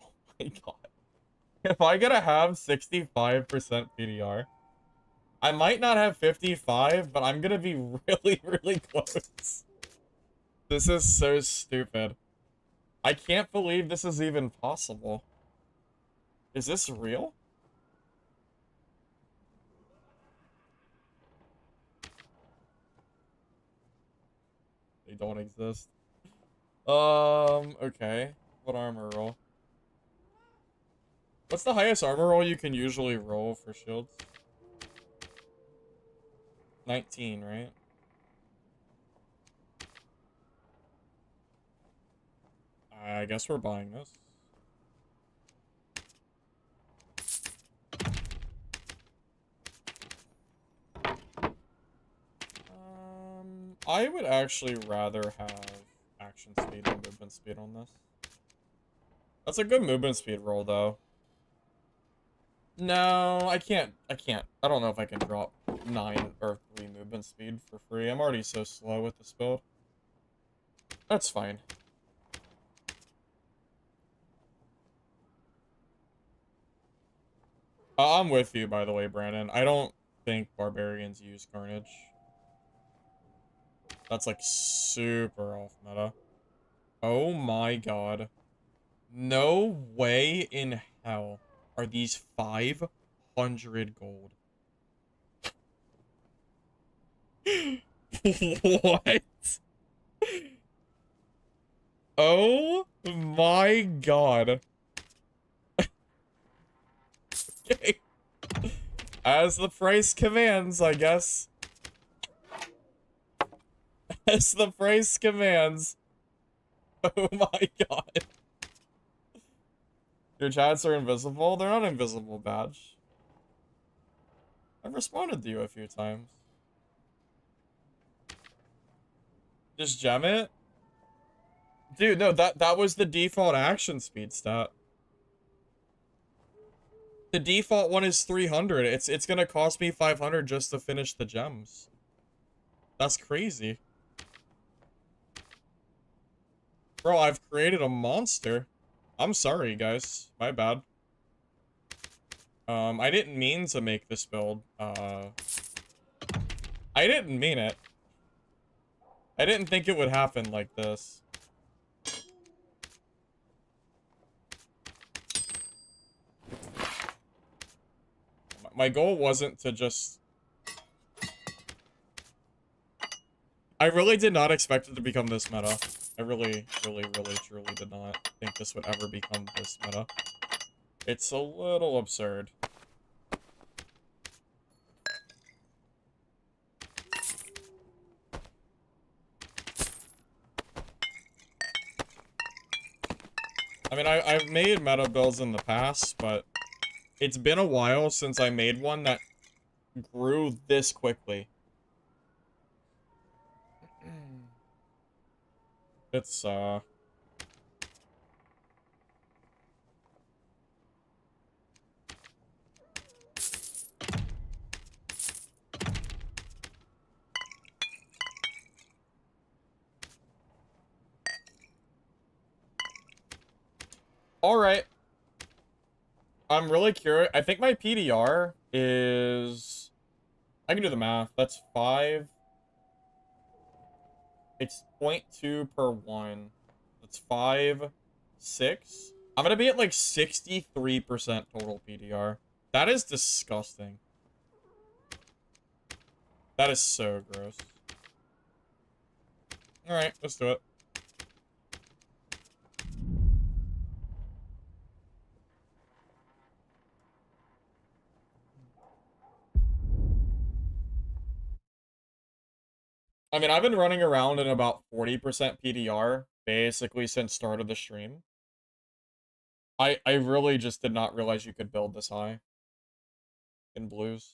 Oh my god. If I gotta have 65% PDR, I might not have 55, but I'm gonna be really, really close. This is so stupid. I can't believe this is even possible. Is this real? They don't exist. Okay. What armor roll? What's the highest armor roll you can usually roll for shields? 19, right? I guess we're buying this. I would actually rather have action speed than movement speed on this. That's a good movement speed roll, though. No, I can't. I don't know if I can drop 9 or 3 movement speed for free. I'm already so slow with this build. That's fine. I'm with you, by the way, Brandon. I don't think barbarians use Carnage. That's, like, super off meta. Oh my god. No way in hell are these 500 gold. What? Oh my god. Okay. As the price commands, I guess. As the price commands. Oh my god. Your chats are invisible? They're not invisible, badge. I've responded to you a few times. Just gem it? Dude, no, that was the default action speed stat. The default one is 300. It's gonna cost me 500 just to finish the gems. That's crazy. Bro, I've created a monster. I'm sorry, guys. My bad. I didn't mean to make this build. I didn't mean it. I didn't think it would happen like this. My goal wasn't to just... I really did not expect it to become this meta. I really, truly did not think this would ever become this meta. It's a little absurd. I mean, I've made meta builds in the past, but it's been a while since I made one that grew this quickly. It's, Alright. I'm really curious. I think my PDR is... I can do the math. That's 5. It's 0.2 per 1. That's 5, 6. I'm gonna be at like 63% total PDR. That is disgusting. That is so gross. Alright, let's do it. I mean, I've been running around in about 40% PDR basically since start of the stream. I really just did not realize you could build this high in blues.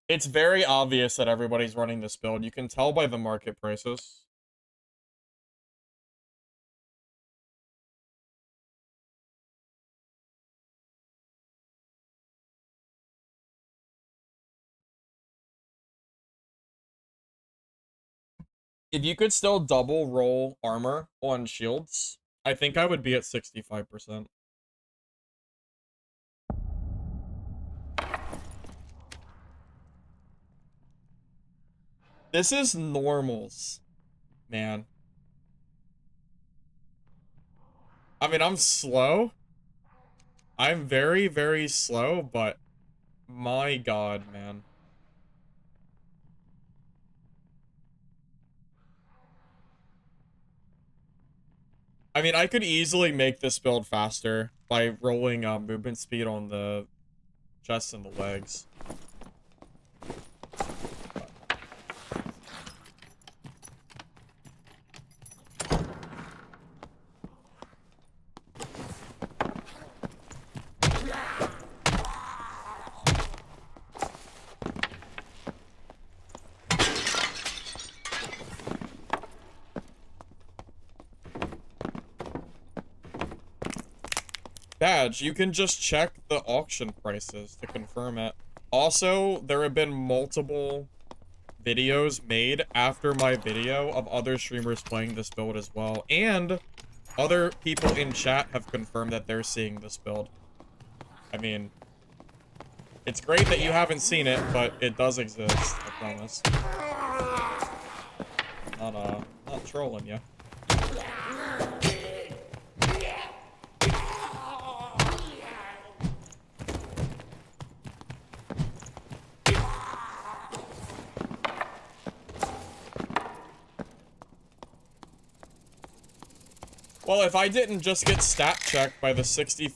It's very obvious that everybody's running this build. You can tell by the market prices. If you could still double roll armor on shields, I think I would be at 65%. This is normals, man. I mean, I'm slow. I'm very slow, but my god, man. I mean, I could easily make this build faster by rolling movement speed on the chest and the legs. Badge, you can just check the auction prices to confirm it. Also, there have been multiple videos made after my video of other streamers playing this build as well, and other people in chat have confirmed that they're seeing this build. I mean, it's great that you haven't seen it, but it does exist, I promise. Not trolling you. Well, if I didn't just get stat checked by the 65%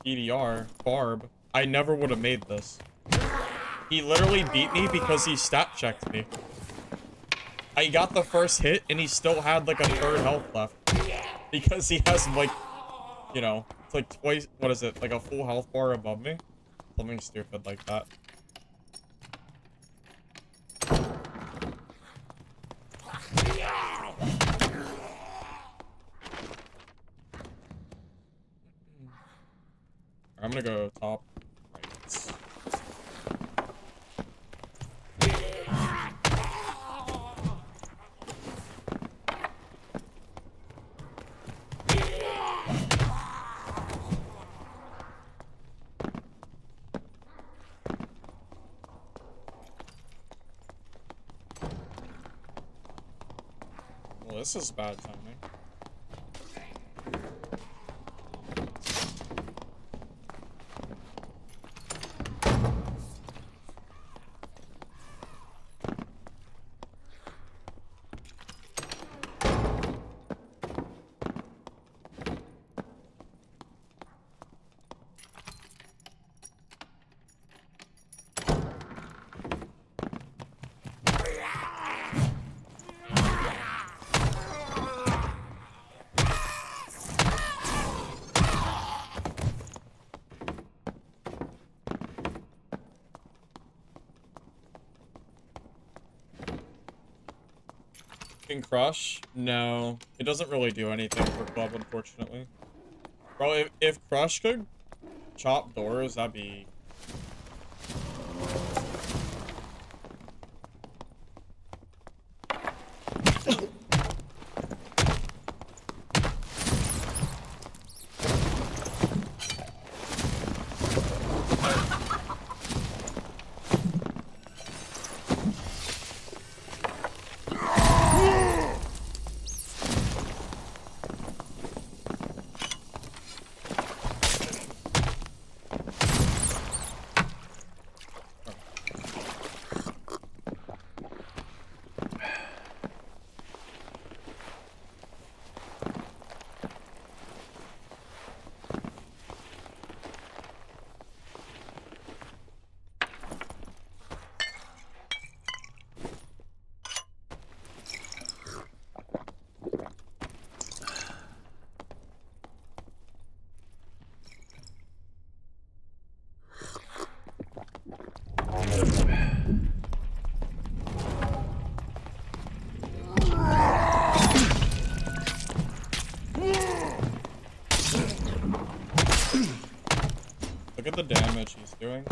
PDR, Barb, I never would have made this. He literally beat me because he stat checked me. I got the first hit and he still had like a third health left. Because he has like, you know, it's like twice, what is it, like a full health bar above me? Something stupid like that. I'm gonna go top right. Well, this is bad timing. Crush? No. It doesn't really do anything for club, unfortunately. Bro, if Crush could chop doors, that'd be... Look at the damage he's doing.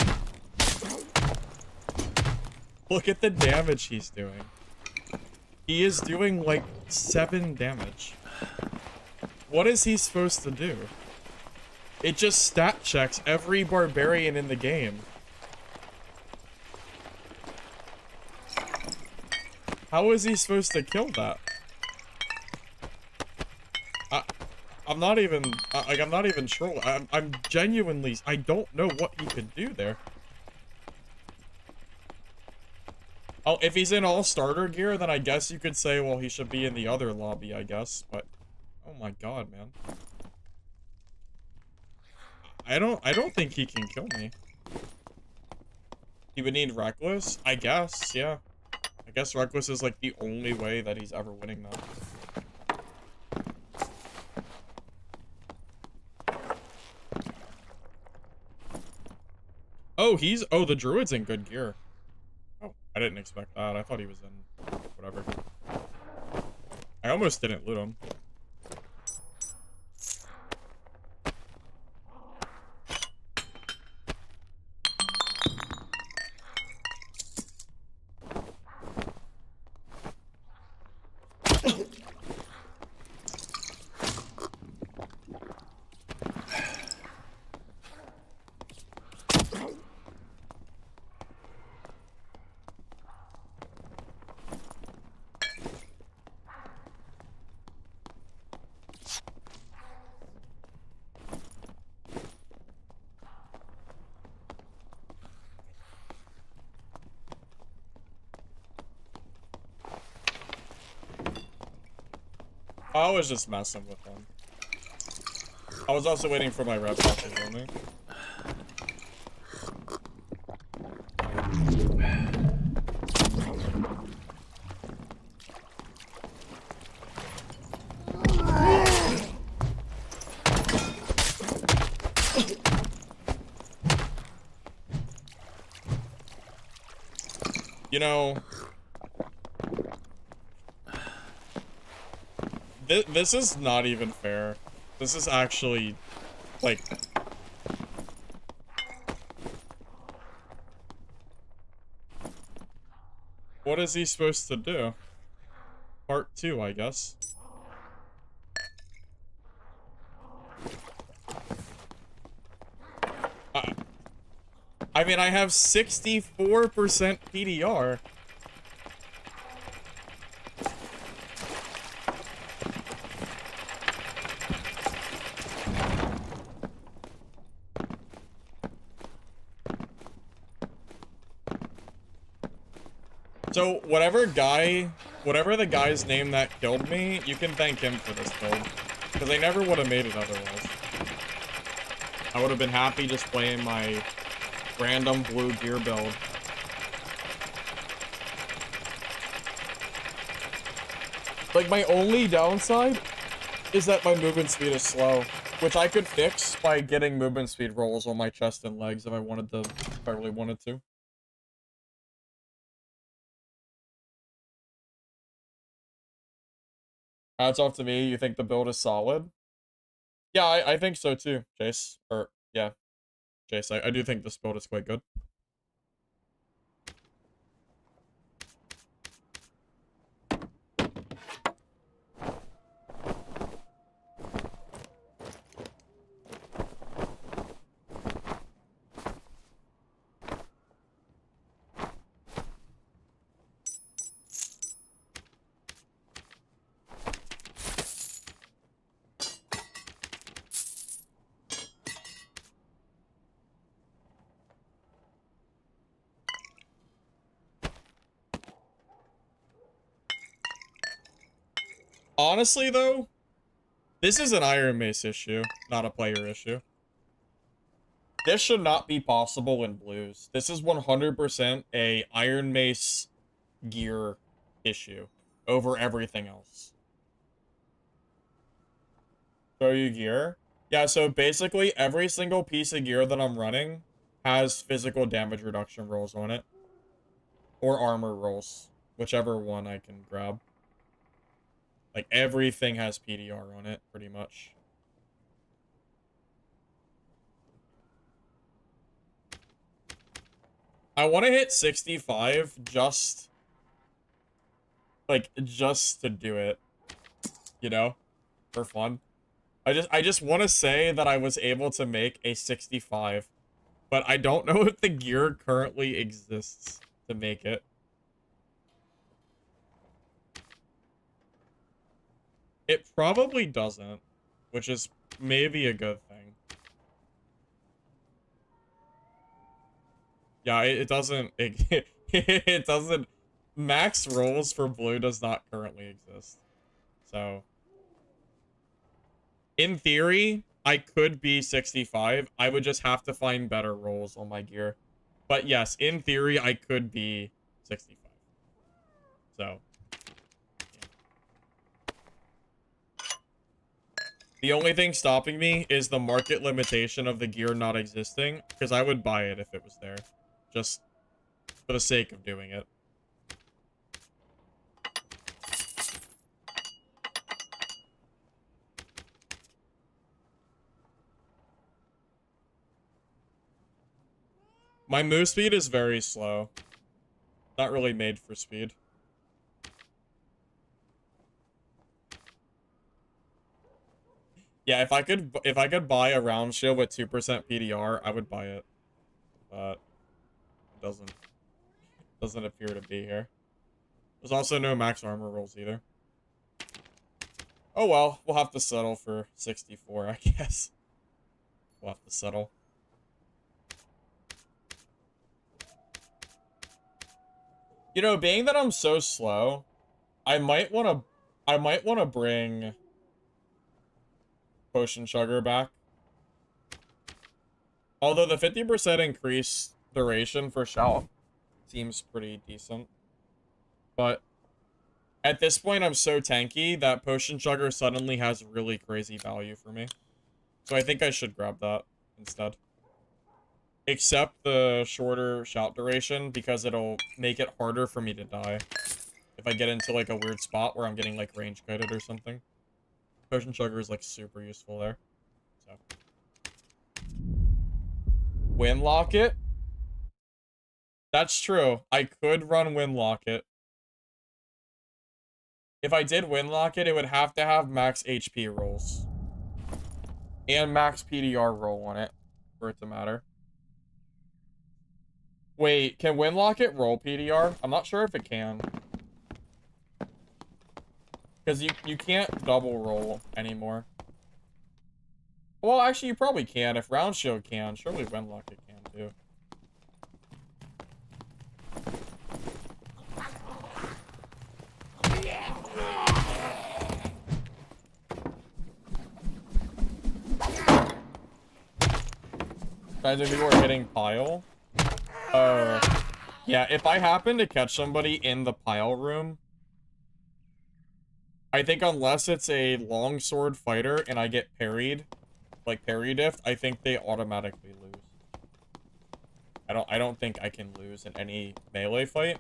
Look at the damage he's doing. He is doing like 7 damage. What is he supposed to do? It just stat checks every barbarian in the game. How is he supposed to kill that? I'm not even, like, I'm not even sure. I'm genuinely, I don't know what he could do there. Oh, if he's in all starter gear, then I guess you could say, well, he should be in the other lobby, I guess, but, oh my god, man. I don't think he can kill me. He would need Reckless? I guess, yeah. I guess Reckless is, like, the only way that he's ever winning that. Oh, oh, the Druid's in good gear. Oh, I didn't expect that. I thought he was in whatever. I almost didn't loot him. I was just messing with them. I was also waiting for my rep to kill me. You know, this is not even fair. This is actually, like... What is he supposed to do? Part 2, I guess. I mean, I have 64% PDR. So, whatever the guy's name that killed me, you can thank him for this build. Because I never would have made it otherwise. I would have been happy just playing my random blue gear build. Like, my only downside is that my movement speed is slow, which I could fix by getting movement speed rolls on my chest and legs if I wanted to, if I really wanted to. Hats off to me, you think the build is solid? Yeah, I think so too, Chase. Or, yeah, Chase, I do think this build is quite good. Honestly, though, this is an Iron Mace issue, not a player issue. This should not be possible in blues. This is 100% a Iron Mace gear issue over everything else. Show you gear? Yeah, so basically every single piece of gear that I'm running has physical damage reduction rolls on it. Or armor rolls. Whichever one I can grab. Like, everything has PDR on it, pretty much. I want to hit 65 just... like, just to do it. You know? For fun. I just want to say that I was able to make a 65. But I don't know if the gear currently exists to make it. It probably doesn't, which is maybe a good thing. Yeah, it doesn't, it doesn't, max rolls for blue does not currently exist. So, in theory, I could be 65. I would just have to find better rolls on my gear. But yes, in theory, I could be 65. So. The only thing stopping me is the market limitation of the gear not existing, because I would buy it if it was there. Just for the sake of doing it. My move speed is very slow. Not really made for speed. Yeah, if I could buy a round shield with 2% PDR, I would buy it. But it doesn't appear to be here. There's also no max armor rolls either. Oh well, we'll have to settle for 64, I guess. We'll have to settle. You know, being that I'm so slow, I might want to bring Potion Chugger back. Although the 50% increase duration for Shout seems pretty decent. But at this point, I'm so tanky that Potion Chugger suddenly has really crazy value for me. So I think I should grab that instead. Except the shorter Shout duration, because it'll make it harder for me to die. If I get into, like, a weird spot where I'm getting, like, range kited or something. Potion Chugger is, like, super useful there. So. Windlock it? That's true. I could run Windlock it. If I did Windlock it, it would have to have max HP rolls. And max PDR roll on it, for it to matter. Wait, can Windlock it roll PDR? I'm not sure if it can. Because you can't double roll anymore. Well, actually, you probably can. If Round Shield can, surely Windlock it can, too. Guys, if you are hitting pile. Oh. Yeah, if I happen to catch somebody in the pile room, I think unless it's a longsword fighter and I get parried, like parry diff, I think they automatically lose. I don't think I can lose in any melee fight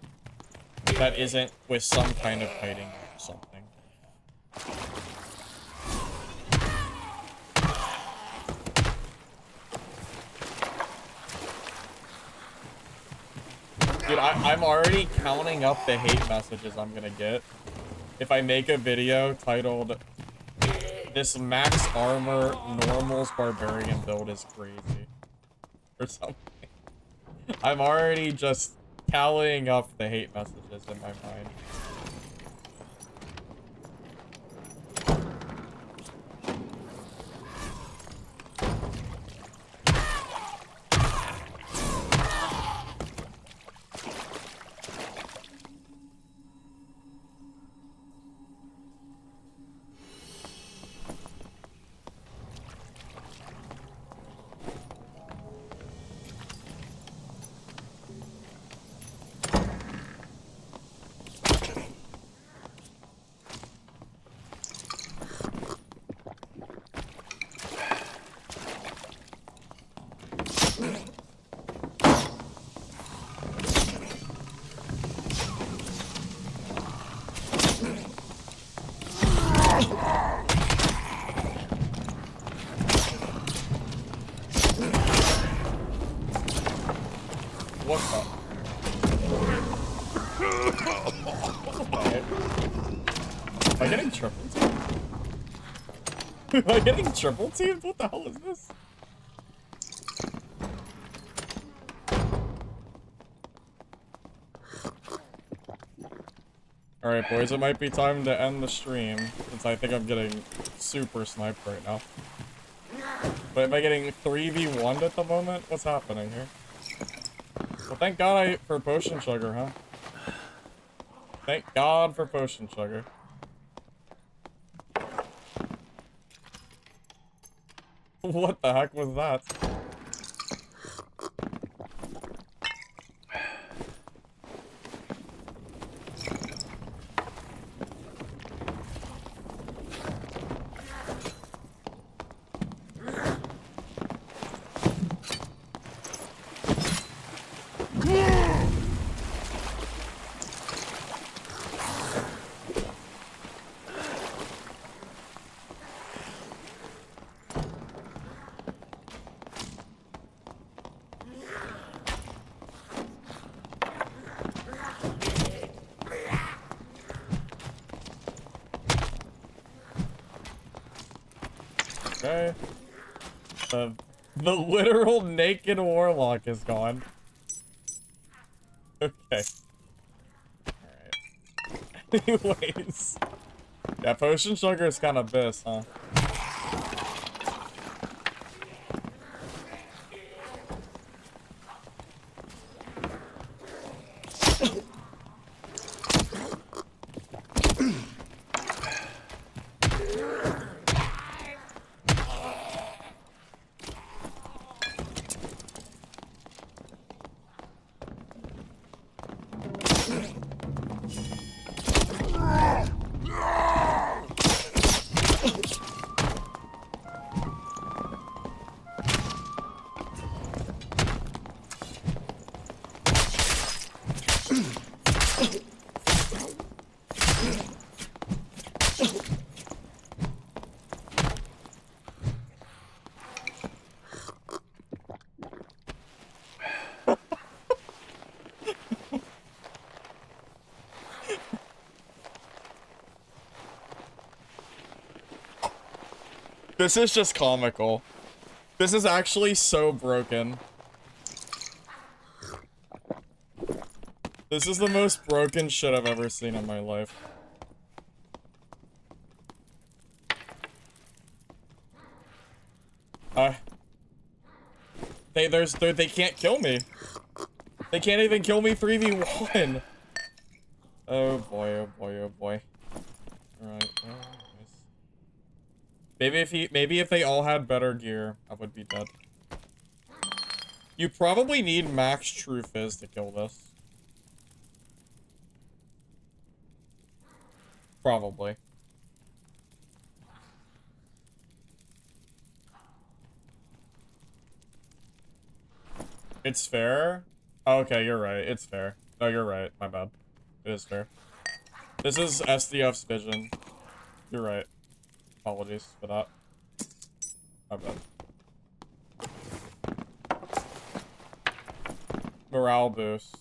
that isn't with some kind of fighting or something. Dude, I'm already counting up the hate messages I'm gonna get if I make a video titled "This max armor normals barbarian build is crazy" or something. I'm already just tallying up the hate messages in my mind. Am I getting triple teamed? What the hell is this? Alright, boys, it might be time to end the stream, since I think I'm getting super sniped right now. But am I getting 3v1'd at the moment? What's happening here? Well, thank God for Potion Chugger, huh? Thank God for Potion Chugger. What the heck was that? Okay. The literal naked warlock is gone. Okay. Alright. Anyways. Yeah, potion sugar is kind of this, huh? This is just comical. This is actually so broken. This is the most broken shit I've ever seen in my life. They can't kill me. They can't even kill me 3v1. Oh boy, oh boy, oh boy. Alright, well, nice. Maybe if they all had better gear, I would be dead. You probably need max true fizz to kill this. Probably. It's fair? Oh, okay, you're right. It's fair. No, you're right. My bad. It is fair. This is SDF's vision. You're right. Apologies for that. My bad. Morale boost.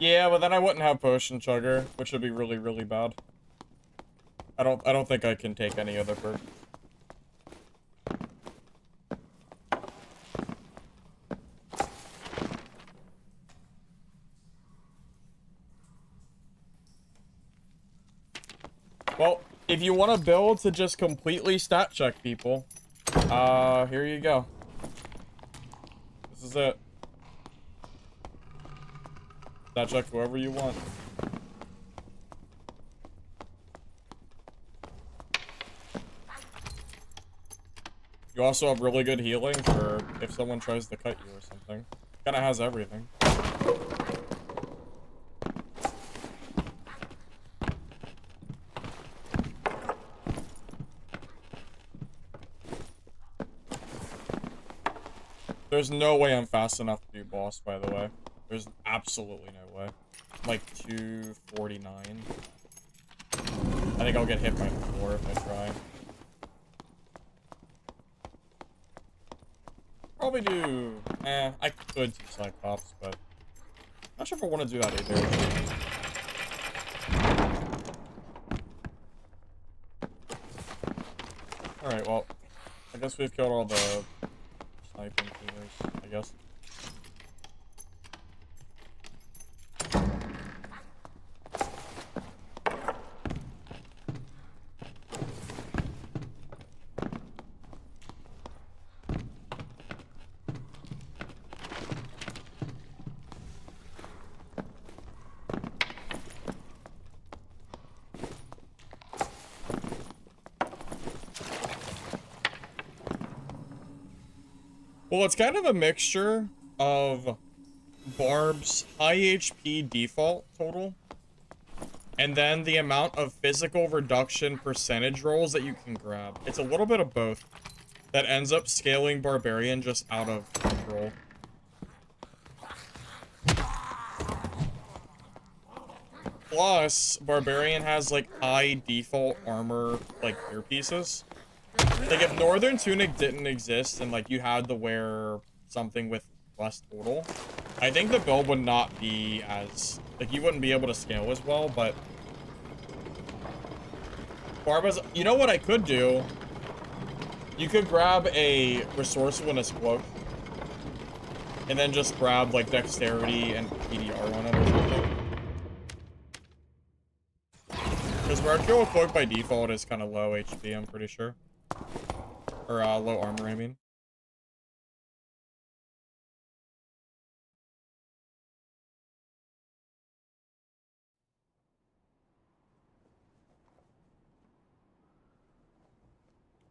Yeah, but then I wouldn't have potion chugger, which would be really, really bad. I don't think I can take any other perk. Well, if you want to build to just completely stat check people, here you go. This is it. Stat check whoever you want. You also have really good healing for if someone tries to cut you or something. Kinda has everything. There's no way I'm fast enough to do boss, by the way. There's absolutely no way. I'm like 249. I think I'll get hit by 4 if I try. Probably do... I could do Cyclops, but... not sure if I want to do that either. Alright, well... I guess we've killed all the... sniping killers, I guess. Well, it's kind of a mixture of Barb's high HP default total, and then the amount of physical reduction percentage rolls that you can grab. It's a little bit of both that ends up scaling Barbarian just out of control. Plus, Barbarian has, like, high default armor, like, earpieces. Like, if Northern Tunic didn't exist and, like, you had to wear something with less total, I think the build would not be as... like, you wouldn't be able to scale as well, but... Barba's... you know what I could do? You could grab a resourcefulness cloak. And then just grab, like, dexterity and PDR on it or something. Because Martial Cloak by default is kind of low HP, I'm pretty sure. Or, low armor, I mean.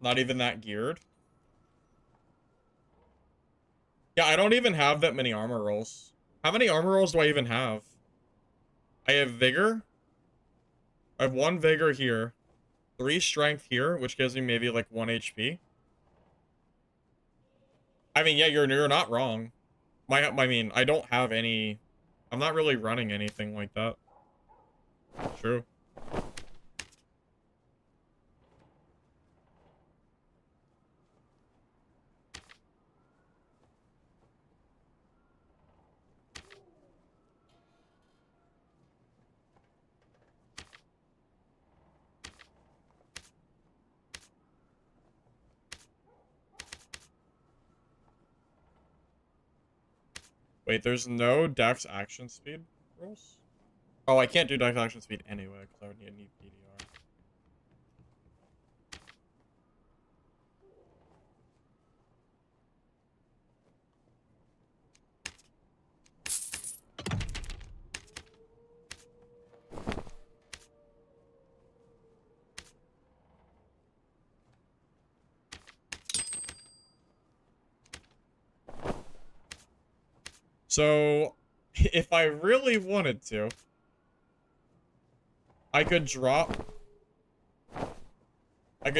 Not even that geared. Yeah, I don't even have that many armor rolls. How many armor rolls do I even have? I have Vigor. I have 1 Vigor here. 3 Strength here, which gives me maybe, like, 1 HP. I mean, yeah, you're not wrong. I mean, I don't have any... I'm not really running anything like that. True. Wait, there's no Dex action speed rules? Oh, I can't do Dex action speed anyway, because I would need PDR. So, if I really wanted to, I could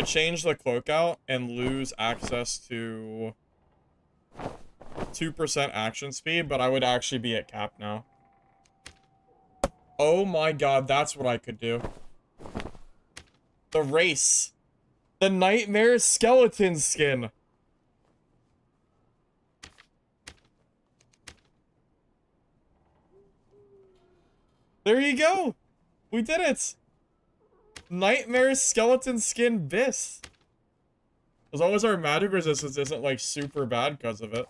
change the cloak out and lose access to 2% action speed, but I would actually be at cap now. Oh my god, that's what I could do. The race. The Nightmare Skeleton skin. There you go. We did it. Nightmare Skeleton skin bis. As long as our magic resistance isn't like super bad because of it.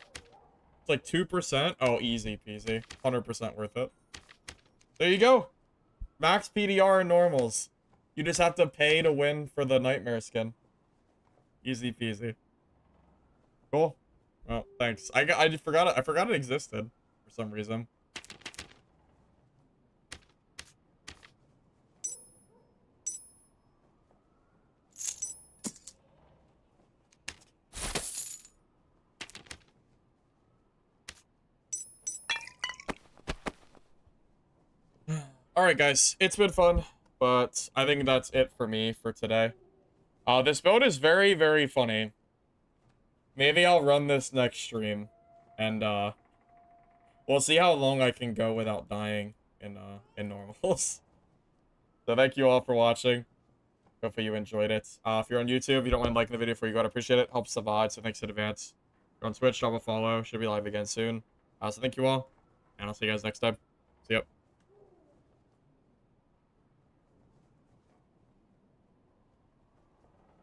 It's like 2%. Oh, easy peasy. 100% worth it. There you go. Max PDR and normals. You just have to pay to win for the Nightmare skin. Easy peasy. Cool. Well, thanks. I forgot it existed for some reason. Alright guys, it's been fun, but I think that's it for me for today. This build is very, very funny. Maybe I'll run this next stream, and we'll see how long I can go without dying in normals. So thank you all for watching. Hopefully you enjoyed it. If you're on YouTube, if you don't mind liking the video before you go, I'd appreciate it. Helps the VOD, so thanks in advance. If you're on Twitch, drop a follow. Should be live again soon. So thank you all, and I'll see you guys next time. See ya.